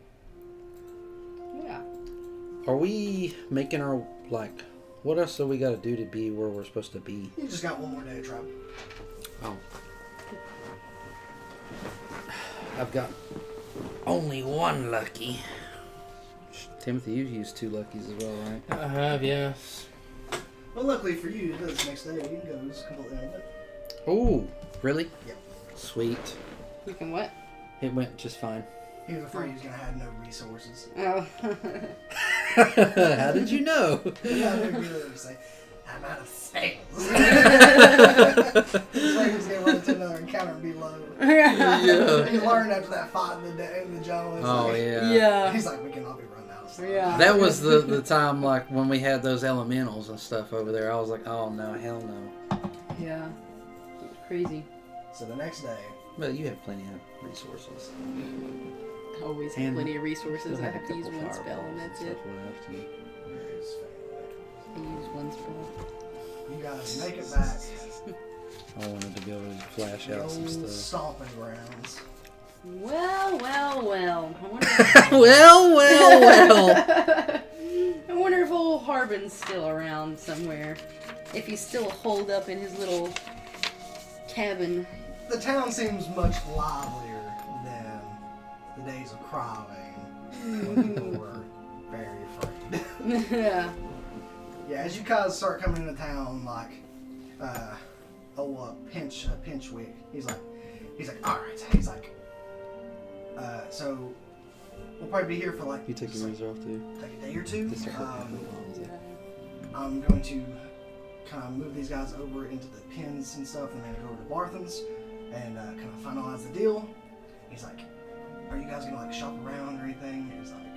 Yeah. Are we making our, like, what else do we got to do to be where we're supposed to be? You just got one more day of travel. Oh. I've got only one lucky. Timothy, you've used 2 luckies as well, right? I have, yes. Well, luckily for you, this next day you can go just completely unopened. Oh, really? Yep. Sweet. You can what? It went just fine. He was afraid he was going to have no resources. Oh. How did you know? Yeah, they're going to say, I'm out of sales. He's like he's going to run into another encounter and be low. Yeah. He learned after that fight in the jungle. It's Oh, like, yeah. Yeah. He's like, we cannot be running out of stuff. Yeah. That was the time, like, when we had those elementals and stuff over there. I was like, oh, no, hell no. Yeah. Crazy. So the next day, But you have plenty of resources. Always have And plenty of resources. Still I have a have to use couple one spell fireballs and that's stuff it. left, and- there's I use one spell. you guys make it back I wanted to go and flash to the out some old stuff. stomping grounds. Well. I wonder. well. I wonder if old Harbin's still around somewhere. If he's still holed up in his little cabin. The town seems much livelier than the days of crying when people were very afraid. Yeah. Yeah, as you guys start coming into town, like, Pinchwick, he's like, all right, he's like, so we'll probably be here for like, You took just your like, razor off too? like a day or two. Just start working with mom. I'm going to kind of move these guys over into the pens and stuff, and then go over to Bartham's and kind of finalize the deal. He's like, are you guys gonna like shop around or anything? He's like, you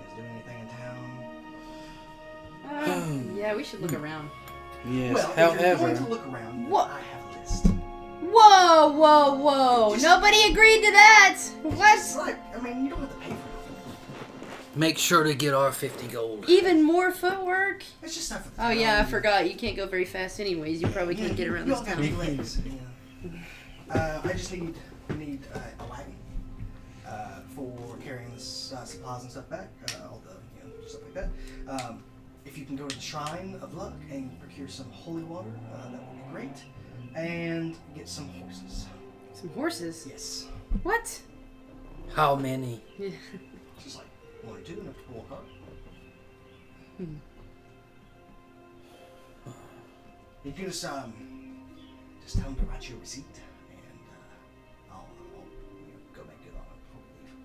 guys doing anything in town? Yeah, we should look around. Yes, Well, if you're going however, to look around, then What? I have a list. Whoa! Nobody agreed to that! It's What? like, I mean, you don't have to pay for it. Make sure to get our 50 gold. Even more footwork? It's just stuff for the Oh yeah, I town. forgot. You can't go very fast anyways. You probably can't get around you this all got town. big legs. Yeah. I just need a wagon for carrying this supplies and stuff back, all the stuff like that. If you can go to the Shrine of Luck and procure some holy water, that would be great, and get some horses. Some horses? Yes, What? How many? just like 1 or 2 enough to pull a cart. You can just tell them to write you a receipt, and I'll go make good on it before we leave.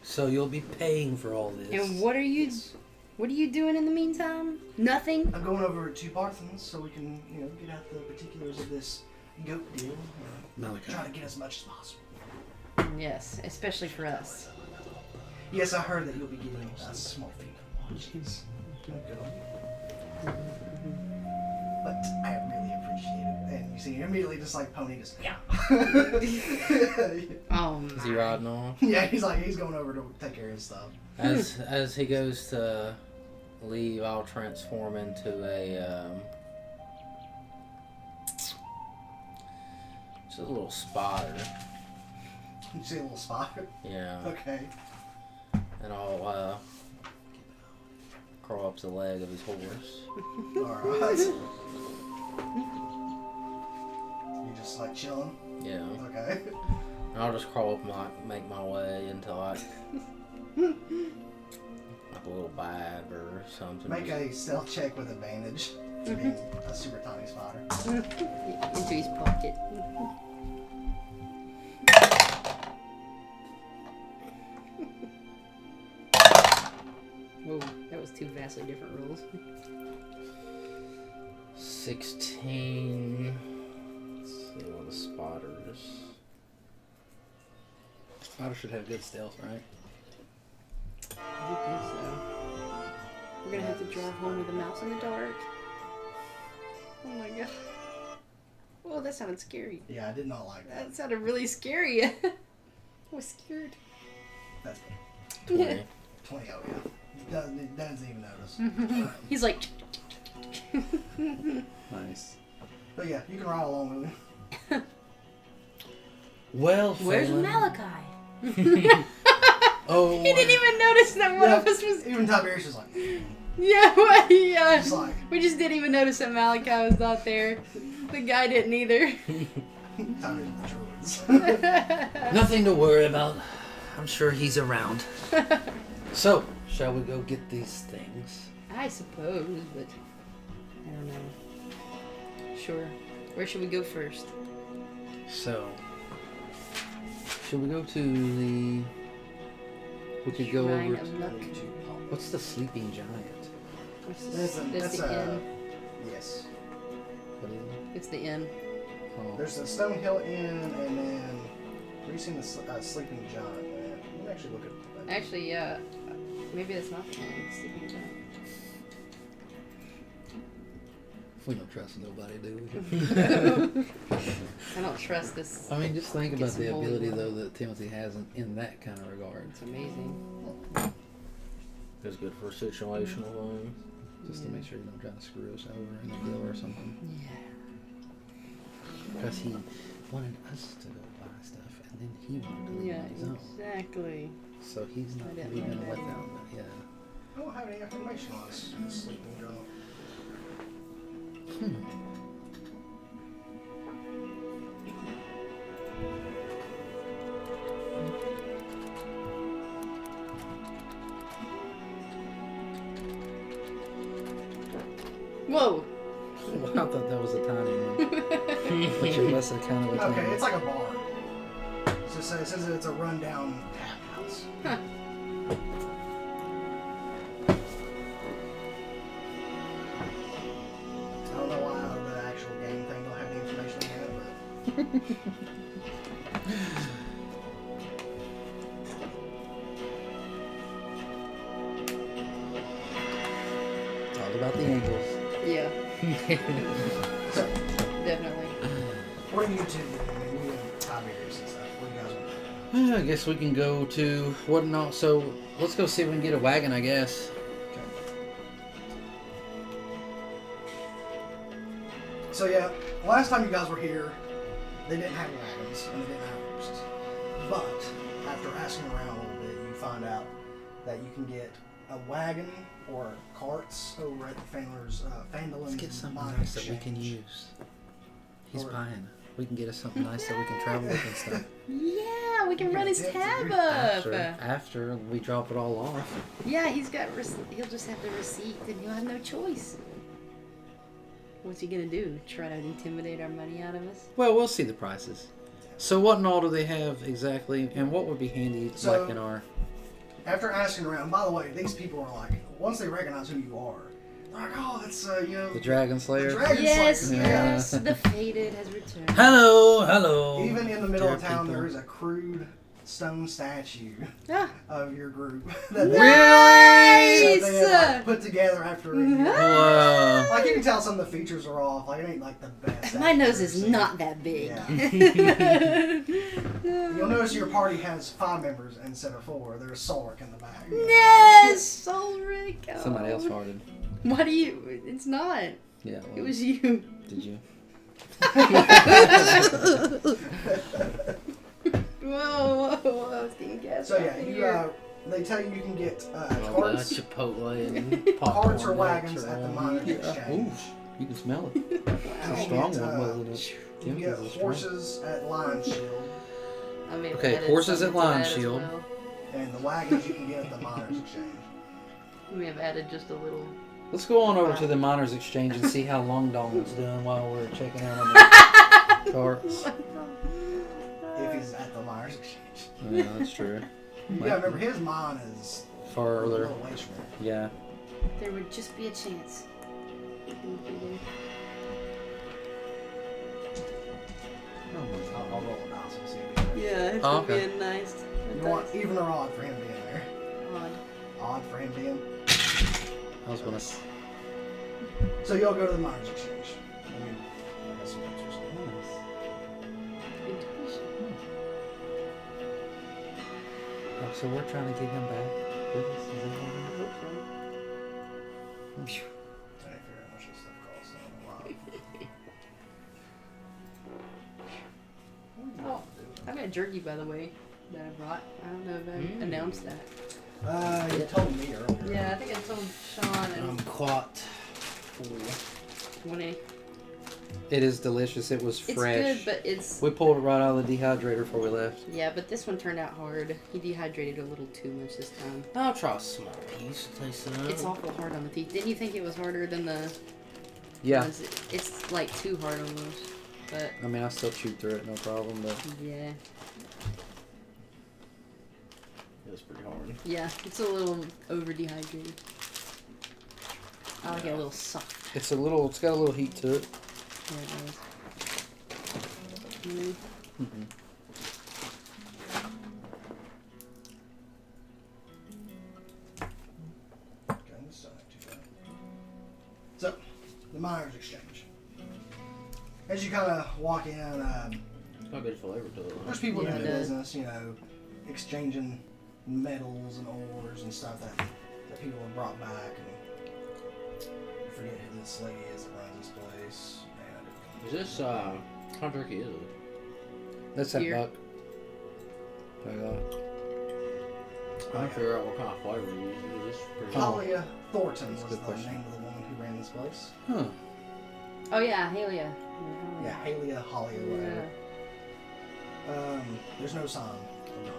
So you'll be paying for all this. And what are you doing in the meantime? Nothing? I'm going over to Bartham's so we can, get out the particulars of this goat deal. Malachi. Try to get as much as possible. Yes, especially for us. Yes, I heard that you'll be getting a small fee. Jeez. Good on you. But I really appreciate it. And you see, immediately just like Pony just, yeah. Oh Is he my. riding on? Yeah, he's going over to take care of his stuff. As he goes to leave, I'll transform into just a little spotter. You see a little spot? Yeah. Okay. And I'll crawl up the leg of his horse. Alright. You just like chilling? Yeah. Okay. And I'll just crawl up make my way until I Like a little bag or something. Make a stealth check with advantage to being a super tiny spider. Into his pocket. Whoa, that was two vastly different rules. 16. Let's see what the spotters. Spider should have good stealth, right? I don't think so. We're gonna have to drive home with a mouse in the dark. Oh my god. Whoa, that sounded scary. Yeah, I did not like that. That sounded really scary. I was scared. That's 20. 20, oh yeah. He doesn't even notice. He's like. Nice. But yeah, you can ride along with him. Well, Where's Phelan. Malachi? Oh. He didn't even notice that one of us was. Even Tiberius is like, Yeah, well, yeah. he's like, We just didn't even notice that Malachi was not there. The guy didn't either. Tiberius druids. Nothing to worry about. I'm sure he's around. So, shall we go get these things? I suppose, but I don't know. Sure. Where should we go first? So, should we go to the... We could go Shrine over of to... Luck. What's the sleeping giant? What's That's that's the a- inn. Yes. What is it? It's the inn. Oh. There's the Stone Hill Inn, and then have you seen the Sleeping Giant? Man, let me actually look at that. Actually, yeah. Maybe that's not the inn. It's the inn. We don't trust nobody, do we? I don't trust this. I mean, just think Get about some the holy ability, water. though, that Timothy has in that kind of regard. It's amazing. It's good for situational things. Just to make sure you don't try to screw us over in the deal or something. Yeah. Because he wanted us to go buy stuff, and then he wanted to leave Yeah, on his own. exactly. So he's not I didn't leaving know with that. them. Yeah. I don't have any information on this Sleeping Giant. Whoa! I thought that was a tiny one. But you must have kind of a Okay, tiny it's like a bar. So it says it's a rundown tap house. Huh. I don't know why the actual game thing don't have the information on it, It's all about the angles. Yeah, but so definitely. what are you two doing? I mean, you and Tiberius and stuff. What do you guys want to do? I guess we can go to what not. So let's go see if we can get a wagon. I guess. So yeah, last time you guys were here, they didn't have wagons and they didn't have horses. But after asking around a little bit, you find out that you can get a wagon or carts over at the Fandalin's Let's get something Mine nice that we can Exchange. use. He's Or- buying. We can get us something nice that we can travel with and stuff. Yeah, we can run his tab After, up. after we drop it all off. Yeah, he's got. He'll just have the receipt, and he'll have no choice. What's he gonna do? Try to intimidate our money out of us? Well, we'll see the prices. So what and all do they have exactly, and what would be handy So- like in our... After asking around, by the way, these people are like, once they recognize who you are, they're like, oh, that's, you know, The Dragon Slayer? the Dragon Yes, Slayer. yes, the fated has returned. Hello, hello. Even in the middle of Dear town, people. there is a crude stone statue Ah, of your group that nice! they had, like, put together after a year. Wow. Like, you can tell some of the features are off. Like, it ain't like the best. My nose actor is you've seen. not that big. Yeah. You'll notice your party has 5 members instead of 4. There's Solric in the back. Yes, Solric. Oh. Somebody else farted. What do you? It's not. Yeah, It well, was you. did you? Whoa, whoa, I was getting gas. So yeah, you they tell you can get carts, Chipotle and popcorn. carts or wagons mix or at the whatever. Miners Exchange. You can smell it. It's a You strong get, one, wasn't it? You Timothy's get is strong. horses at Lion Shield, I may have Okay, added horses something at to Lion that as Shield. well. And the wagons you can get at the miners' exchange. We may have added just a little. Let's go on over to the miners' exchange and see how Long Dong's doing while we're checking out on the carts. If he's at the miners' exchange. Yeah, that's true. Yeah, remember his mine is a Further. little ways from here. Yeah. There would just be a chance. I'll roll a dice and see if he's there. Yeah, it's Oh, gonna okay. be a nice. You want even or odd for him being there? Odd. Odd for him being. I was gonna. So y'all go to the miners' exchange. I got some pictures. Intuition. Oh, so we're trying to get him back with us? Is that what I hope so. I didn't figure out how much this stuff costs. I don't know why. Oh, I've got jerky, by the way, that I brought. I don't know if I announced that. You told me earlier. Yeah, I think I told Sean and I'm caught. Full. 1A. It is delicious. It was It's fresh. good, but it's... We pulled it right out of the dehydrator before we left. Yeah, but this one turned out hard. He dehydrated a little too much this time. I'll try a small piece. Taste it out. It's awful hard on the teeth. Didn't you think it was harder than the... Yeah. ones? It's like too hard almost. But, I mean, I still chewed through it, no problem, but... yeah. It was pretty hard. Yeah, it's a little over dehydrated. I like it a little soft. It's got a little heat to it. Yeah, it does. Mm. Mm-hmm. Okay, this is not too bad. So, the miners' exchange. As you kind of walk in, It's got good flavor to it. there's people Yeah, doing it does. business, you know, exchanging metals and ores and stuff that people have brought back. And I forget who this lady is that runs this place. Man, Is this, how jerky is it? That's that Here. buck. I got. I'm trying to figure out what kind of flavor you use. Is this pretty Talia Thornton That's a was good the question. name of the woman who ran this place. Huh. Oh, yeah, Halia. Yeah, Halia, Holly, or Yeah. whatever. There's no sign of Don John.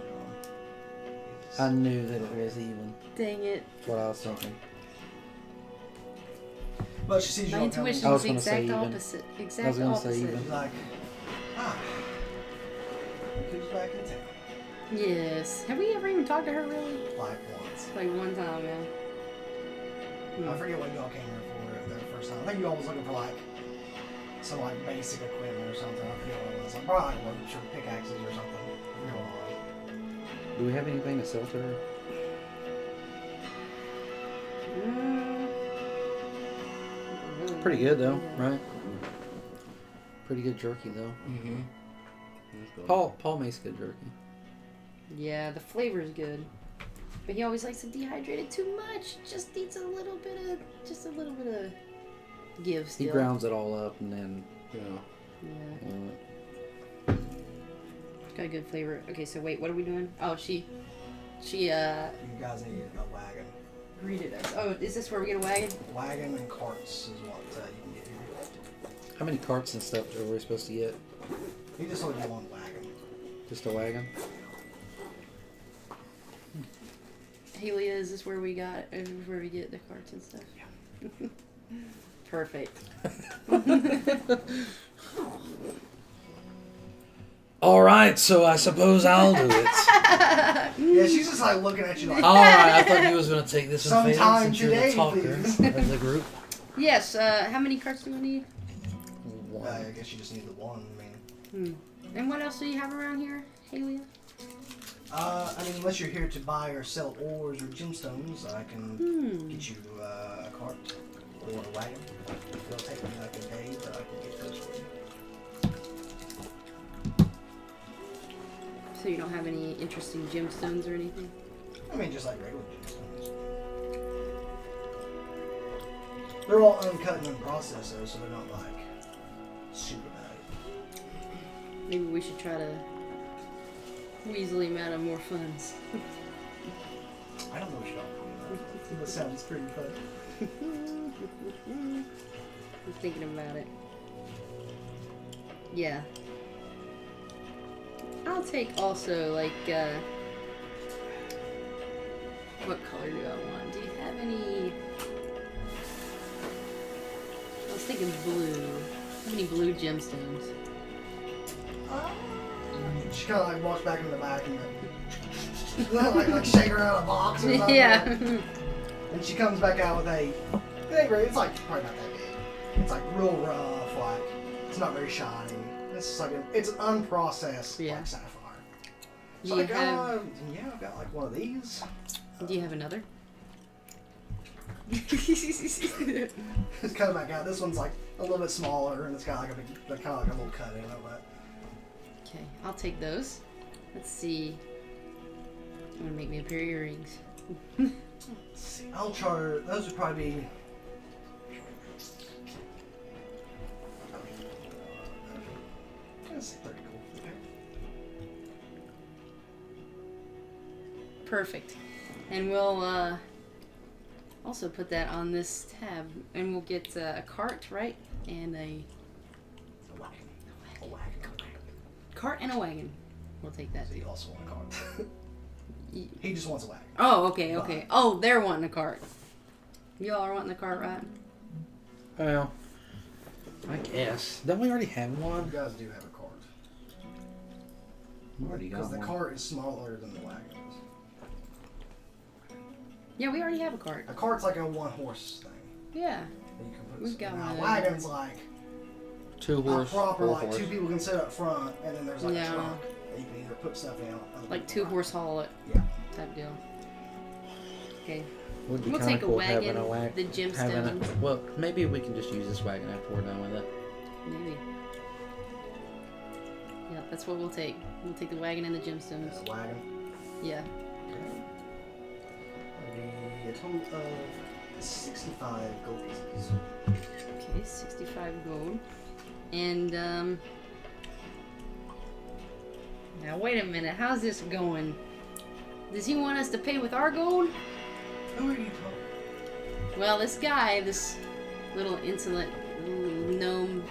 I knew that it was even. Dang it. That's what I was thinking. But she sees you My all coming. intuition I was was the gonna say exact even. opposite. I Exact was gonna say opposite. even. She's like, who's back in town? Yes. Have we ever even talked to her really? Like once. Like one time, yeah. I forget what y'all came here for the first time. I think y'all was looking for like some like basic equipment or something. I forget what it was. Like probably like ropes or pickaxes or something. I forget what it Do we have anything to sell to her? Really Pretty good though, yeah. right? Pretty good jerky though. Mm-hmm. Paul makes good jerky. Yeah, the flavor's good. But he always likes to dehydrate it too much. Just needs a little bit of give still. He grounds it all up and then. Yeah. Yeah. Got a good flavor. Okay, so wait, what are we doing? Oh, she was. You guys need a wagon. greeted us. Oh, is this where we get a wagon? Wagon and carts is what you can get here. How many carts and stuff are we supposed to get? He just told you one wagon. Just a wagon? Halia, is this where we got? Is this where we get the carts and stuff? Yeah. Perfect. All right, so I suppose I'll do it. Yeah, she's just like looking at you like. All right, I thought you was gonna take this one, Phelan, Sometime since you're the today, talker please. of the group. Yes. How many carts do we need? I guess you just need the one. I mean, And what else do you have around here, Halia? I mean, unless you're here to buy or sell ores or gemstones, I can get you a cart or a wagon. It'll take me like a day, but I can get those for you. So you don't have any interesting gemstones or anything? I mean, just like regular gemstones. They're all uncut and unprocessed, though, so they're not like super valuable. Maybe we should try to weasel him out of more funds. I don't know what you're talking about. That sounds pretty fun. I'm thinking about it. Yeah. I'll take also like What color do I want? Do you have any? I was thinking blue. How many blue gemstones? She kind of like walks back in the back and like shake her out of a box or something. Yeah. And she comes back out with a. It's like probably not that big. It's like real rough. Like it's not very shiny. It's just like it's an unprocessed Yeah. like sapphire. Do So you like, have? yeah, I've got like one of these. Do you have another? It's coming back out. This one's like a little bit smaller and it's got like a big, like, kind of like a little cut in it. But Okay, I'll take those. Let's see. I'm gonna make me a pair of earrings. let's see, I'll charge. Those would probably be. That's pretty cool. Okay. Perfect. And we'll also put that on this tab, and we'll get a cart, right? And a A wagon. A wagon. cart and a wagon. We'll take that. He also wants a cart. Y- He just wants a wagon. Oh, okay. Oh, they're wanting a cart. You all are wanting the cart, right? Well, I guess. Don't we already have You one? guys do have a cart. We already Because got the one. cart is smaller than the wagon is. Yeah, we already have a cart. A cart's like a one-horse thing. Yeah. that You can put We've got now, one of a those. wagon's like Two a horse. proper, four like horse. 2 people can sit up front, and then there's like Yeah. a truck that you can either put stuff in. Like 2-horse haul it Yeah. type deal. Okay. Would be We'll kinda take a cool wagon, having a wagon. the gemstones. Well, maybe we can just use this wagon after we're done with it. Maybe. Yeah, that's what we'll take. We'll take the wagon and the gemstones. A wagon. Yeah. Okay. That'd be a total of 65 gold pieces. Okay, 65 gold. And, now wait a minute. How's this going? Does he want us to pay with our gold? Who are you talking? Well, this guy, this little insolent gnome.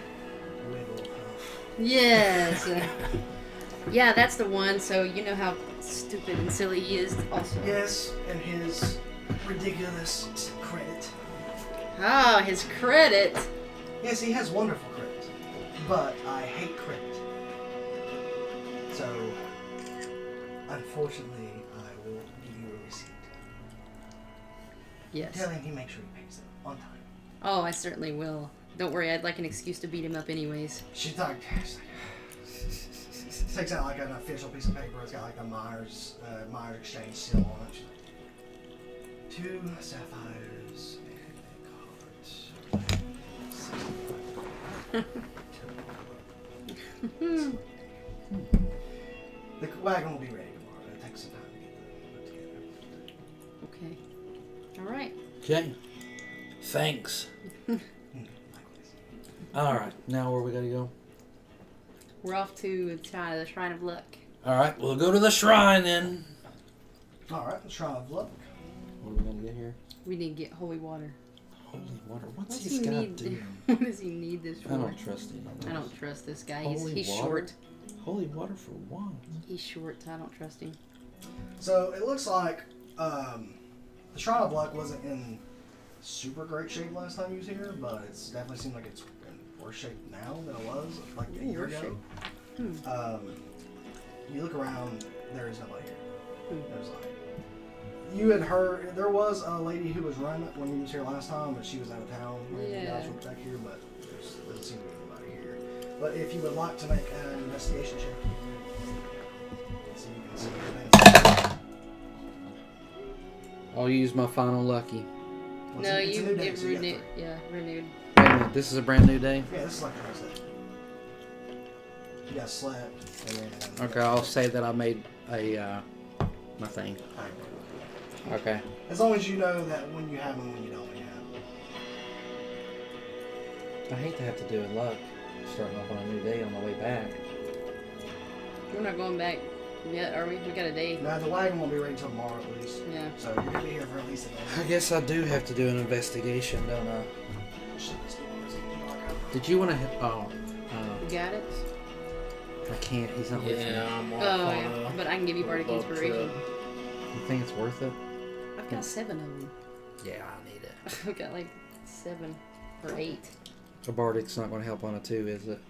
Wiggle. Yes. Yeah, that's the one. So you know how stupid and silly he is also. Yes, and his ridiculous credit. Oh, his credit. Yes, he has wonderful credit, but I hate credit. So, unfortunately, I will give you a receipt. Yes. Tell him he makes sure he pays it on time. Oh, I certainly will. Don't worry, I'd like an excuse to beat him up anyways. She's like takes out like an official piece of paper. It's got like the Myers Exchange seal on it. She's like, 2 sapphires and a cart. The wagon will be ready tomorrow. It takes some time to get put together. Okay. All right. Okay. Thanks. Likewise. All right. Now where we gotta go? We're off to the Shrine of Luck. All right. We'll go to the shrine then. Alright, let's try a look. What are we gonna get here? We need to get holy water. Holy water. What's What's this he guy need? doing? What does he need this for? I don't trust him. I don't trust this guy. Holy He's water? short. Holy water for what? He's short. I don't trust him. So it looks like the Shrine of Luck wasn't in super great shape last time he was here, but it's definitely seemed like it's in worse shape now than it was like a year Worse ago. shape. You look around, there is nobody here. Hmm. There's like you had heard there was a lady who was running it when he was here last time, but she was out of town when you guys Yeah. were back here. But there doesn't seem to be anybody here. But if you would like to make an investigation check, so you can see everything. I'll use my final lucky. No, It's a you new day, get so you got renewed. 3. Yeah, renewed. Wait a minute, this is a brand new day? Yeah, this is like the next day. You guys slept, and then. Okay, I'll say that I made a, my thing. Okay. As long as you know that when you have them, when you don't, when you have them. I hate to have to do it luck, starting off on a new day on the way back. We're not going back yet, are we? We got a day. Now, the wagon won't be ready till tomorrow at least. Yeah. So you're going to be here for at least a I day. guess I do have to do an investigation, don't I? Did you want to hit? Oh, You got it? I can't. He's not with me. Yeah, I'm off Oh, on yeah. a But I can give you bardic little inspiration. trip. You think it's worth it? I I've got 7 of them. Yeah, I need it. I've got like 7 or 8. A Bardic's not going to help on a 2, is it?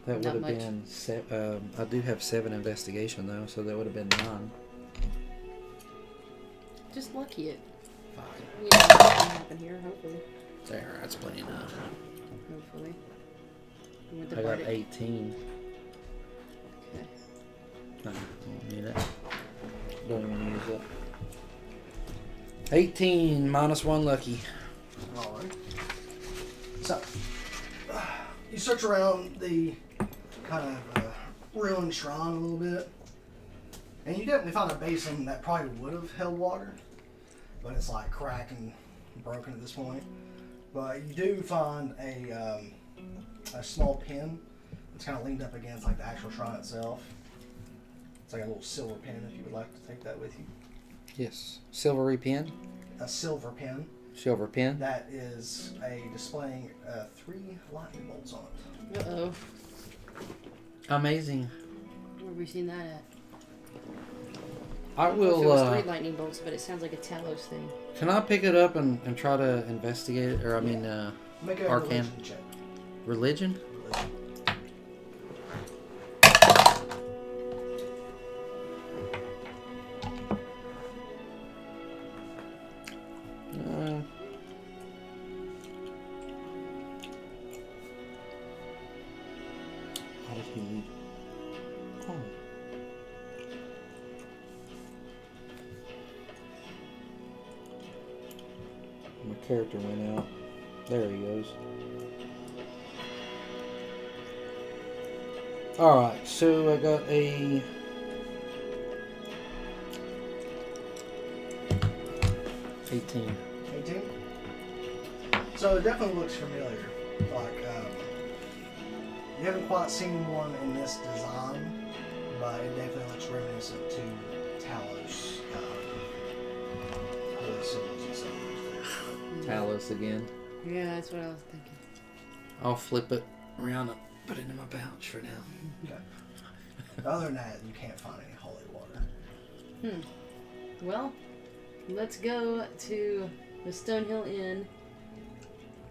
That Not would have much. been. I do have 7 investigation though, so that would have been 9. Just lucky it. 5. Yeah, nothing can happen here, hopefully. There, that's plenty enough. Hopefully. With the I got bardic. 18. Okay. No, I don't need it. Don't even use it. 18 minus 1 lucky. Alright. So, you search around the kind of ruined shrine a little bit, and you definitely find a basin that probably would have held water, but it's like cracked and broken at this point. But you do find a small pin that's kind of leaned up against like the actual shrine itself. It's like a little silver pin if you would like to take that with you. Yes. Silvery pin. A silver pin Silver pin. that is displaying 3 lightning bolts on it. Uh-oh. Amazing. Where have we seen that at? I don't know if it was 3 will. lightning bolts, but it sounds like a Talos thing. Can I pick it up and try to investigate it? Or, I mean, Make a Arcane. religion check. religion? Religion. How did he leave? Oh. My character went out. There he goes. Alright, so I got a... $18. 18. So it definitely looks familiar. Like, you haven't quite seen one in this design, but it definitely looks reminiscent to Talos. Holy symbols and stuff. Talos again. Yeah, that's what I was thinking. I'll flip it around and put it in my pouch for now. Okay. Other than that, you can't find any holy water. Well, let's go to the Stonehill Inn,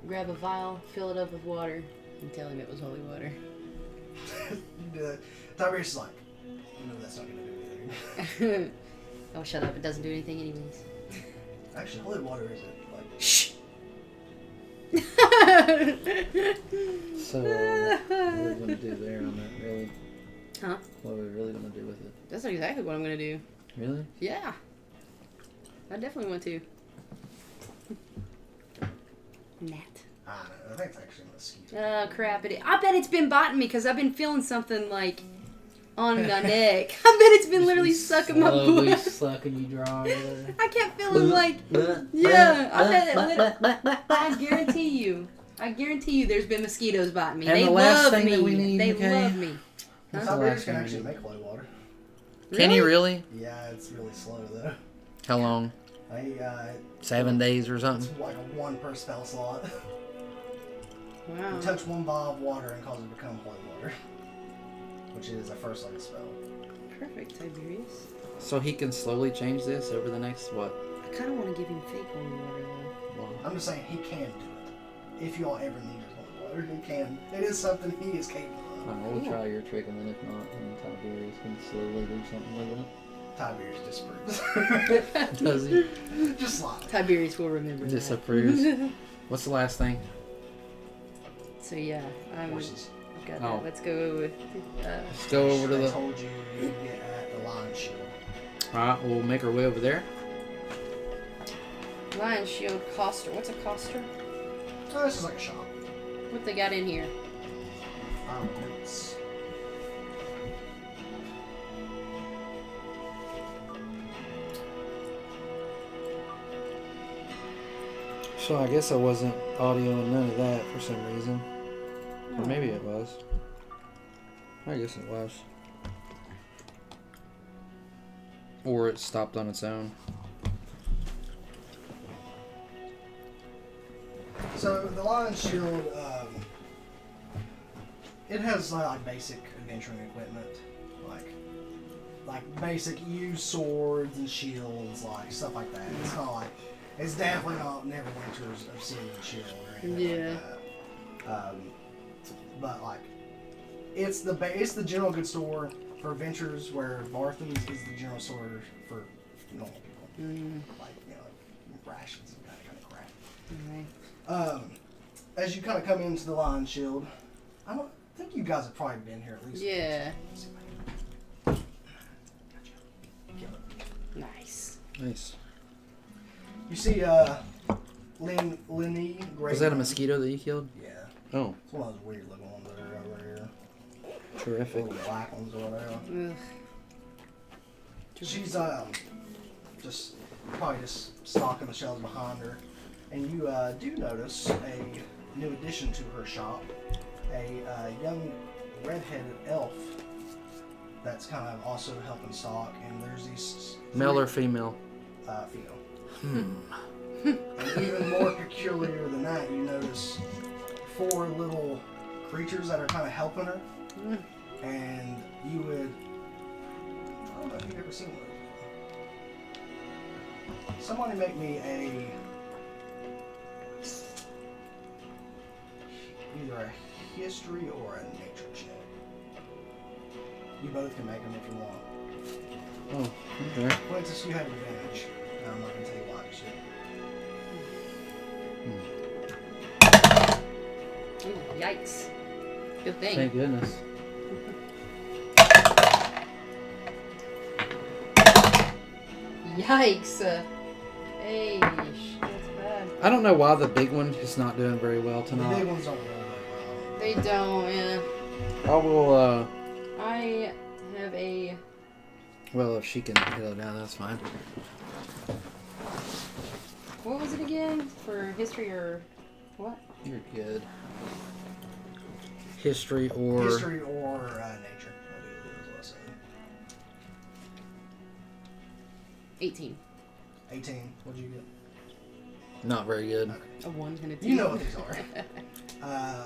grab a vial, fill it up with water, and tell him it was holy water. You do that. Tiberius is like, no, that's not going to do anything. Oh, shut up. It doesn't do anything anyways. Actually, holy water isn't like. Shh! So, what are we going to do there on that, really? Huh? What are we really going to do with it? That's exactly what I'm going to do. Really? Yeah. I definitely want to. Gnat. I don't know. I think it's actually a mosquito. Oh, crap. I bet it's been biting me because I've been feeling something like on my neck. I bet it's been literally sucking my Slowly blood. sucking you dry. I kept feeling like, yeah. I guarantee you. I guarantee you there's been mosquitoes biting me. And they the last love thing me. that we need, they okay? love me. Huh? Tiberius can thing we actually need. make holy water. Can you really? Yeah, it's really slow though. How long? 7 days or It's something? like a 1 per spell slot. Wow. You touch 1 vial of water and cause it to become holy water, which is a first level spell. Perfect, Tiberius. So he can slowly change this over the next, what? I kind of want to give him fake holy water though. Well, I'm just saying he can do it. If y'all ever need his holy water, he can. It is something he is capable of. we'll try your trick, and then if not, then Tiberius can slowly do something with Tiberius disapproves. it. Does he? Just like Tiberius will remember that. Disapproves. What's the last thing? So yeah, I've horses. got Oh. that. Let's go with. Let's go over to I the... told you you get at the lion shield. Alright, we'll make our way over there. Lion Shield Coster. What's a Coster? Oh, this is like a shop. What they got in here? Notes. So I guess I wasn't audioing none of that for some reason. Or maybe it was. I guess it was. Or it stopped on its own. So the lion shield, it has like basic adventuring equipment, like like basic used swords and shields, like stuff like that. It's not like it's definitely not Neverwinter's Obsidian Shield or anything like that. But like it's the general goods store for adventurers, where Barthen's is the general store for normal people, like rations and that kind of crap. Right. As you kind of come into the Lion Shield, I don't think you guys have probably been here at least. Yeah. Let's see if I can- Gotcha. Nice. Nice. You see, Lenny Gray. Was that a mosquito that you killed? Yeah. Oh, It's one of those weird looking ones that are over here. terrific. Little black ones or whatever. Ugh. She's just probably just stocking the shelves behind her, and you do notice a new addition to her shop, a young red-headed elf that's kind of also helping stock, and there's these Male or female? female. And even more peculiar than that, you notice 4 little creatures that are kind of helping her, and you would. I don't know if you've ever seen one. Somebody make me either a history or a nature check. You both can make them if you want. Oh, okay. Quintus, you have advantage. I'm not going to tell you why just yet. Ooh, yikes. Good thing. Thank goodness. Yikes. Hey, that's bad. I don't know why the big one is not doing very well The big tonight. ones don't roll that well. They don't, yeah. I will, I have a... well, if she can hit it down, that's fine. What was it again? For history or what? You're good. History or... History or nature. I do is what I say. 18. 18. What'd you get? Not very good. A 1 and a 2. You know what these are.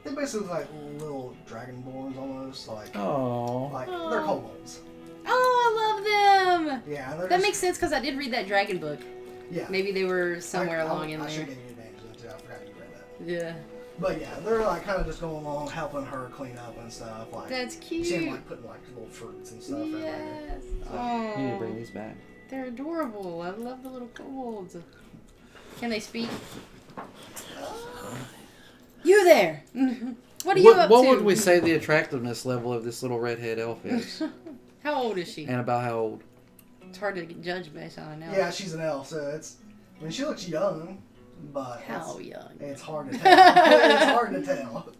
They basically look like little dragonborns almost. Like, Oh. like they're kobolds. Oh, I love them! Yeah, they're That just, makes sense because I did read that dragon book. yeah. Maybe they were somewhere along in I should there. give you advantage of that too. I forgot you read that. Yeah. But yeah, they're like kind of just going along, helping her clean up and stuff. Like, That's you see them cute. like putting like little fruits and stuff right there. Yes. You need to bring Oh, these back. they're adorable. I love the little kobolds. Can they speak? You there! What are you up What to? would we say the attractiveness level of this little redhead elf is? How old is she? And about how old? It's hard to judge based on now. Yeah, she's an elf, so it's. I mean, she looks young, but How young? it's hard to tell. It's hard to tell.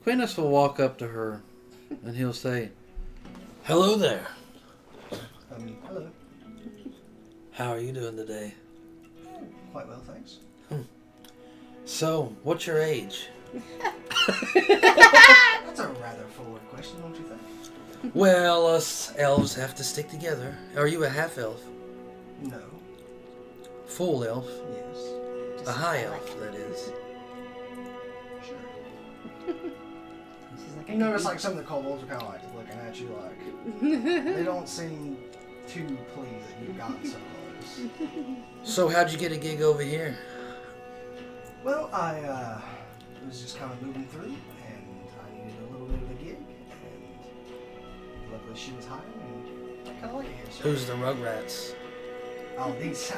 Quintus will walk up to her and he'll say, Hello there. Hello. How are you doing today? Quite well, thanks. So, what's your age? That's a rather forward question, don't you think? Well, us elves have to stick together. Are you a half elf? No. Full elf? Yes. A high elf, that is. Sure. She's like, You notice like some of the kobolds are kind of like looking at you like they don't seem too pleased that you've gotten so close. So, how'd you get a gig over here? Well, I was just kind of moving through, and I needed a little bit of a gig, and luckily she was hiring, and I kind of like it here. So. Who's the Rugrats? Oh, these.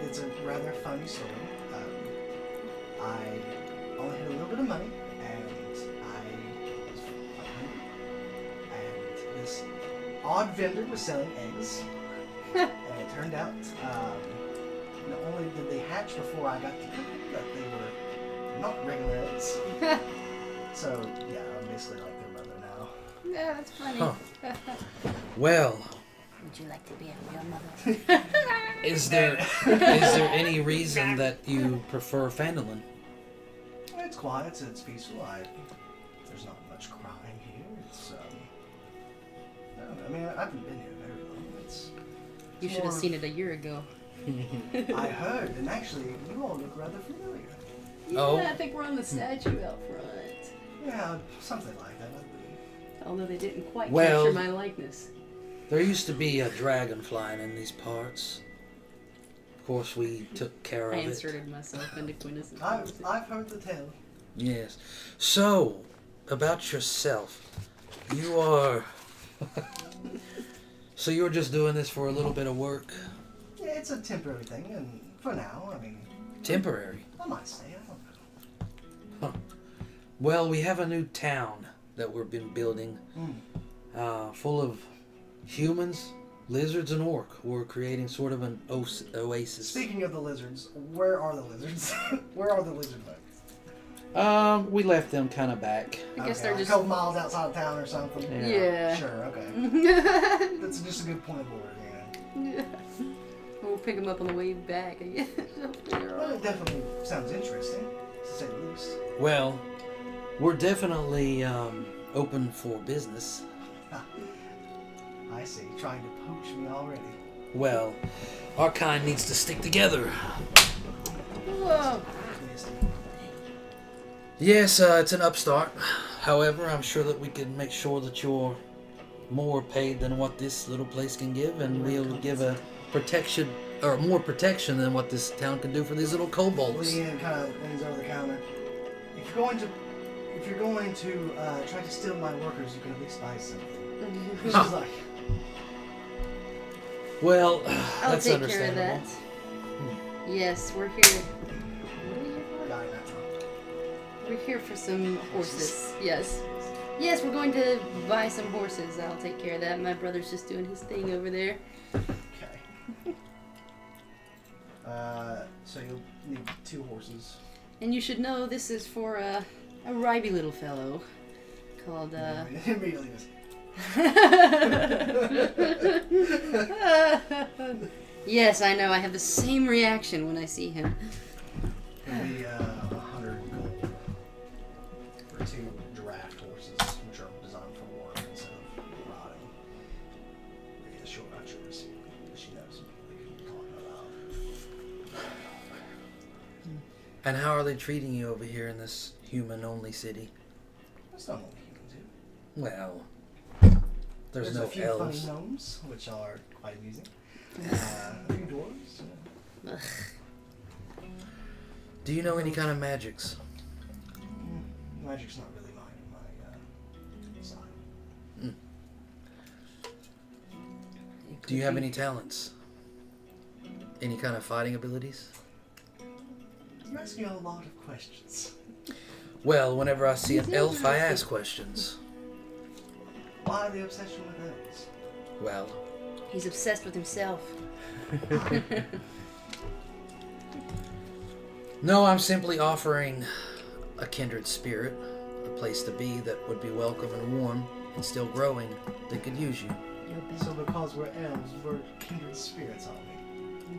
It's a rather funny story. I only had a little bit of money, and I was quite hungry, and this odd vendor was selling eggs, and it turned out. Not only did they hatch before I got to cook them, but they were not regular eggs. So, yeah, I'm basically like their mother now. Yeah, that's funny. Huh. Well, Would you like to be a real mother? is there any reason that you prefer Phandalin? It's quiet, it's peaceful. There's not much crime here. It's, I don't know. I mean, I haven't been here very long. You should have seen it a year ago. I heard, and actually, you all look rather familiar. Yeah, Oh. I think we're on the statue out front. Yeah, something like that, I believe. Although they didn't quite Well- capture my likeness. There used to be a dragon flying in these parts. Of course, we took care I of it. inserted myself into Quintus's I've heard the tale. Yes. So, about yourself. You are... So you're just doing this for a little bit of work? Yeah, it's a temporary thing, and for now, I mean, Temporary? I might stay. I don't know. Well, we have a new town that we've been building. Full of humans, lizards, and orc. We're creating sort of an oasis. Speaking of the lizards, where are the lizards? Where are the lizard folks? We left them kind of back. I guess Okay, they're like just. a couple miles outside of town or something. Yeah. Sure. Okay. That's just a good point of order. Yeah. We'll pick them up on the way back, I guess. Well, it definitely sounds interesting, to say the least. Well, we're definitely open for business. I see. Trying to poach me already. Well, our kind needs to stick together. Whoa. Misty. Yes, it's an upstart. However, I'm sure that we can make sure that you're more paid than what this little place can give, and we'll give a protection, or more protection than what this town can do for these little kobolds. Leanne kind of leans over the counter. If you're going to try to steal my workers, you can at least buy something. She's like, Well, I'll that's take care of understandable. that. Yes, we're here. What are we here for? got it now. We're here for some horses. Yes. Yes, we're going to buy some horses. I'll take care of that. My brother's just doing his thing over there. Okay. So you'll need 2 horses. And you should know this is for a ribey little fellow called Immediately just, Yes, I know. I have the same reaction when I see him. it'll be 100 gold for 2 draft horses, which are designed for war instead of riding. Maybe a short out yours. She knows what you're talking about. And how are they treating you over here in this human-only city? That's not only humans here. Well, there's no a few elves. funny gnomes, which are quite amusing. A few dwarves. Yeah. Do you know any kind of magics? Magic's not really my side. Do you have any talents? Any kind of fighting abilities? You're asking a lot of questions. Well, whenever I see an elf, I ask questions. Why the obsession with elves? Well, He's obsessed with himself. no, I'm simply offering a kindred spirit, a place to be that would be welcome and warm and still growing. They could use you, So because we're elves, we're kindred spirits, aren't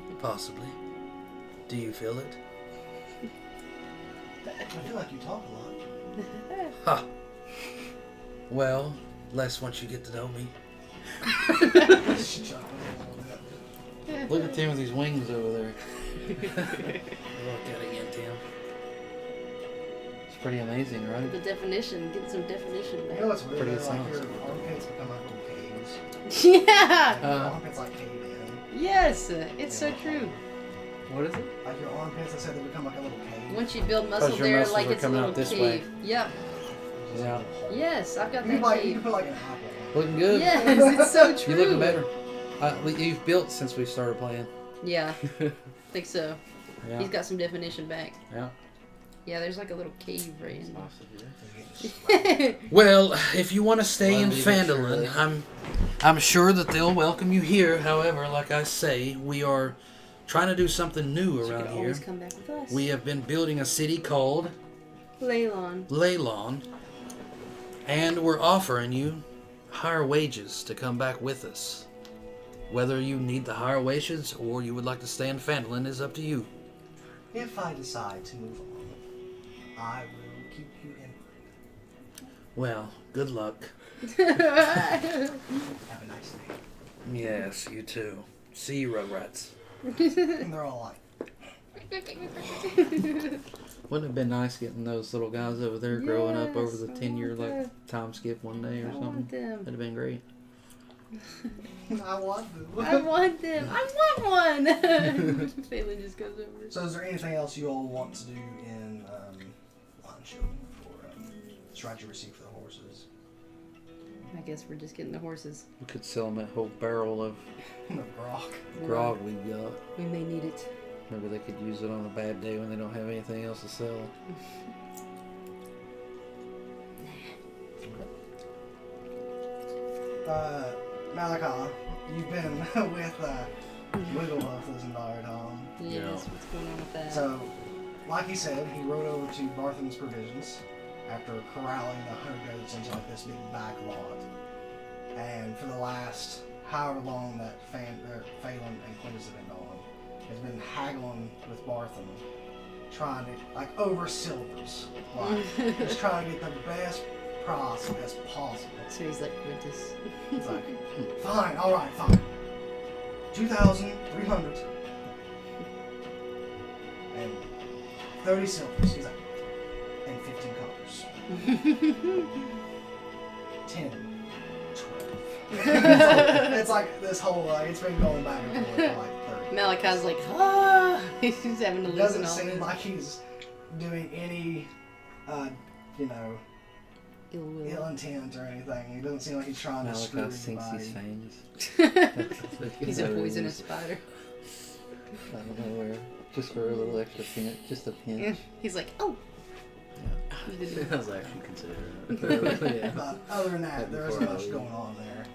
we? possibly. Do you feel it? I feel like you talk a lot. Ha! Well, less once you get to know me. Look at Timothy's wings over there. Look at it again, Tim. It's pretty amazing, right? The definition, get some definition You know back. what's weird? Pretty Like sounds. your armpits become like little caves. Yeah! Your armpits like cave in. Yes, it's so true. What is it? Like your armpits, I said they become like a little cave. Once you build muscle Because your there, muscles like are it's a coming little out this cave. way. Yep. Yeah. Yes, I've got You that can, you can cave. put like an apple on it. Looking good. Yes, it's so true. You're looking better. You've built since we started playing. Yeah, I think so. Yeah. He's got some definition back. Yeah. Yeah, there's like a little cave right in Well, if you want to stay Well, in leave it Phandalin, surely. I'm sure that they'll welcome you here. However, like I say, we are trying to do something new You around can here. always come back with us. We have been building a city called Leilon. Leilon, and we're offering you higher wages to come back with us. Whether you need the higher wages or you would like to stay in Phandalin is up to you. If I decide to move on, I will keep you in mind. Well, good luck. Have a nice day. Yes, you too. See you, Rugrats. And they're all like, Wouldn't it have been nice getting those little guys over there growing up over the Yes, I 10-year want like time skip one day or I something? want them. That'd have been great. I want them. I want them. I want one. Phelan just goes over. So is there anything else you all want to do in Lionshield for strategy receipt for the horses? I guess we're just getting the horses. We could sell them that whole barrel of The grog. grog we got. We may need it. Maybe they could use it on a bad day when they don't have anything else to sell. Malachi, you've been with Wigglehoof this entire time. Yes, what's going on with that? So, like he said, he rode over to Bartham's Provisions after corralling the 100 goats into like this big back lot. And for the last however long that Phelan and Quintus have been gone, has been haggling with Bartham, trying to, like, over silvers. Like, just trying to get the best price as possible. So he's like Quintus. He's like, fine, alright, fine. 2,300. And 30 silvers. He's like, and 15 coppers. 10, 12. It's like this whole, like, it's been going back and forth for like 30. Malachi's like, ah! He's having to It listen doesn't all seem this like he's doing any, you know, ill will. ill intent or anything. It doesn't seem like he's trying to screw Malachi sinks his anybody. fangs. He's a poisonous spider. I don't know where. Just for a little extra pinch. Just a pinch. Yeah. He's like, oh! I was actually considering it. Yeah. But other than that, there isn't much going on there.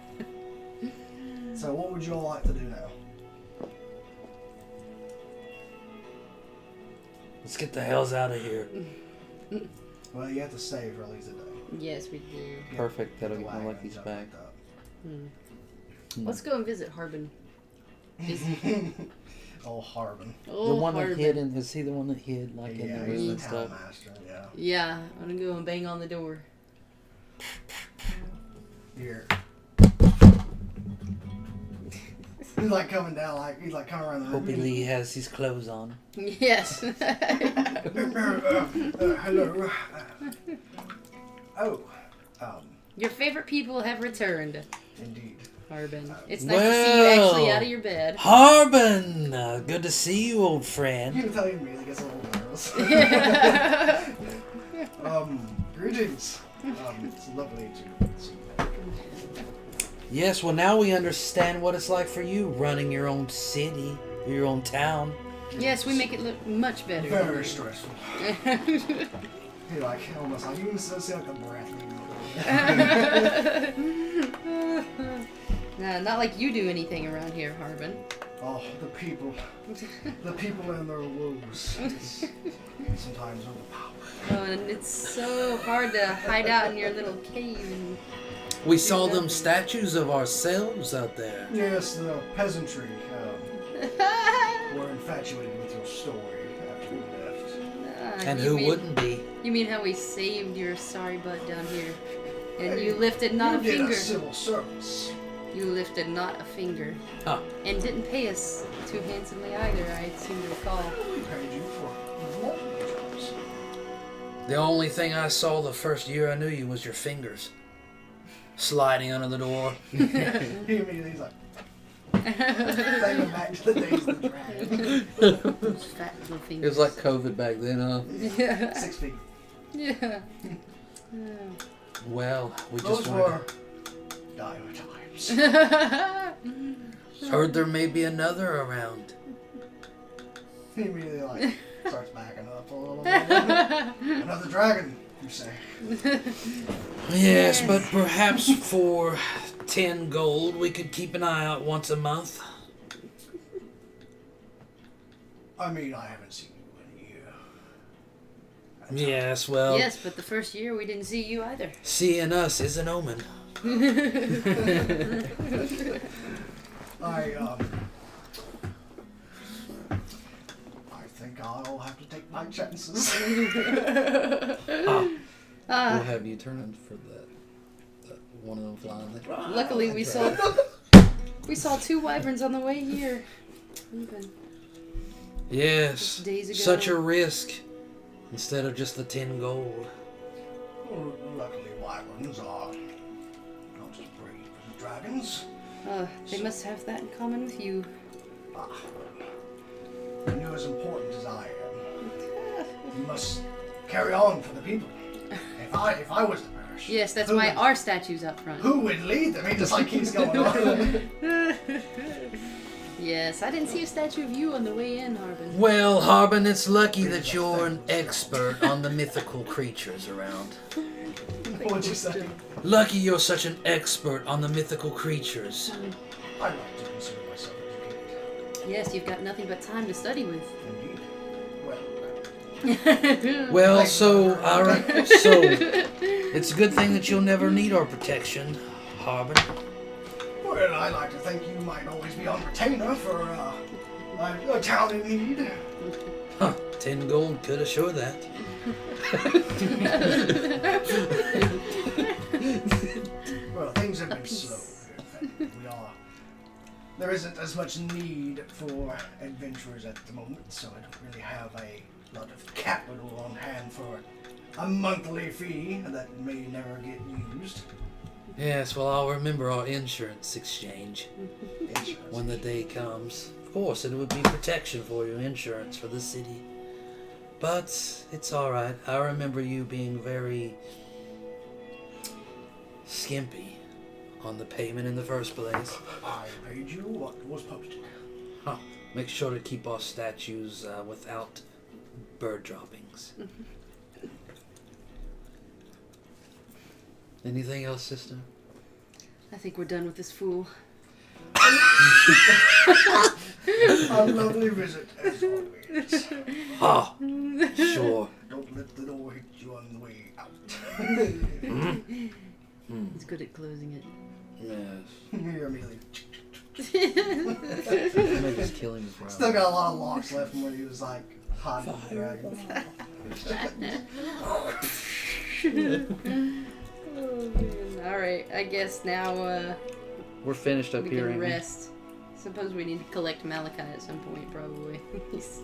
So what would you all like to do now? Let's get the hells out of here. Well, you have to stay for at least a day. Yes, we do. Perfect. That'll the get my wagon luckies and back. stuff Hmm. Hmm. Let's go and visit Harbin. like that. Oh, Harbin. Oh, The one Harbin. that hid in, is he the one that hid like in Yeah, the he's room the and town stuff? master, yeah. Yeah, I'm gonna go and bang on the door. Here. He's like coming down, like, he's like coming around the room. Hopefully he has his clothes on. Yes. Hello. Oh, Your favorite people have returned, indeed. Harbin. It's nice to see you actually Well, out of your bed. Harbin! Good to see you, old You friend. can tell he immediately gets a little nervous. Greetings. It's lovely to see you back. Yes, well now we understand what it's like for you running your own city, your own town. Yes, we make it look much better. Very stressful. He like almost like you can still see like a breath. Nah, not like you do anything around here, Harbin. Oh, the people and their woes. It's sometimes overpowered. Oh, and it's so hard to hide out in your little cave. And... We saw them statues of ourselves out there. Yes, the peasantry were infatuated with your story after you left. And you who mean, wouldn't be? You mean how we saved your sorry butt down here? And you lifted not a You did finger. a civil service. You lifted not a finger. Huh. And didn't pay us too handsomely either, I seem to recall. We paid you for multiple jobs. The only thing I saw the first year I knew you was your fingers. Sliding under the door. He immediately's like, thinking back to the days of the dragon. Those fat little It fingers. was like COVID back then, huh? Yeah. 6 feet. Yeah. Well, we Those just were dire times. heard there may be another around. He immediately like starts backing up a little bit. Another dragon, you say? Yes, but perhaps for 10 gold we could keep an eye out once a month. I mean, I haven't seen you in a year. Yes, well, Yes, but the first year we didn't see you either. seeing us is an omen. I think I'll have to take my chances. We'll have you turn in for that one of them flying there. Luckily, we saw 2 wyverns on the way here. Even Yes, days ago. such a risk. instead of just the 10 gold. Well, luckily, wyverns are not as brave as dragons. They must have that in common with you. Ah, when you're as important as I am, you must carry on for the people. If I was to perish, Yes, that's who why would- our statue's up front. Who would lead them? He just like keeps going on. Yes, I didn't see a statue of you on the way in, Harbin. Well, Harbin, it's lucky that you're an expert on the mythical creatures around. What'd you say? Lucky you're such an expert on the mythical creatures. I like to consider myself educated. Yes, you've got nothing but time to study with. Indeed. Well, Well, so it's a good thing that you'll never need our protection, Harbin. well, I like to think you might always be on retainer for a town in need. Huh, 10 gold could assure that. Well, things have been slow here. There isn't as much need for adventurers at the moment, so I don't really have a lot of capital on hand for a monthly fee that may never get used. Yes, well, I'll remember our insurance exchange Insurance. when the day comes. Of course, it would be protection for you, insurance for the city. But it's alright. I remember you being very skimpy on the payment in the first place. I paid you what was posted. Huh. Make sure to keep our statues without bird droppings. Anything else, sister? I think we're done with this fool. A lovely visit, as always. Ah, sure. Don't let the door hit you on the way out. He's good at closing it. Yes. You're immediately. Maybe just kill him before I Still got a lot of locks left from when he was like hiding the dragon. Alright, I guess now We're finished up we here, can ain't we? rest. Suppose we need to collect Malachi at some point, probably. he's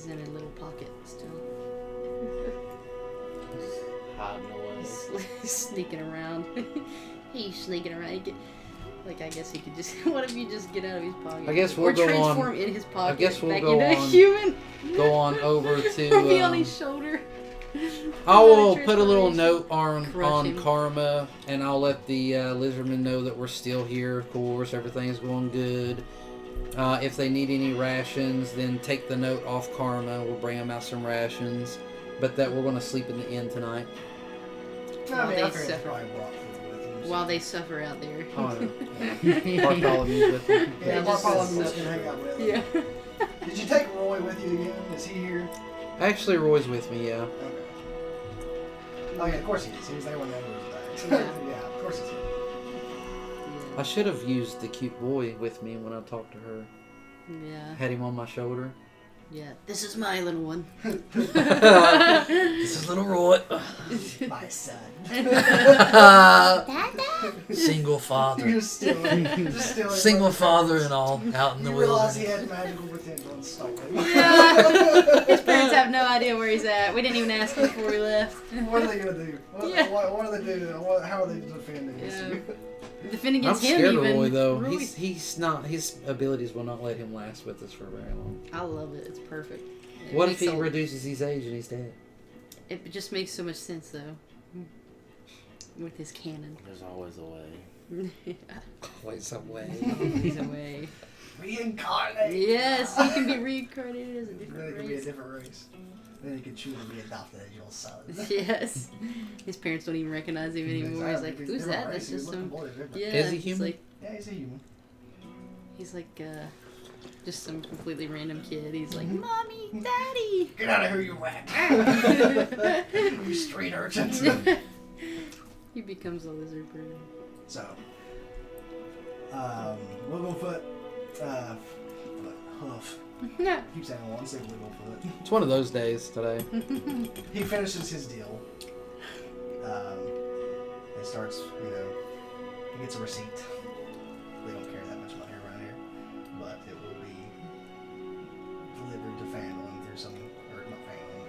in a little pocket still. Hiding away. He's sneaking around. He's sneaking around. I guess he could just. What if you just get out of his pocket? I guess we'll or go transform on- in his pocket. guess we'll back go into a on- human. Go on over Or to. be on his shoulder. I will put a little Transformation. note on Crush him. Karma, and I'll let the lizardmen know that we're still here. Of course, everything's going good. If they need any rations, then take the note off Karma. We'll bring them out some rations, but that we're going to sleep in the inn tonight. I mean, they I figured suffer. probably brought food with him. While they suffer out there. Oh, yeah. Bartholomew's with them. Yeah, They just Bartholomew's suffer. gonna hang out with him. Yeah. Did you take Roy with you again? Is he here? Actually, Roy's with me. Yeah. Okay. Oh yeah, of course he is. He was there when Edward was back. Yeah. Yeah, of course he's here. I should have used the cute boy with me when I talked to her. Yeah. Had him on my shoulder. Yeah. This is my little one. This is little Roy. My son. Single father. You're still Single father and all, out in the You realize he wilderness. had magical potential and stuck with him. Yeah. His parents have no idea where he's at. We didn't even ask him before we left. What are they gonna do? What, Yeah. what are they doing? How are they defending this? Yeah. Defend I'm against him scared even. of Roy though. Roy- He's not. His abilities will not let him last with us for very long. I love it. It's perfect. It What if makes he a- reduces his age and he's dead? It just makes so much sense though. With his cannon. There's always a way. Wait, some way. He's away. Reincarnate. Yes, he can be reincarnated as a Then it different could be a race. different race. Then he could choose to be adopted as your son. Yes. His parents don't even recognize him anymore. He's like, who's that? That's just some. Yeah. Is he he's human? like, Yeah, he's a human. he's like, just some completely random kid. He's like, Mommy, Daddy. Get out of here, you rat! You street urchins. He becomes a lizard bird. So, Wigglefoot, Hoof. Keep saying one, say Wigglefoot. It's one of those days today. He finishes his deal. And starts, he gets a receipt. They don't carry that much money around here, but it will be delivered to Fanlin through some, or not Fanlin,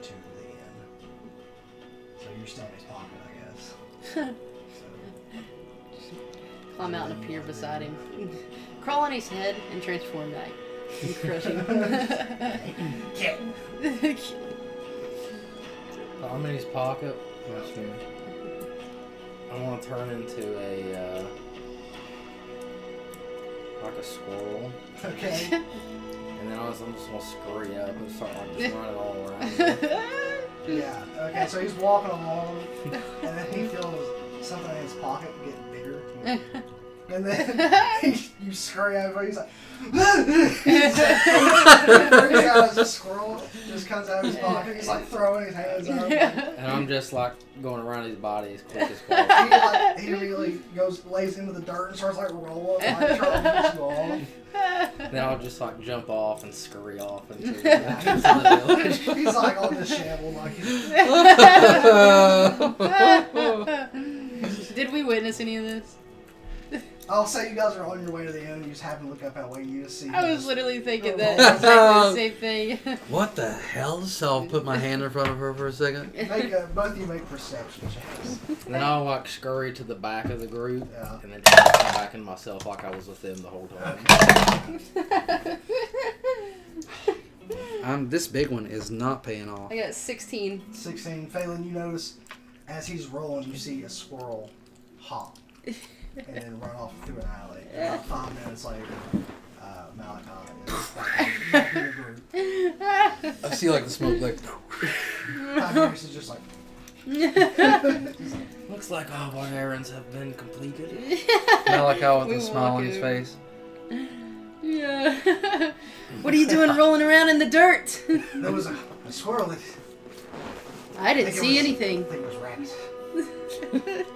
to the inn. So you're still in his pocket, I guess. So, Climb out and appear beside him. Crawl on his head and transform back. And crush him. I'm in his pocket. That's fair. I want to turn into a like a squirrel, okay. and then I'm just gonna scurry up and start like just running all around. Yeah. Okay. So he's walking along, and then he feels something in his pocket get bigger. And then you scurry over. He's like, brings out as a squirrel, just comes out of his pocket. He's like throwing his hands up. And I'm just like going around his body as quick as possible. He immediately lays into the dirt and starts like rolling, like trying to get you off. Then I'll just like jump off and scurry off into the village. He's like all disheveled, like he's... Did we witness any of this? I'll say you guys are on your way to the inn and you just happen to look up that way and you just see. I was literally thinking that Oh. exactly the same thing. What the hell? So I'll put my hand in front of her for a second. Both of you make perception checks. And then I'll like scurry to the back of the group, Yeah. and then try to come back in myself like I was with them the whole time. This big one is not paying off. I got 16. 16. Phelan, you notice as he's rolling, you see a squirrel hop and then run off through an alley. About 5 minutes later, Malachi is back in the group. I see like the smoke like 5 minutes is just like. Looks like all our errands have been completed. Malachi with We a smile on his walk face. Yeah. What are you doing rolling around in the dirt? There was a squirrel that. I didn't see I anything. think it was rabbit.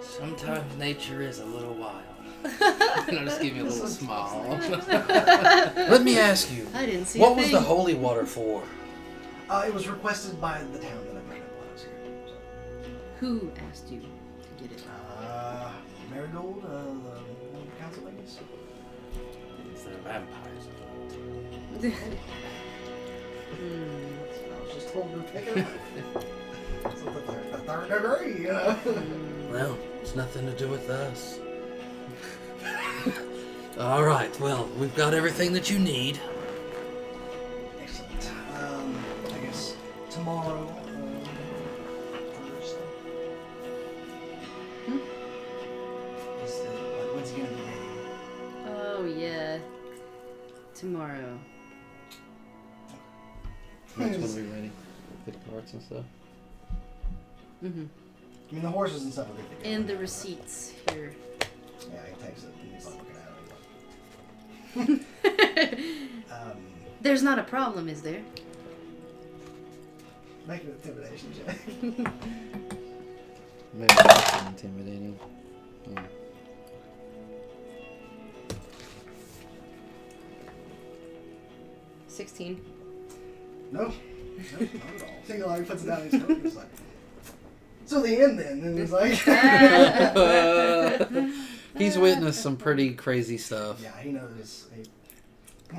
Sometimes nature is a little wild. And I'll just give you a little smile. Let me ask you, I didn't see what a was thing. the holy water for? It was requested by the town that I bring up when I was here. Who asked you to get it? Marigold, one of the council ladies. Instead of vampires. I was just told to pick it up. It's the third degree, you know. Well, it's nothing to do with us. All right, well, we've got everything that you need. Excellent. I guess tomorrow. Thursday. When's he gonna be ready? Oh, yeah. Tomorrow. Next one we ready. The carts and stuff. Mm-hmm. I mean, the horses and stuff are good to go. And the receipts here. Yeah, he takes it and he's like looking at it. There's not a problem, is there? Make an intimidation check. Maybe that's intimidating. Yeah. $16. No, not at all. Think like puts it down in his coat. He's like, so the end then, and he's like, He's witnessed some pretty crazy stuff. yeah, he knows.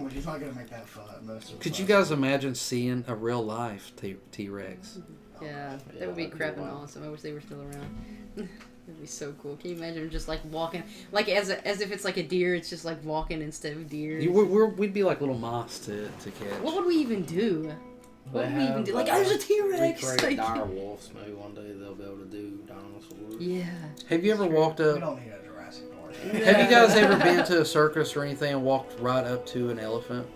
He's not gonna make that fun. Most of the Could you time. guys imagine seeing a real life T-Rex? Yeah, that would be that'd be crapping wild. awesome. I wish they were still around. That'd be so cool. Can you imagine him just like walking, like as if it's like a deer? It's just like walking instead of deer. We'd be like little moths to catch. What would we even do? What would we even do? Like, have, there's a T-Rex. recreate Like, dire wolves. Maybe one day they'll be able to do dinosaurs. yeah. Have you ever walked We up? don't need a Jurassic Park. Have you guys ever been to a circus or anything and walked right up to an elephant?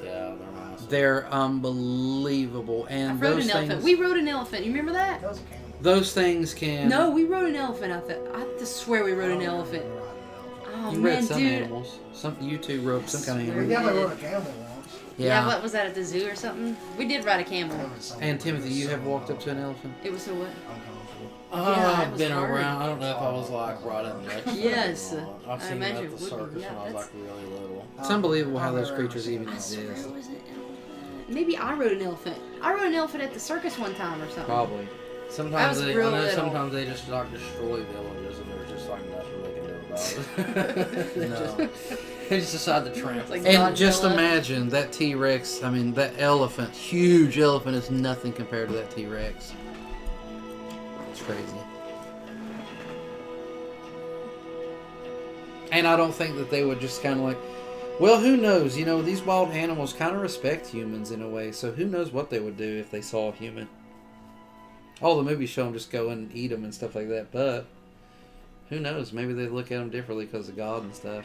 Yeah, they're nice. They're unbelievable, I and rode those an elephant. things. We rode an elephant. You remember that? That was a camel. Those things can. No, we rode an elephant. I just swear we rode an Oh, elephant. we rode an elephant. Oh You man, read some dude. animals. You two rode some kind of Swear. We animal. definitely rode a camel once. Yeah. Yeah. What was that at the zoo or something? We did ride a camel. That was so- And Timothy, it was you so have walked up to an elephant. It was so what? uncomfortable. Yeah, it I've was been hard. around. I don't know if I was like right up next to it or Yes, not. I've I seen imagine it it at the would be. circus Yeah, when I was that's- like really little. It's unbelievable how I've those never creatures seen even it. I swear exist. it was an elephant. Maybe I rode an elephant. I rode an elephant at the circus one time or something. Probably. Sometimes was they, real I know little. sometimes they just like destroy villages and there's just like nothing they can do about it. No. He just decided to trample. Like And just Godzilla. imagine that T-Rex, I mean, that elephant, huge elephant, is nothing compared to that T-Rex. It's crazy. And I don't think that they would just kind of like, well, who knows? You know, these wild animals kind of respect humans in a way, so who knows what they would do if they saw a human. All the movies show them just go and eat them and stuff like that, but who knows? Maybe they look at them differently because of God and stuff.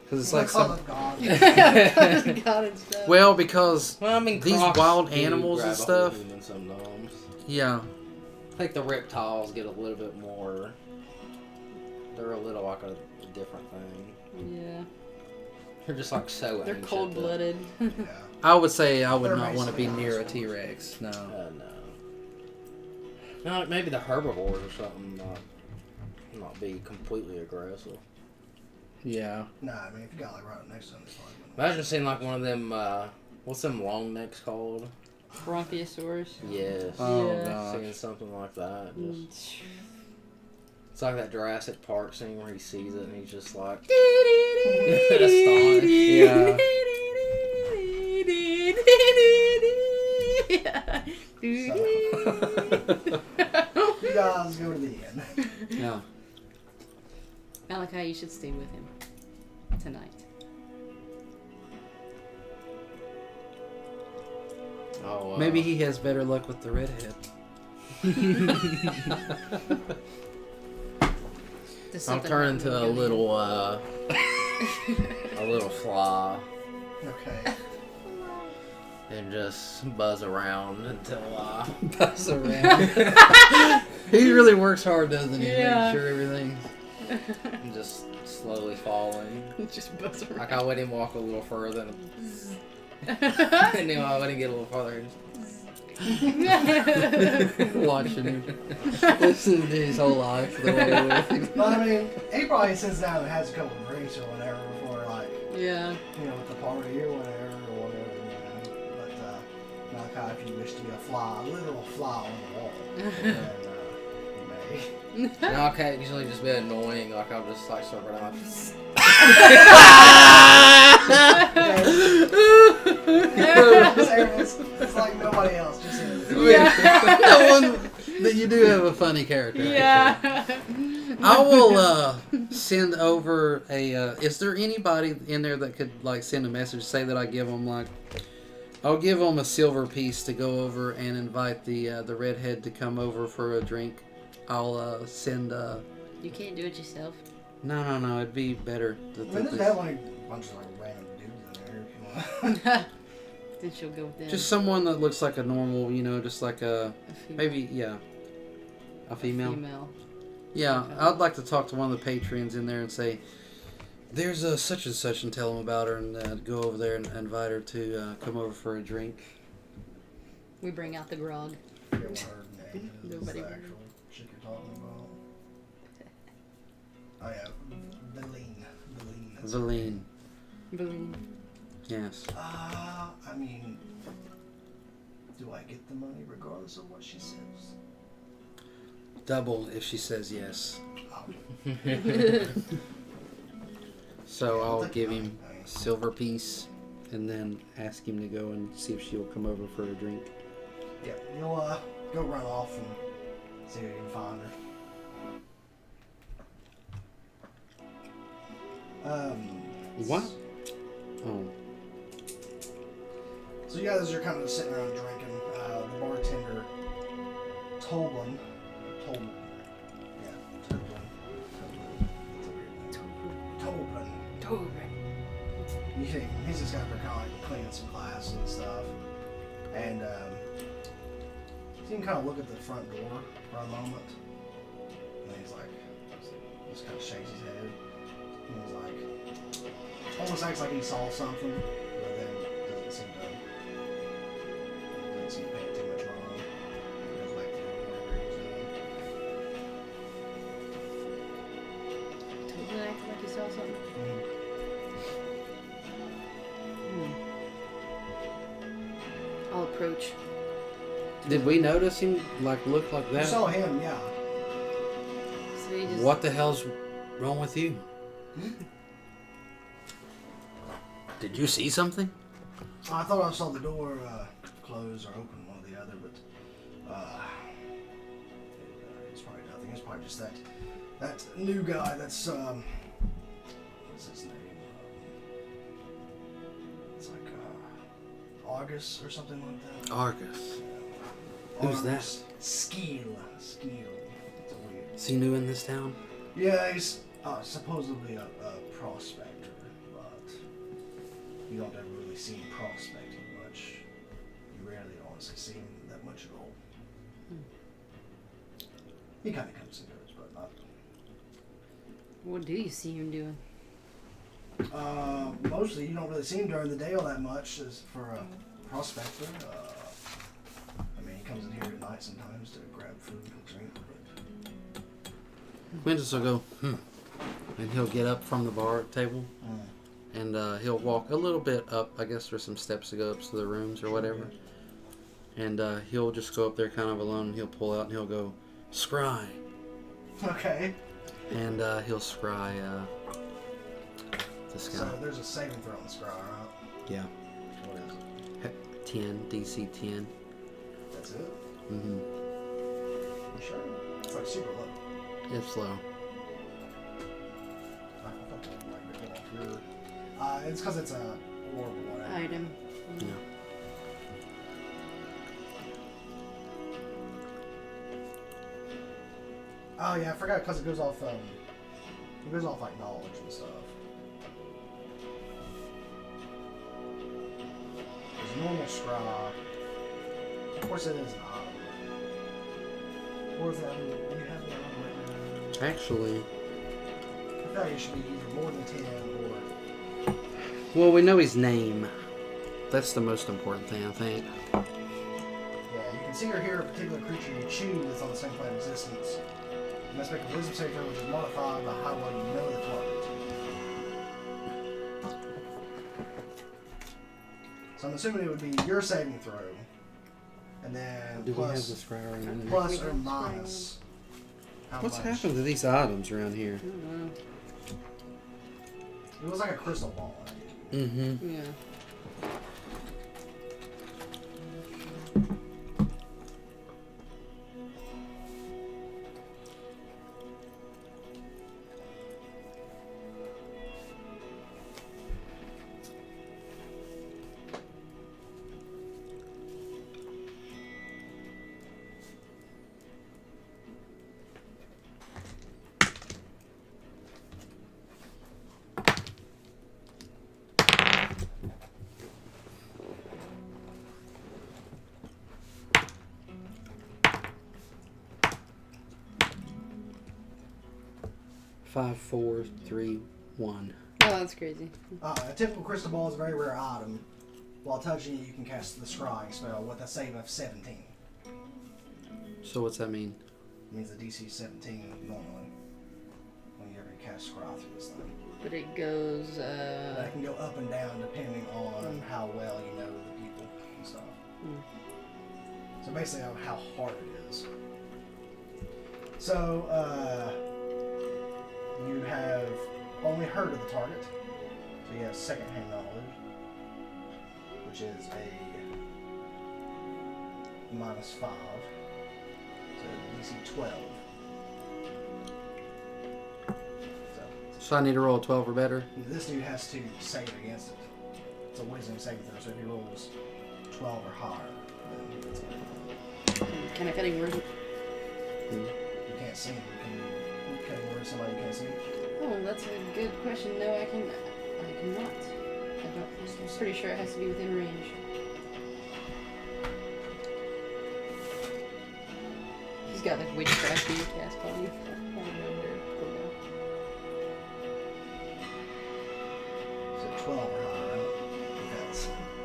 Because it's like some... God. God and stuff. Well, because Well, I mean, these crocs wild do animals grab and a stuff... hold of humans sometimes. Yeah. I think the reptiles get a little bit more. They're a little like a different thing. Yeah. They're just like so. They're ancient cold blooded. Yeah. I would say I would They're not want to be basically near a dinosaurs. T-Rex. No. No. No, like maybe the herbivores or something. Not be completely aggressive. Yeah. Nah, I mean, if you got like right next to them, it's fine. Imagine seeing like one of them. What's them long necks called? Bronchiosaurus. Yes. Oh, Yeah. gosh. Seeing something like that. Mm. Just, it's like that Jurassic Park scene where he sees it and he's just like astonished. Yeah. You guys go to the end. Yeah. Malachi, you should stay with him tonight. Oh, Maybe he has better luck with the redhead. Does I'll something turn happen into when a we go little a little fly Okay. and just buzz around until Buzz around. He really works hard, doesn't he? Yeah. Make sure everything. I'm just slowly falling. in? Just buzz around. Like I let him walk a little further, and then I let him get a little further. Watching him. Listening to his whole life. The way with him. But I mean, he probably sits down and has a couple of drinks or whatever before, like, Yeah. you know, at the party or whatever, you know. But, Malachi, if you wish to be a fly, a literal fly on the wall, then, you may. And I'll occasionally just be annoying. Like I'll just like circle around. It's like nobody else, just him. That one that you do have a funny character. Yeah. I will send over a. Is there anybody in there that could like send a message, say that I give them like, I'll give them a silver piece to go over and invite the redhead to come over for a drink. I'll send. You can't do it yourself. No. It'd be better. I mean, there's definitely a bunch of like random dudes in there if you want. Then she'll go with them. Just someone that looks like a normal, you know, just like a A female. maybe a female. Female. Yeah, I'd like to talk to one of the patrons in there and say, there's a such and such, and tell them about her, and go over there and invite her to come over for a drink. We bring out the grog. I forget what her name is. Nobody The knows. actual chick you're talking about. Oh yeah, Leilon. that's her Leilon. name. Boom. Yes. I mean, do I get the money regardless of what she says? Double if she says yes. Oh, So I'll take give the him money. a silver piece, and then ask him to go and see if she'll come over for a drink. Yeah, you'll go run off and see if you can find her. What? Oh. So you guys are kind of sitting around drinking. The bartender, Toblin. You see, he's just got to kind of like cleaning some glass and stuff. And you can kind of look at the front door for a moment. And he's like, just kind of shakes his head. And he's like, almost acts like he saw something, but then doesn't seem to pay it too much mind. He goes back to whatever he was doing. Totally acted like you saw something. I'll approach. Did we notice him like look like You that? saw him, yeah. So he just. What the hell's wrong with you? Did you see something? I thought I saw the door close or open, one or the other, but it's probably nothing. It's probably just that new guy that's what's his name? It's like Argus or something like that. Argus. Who's that? Skeel. It's a weird. Is he new in this town? Yeah, he's supposedly a prospector, but you don't ever really see him prospecting much. You rarely honestly see him that much at all. He kind of comes and goes, but not. What do you see him doing? Mostly you don't really see him during the day all that much as for a prospector. I mean, he comes in here at night sometimes to grab food and drink, but Quintus will go, and he'll get up from the bar table, and he'll walk a little bit up. I guess there's some steps to go up to the rooms or whatever. And he'll just go up there kind of alone, and he'll pull out and he'll go, scry. Okay. And he'll scry this guy. So there's a saving throw on the scroll, right? Yeah. What is it? 10, DC 10. That's it? Mm-hmm. You sure? It's like super low. It's low. I thought that might be going through. It's because it's a orb or whatever. Item. Yeah. Oh yeah, I forgot because it goes off like knowledge and stuff. There's a normal scry. Of course it is an item. Or is that when you have the item right now? Actually, I feel like it should be either more than 10 or... well, we know his name. That's the most important thing, I think. Yeah, you can see or hear a particular creature you choose that's on the same plane of existence. You must make a wisdom saving throw which is modified by how well you know the target. So I'm assuming it would be your saving throw. And then Do we have the plus, scryer in there? plus or minus. How What's much. happened to these items around here? I don't know. It was like a crystal ball. Mm-hmm. Yeah. Five, 4, 3, 1. Oh, that's crazy. A typical crystal ball is a very rare item. While touching it, you can cast the scrying spell with a save of 17. So what's that mean? It means the DC is 17 normally. When you ever cast scry through this thing. But it goes, That can go up and down depending on how well you know the people and stuff. So basically how hard it is. So, you have only heard of the target. So you have second-hand knowledge, which is a -5. So DC 12. So I need to roll a 12 or better? This dude has to save against it. It's a wisdom saving throw, so if he rolls 12 or higher, then he gets it. kind of cutting words. You can't see him. Can you cut word somebody you can't see? Oh, that's a good question. No, I cannot. I'm pretty sure it has to be within range. He's got like witchcraft you cast on you. I remember. So 12 or higher, right?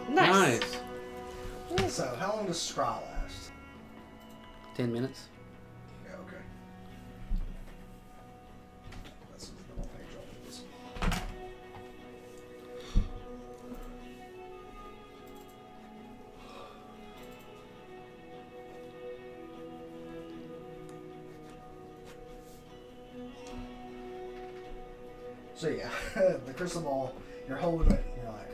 Depends. Nice. So, how long does scry last? 10 minutes. Yeah, okay. That's the wrong page on this. So yeah, the crystal ball, you're holding it, you're like,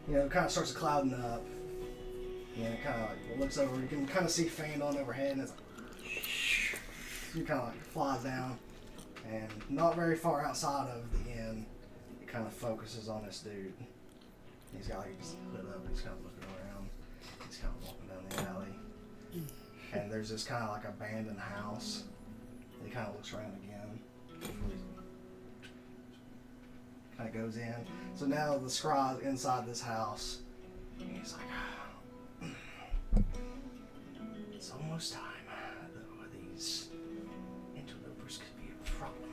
it kind of starts clouding up. And it kind of like looks over. You can kind of see fan on overhead, and it's like, you kind of like flies down, and not very far outside of the inn, it kind of focuses on this dude. He's got like his hood up. He's kind of looking around. He's kind of walking down the alley, and there's this kind of like abandoned house. He kind of looks around again. Kind of goes in. So now the scry's inside this house. And he's like, it's almost time, though these interlopers could be a problem.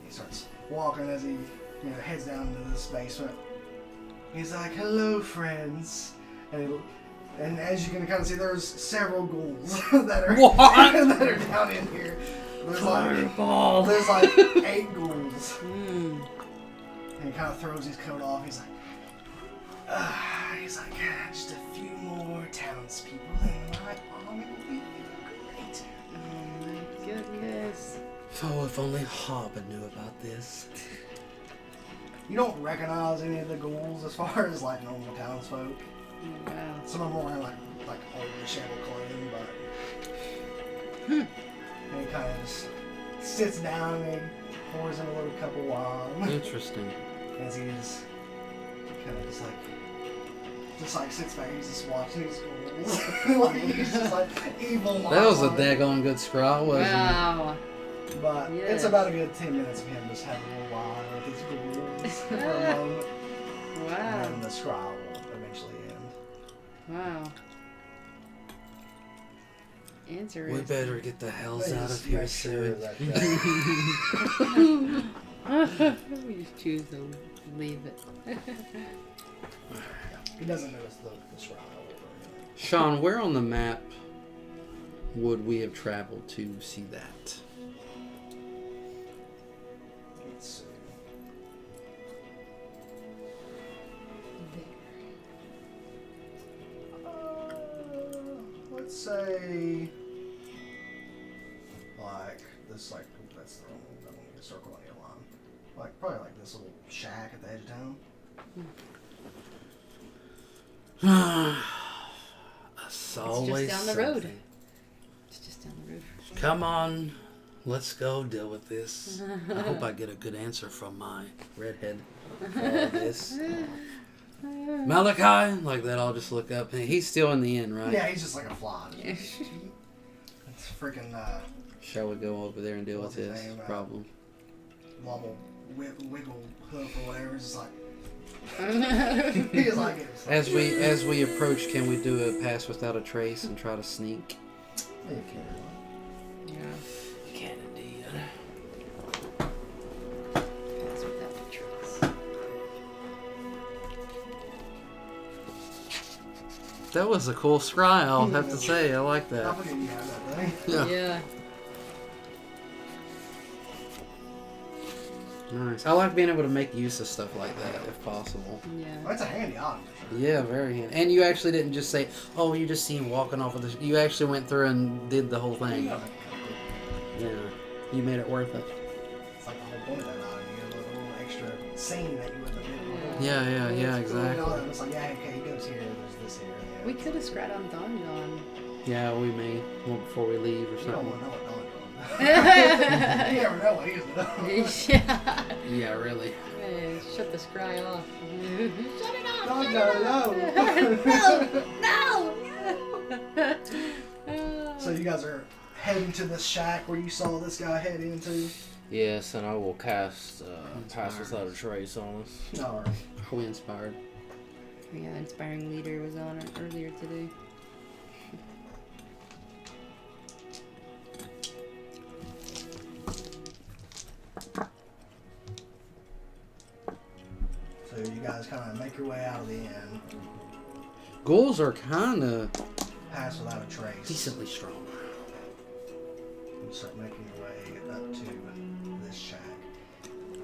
He starts walking as he heads down into this basement. He's like, hello, friends. And as you can kind of see, there's several ghouls that are that are down in here. There's like 8 ghouls. And he kind of throws his coat off. He's like, just a few more townspeople, and my army will be great. Oh my goodness. Oh, if only Harper knew about this. You don't recognize any of the ghouls as far as like normal townsfolk. Wow. Some of them are wearing like old disheveled clothing, but and he kind of just sits down and pours in a little cup of wine. Interesting. As he kind of just like sits back, he's just watching these ghouls. Like he's just like evil. That was a daggone good scrawl, wasn't Wow. But Yes. it's about a good 10 minutes of him just having a little wine with these ghouls for a moment. Wow. And then the scroll will eventually end. Wow. it? Interesting. We better get the hells They out just of here make sure soon. that, We just choose to leave it. he doesn't notice the scroll. Sean, where on the map would we have traveled to see that? Let's see. Let's say, like this, like that's the wrong. I don't need a circle on your line. Like probably like this little shack at the edge of town. It's It's always just down the road. something. It's just down the road. Come on, let's go deal with this. I hope I get a good answer from my redhead for all this. Malachi, like that, I'll just look up. Hey, he's still in the inn, right? Yeah, he's just like a fly. It's freaking Shall we go over there and deal What's with his this name? problem? wobble, wiggle, hoof or whatever. It's just like he's like it. As we approach, can we do a pass without a trace and try to sneak? Yeah, you can. Yeah. You can indeed. Pass without a trace. That was a cool scry, I'll have to say. I like I that. forget you have that thing. Yeah. Yeah. Nice. I like being able to make use of stuff like that if possible. Yeah. That's a handy item for sure. Yeah, very handy. And you actually didn't just say, "Oh, you just see him walking off of this." You actually went through and did the whole thing. Yeah, you made it worth it. It's like the whole point of that item. You get a little extra scene that you wouldn't have did. Yeah, exactly. It's like, yeah, okay, he goes here, there's this here. Yeah. We could have scratched on Don. Yeah, we may. Well, before we leave or You don't something. want to know what Don's doing. You never know what he's doing. Yeah. Yeah, really. Hey, shut the scry off. Shut it off. No, no, no. So you guys are heading to the shack where you saw this guy head into? Yes, and I will cast Pass Without a Trace on us. No. Are we inspired? Yeah, inspiring leader was on it earlier today. So you guys kind of make your way out of the inn, Ghouls are kind of pass without a trace. decently strong. You start making your way up to this shack.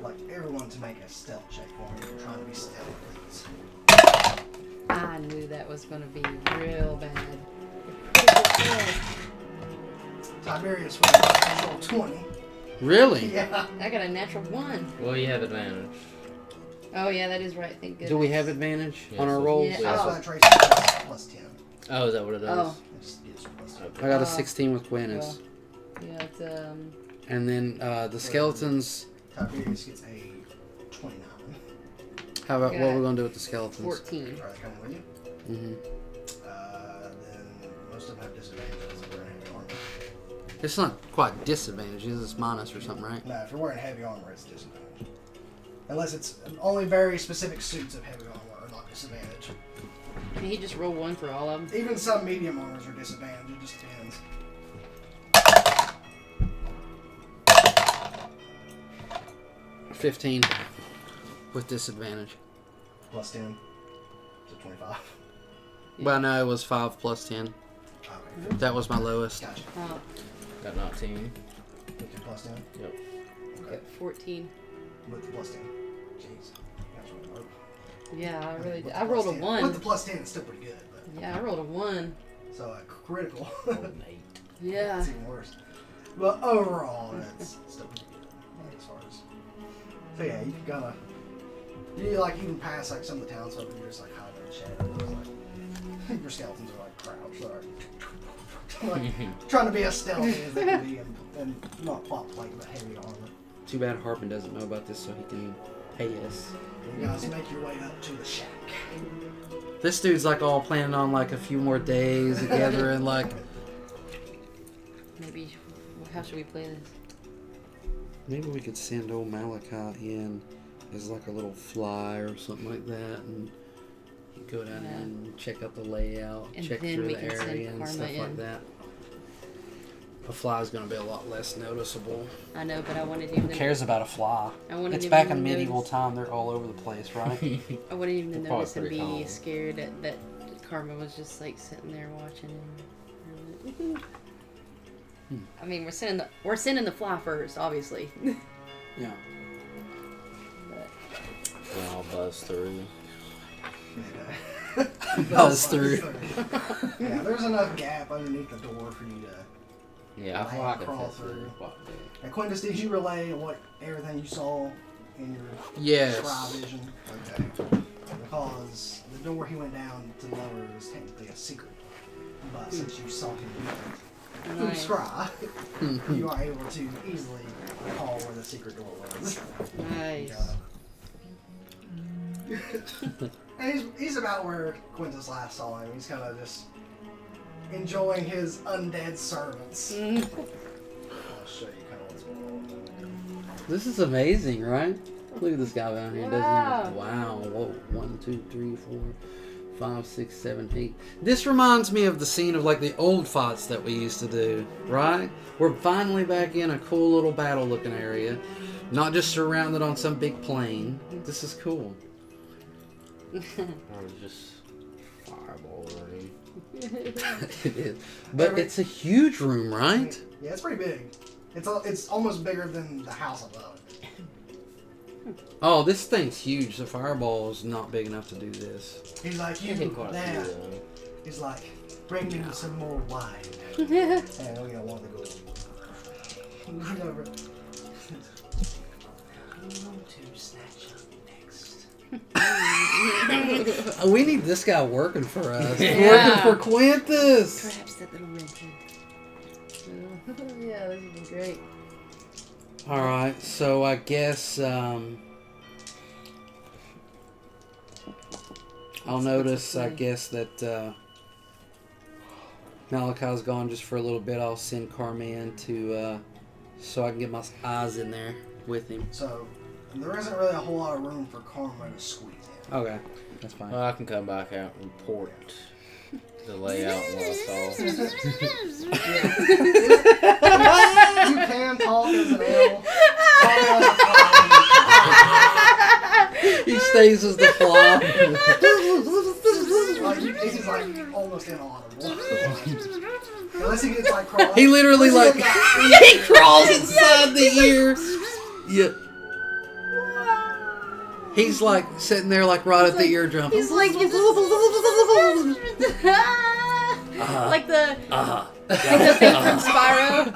Like everyone to make a stealth check for me. You're trying to be stealthy, please. I knew that was going to be real bad. Tiberius with a natural 20. Really? Yeah. I got a natural 1. Well, you have advantage. Oh yeah, that is right. Thank goodness. Do we have advantage Yeah, on our so- rolls? Yeah. That's Oh. why Tracy plus 10. Oh, is that what it is? Oh. It's plus 10. Okay. I got a Oh. 16 with Quintus. Yeah, it's And then the skeletons. Tiberius gets a 29. How about what Got we're going to do with the skeletons? 14. Are they coming with you? Mm-hmm. Then most of them have disadvantages if they're in heavy armor. It's not quite disadvantages. It's minus or something, right? No, if you're wearing heavy armor, it's disadvantage. Unless it's only very specific suits of heavy armor are not disadvantage. Can he just roll one for all of them? Even some medium armors are disadvantage. It just depends. 15 with disadvantage. Plus 10. So 25. Well, no, it was 5 plus 10. Okay. That was my lowest. Gotcha. Oh, Got 19. With your plus 10? Yep. Okay. got 14. With the plus 10. Jeez. That's really low. Yeah, I really With did. the I plus rolled a 10. 1. With the plus 10, it's still pretty good. But Yeah, I rolled a 1. so a critical. Rolled an 8. Yeah. It's even worse. But overall, it's still pretty good. Like, as far as. So yeah, you can kinda. You like even pass like some of the townsfolk, you're just like hiding in the shadows. Like, your skeletons are like crouched, like trying to be as stealthy as they can be and not plot like the heavy armor. Too bad Harpin doesn't know about this, so he can pay us. You guys make your way up to the shack. This dude's like all planning on like a few more days together and like Maybe. How should we play this? maybe we could send old Malachi in as like a little fly or something like that and go down Yeah. and check out the layout, And check then through we the can send area and Karma stuff in. like that. A fly's gonna be a lot less noticeable. I know, but I wanted him Who to. cares about a fly? I wanted It's him back to in medieval notice- time, they're all over the place, right? I wanted him to They're notice and probably be pretty calm. scared that Karma was just like sitting there watching him. I mean, we're sending the fly first, obviously. Yeah. But Then I'll buzz through. Buzz through. Yeah, there's enough gap underneath the door for you to. Yeah, I feel like I Crawl can fit through. through. Quite a bit. And Quintus, did you relay everything you saw in your Yes. scry vision? Okay. Because the door he went down to lower is technically a secret. But since you saw him do it through nice. scry, you are able to easily recall where the secret door was. Nice. And he's about where Quintus last saw him. He's kind of just enjoying his undead servants. I'll show you kind of what's going on. This is amazing, right? Look at this guy down here. Wow. Doesn't he? Wow. Whoa. 1, 2, 3, 4, 5, 6, 7, 8. This reminds me of the scene of like the old fights that we used to do, right? We're finally back in a cool little battle looking area. Not just surrounded on some big plain. This is cool. Or just fireball room. It is. But it's a huge room, right? Yeah, it's pretty big. It's almost bigger than the house above it. Oh, this thing's huge. The fireball is not big enough to do this. He's like, I you think quite a there. few, though. He's like, bring me some more wine. And we don't want to go. Whatever. I want to snatch up next. We need this guy working for us. Yeah. Working for Quintus. Perhaps that little redhead. Yeah, this would be great. All right, so I guess I'll notice. I guess that Malachi's gone just for a little bit. I'll send Carman to so I can get my eyes in there with him. So, there isn't really a whole lot of room for Karma to squeeze in. Okay, that's fine. Well, I can come back out and report the layout and what I saw. You can talk as an L. He stays as the fly. Like, he's like almost inaudible. Unless he gets like crawling. He literally unless like he gets, he crawls inside the ear. Yeah. He's like sitting there like right at the eardrum. He's like, Like the thing from Spyro.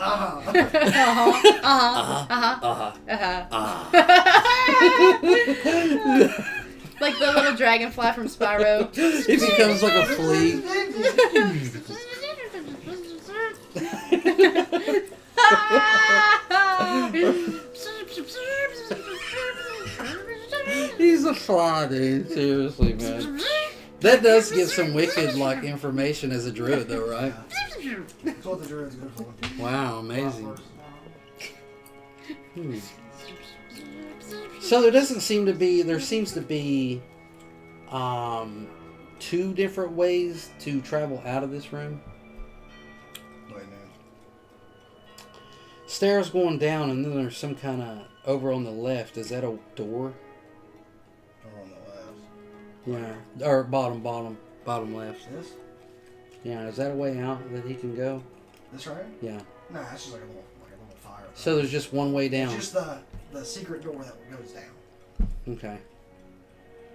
Like the little dragonfly from Spyro. He becomes like a flea. He's a fly, dude. Seriously, man. That does give some wicked like information as a druid, though, right? That's what the druid's good for. Wow, amazing. Hmm. So there seems to be two different ways to travel out of this room. Wait, man. Stairs going down, and then there's some kind of over on the left. Is that a door? Or on the left. Yeah, or bottom left. This? Yeah, is that a way out that he can go? This right? Yeah. Nah, that's just like a little fire. So there's just one way down. It's just the secret door that goes down. Okay.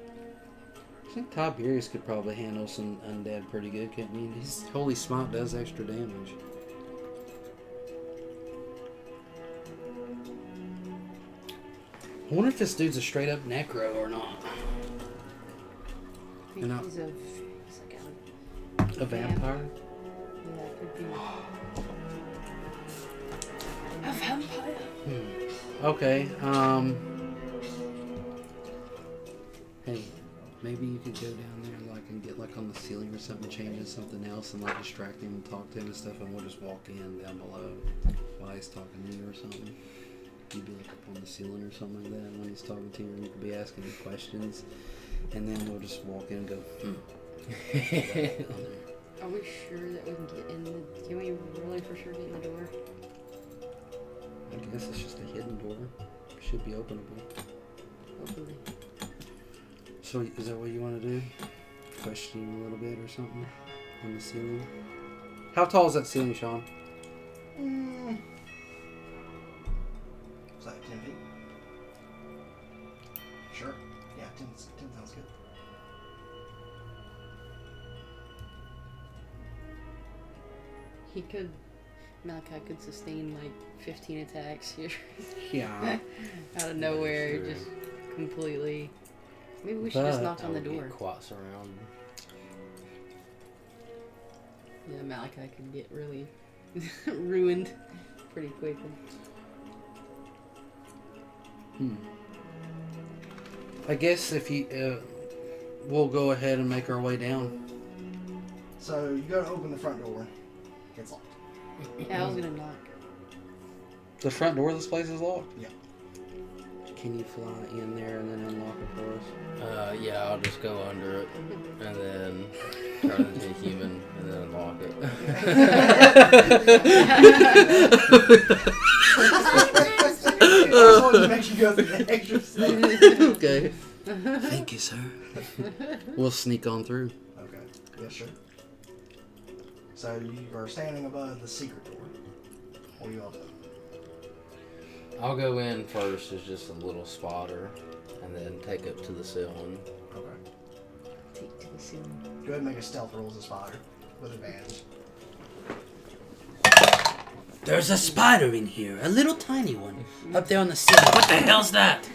I think Tiberius could probably handle some undead pretty good, couldn't he? His holy smite does extra damage. I wonder if this dude's a straight up necro or not. I think he's like A vampire? Yeah, it could be. A vampire. Okay, hey, maybe you could go down there and get on the ceiling or something, change into something else and distract him and talk to him and stuff, and we'll just walk in down below while he's talking to you or something. You'd be up on the ceiling or something like that when he's talking to you, and you could be asking him questions, and then we'll just walk in and go, Are we sure that we can get in the... Can we really for sure get in the door? I guess it's just a hidden door. It should be openable. Hopefully. So is that what you want to do? Question him a little bit or something on the ceiling? How tall is that ceiling, Sean? Is that 10 feet? Sure. Yeah, 10 sounds good. He could... Malachi could sustain like 15 attacks here. Yeah. Out of nowhere, just completely... Maybe we should just knock on the door. Quats around. Yeah, Malachi could get really ruined pretty quickly. I guess if you... we'll go ahead and make our way down. So you go to open the front door. It's locked. Yeah, I was gonna knock. The front door of this place is locked? Yeah. Can you fly in there and then unlock it for us? Yeah, I'll just go under it and then turn into a human and then unlock it. That's what makes you go through the extra step. Okay. Thank you, sir. We'll sneak on through. Okay. Yeah, sure. So you are standing above the secret door. What are you all doing? I'll go in first as just a little spotter and then take up to the ceiling. Okay. Take to the ceiling. Go ahead and make a stealth roll as a spotter with advantage. There's a spider in here, a little tiny one, up there on the ceiling. What the hell's that?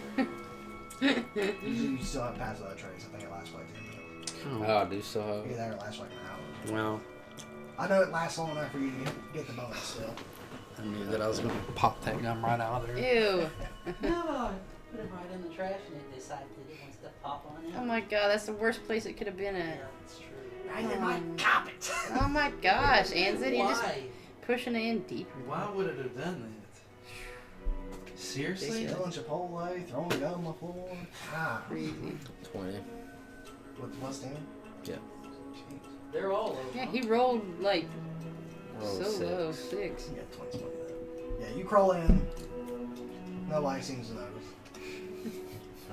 You still have pass without trace. I think it lasts for like 10 minutes. Oh, I do still have. Either that or it lasts like an hour. Well, I know it lasts long enough for you to get the bonus still. I knew that I was going to pop that gum right out of there. Ew. No, put it right in the trash and it decided that it wants to pop on it. Oh my god, that's the worst place it could have been at. That's true. Right in my carpet. Oh my gosh, Anzid, you're just Why? pushing it in deeper. Why would it have done that? Seriously? Stealing Chipotle, throwing a gun on the floor. Ah. Crazy. 20. With plus 10? Yeah. Jeez. They're all over. Yeah, he rolled like Roll so six. low, 6. You got 20 though. Yeah, you crawl in. Nobody seems to notice.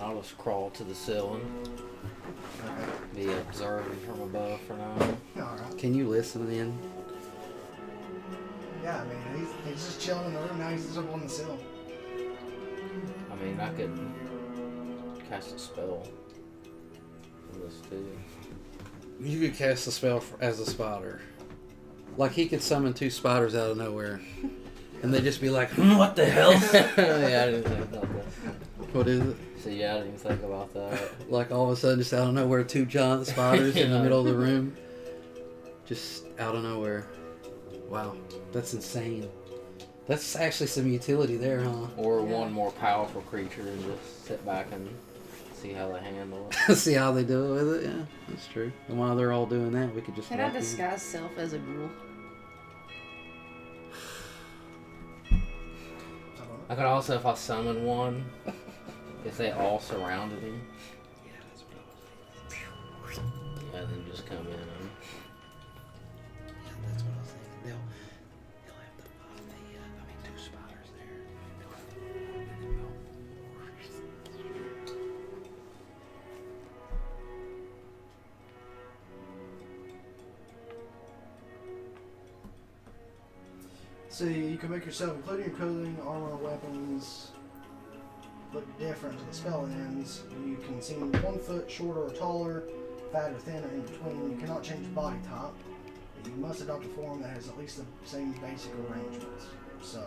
I'll just crawl to the ceiling, Okay. be observing from above for now. Alright. Can you listen in? Yeah, I mean, he's just chilling in the room. Now he's just up on the sill. I mean, I could cast a spell for this too. You could cast a spell as a spider. Like he could summon 2 spiders out of nowhere, and they'd just be like, "What the hell?" Yeah, I didn't think about that. What is it? So yeah, I didn't even think about that. Like all of a sudden, just out of nowhere, 2 giant spiders in the Yeah. middle of the room, just out of nowhere. Wow, that's insane. That's actually some utility there, huh? Or one more powerful creature and just sit back and see how they handle it. See how they do it with it. Yeah, that's true. And while they're all doing that, we could just. Can I walk in. disguise self as a ghoul? I could also, if I summon one, if they all surrounded him, Yeah, that's what I was thinking. yeah, then just come in and Yeah, that's what I was thinking. They'll have the 2 spiders there. And then we'll. See, you can make yourself, including your clothing, armor, weapons, look different to the spell ends. You can seem 1 foot shorter or taller, fat or thin, or in between. You cannot change body type. But you must adopt a form that has at least the same basic arrangements. So,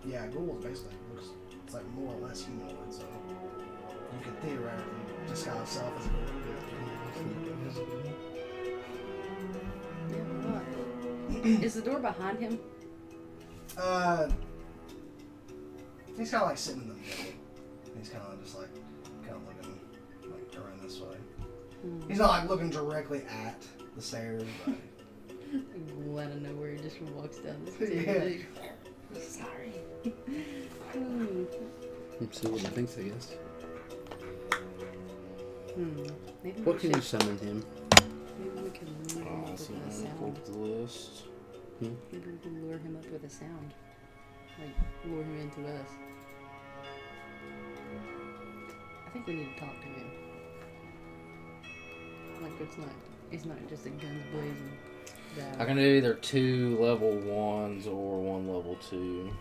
yeah, ghoul basically looks, it's like more or less humanoid. So, you could theoretically disguise self as a ghoul. Yeah, why not? Is the door behind him? He's kind of like sitting in the middle. He's kind of just like, looking like around this way. He's not like looking directly at the stairs, but Ghoul out of nowhere just walks down the stairs. Yeah. Sorry. Let's see what he thinks, I guess. Maybe What we can should, you summon him? maybe we can lure him up with a sound. the list. Maybe we can lure him up with a sound. Like, lure him into us. I think we need to talk to him. Like, it's not just a guns blazing. I can do either 2 level 1s or 1 level 2.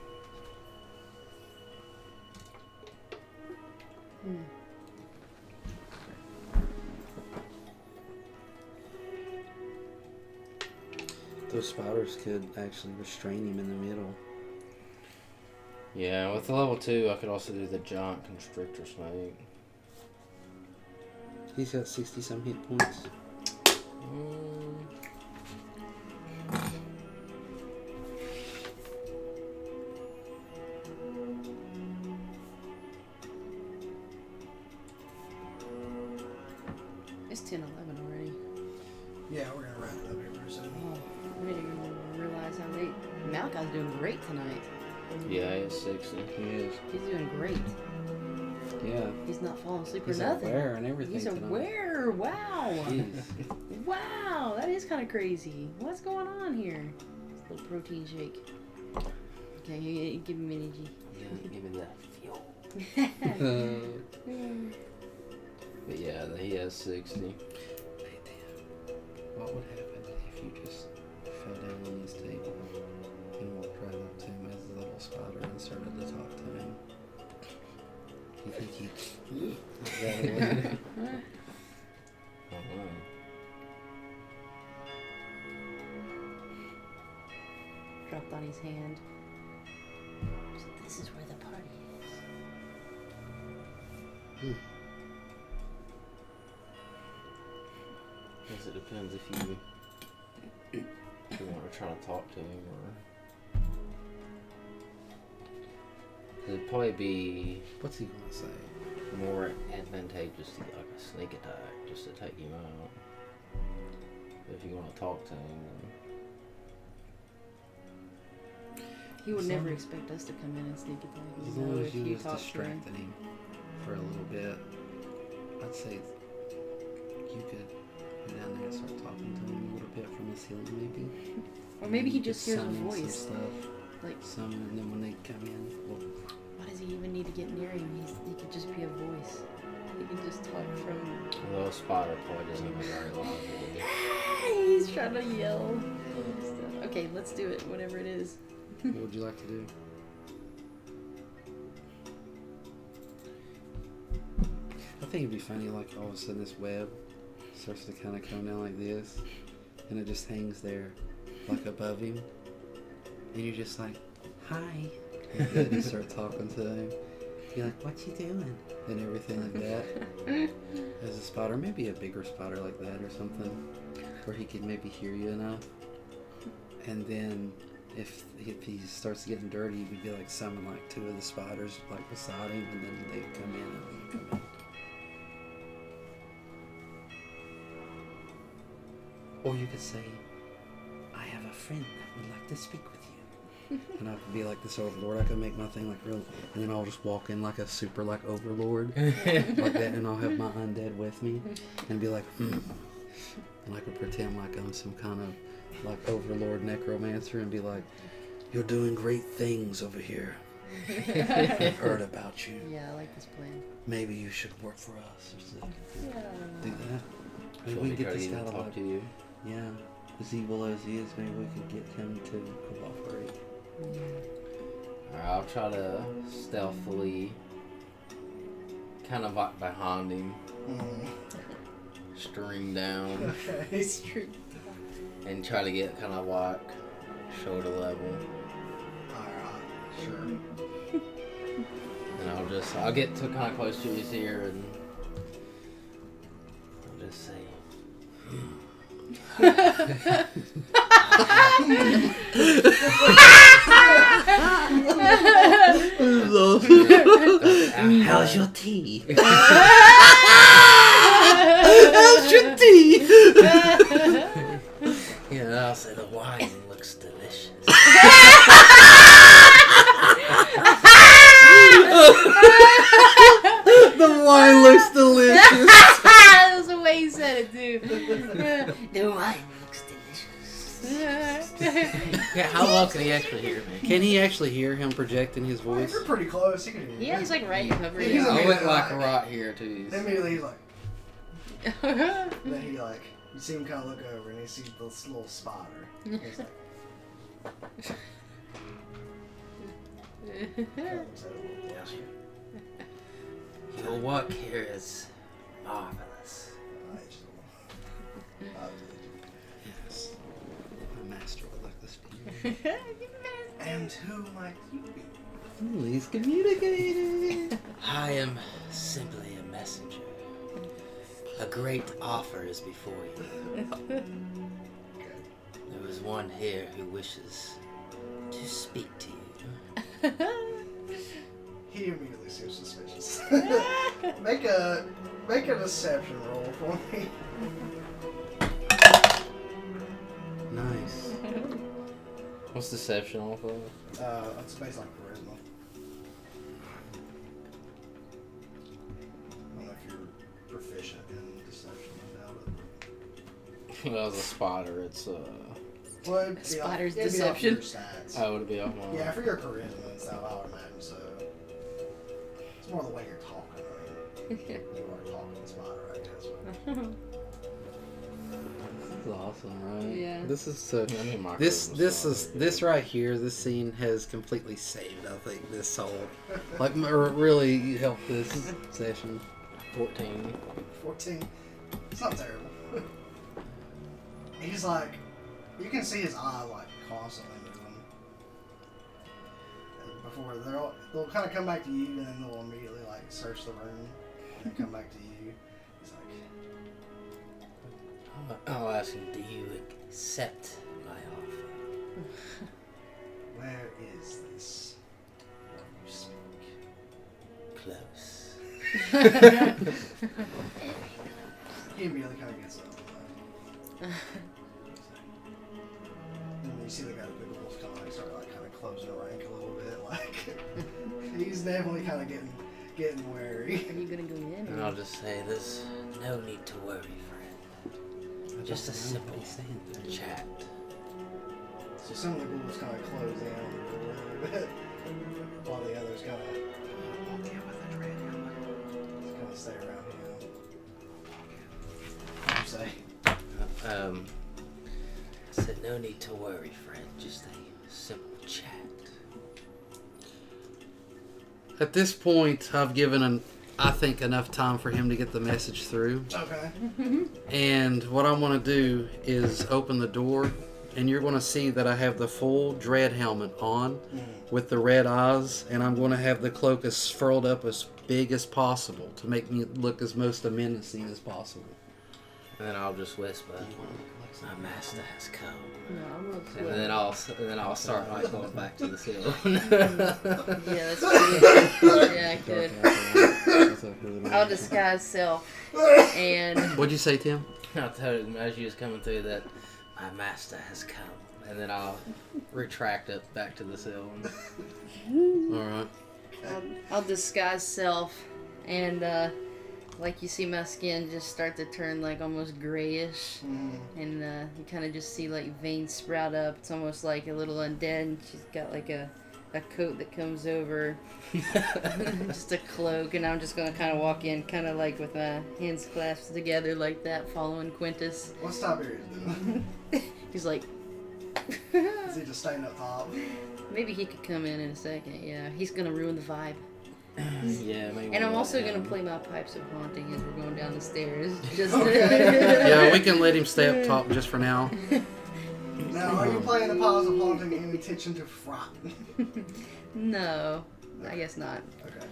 Those spiders could actually restrain him in the middle. Yeah, with the level 2, I could also do the giant constrictor snake. He's got 60-some hit points. It's 10:11 already. yeah, we're gonna wrap it up here pretty soon. Oh, I didn't even realize how late. Malachi's doing great tonight. Yeah, he's 60. He is. He's doing great. Yeah. He's not falling asleep He's or nothing. aware and everything. He's tonight. aware. Wow. Jeez. Wow, that is kind of crazy. What's going on here? This little protein shake. Okay, give him energy. Yeah, give me that fuel. Uh, But yeah, he has 60. Hey, Dan, what would happen if you just fell down on his table and walked right up to him as a little spider and started to talk to him? You think he'd run away? Dropped on his hand. This is where the party is. Guess it depends if you want to try to talk to him or. It'd probably be What's he gonna say? more advantageous to like a sneak attack just to take him out. But if you want to talk to him, then He would As never long- expect us to come in and sneak attack. As You long know, as if you you was talk to him. distracting him for a little bit, I'd say you could go down there and start talking to him a little bit from his ceiling, maybe. Or maybe he You just could hears a summon some voice. stuff, Like, some, and then when they come in, well, why does he even need to get near him? He could just be a voice. He can just talk from. well, a spider probably doesn't have a very long voice. He's trying to yell. and stuff. Okay, let's do it. Whatever it is. what would you like to do? I think it'd be funny, like all of a sudden this web starts to kind of come down like this, and it just hangs there, like above him, and you're just like, "Hi," and then you start talking to him. You're like, "What you doing?" and everything like that. As a spider, maybe a bigger spider like that or something, where he could maybe hear you enough. And then if he starts getting dirty, you would be like summon like 2 of the spiders like beside him, and then they come in and then you come in. Or you could say, "I have a friend that would like to speak with you." And I could be like this overlord. I could make my thing like real, and then I'll just walk in like a super like overlord like that, and I'll have my undead with me and be like, and I could pretend like I'm some kind of like overlord necromancer and be like, "You're doing great things over here. I've heard about you. Yeah, I like this plan. Maybe you should work for us." Or something. Yeah. Do that. Maybe Should we we can try get to this get guy him to to talk like, to you? yeah, as evil as he is, maybe we could get him to cooperate. Alright, I'll try to stealthily, kind of like behind him, string down, Okay. It's true. and try to get kind of like shoulder level. Alright, sure. And I'll get to kind of close to his ear and I'll just say, How's your tea? How's your tea? yeah, I'll say the wine looks delicious. The wine looks delicious. That was the way you said it, dude. The wine looks delicious. Yeah, how well can he actually hear me? Can he actually hear him projecting his Well, if voice? you're pretty close, you can hear Yeah, he's like right over He's you. a- I went like right here too. Immediately he's like, then he like, you see him kind of look over and he sees this little spider. And he's like, kinda looks at it a little closer. Your work here is marvelous. Yes. My master would like to speak. And who might you be? He's communicating. I am simply a messenger. A great offer is before you. There is one here who wishes to speak to you. He immediately seems suspicious. make a deception roll for me. Nice. What's deception off of? It's based on charisma. I don't know if you're proficient in deception without it. Well, as a spotter, it's Well, it'd be Spider's it'd be off deception. your stats. I would be off my. Yeah, for your charisma and stuff, I would imagine so. It's more the way you're talking. I mean, you are talking spider, I guess. This is awesome, right? Yeah. This is so. I mean, my This charisma's not this right here. This scene has completely saved. I think this whole really helped this session. 14. 14. It's not terrible. He's like, you can see his eye like constantly moving. And before they'll kind of come back to you, and then they'll immediately like search the room and come back to you. He's like, I'll ask him, do you accept my offer? where is this? Where you speak? Close. He immediately kind of gets up. And you see the guy with the big wolf kind of like start like kind of closing the rank a little bit. Like he's definitely kind of getting wary. Are you gonna go in? And I'll just say, there's no need to worry, friend. Just a simple chat. So some of the ghouls kind of close down a little bit, while the others kind of stay around him. What'd you say? I said, no need to worry, friend. Just a simple chat. At this point, I've given I think enough time for him to get the message through. Okay. And what I want to do is open the door and you're going to see that I have the full dread helmet on with the red eyes, and I'm going to have the cloak as furled up as big as possible to make me look as most menacing as possible. And then I'll just whisper, "My master has come." No, I'm gonna And then I'll start like going back to the seal. Yeah, that's good. Yeah, good. I'll disguise self. And What'd you say, Tim? I'll tell him as you was coming through that my master has come, and then I'll retract it back to the seal. All right. I'll disguise self, and like you see my skin just start to turn like almost grayish, and you kind of just see like veins sprout up. It's almost like a little undead, and she's got like a coat that comes over, just a cloak, and I'm just gonna kind of walk in, kind of like with my hands clasped together like that, following Quintus. What's Tiberius doing? He's like, Is he just staying up top? maybe he could come in a second. Yeah, he's gonna ruin the vibe. Yeah, maybe. And I'm also gonna play my pipes of haunting as we're going down the stairs. Just Yeah, we can let him stay up top just for now. Now, are you playing the powers of haunting in intention to frighten? No, I guess not. Okay.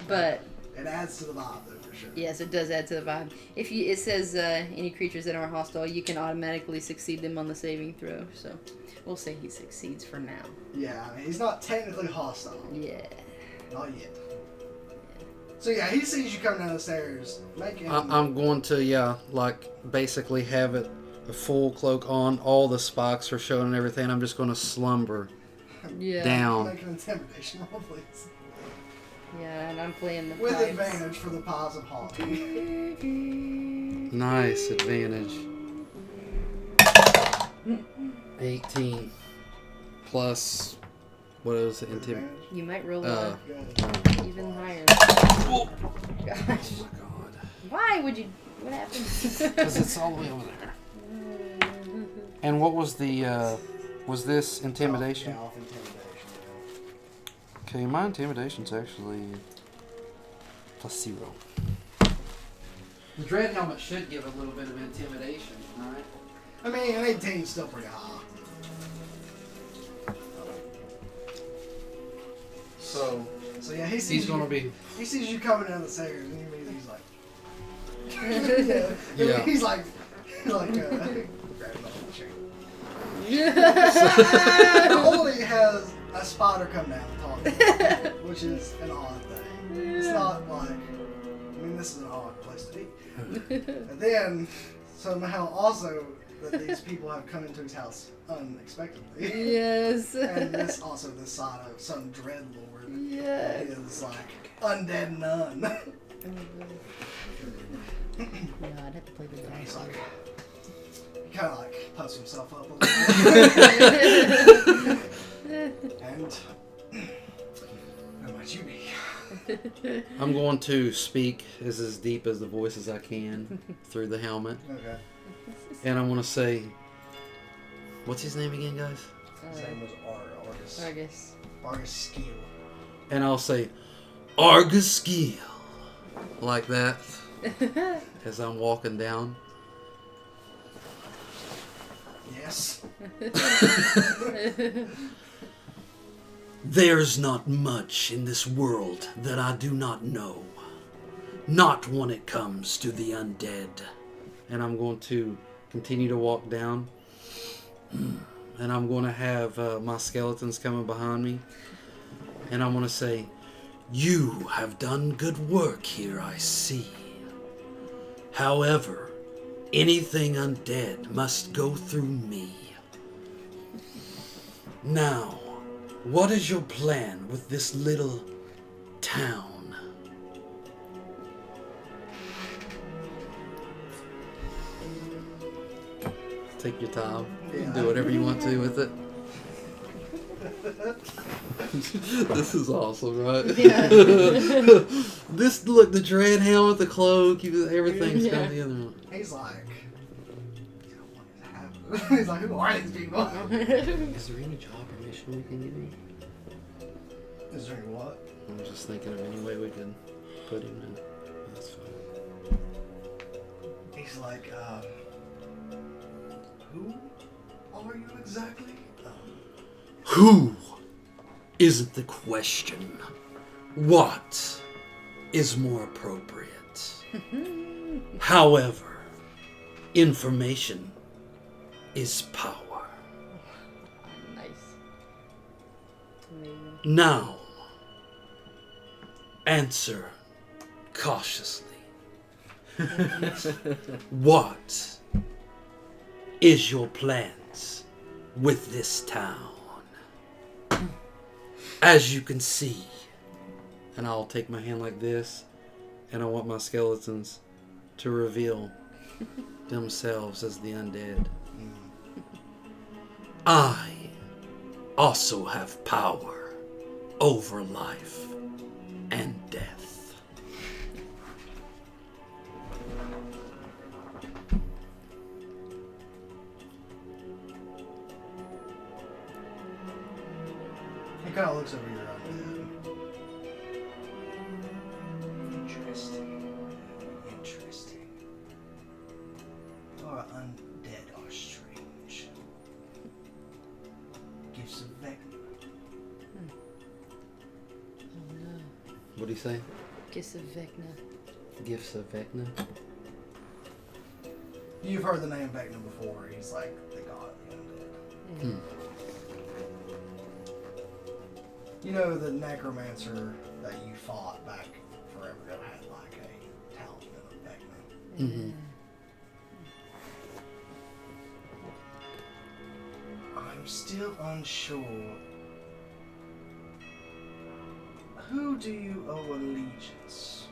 But It adds to the vibe, though, for sure. yes, it does add to the vibe. If you, it says any creatures that are hostile, you can automatically succeed them on the saving throw. So we'll say he succeeds for now. Yeah, I mean, he's not technically hostile. Yeah. Not yet. So yeah, he sees you come down the stairs, making. I'm going to, like basically have it a full cloak on. All the spikes are showing and everything. I'm just going to slumber Yeah. down. Make an intimidation roll, please. Yeah, and I'm playing the With pipes. advantage for the powers of haunting. Nice advantage. 18 plus what is it? Advantage. You might roll Good. even higher. Oh Gosh. my god! Why would you? What happened? Because it's all the way over there. And what was the? Was this intimidation? Yeah, off intimidation. Okay, my intimidation's actually +0. The dread helmet should give a little bit of intimidation, right? I mean, an 18 is still pretty high. So yeah, he sees He's you, gonna be. He sees you coming down the stairs, and he's like, Yeah. He's like, grabbing on the chair. Only has a spider come down and talk to him, which is an odd thing. It's not like, I mean, this is an odd place to be. And then somehow also that these people have come into his house unexpectedly. Yes. And this also this side of some dread lord Yes. is like undead nun. Yeah, I'd have to play the And he's dice. like, he kind of like puffs himself up a little bit. And how much you be? I'm going to speak as deep as the voice as I can through the helmet, Okay. and I'm going to say, what's his name again, guys? His name was Argus. Argus. Argus Skill. And I'll say, Argus like that, as I'm walking down. Yes. There's not much in this world that I do not know. Not when it comes to the undead. And I'm going to continue to walk down. And I'm going to have my skeletons coming behind me. And I'm going to say, You have done good work here, I see. However, anything undead must go through me. Now, what is your plan with this little town? take your time. You can do whatever you want to with it. This is awesome, right? Yeah. This, look, the dread helmet, the cloak, everything's coming together. He's like, what is happening? He's like, who are these people? Is there any job or mission we can give him? Is there what? I'm just thinking of any way we can put him in. That's fine. He's like, who are are you exactly? Who isn't the question. What is more appropriate? However, information is power. Nice. Amazing. Now, answer cautiously. What is your plans with this town? As you can see, and I'll take my hand like this, and I want my skeletons to reveal themselves as the undead. I also have power over life and death. He kind of looks over your undead. Interesting. Our undead are strange. Gifts of Vecna. Oh no. What do you say? Kiss of Vecna. Gifts of Vecna? You've heard the name Vecna before. He's like the god of the undead. Yeah. You know the necromancer that you fought back forever ago had like a talisman of Vecna. Mm-hmm. I'm still unsure. Who do you owe allegiance?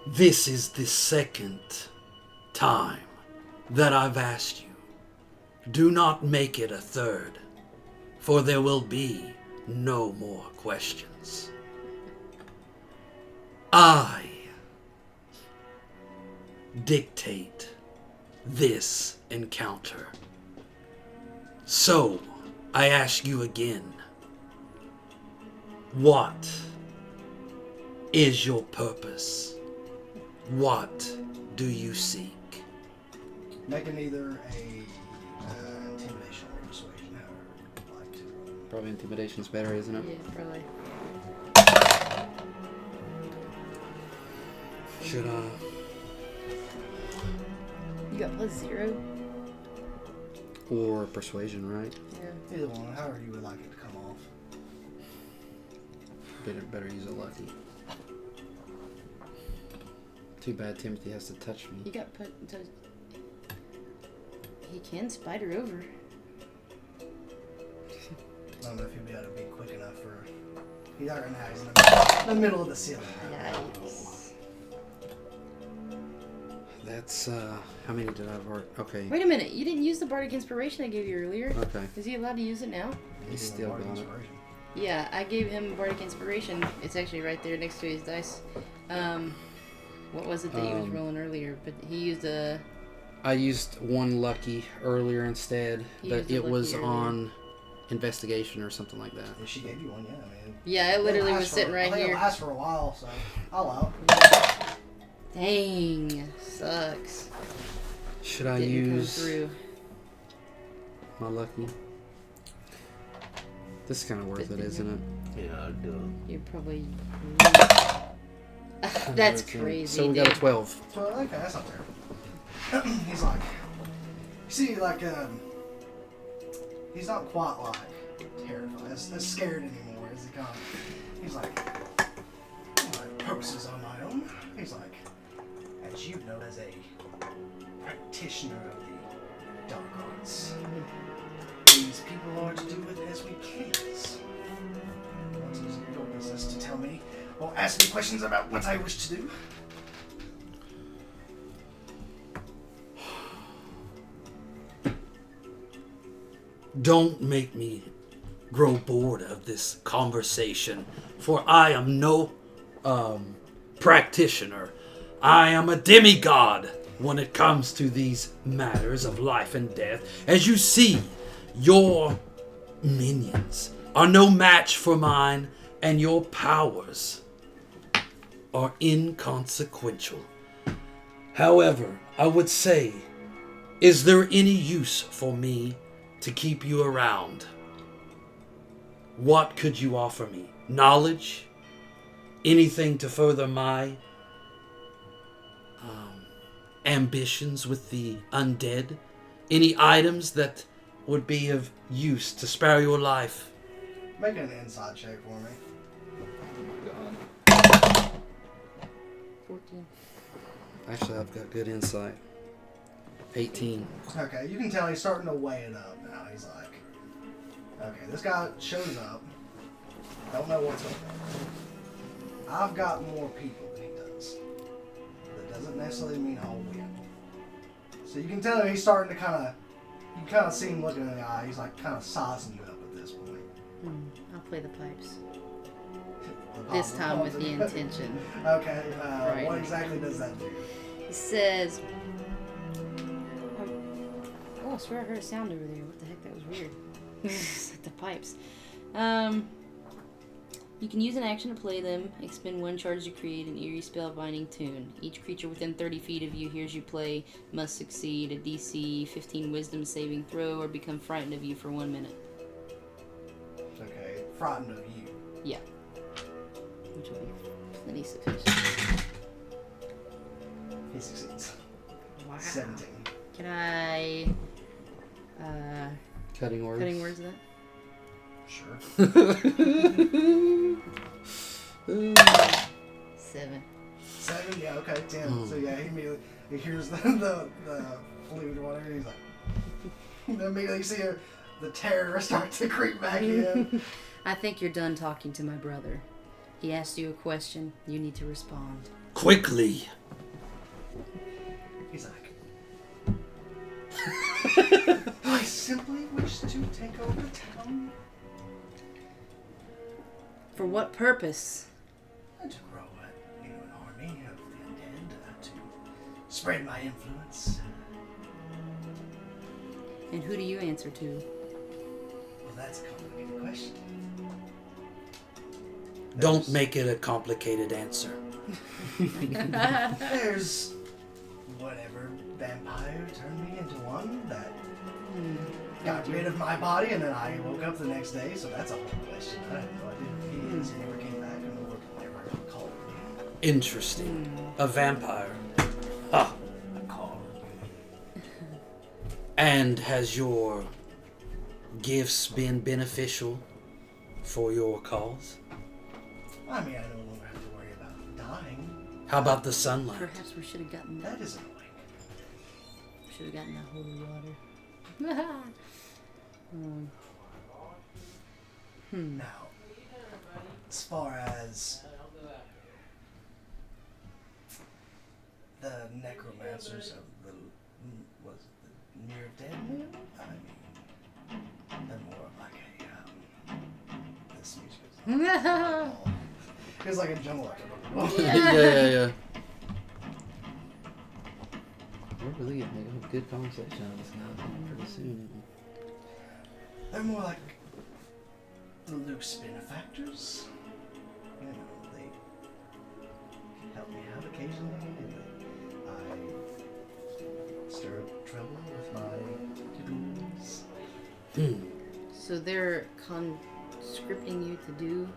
This is the second time that I've asked you. Do not make it a third, for there will be no more questions. I dictate this encounter. So, I ask you again, what is your purpose? What do you seek? Making either a intimidation or persuasion, however you'd like to. Probably intimidation's better, isn't it? Yeah, probably. Should I? You got +0? Or persuasion, right? Yeah. Either one, however you would like it to come off. Better use a lucky. Too bad Timothy has to touch me. You got put into... He can spider over. I don't know if he'd be able to be quick enough for. He's out right now. He's in the middle of the ceiling. Yikes. That's, how many did I have already? Okay. Wait a minute, you didn't use the Bardic Inspiration I gave you earlier. Okay. Is he allowed to use it now? He's still got it. Yeah, I gave him Bardic Inspiration. It's actually right there next to his dice. What was it that he was rolling earlier? But he used a... I used one lucky earlier instead, He but used a it was lucky earlier. on investigation or something like that. Yeah, she gave you one, yeah. I mean, Yeah, it literally it'll was last sitting right I think here. It'll last for a while, so I'll allow. Dang, sucks. Should I Didn't come use through. my lucky? This is kind of worth it, isn't it? Yeah, I'd do it. You're probably... That's crazy, So we got a dude. 12. So okay, that's not fair. He's like, you see, like, he's not quite like terrified, as scared anymore as he comes. He's like, my purposes on my own. He's like, as you know, as a practitioner of the dark arts, these people are to do with as we please. What is it your business to tell me or ask me questions about what I wish to do? Don't make me grow bored of this conversation, for I am no practitioner. I am a demigod when it comes to these matters of life and death. As you see, your minions are no match for mine, and your powers are inconsequential. However, I would say, is there any use for me to keep you around? What could you offer me? Knowledge? Anything to further my ambitions with the undead? Any items that would be of use to spare your life? Make an inside check for me. 14. Actually, I've got good insight. 18. Okay, you can tell he's starting to weigh it up now. He's like, okay, this guy shows up. Don't know what's going on. I've got more people than he does. That doesn't necessarily mean I'll win. So you can tell he's starting to kind of, you kind of see him looking in the eye. He's like kind of sizing you up at this point. I'll play the pipes. The This positive time with the positive. intention. Okay, Right. what exactly does that do? It says... Oh, I swear I heard a sound over there. What the heck? That was weird. It's like the pipes. You can use an action to play them. Expend one charge to create an eerie spellbinding tune. Each creature within 30 feet of you hears you play must succeed a DC 15 Wisdom saving throw or become frightened of you for 1 minute. Okay, frightened of you. Yeah. Which will be plenty sufficient. He succeeds. Wow. 17. Can I... Cutting words. cutting words of that? Sure. 7. 7? Yeah, okay, 10. Hmm. So yeah, he immediately he hears the flute or whatever, and he's like, and immediately you see the terror start to creep back in. I think you're done talking to my brother. He asked you a question. You need to respond. Quickly. He's like, I simply wish to take over town For what purpose? and to grow an army of the undead, to spread my influence. And who do you answer to? Well, that's a complicated question. Don't make it a complicated answer. There's whatever vampire turned me into one that got rid of my body, and then I woke up the next day, so that's a whole question. I have no idea who he is. He never came back, and never called me. Interesting. A vampire. Ah. A call. And has your gifts been beneficial for your cause? I mean, I no longer have to worry about dying. How about the sunlight? Perhaps we should have gotten that. That is annoying. Should have gotten that holy water. Now, as far as the necromancers of the Mirror of Dead, I mean, they're more of like a this music is it's like a jungle. yeah. We're really gonna make a good conversation out of this now pretty soon. They're more like loose benefactors. You know, they help me out occasionally, and I stir up trouble with my to-dos. So they're conscripting you to do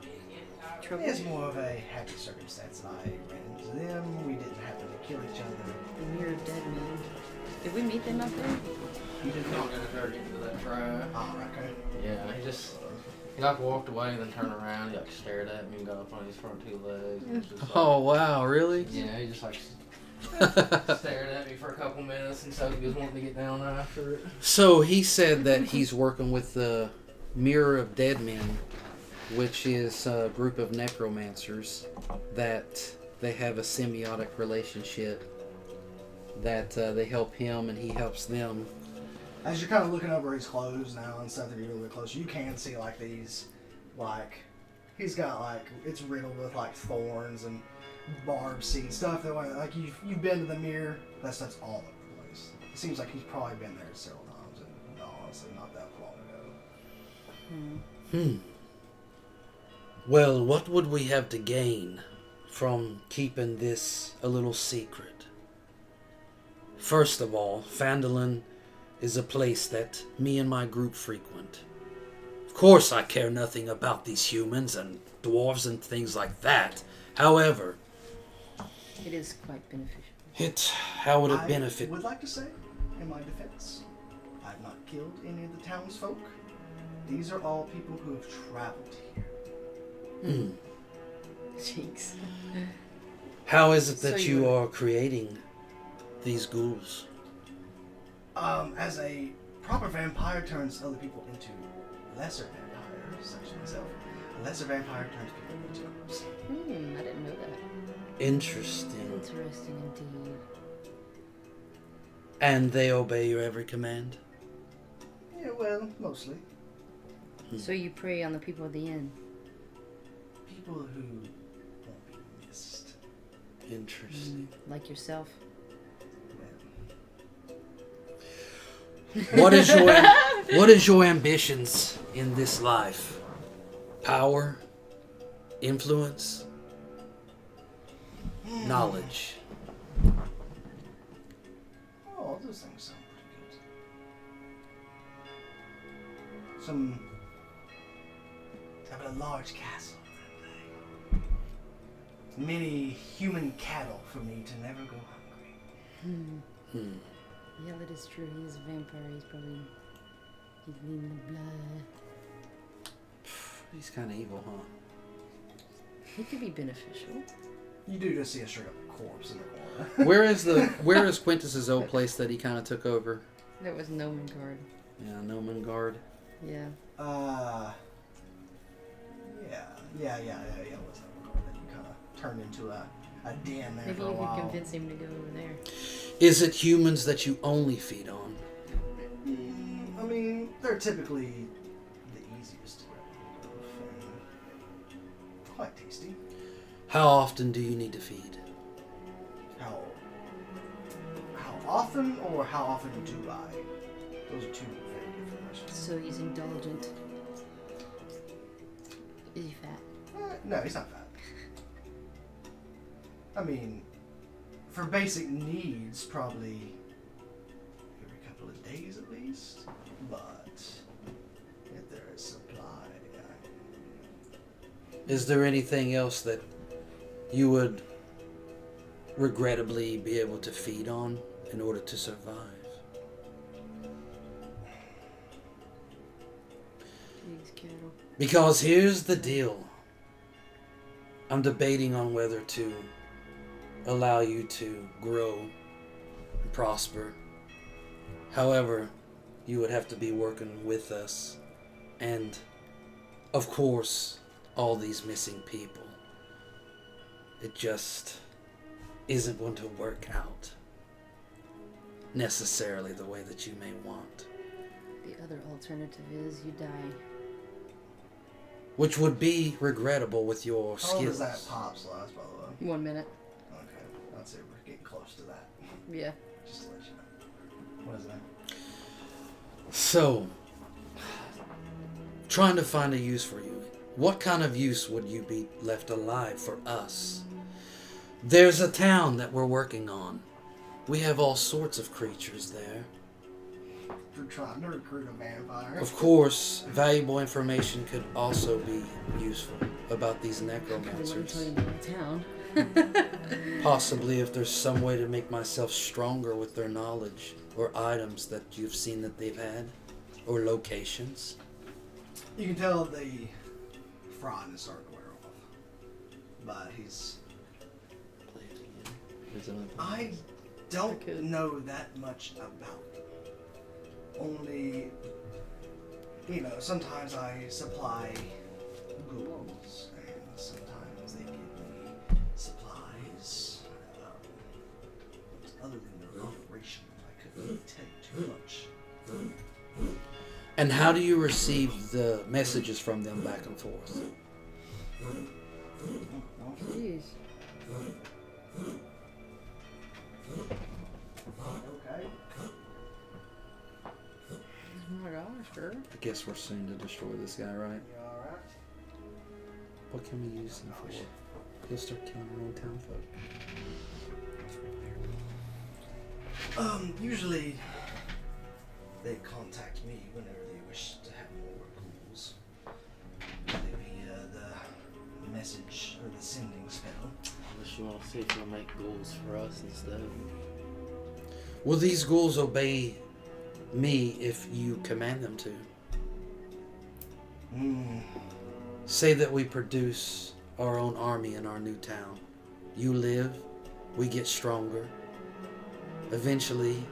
trouble? It's more of a happy circumstance that I ran into them. We didn't happen to kill each other. The Mirror of Dead Men. Did we meet them up there? He did not get hurt into that tribe. Oh, okay. Yeah, he like walked away and then turned around. He like stared at me and got up on his front 2 legs. And was just like, Oh wow, really? yeah, he just like stared at me for a couple minutes and so he was wanting to get down after it. So he said that he's working with the Mirror of Dead Men, which is a group of necromancers that they have a symbiotic relationship, that they help him and he helps them. As you're kind of looking over his clothes now and stuff that you're really close, you can see like these, like, he's got like, it's riddled with like thorns and barbed seed stuff that like you've been to the mirror, that stuff's all over the place. It seems like he's probably been there several times and honestly not that long ago. Well, what would we have to gain from keeping this a little secret? First of all, Phandalin is a place that me and my group frequent. Of course, I care nothing about these humans and dwarves and things like that. However, It is quite beneficial. how would it I benefit? would like to say, in my defense, I've not killed any of the townsfolk. These are all people who have traveled here. Cheeks. How is it that So you are creating these ghouls? As a proper vampire turns other people into lesser vampires, such as myself, a lesser vampire turns people into ghouls. I didn't know that. Interesting. Interesting indeed. And they obey your every command? Yeah, well, mostly. So you prey on the people at the inn. People who won't be missed. Interesting. Like yourself. Well, What is your ambitions in this life? Power, influence, knowledge. oh, those things sound pretty good. Having a large castle. Many human cattle for me to never go hungry. Yeah, that is true. He's a vampire. He's probably... He's needing the blood. He's kind of evil, huh? He could be beneficial. You do just see a straight up corpse in the corner. Where is Quintus's old place that he kind of took over? That was Nomengard. Yeah, Nomengard. Yeah. Yeah. It was that that you kind of turned into a den there Maybe for a you could while. convince him to go over there. Is it humans that you only feed on? I mean, they're typically the easiest to get rid of and quite tasty. How often do you need to feed? How often or how often do I? Those are two very different questions. So he's indulgent. Is he fat? No, he's not fat. I mean, for basic needs, probably every couple of days at least. But if there is supply, Is there anything else that you would regrettably be able to feed on in order to survive? Pigs, cattle. Because here's the deal. I'm debating on whether to allow you to grow and prosper. However, you would have to be working with us. And, of course, all these missing people. It just isn't going to work out necessarily the way that you may want. The other alternative is you die. Which would be regrettable with your how long does skills. that pops last, by the way? 1 minute. Okay, I'd say we're getting close to that. Yeah. Just to let you know. What is that? So, trying to find a use for you. What kind of use would you be left alive for us? There's a town that we're working on. We have all sorts of creatures there. For trying to recruit a vampire. Of course, valuable information could also be useful about these Probably wouldn't necromancers. tell you about the town. Possibly if there's some way to make myself stronger with their knowledge, or items that you've seen that they've had, or locations. You can tell the fraud is starting to wear off. But he's... Play it again. There's another one. I don't could. know that much about them. Only, sometimes I supply ghouls, and sometimes they give me supplies. Other than their operation, I couldn't really tell you too much. And how do you receive the messages from them back and forth? Jeez. Okay. Oh my gosh, sure. I guess we're soon to destroy this guy, right? You alright? What can we use him for? He'll start killing our own townfolk. Usually they contact me whenever they wish to have more ghouls. Via the message or the sending spell. Unless you want to see if you'll make ghouls for us instead. Will these ghouls obey me if you command them to? Say that we produce our own army in our new town. You live, we get stronger. Eventually,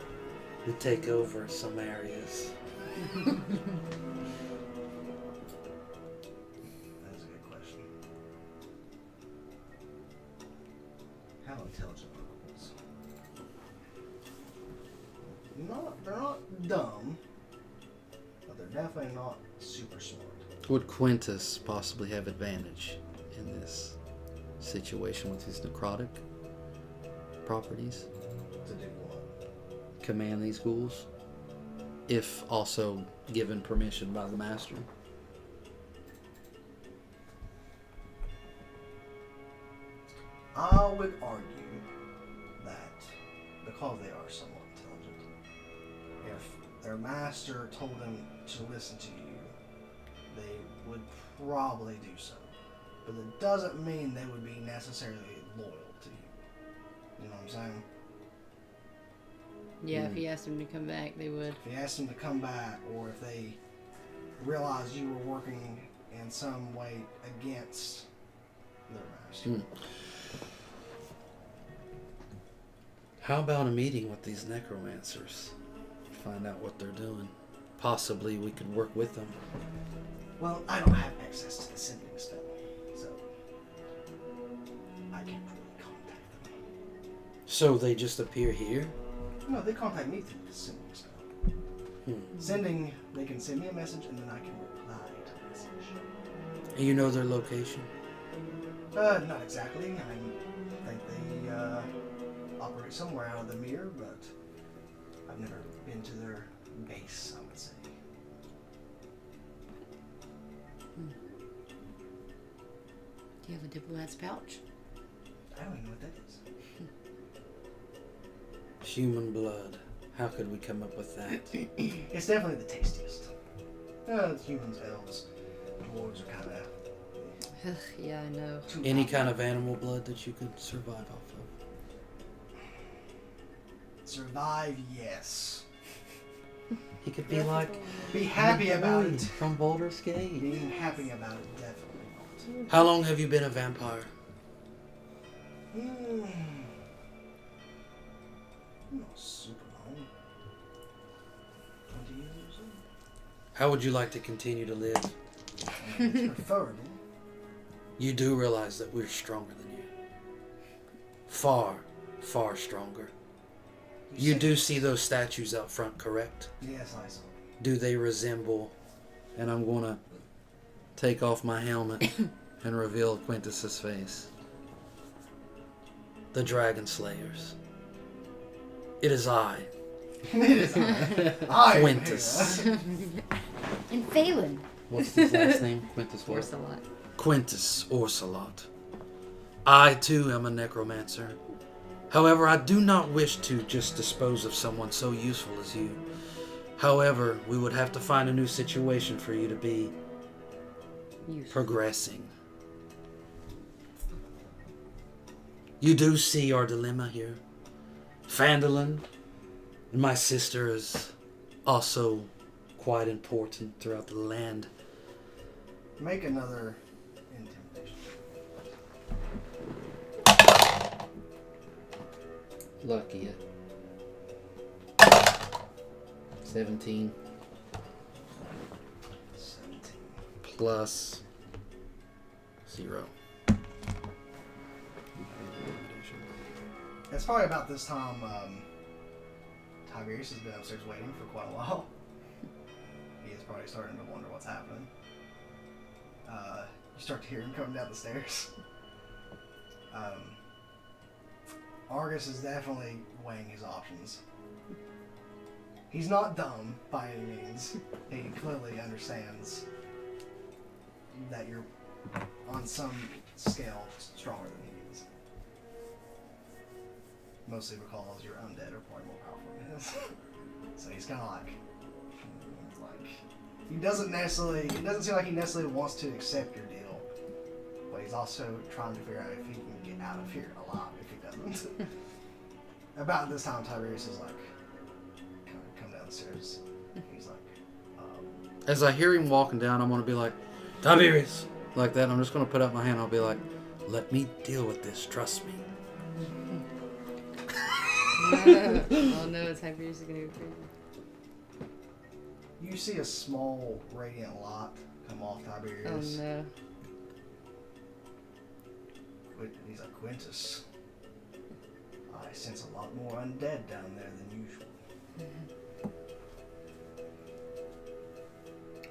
we take over some areas. That's a good question. How intelligent are ghouls? They're not dumb, but they're definitely not super smart. Would Quintus possibly have advantage in this situation with his necrotic properties? To do what? Command these ghouls? If also given permission by the master. I would argue that because they are somewhat intelligent, if their master told them to listen to you, they would probably do so. But it doesn't mean they would be necessarily loyal to you. You know what I'm saying? Yeah, if he asked them to come back, they would. If you asked them to come back, or if they realized you were working in some way against their master. How about a meeting with these necromancers? Find out what they're doing. Possibly we could work with them. Well, I don't have access to the sending spell, so I can't really contact them. So they just appear here? No, they contact me through the sending spell. Sending, they can send me a message and then I can reply to the message. And you know their location? Not exactly. I think they operate somewhere out of the mirror, but I've never been to their base, I would say. Do you have a diplomat's pouch? I don't even know what that is. Human blood. How could we come up with that? It's definitely the tastiest. Humans, elves, dwarves are kind of... Yeah, I know. Any kind of animal blood that you could survive off of? Survive, yes. He could be like Be happy about boy it. from Baldur's Gate. Being happy about it, definitely not. How long have you been a vampire? Not super long. 20 years or so. How would you like to continue to live? I mean, it's preferable. You do realize that we're stronger than you. Far, far stronger. You do see those statues out front, correct? Yes, I saw. Do they resemble, and I'm going to take off my helmet and reveal Quintus's face, the Dragon Slayers. It is I, It is I am Quintus. here. And Phelan. What's his last name? Quintus what? Force a lot. Quintus Orcelot. I, too, am a necromancer. However, I do not wish to just dispose of someone so useful as you. However, we would have to find a new situation for you to be progressing. You do see our dilemma here. Fandolin and my sister is also quite important throughout the land. Make another intimidation. Lucky it. 17. 17. Plus 0. It's probably about this time Tiberius has been upstairs waiting for quite a while. He is probably starting to wonder what's happening. You start to hear him coming down the stairs. Argus is definitely weighing his options. He's not dumb by any means. He clearly understands that you're on some scale stronger than he is. Mostly because you're undead or probably more powerful than So he's kind of like, he doesn't seem like he necessarily wants to accept your deal, but he's also trying to figure out if he can get out of here alive if he doesn't. About this time, Tiberius is like, kind of come down the stairs. He's like, As I hear him walking down, I'm gonna be like, Tiberius, like that. I'm just gonna put out my hand. I'll be like, let me deal with this. Trust me. Oh no, Tiberius is gonna go crazy. you see a small radiant light come off Oh Tiberius. no. He's like, Quintus, I sense a lot more undead down there than usual.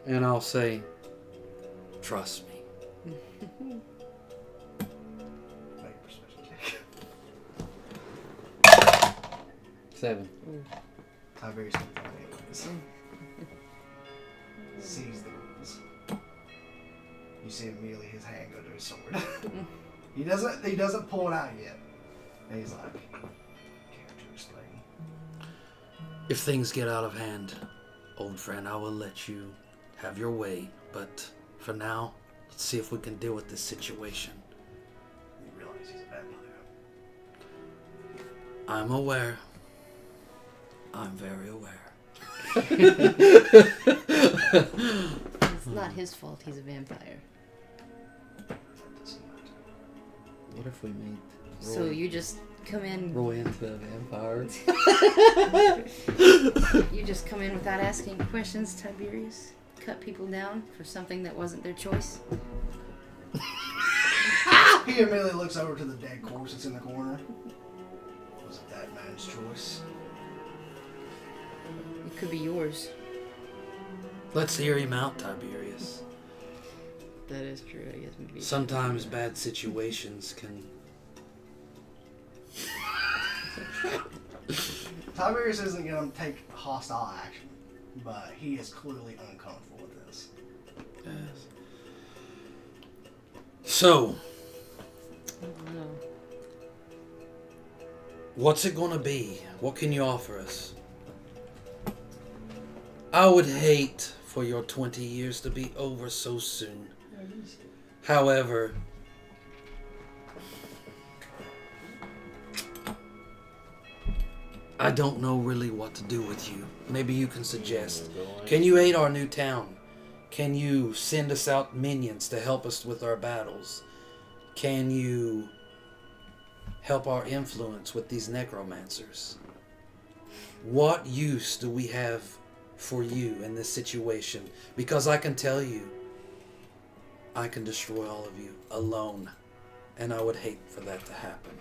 And I'll say, trust me. Make a persuasion check. 7. Tiberius anyways. Sees the rules. You see immediately his hand go to his sword. He doesn't pull it out yet. And he's like, care to explain? If things get out of hand, old friend, I will let you have your way. But for now, let's see if we can deal with this situation. You realize he's a vampire. I'm aware. I'm very aware. It's not his fault he's a vampire. That doesn't matter. What if we made So you just come in Roy into a vampire? you just come in without asking questions, Tiberius? Cut people down for something that wasn't their choice? He immediately looks over to the dead corpse that's in the corner. Was it that man's choice? It could be yours. Let's hear him out, Tiberius. That is true, I guess. Maybe. Sometimes bad situations can... Tiberius isn't going to take hostile action, but he is clearly uncomfortable with this. Yes. So, I don't know. what's it gonna be? What can you offer us? I would hate for your 20 years to be over so soon. However, I don't know really what to do with you. Maybe you can suggest. Can you aid our new town? Can you send us out minions to help us with our battles? Can you help our influence with these necromancers? What use do we have for you in this situation? Because I can tell you, I can destroy all of you alone. And I would hate for that to happen.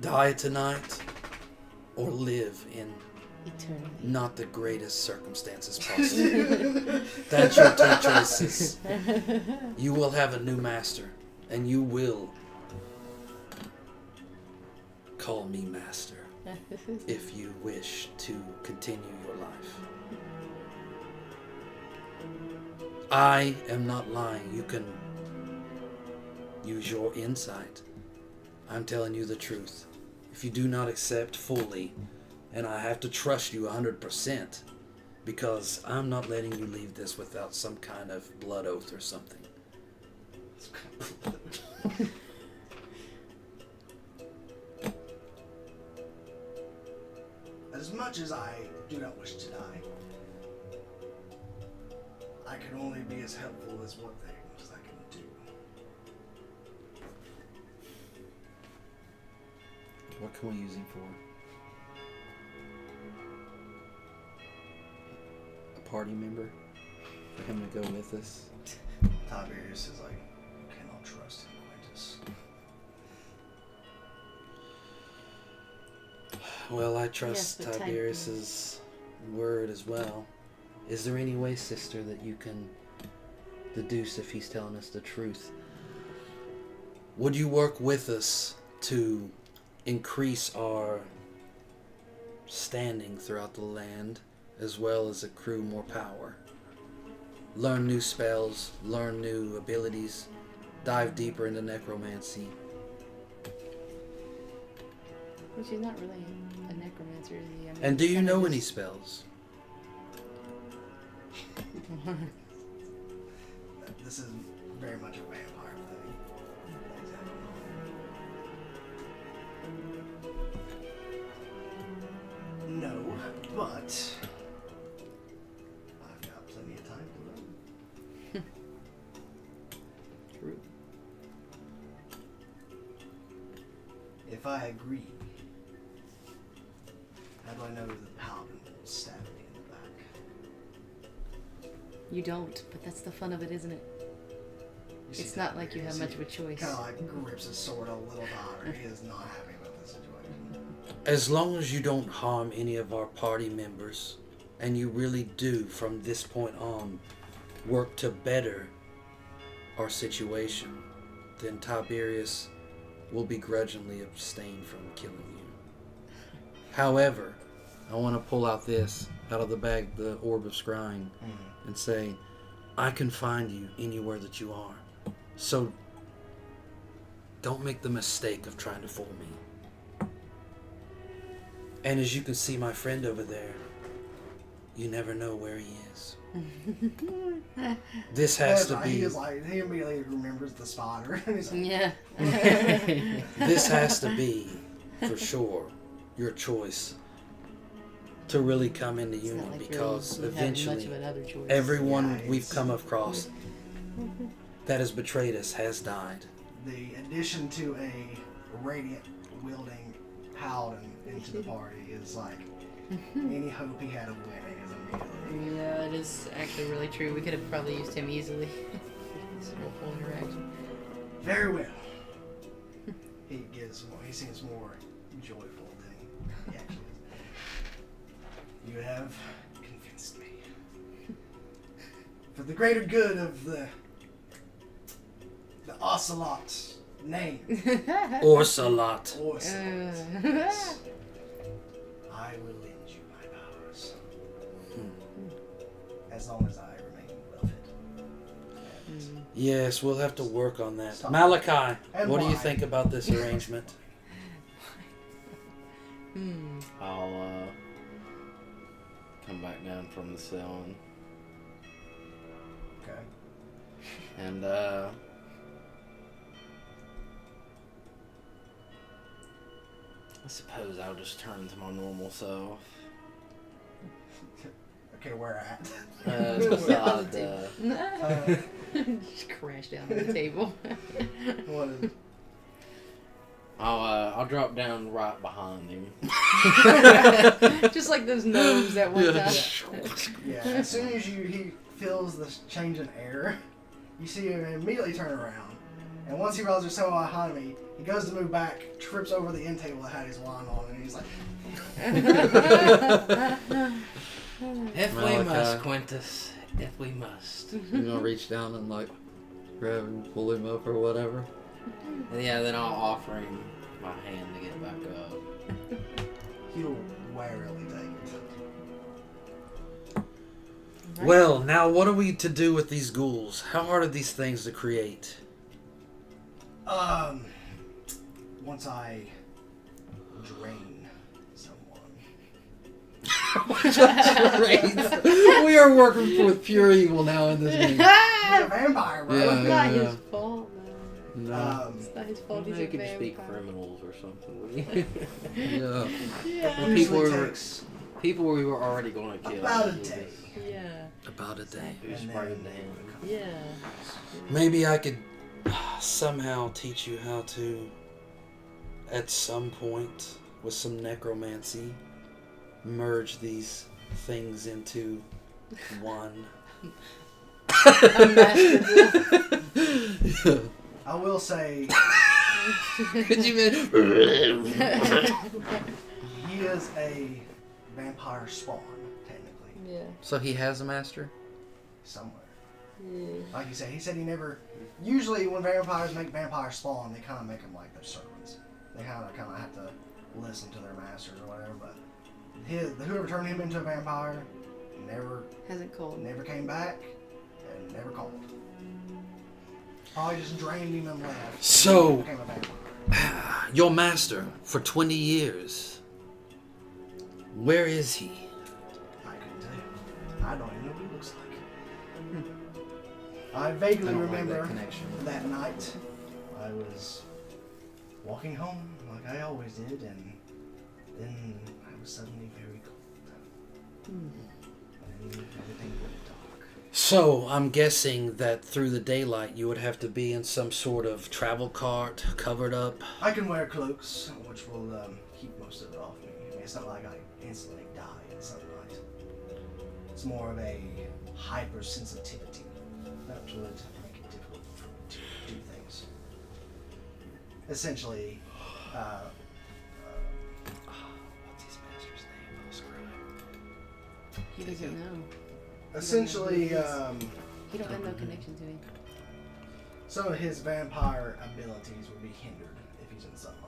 Die tonight or live in Eternity. not the greatest circumstances possible. That's your two choices. You will have a new master, and you will call me master if you wish to continue your life. I am not lying. You can use your insight. I'm telling you the truth. If you do not accept fully, and I have to trust you 100%, because I'm not letting you leave this without some kind of blood oath or something. As much as I do not wish to die, I can only be as helpful as what things I can do. What can we use him for? A party member? For him to go with us? Tiberius is like, you cannot trust him, Quintus. Well, I trust Yes, but Tiberius's word as well. Is there any way, sister, that you can deduce if he's telling us the truth? Would you work with us to increase our standing throughout the land, as well as accrue more power? Learn new spells, learn new abilities, dive deeper into necromancy. Which is not really a necromancer, is he? I mean, And do you kinda know just- any spells? This is very much a vampire thing. No, but I've got plenty of time to learn. True. If I agree, how do I know the paladin will stab me in the back? You don't, but that's the fun of it, isn't it? You see It's that not like you here? have See, much of a choice. Kind of like grips his sword a little harder. He is not happy about this situation. As long as you don't harm any of our party members, and you really do, from this point on, work to better our situation, then Tiberius will begrudgingly abstain from killing you. However, I want to pull out this out of the bag, the Orb of Scrying, and say, I can find you anywhere that you are. So, don't make the mistake of trying to fool me. And as you can see my friend over there, you never know where he is. This has to He be is like, he immediately remembers the spider. And he's like, Yeah. this has to be, for sure, your choice to really come into It's union, not like because really we have much eventually of another choice. everyone Yeah, we've it's- come across that has betrayed us has died. the addition to a radiant wielding paladin into the party is like any hope he had of winning is immediately. Yeah, it is actually really true. We could have probably used him easily. This whole interaction. Very well. He gives more. He seems more joyful than he actually is. You have convinced me. For the greater good of the Ocelot's name, Orsalot. Ocelot, yes, I will lend you my powers. As long as I remain well fit. Yes, we'll have to work on that. Stop. Malachi, And what do you why? think about this arrangement? I'll come back down from the ceiling Okay. and I suppose I'll just turn to my normal self. Okay, where at? Beside Just crash down on the table. What is, I'll drop down right behind him. Just like those gnomes that one time. yeah, as soon as he feels the change in air, you see him immediately turn around. And once he realizes there's someone behind me, he goes to move back, trips over the end table that had his wine on, and he's like, If we Malachi. must, Quintus. If we must. You're gonna reach down and like grab him, pull him up or whatever. And yeah, then I'll offer him my hand to get back up. he'll warily take it. Well, now what are we to do with these ghouls? How hard are these things to create? Once I drain someone, We are working with pure evil now in this game. he's a vampire, bro. Yeah. It's not his fault, man. No. It's not his fault. He's They a could just be vampire. criminals or something. Yeah. Yeah. It People usually were- takes people we were already going to kill. about a day. Yeah. About a day. Who And sprayed then- him? Yeah. Maybe I could somehow teach you how to, at some point, with some necromancy, merge these things into one. A master. I will say Could you imagine? he is a vampire spawn, technically, Yeah. So he has a master? somewhere. Yeah. Like you said, he said he never. Usually, when vampires make vampire spawn, they kind of make them like their servants. They kind of have to listen to their masters or whatever. But whoever turned him into a vampire Hasn't called. never came back and never called. Probably just drained him and left. So- Became a vampire. Your master for 20 years. Where is he? I couldn't tell you. I don't even know what he looks like. I vaguely I don't like remember that connection. that night I was walking home like I always did, and then I was suddenly very cold. And everything went dark. So, I'm guessing that through the daylight you would have to be in some sort of travel cart, covered up. I can wear cloaks, which will keep most of it off me. I mean, it's not like I instantly die in sunlight. It's more of a hypersensitivity that would make it difficult for me to do things. Essentially, What's his master's name? Oh, screw it. He doesn't know. essentially, He don't have no connection to him. some of his vampire abilities would be hindered if he's in sunlight.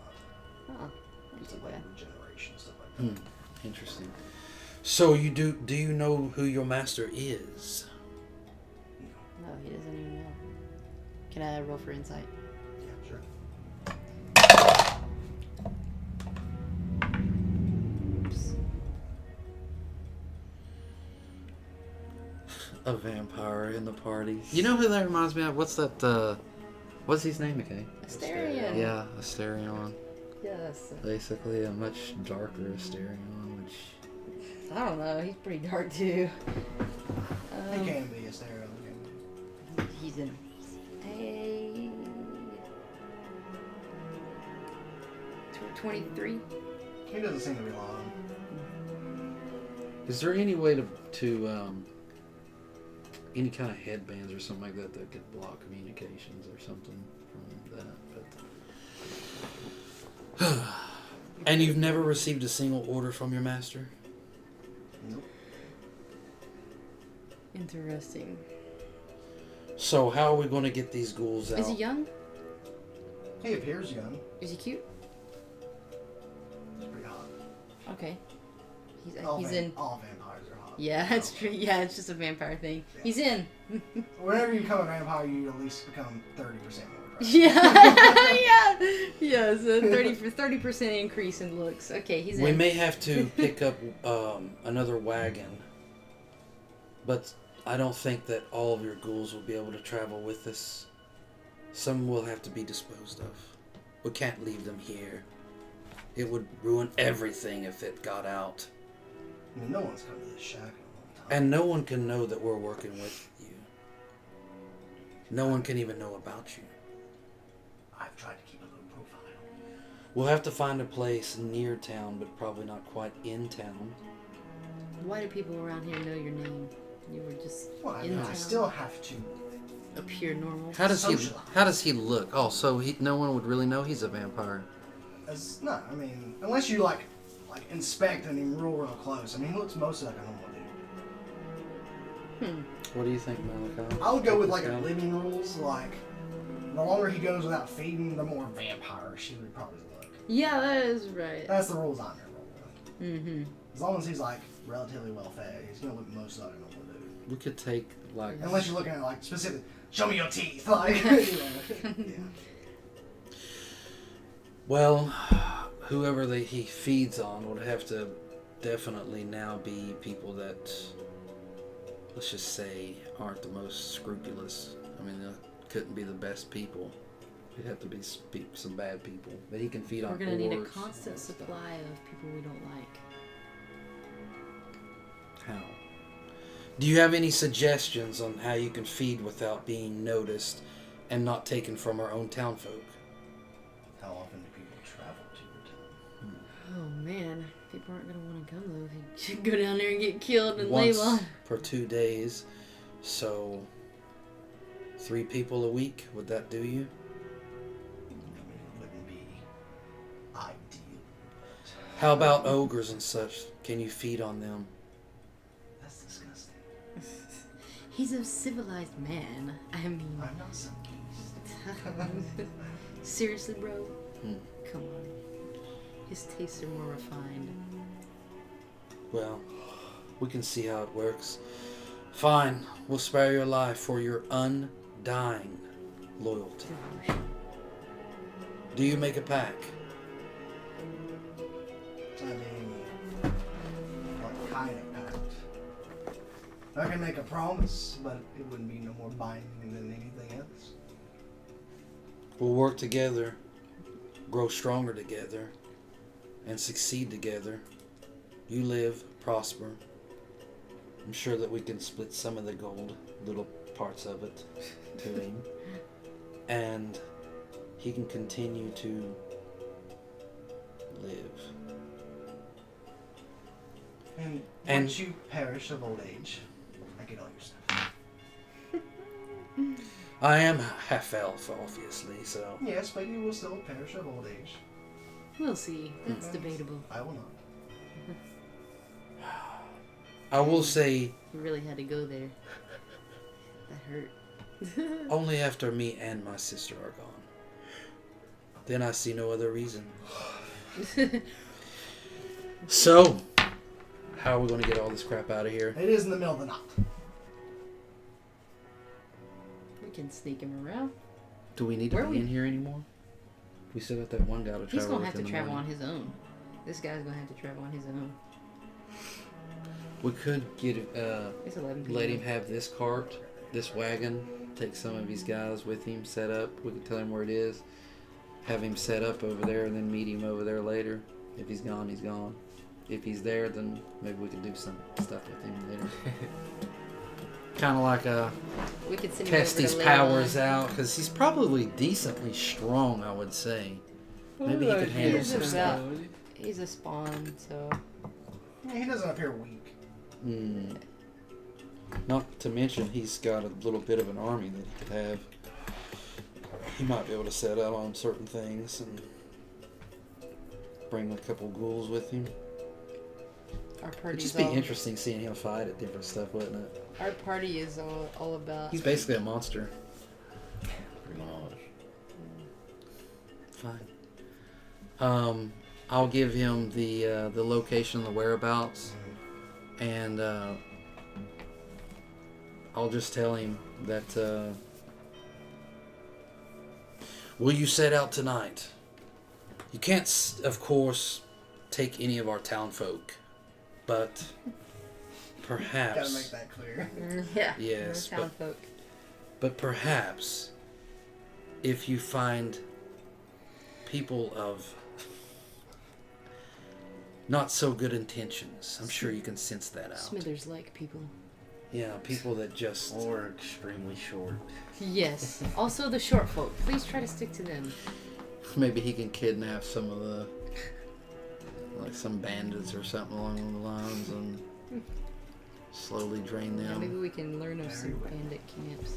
Oh, not too Stuff like bad. regeneration, stuff like that. Interesting. So, do you know who your master is? No, he doesn't even know. Can I roll for insight? Yeah, sure. Oops. A vampire in the party. You know who that reminds me of? What's that? What's his name again? Asterion. Yeah, Asterion. Yes. Basically, a much darker Asterion, which. I don't know. He's pretty dark too. He can be a stereo. He's in a 23. He doesn't seem to be lying. Is there any way to any kind of headbands or something like that that could block communications or something from that? But And you've never received a single order from your master? Nope. Interesting. So how are we going to get these ghouls out? Is he young? He appears young. Is he cute? He's pretty hot. Okay. All He's in. All vampires are hot. Yeah, that's true. Yeah, it's just a vampire thing. Yeah. He's in. Whenever you become a vampire, you at least become 30% more attractive. Yeah, yeah, yeah. So 30% increase in looks. Okay, he's in. We may have to pick up another wagon, but I don't think that all of your ghouls will be able to travel with us. Some will have to be disposed of. We can't leave them here. It would ruin everything if it got out. I mean, no one's come to this shack in a long time. And no one can know that we're working with you. No one can even know about you. I've tried to keep a low profile. We'll have to find a place near town, but probably not quite in town. Why do people around here know your name? You were just Well, I in mean, town. I still have to. Appear normal. how does he? Socialize. How does he look? Oh, so no one would really know he's a vampire. No, I mean, unless you like inspect him real close. I mean, he looks mostly like a normal dude. What do you think, Malachi? I would go with like a This guy? living rules. Like, the longer he goes without feeding, the more vampire-ish he would probably look. Yeah, that is right. That's the rules I'm gonna roll with. Mm-hmm. As long as he's like relatively well fed, he's gonna look mostly like a normal dude. We could take like. Unless you're looking at like specific, show me your teeth, like. You know, yeah. Well, whoever he feeds on would have to definitely now be people that, let's just say, aren't the most scrupulous. I mean, they couldn't be the best people. It'd have to be some bad people. But he can feed on We're gonna need a orcs constant and stuff. supply of people we don't like. How? Do you have any suggestions on how you can feed without being noticed and not taken from our own townfolk? How often do people travel to your town? Oh man, people aren't gonna want to come though. They should go down there and get killed and Once Leilon. per 2 days. So 3 people a week, would that do you? I mean, it wouldn't be ideal, but How about ogres and such? Can you feed on them? that's disgusting. He's a civilized man. I mean, I'm not some beast. seriously, bro? Hmm. Come on. His tastes are more refined. Well, we can see how it works. Fine, we'll spare your life for your undying loyalty. Do you make a pack? I mean, what kind of pact? I can make a promise, but it wouldn't be no more binding than anything else. We'll work together, grow stronger together, and succeed together. You live, prosper. I'm sure that we can split some of the gold, little parts of it, to him. And he can continue to live. And And- once you perish of old age, I get all your stuff. I am half elf, obviously, so. Yes, but you will still perish of old age. We'll see. That's debatable. I will not. I will say, You really had to go there. That hurt. only after me and my sister are gone. Then I see no other reason. So, how are we going to get all this crap out of here? It is in the middle of the night. We can sneak him around. Do we need to Where be we- in here anymore? We still got that one guy to travel He's gonna with have in to the travel on morning. his own. This guy's gonna have to travel on his own. We could get It's 11 p.m. let him have this cart, this wagon, take some of his guys with him, set up. We could tell him where it is, have him set up over there, and then meet him over there later. If he's gone, he's gone. If he's there, then maybe we could do some stuff with him later. Kind of like We could send him test over his to Leilon. powers out, because he's probably decently strong, I would say. Maybe he could handle He's some stuff. about. He's a spawn, so Yeah, he doesn't appear weak. Hmm. Not to mention, he's got a little bit of an army that he could have. He might be able to set out on certain things and bring a couple ghouls with him. our It'd party's just be all. interesting seeing him fight at different stuff, wouldn't it? Our party is all about. He's basically a monster. Pretty much. Fine. I'll give him the location and the whereabouts, and I'll just tell him that. Will you set out tonight? You can't, of course, take any of our town folk, but perhaps. Gotta make that clear. Yeah. Yes, we're town folk. But perhaps, if you find people of not so good intentions, I'm sure you can sense that out. Smithers like people. Yeah, people that just. Or extremely short. Yes. Also the short folk. Please try to stick to them. Maybe he can kidnap some of the. Like some bandits or something along the lines and slowly drain Yeah, maybe them. we can learn of some Very well. bandit camps.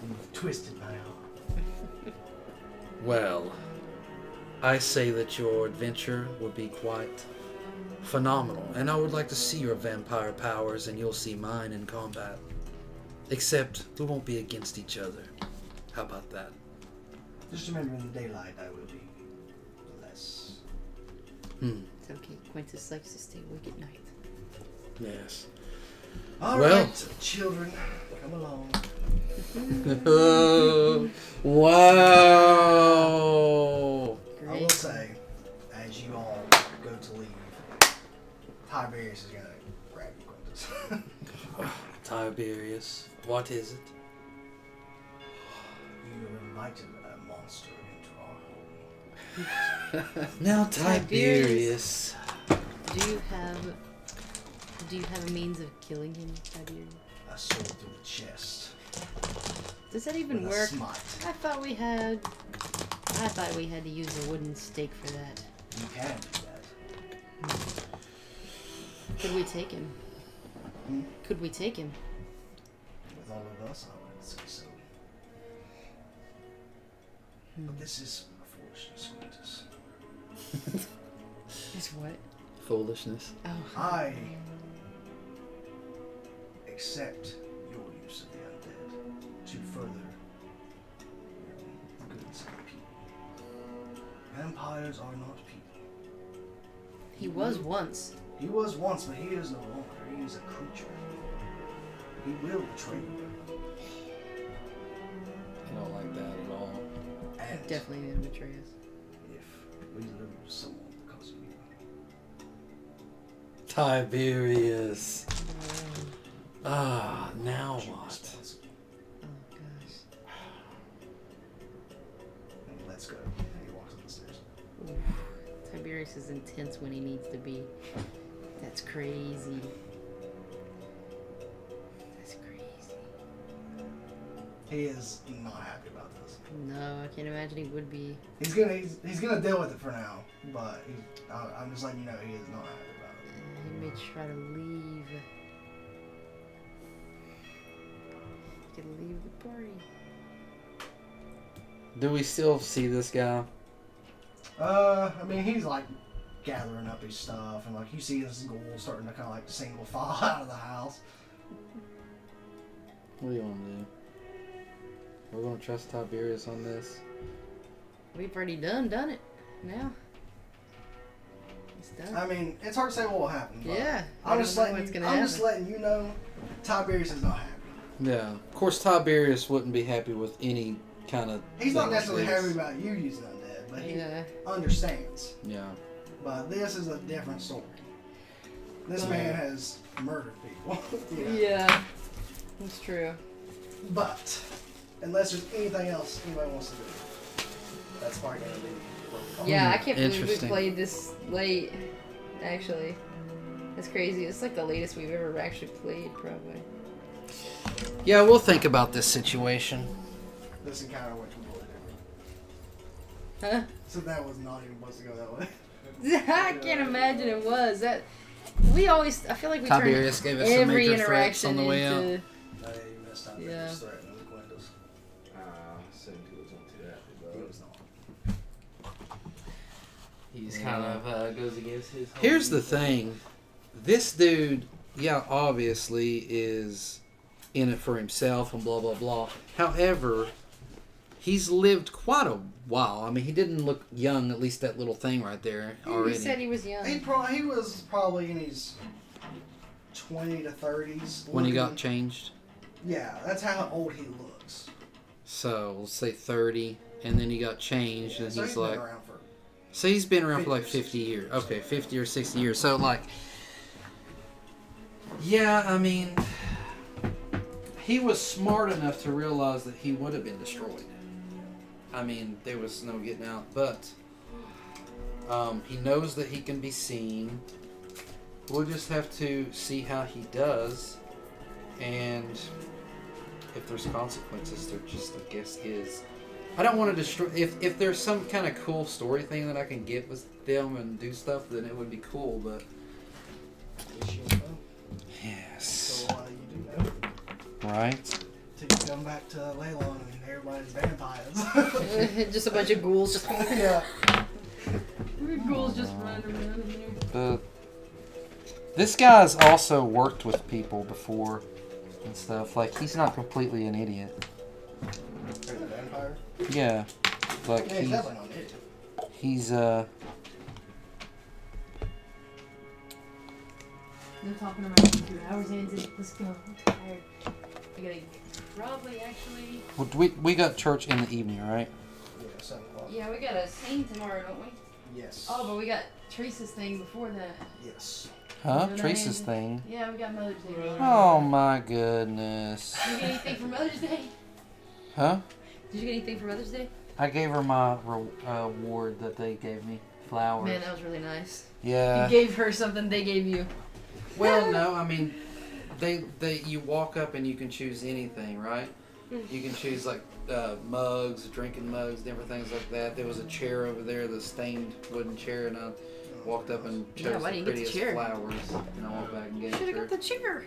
You've twisted my arm. Well, I say that your adventure would be quite phenomenal, and I would like to see your vampire powers, and you'll see mine in combat. Except we won't be against each other. How about that? Just remember, in the daylight, I will be less. It's okay. Quintus likes to stay awake at night. Yes. All Well- right, children, come along. Wow! I will Great. say, as you all go to leave, Tiberius is gonna grab you, Quintus. Tiberius, what is it? You have invited a monster into our home. Now, Tiberius. Tiberius. Do you have a means of killing him, Tiberius? A sword through the chest. Does that even With a work? smite. I thought we had to use a wooden stake for that. You can do that. Could we take him? Hmm? Could we take him? With all of us, I would say so. But this is foolishness, Quintus. It's what? Foolishness. Oh. I accept your use of the undead to further the goods of the people. Vampires are not people. He was once. He was once, but he is no longer. He is a creature. He will betray you. I don't like that at all. And Definitely didn't betray us. if we lose someone because of you, Tiberius. Ah, now what? Oh gosh. And let's go. He walks up the stairs. Tiberius is intense when he needs to be. That's crazy. That's crazy. He is not happy about this. No, I can't imagine he would be. He's gonna deal with it for now, but I'm just letting you know he is not happy about it. He may try to leave. He could leave the party. Do we still see this guy? I mean, he's like gathering up his stuff, and like you see his goal starting to kind of like single file out of the house. What do you want to do? We're going to trust Tiberius on this? We've already done it. Now. It's done. I mean, it's hard to say what will happen. But Yeah. I'm just letting what's you. gonna I'm just happen. letting you know, Tiberius is not happy. Yeah. Of course, Tiberius wouldn't be happy with any kind of. He's not thing like necessarily this. happy about you using undead, but he Yeah. understands. Yeah. But this is a different story. This man has murdered people. you know. Yeah. That's true. But unless there's anything else anybody wants to do, that's probably gonna be. Yeah, I can't believe we Interesting. played this late. Actually, that's crazy. It's like the latest we've ever actually played, probably. Yeah, we'll think about this situation. This encounter went completely Huh? different. So that was not even supposed to go that way. I can't imagine it was that. We always. I feel like we Tiberius turn gave us some every major threats interaction on the way out. into. No, you missed time. Yeah. Yeah. Just threatening the windows. Assumed he wasn't too happy He about was not. He's kind of goes against his. whole Here's the ethos. thing. This dude, yeah, obviously is in it for himself and blah, blah, blah. However, he's lived quite a while. I mean, he didn't look young, at least that little thing right there He already. said he was young. He was probably in his 20 to 30s. When he got looking- changed. Yeah, that's how old he looks. So, let's say 30, and then he got changed, and So he's been like... around for. So he's been around for 50 like or 50 years. Okay, 50 or 60 years. So, like... Yeah, I mean... He was smart enough to realize that he would have been destroyed. I mean, there was no getting out, but... he knows that he can be seen. We'll just have to see how he does. And if there's consequences, there just, I guess, is. I don't want to destroy... If there's some kind of cool story thing that I can get with them and do stuff, then it would be cool, but... At least you know. Yes. So you do know. Right? Till you come back to Leilon and everybody's vampires. Just a bunch of ghouls just. Yeah. Ghouls just running around in there. But this guy's also worked with people before and stuff. Like, he's not completely an idiot. Are you a vampire? Yeah. Like, Yeah, he's definitely not an idiot. he's They're talking about 2 hours in. Let's go. I'm tired. I gotta probably actually. well, we got church in the evening, right? Yeah, 7 o'clock. Yeah, we got a scene tomorrow, don't we? Yes. Oh, but we got Teresa's thing before that. Yes. Huh? No, Teresa's no, thing. Yeah, we got Mother's Day. Oh my goodness. Did you get anything for Mother's Day? Huh? Did you get anything for Mother's Day? I gave her my award that they gave me. Flowers. Man, that was really nice. Yeah. You gave her something they gave you. Well, no, I mean, they you walk up and you can choose anything, right? You can choose like mugs, drinking mugs, different things like that. There was a chair over there, the stained wooden chair, and I walked up and Yeah, chose why the didn't you get the prettiest chair? flowers, and I went back and gave Should it have to got her. the chair.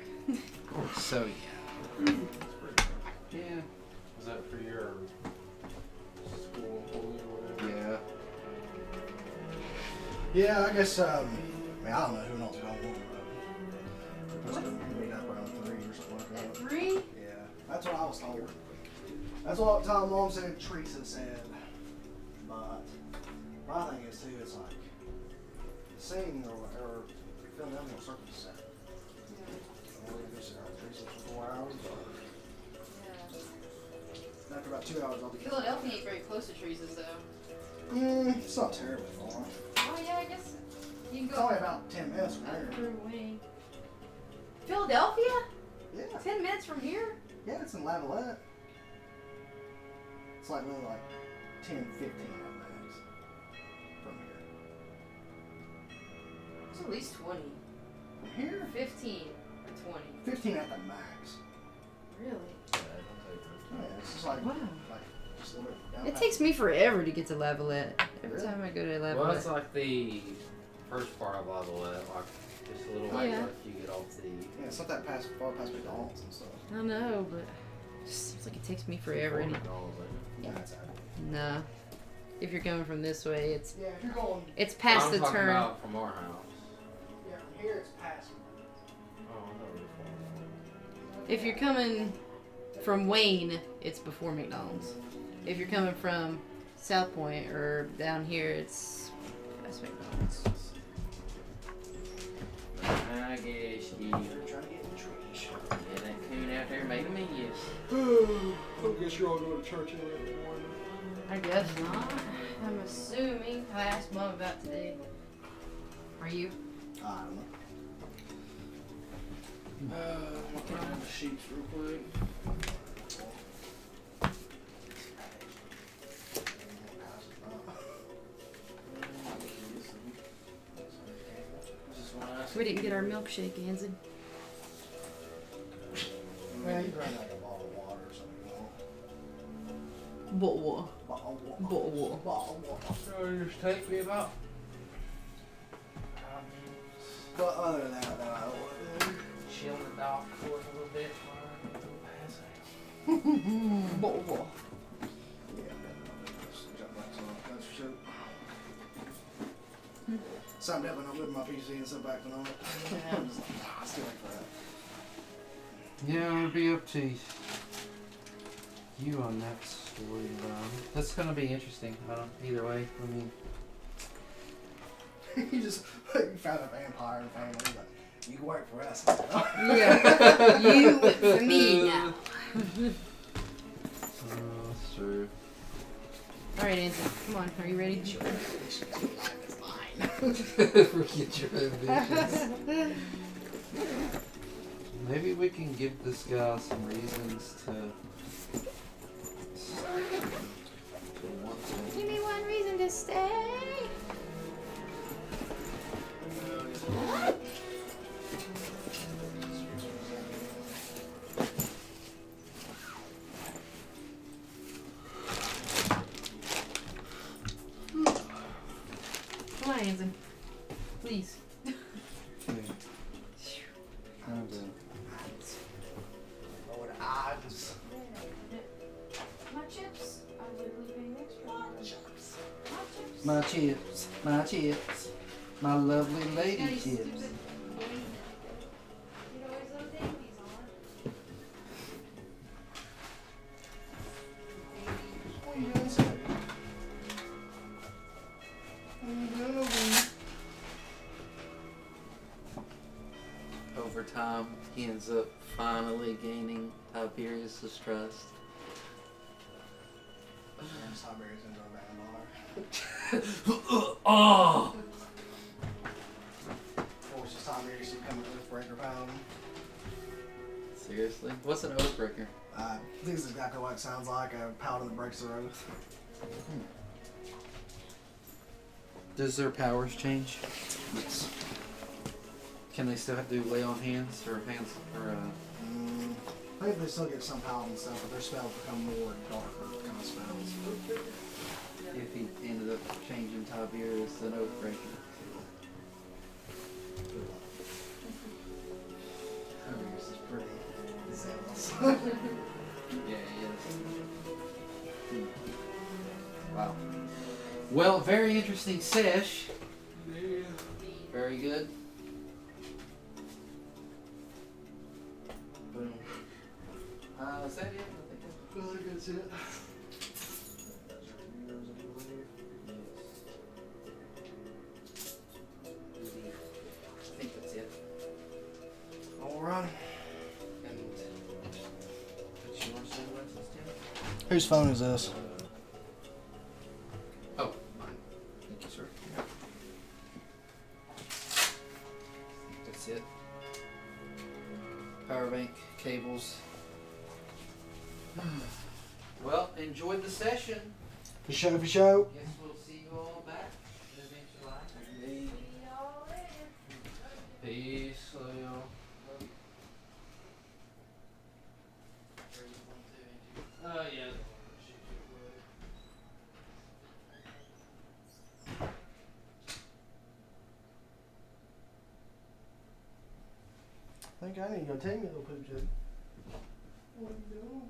So yeah, Was that for your school employee or whatever? yeah. Yeah, I guess, I mean, I don't know who knows going on, but we're supposed to meet up around 3 or something like that. 3? Yeah, that's what I was told. That's what Tom Mom said, Teresa said. But my thing is too, it's like singing or Philadelphia or something set. And we're gonna do Teresa for 4 hours. But after about 2 hours, I'll be. Philadelphia ain't very close to Teresa's though. It's not terribly far. Oh yeah, I guess. You can It's go only about 10 minutes from here. through Wayne. Philadelphia? Yeah. 10 minutes from here? Yeah, it's in Lavalette. It's like really like 10, 15 at max from here. It's at least 20. From here? 15 or 20. 15 at the max. Really? Yeah, it's just like, Wow. just a little bit down It past- takes me forever to get to Lavalette. Every time I go to Well, Lavalette. it's like the first part of Levelette, like just a little way Yeah. after you get off the. Yeah, it's not that far past McDonald's and stuff. I know, but it just seems like it takes me forever. Before Any- McDonald's, isn't it? Yeah, it's out. Nah. If you're coming from this way, it's Yeah, if you're going, past I'm the talking turn. about from our house. yeah, from here it's past. Oh, I thought it was far. If you're coming from Wayne, it's before McDonald's. If you're coming from South Point or down here, it's past McDonald's. I guess you You're trying to get in the trees. get that coon out there making me yes. I guess you're all going to church every morning. I guess not. I'm assuming. I asked Mom about today. Are you? I don't know. I'm looking at the sheets real quick. We didn't get our milkshake, Anson. Man, you grab like a bottle of water or something. You But want. Bottle of water. Bottle of water. Bottle of water. So just take me about. But other than that, I don't know what to do. Chill the dog course a little bit while I go pass out. Bottle of water. Yeah, that's for sure. So I'm definitely not moving my PC and stuff back tonight. I'm just like, nah, still wait for that. Yeah, it'll be up to you on that storyline. That's gonna be interesting. Either way, I mean, You just you found a vampire and family. Like, you can work for us. Now. Yeah. You work for me now. that's true. Alright, Anson. Come on. Are you ready? Forget your ambitions. Maybe we can give this guy some reasons to want to. Give me one reason to stay. Come on, Anson. Please. Lord, I just. My chips are literally being extra. My chips, my chips, my lovely lady chips. What are you doing, sir? What are you doing over there? Over time, he ends up finally gaining Tiberius's trust. Yeah, Strawberry's into a vampire. Oh! Forces Tiberius to become an Oathbreaker paladin. Seriously? What's an Oathbreaker? This is exactly what it sounds like, a paladin that breaks their oath. Does their powers change? Yes. Can they still do lay on hands or hands or I think they still get some paladin stuff, but their spells become more darker kind of spells. if he ended up changing Tiberius to an Oathbreaker? Tiberius is pretty zealous. Yeah, he is. Wow. Well, very interesting sesh. Very good. Boom. Is that it? I think that's it. I think that's it. Alright. And what's your sunglasses, Tim? Whose phone is this? Oh, mine. Thank you, sir. it. Power bank, cables. Well, enjoyed the session. For show, for show. Guess we'll see you all back eventually. Peace, Leo. Yeah. I think I need to go take me a little poop jig. What are you doing?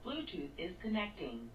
Bluetooth is connecting.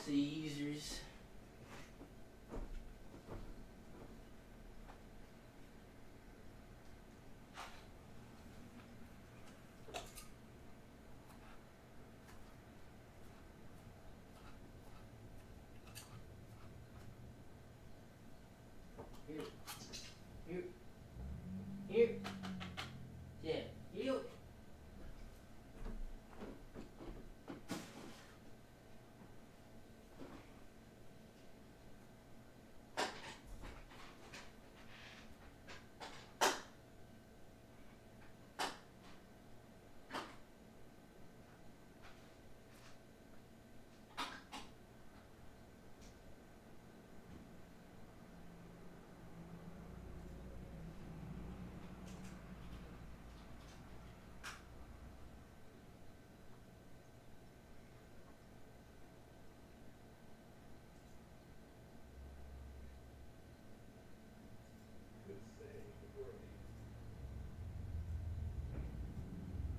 Caesars. Here. Yeah. You.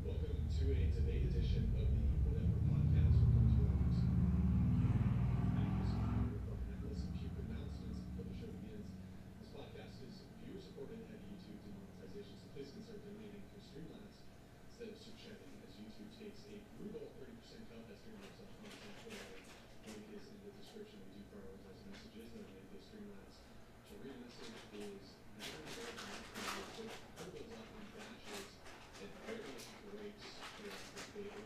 Welcome to a delayed edition of the Whatever podcast. We're coming to you live from with some quick announcements before the show begins. This podcast is viewer supported and YouTube demonetization, so please consider donating through Streamlabs instead of super chatting, as YouTube takes a brutal 30% cut as Streamlabs.com. The link is in the description. We do prioritize messages that are made via Streamlabs. To read a message is very important. Put those up in batches. It barely breaks the data.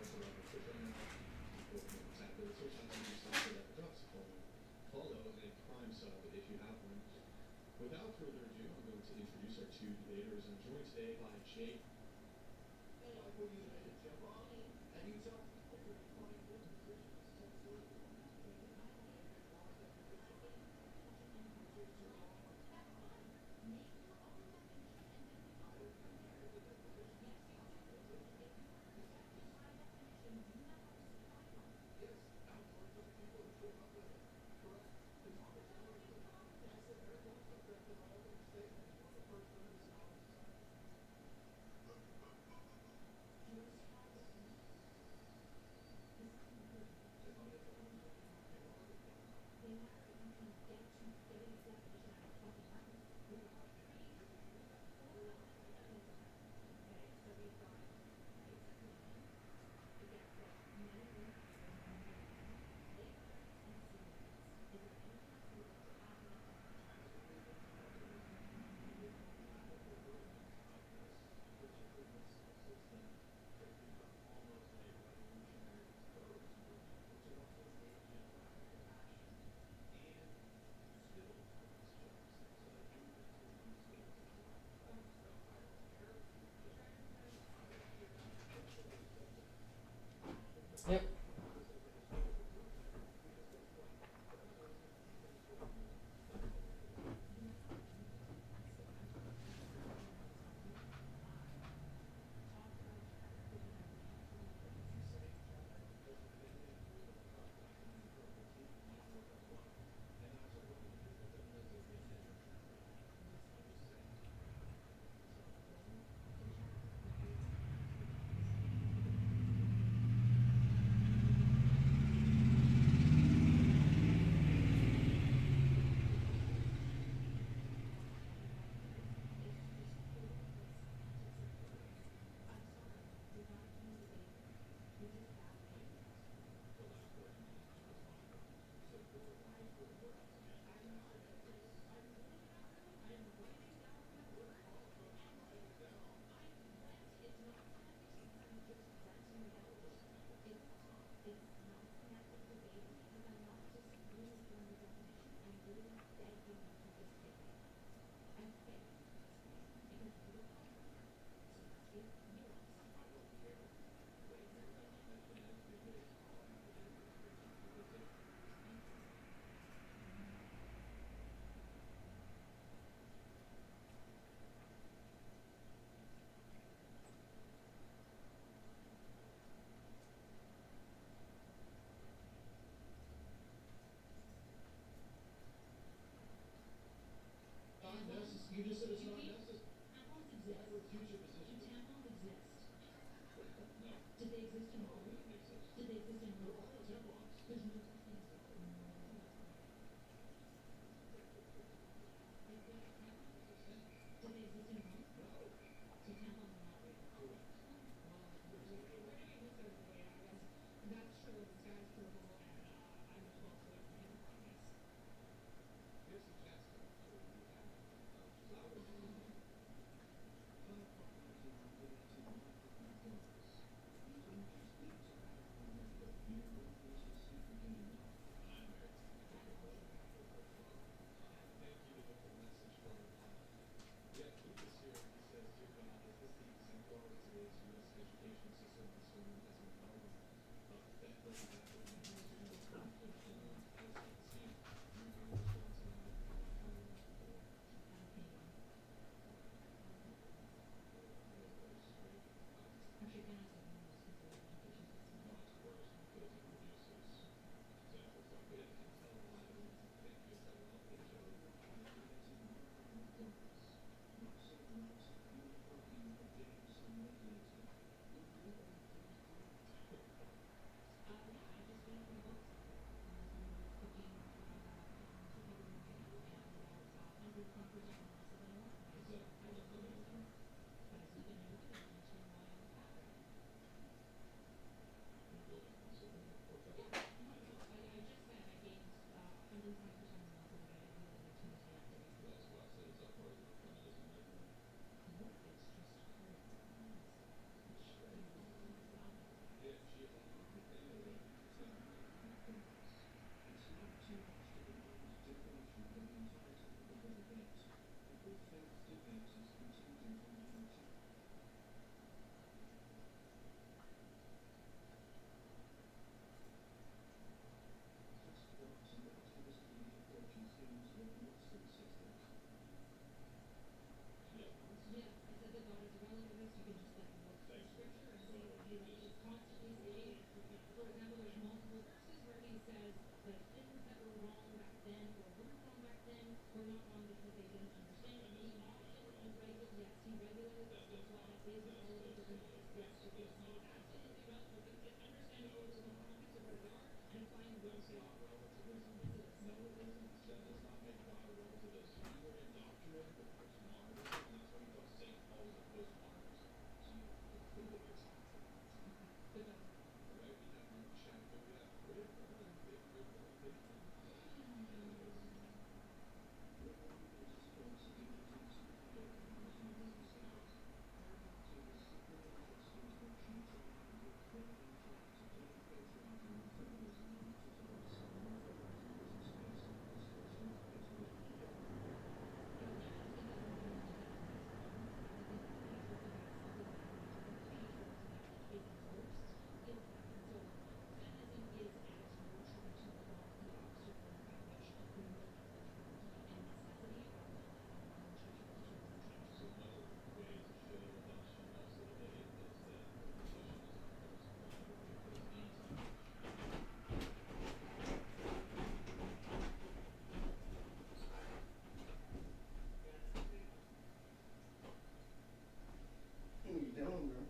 What are you doing, bro?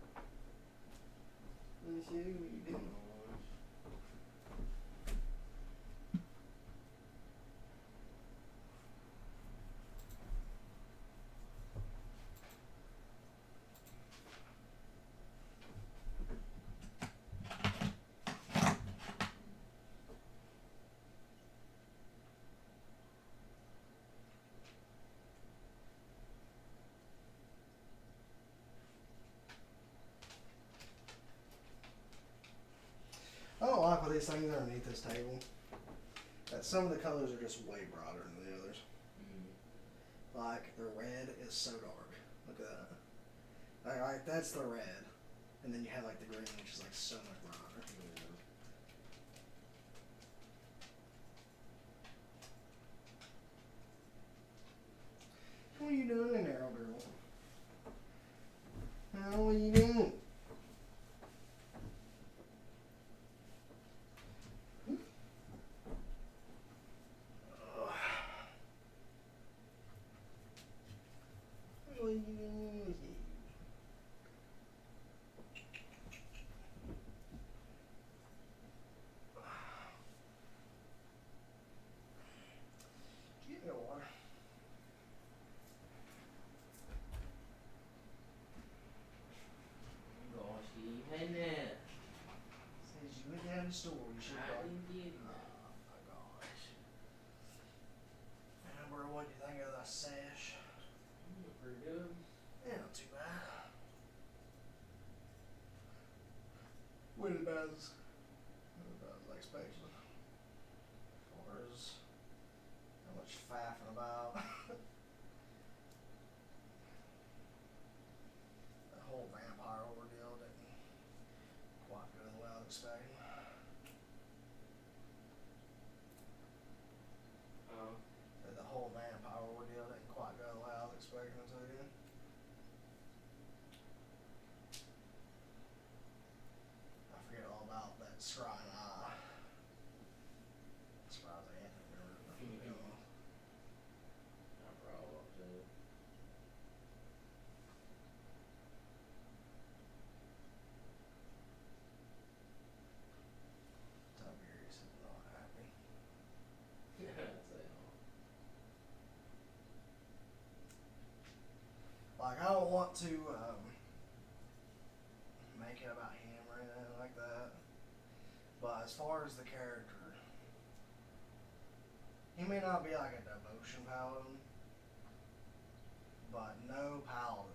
Let me see what you doing. I don't like what these things are underneath this table. That some of the colors are just way brighter than the others. Like the red is so dark. Look at that. Like that's the red, and then you have like the green, which is like so much brighter. What are you doing in there, girl? What are you doing? What are you doing? Get me a water. Gosh, you had that. Says you went down to the store. You should I have. didn't get it. Oh my gosh. Amber, what do you think of the sash? Pretty good. Yeah, not too bad. What about I expected? As far as how much faffing about. That whole vampire ordeal didn't quite go the way I was expecting. The whole vampire ordeal didn't quite go the way I was expecting it to do. I forget all about that scrying eye. As far as I remember nothing going on. I brought up to Tiberius is not happy. Like, I don't want to make it about him or anything like that. But as far as the character, he may not be like a devotion paladin, but no paladin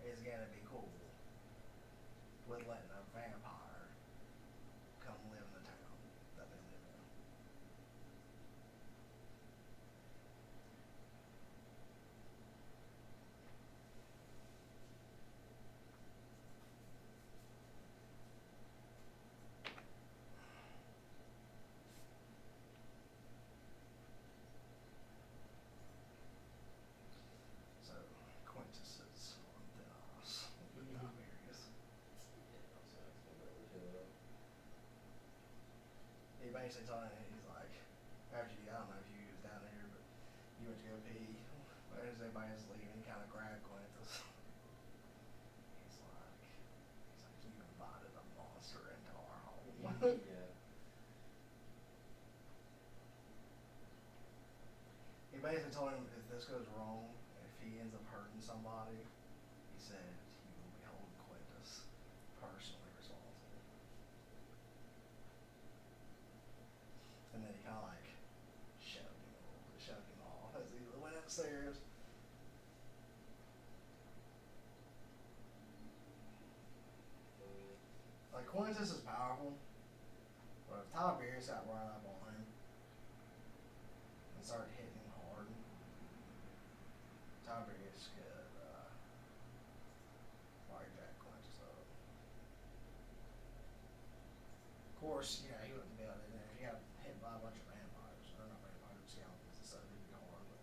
is gonna be cool with letting a vampire come live in the town that they live in. So, Quintus is on thin ice. basically telling him, he's like, after you, I don't know if you was down there, but you went to go pee. But as everybody was leaving, he kind of grabbed Quintus. He's like, you invited a monster into our home. Yeah. He basically told him if this goes wrong, if he ends up hurting somebody, he said he will be holding Quintus personally responsible. And then he kind of like shoved him off as he went upstairs. Like Quintus is powerful, but if Tiberius got right up on him and started hitting him hard, Tiberius could jack Quintus up. Of course, you know, he wouldn't be able to do that. If he got hit by a bunch of vampires, or not vampires, skeletons and stuff, it'd be hard. But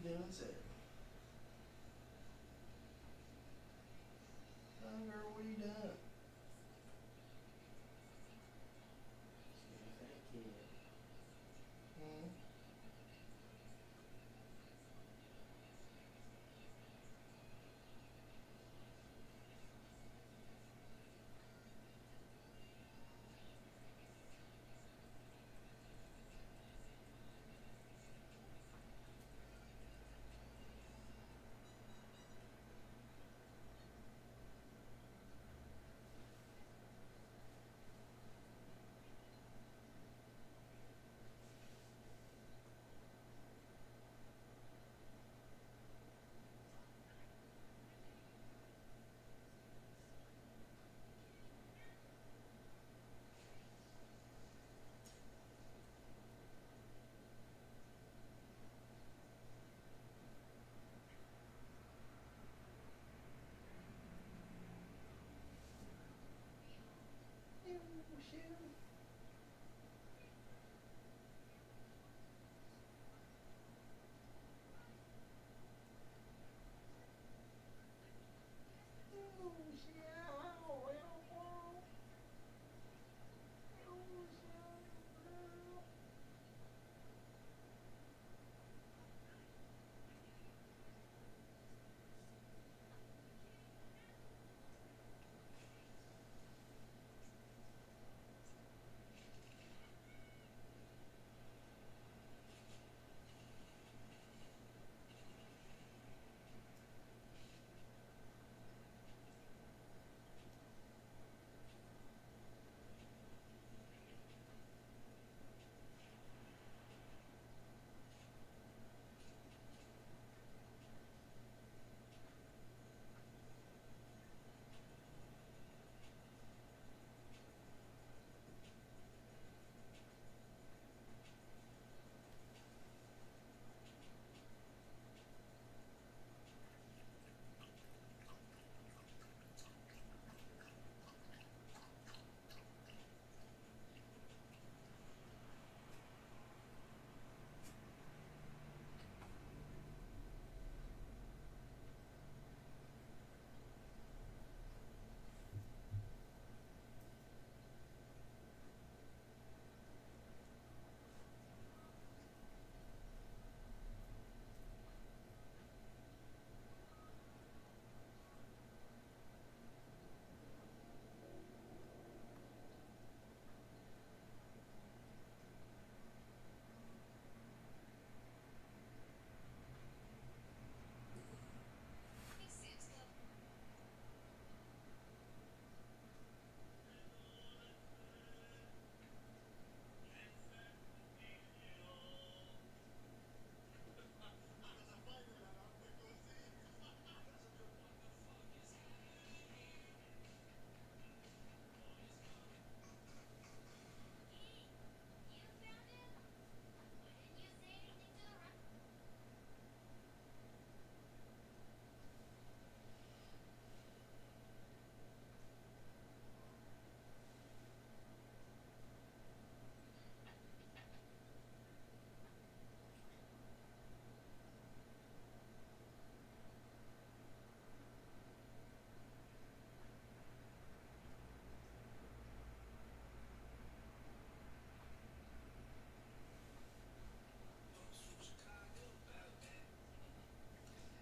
doing, Sid? Oh, girl, what are you doing? Skinny fat kid. Hmm?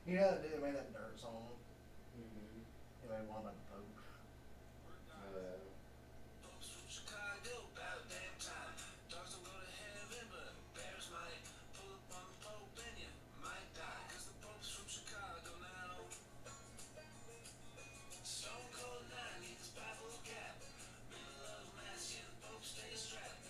You know that dude that made that dirt song? Mm-hmm. He made one about the Pope. Stay strapped.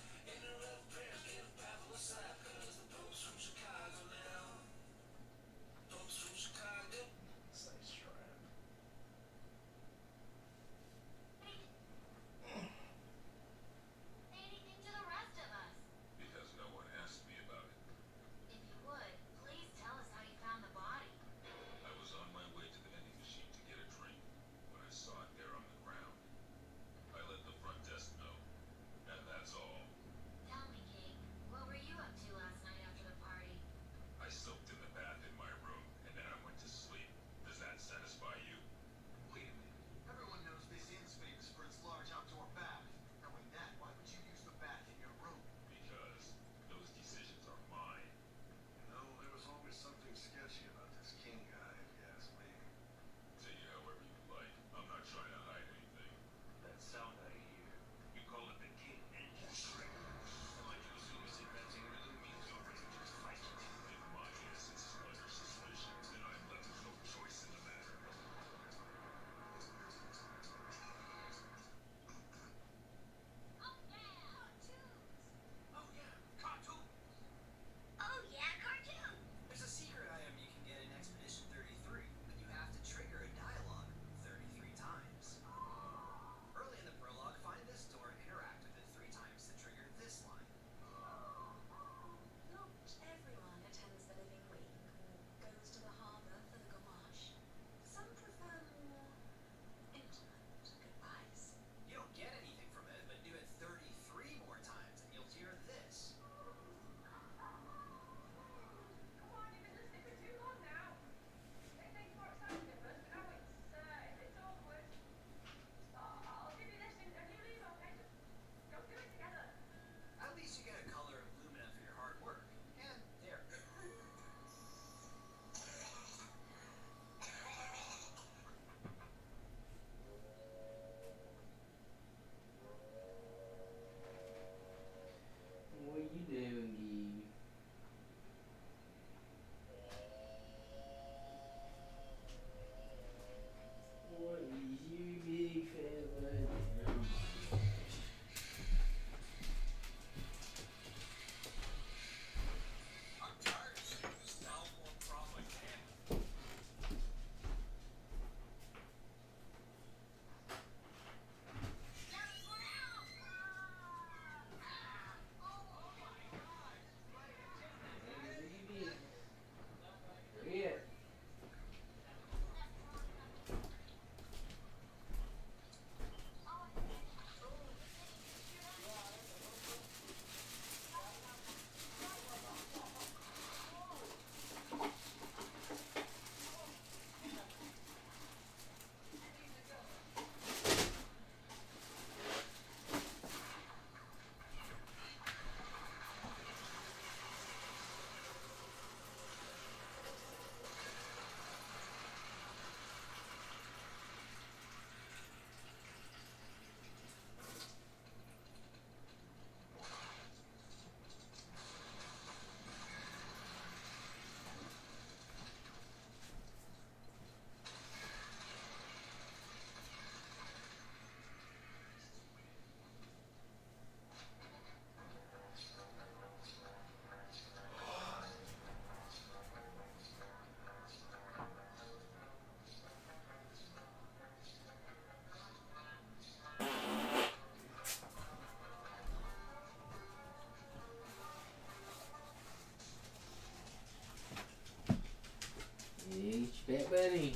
Spit buddy.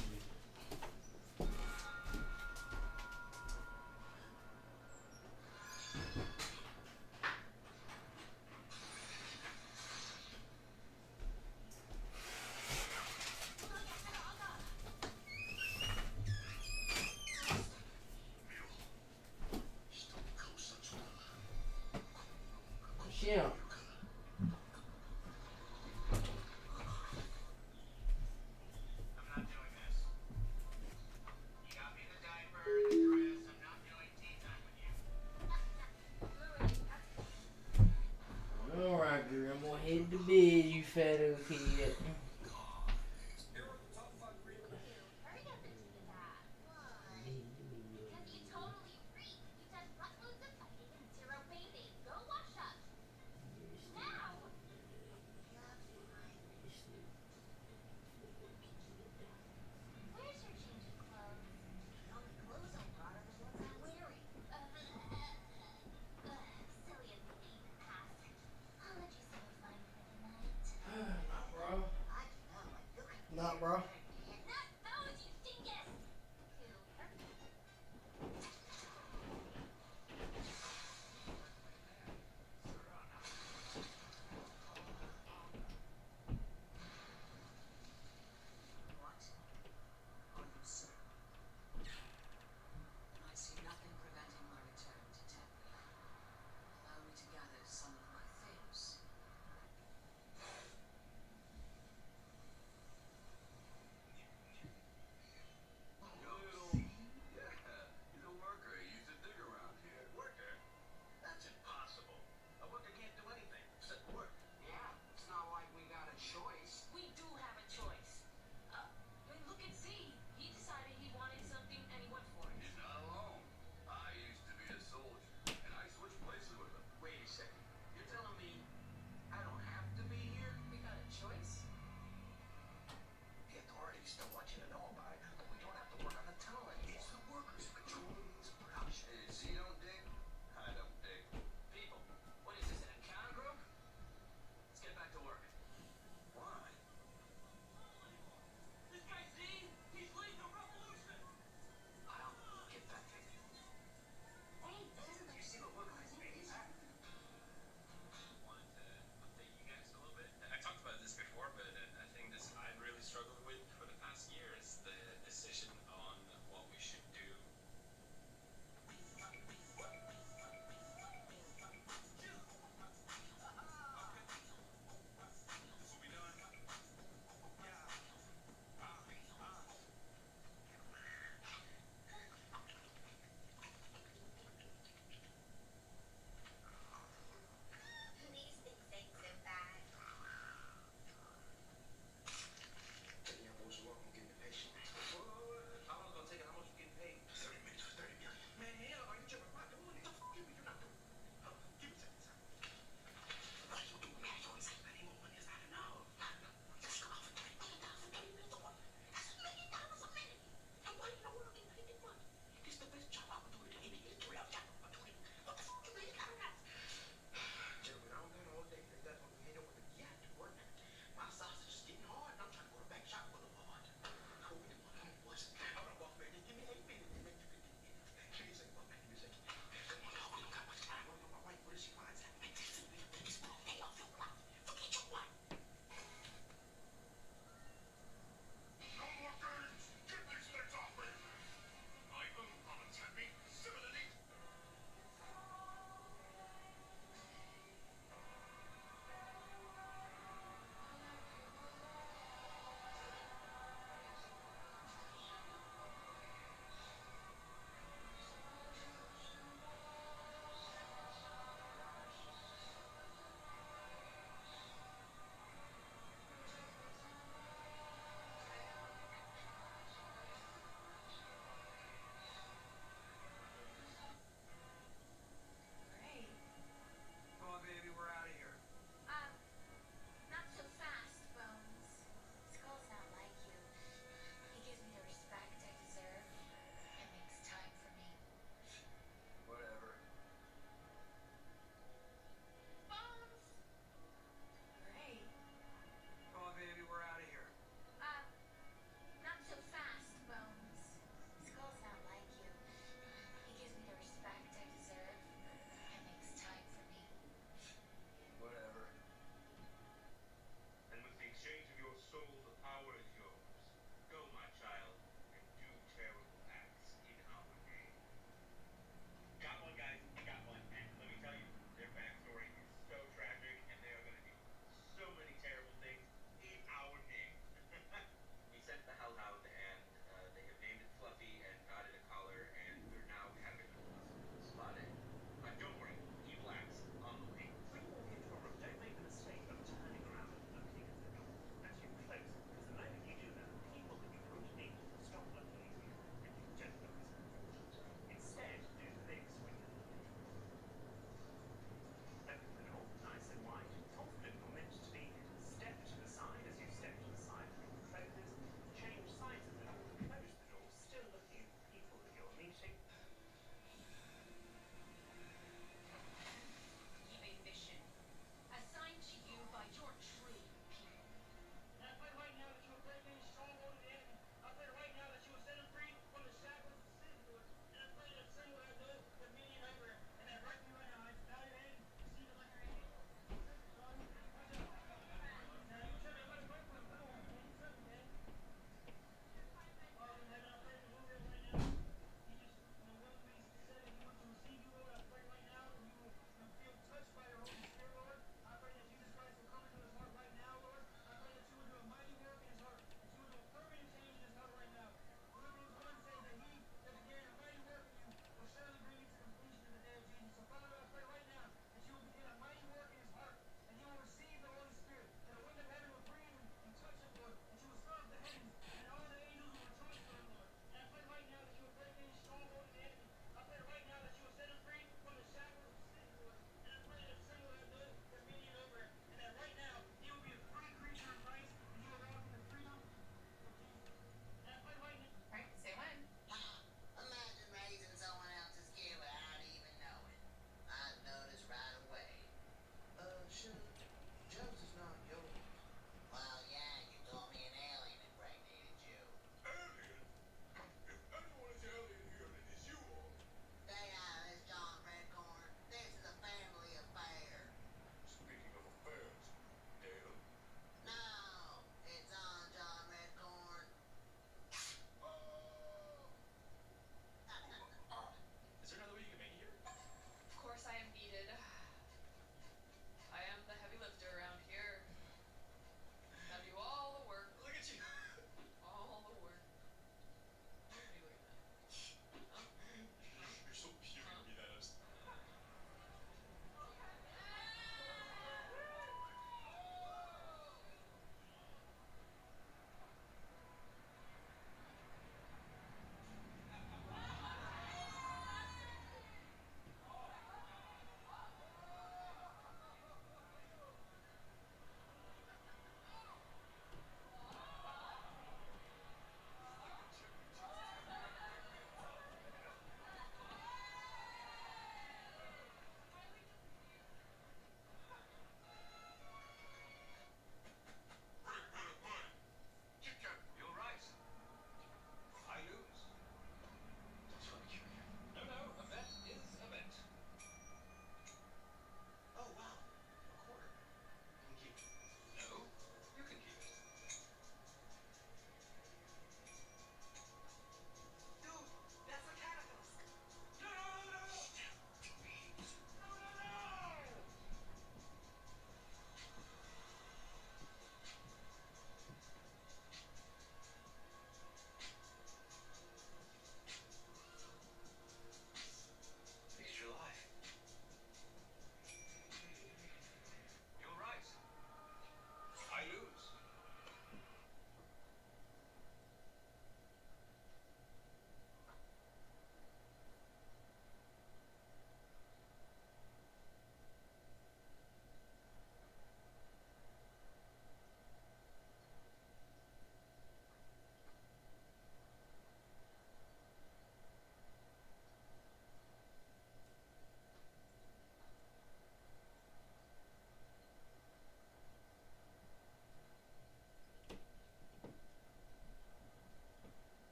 Yeah. Alright, girl, I'm gonna head to bed, you fat old kid. Not, bro.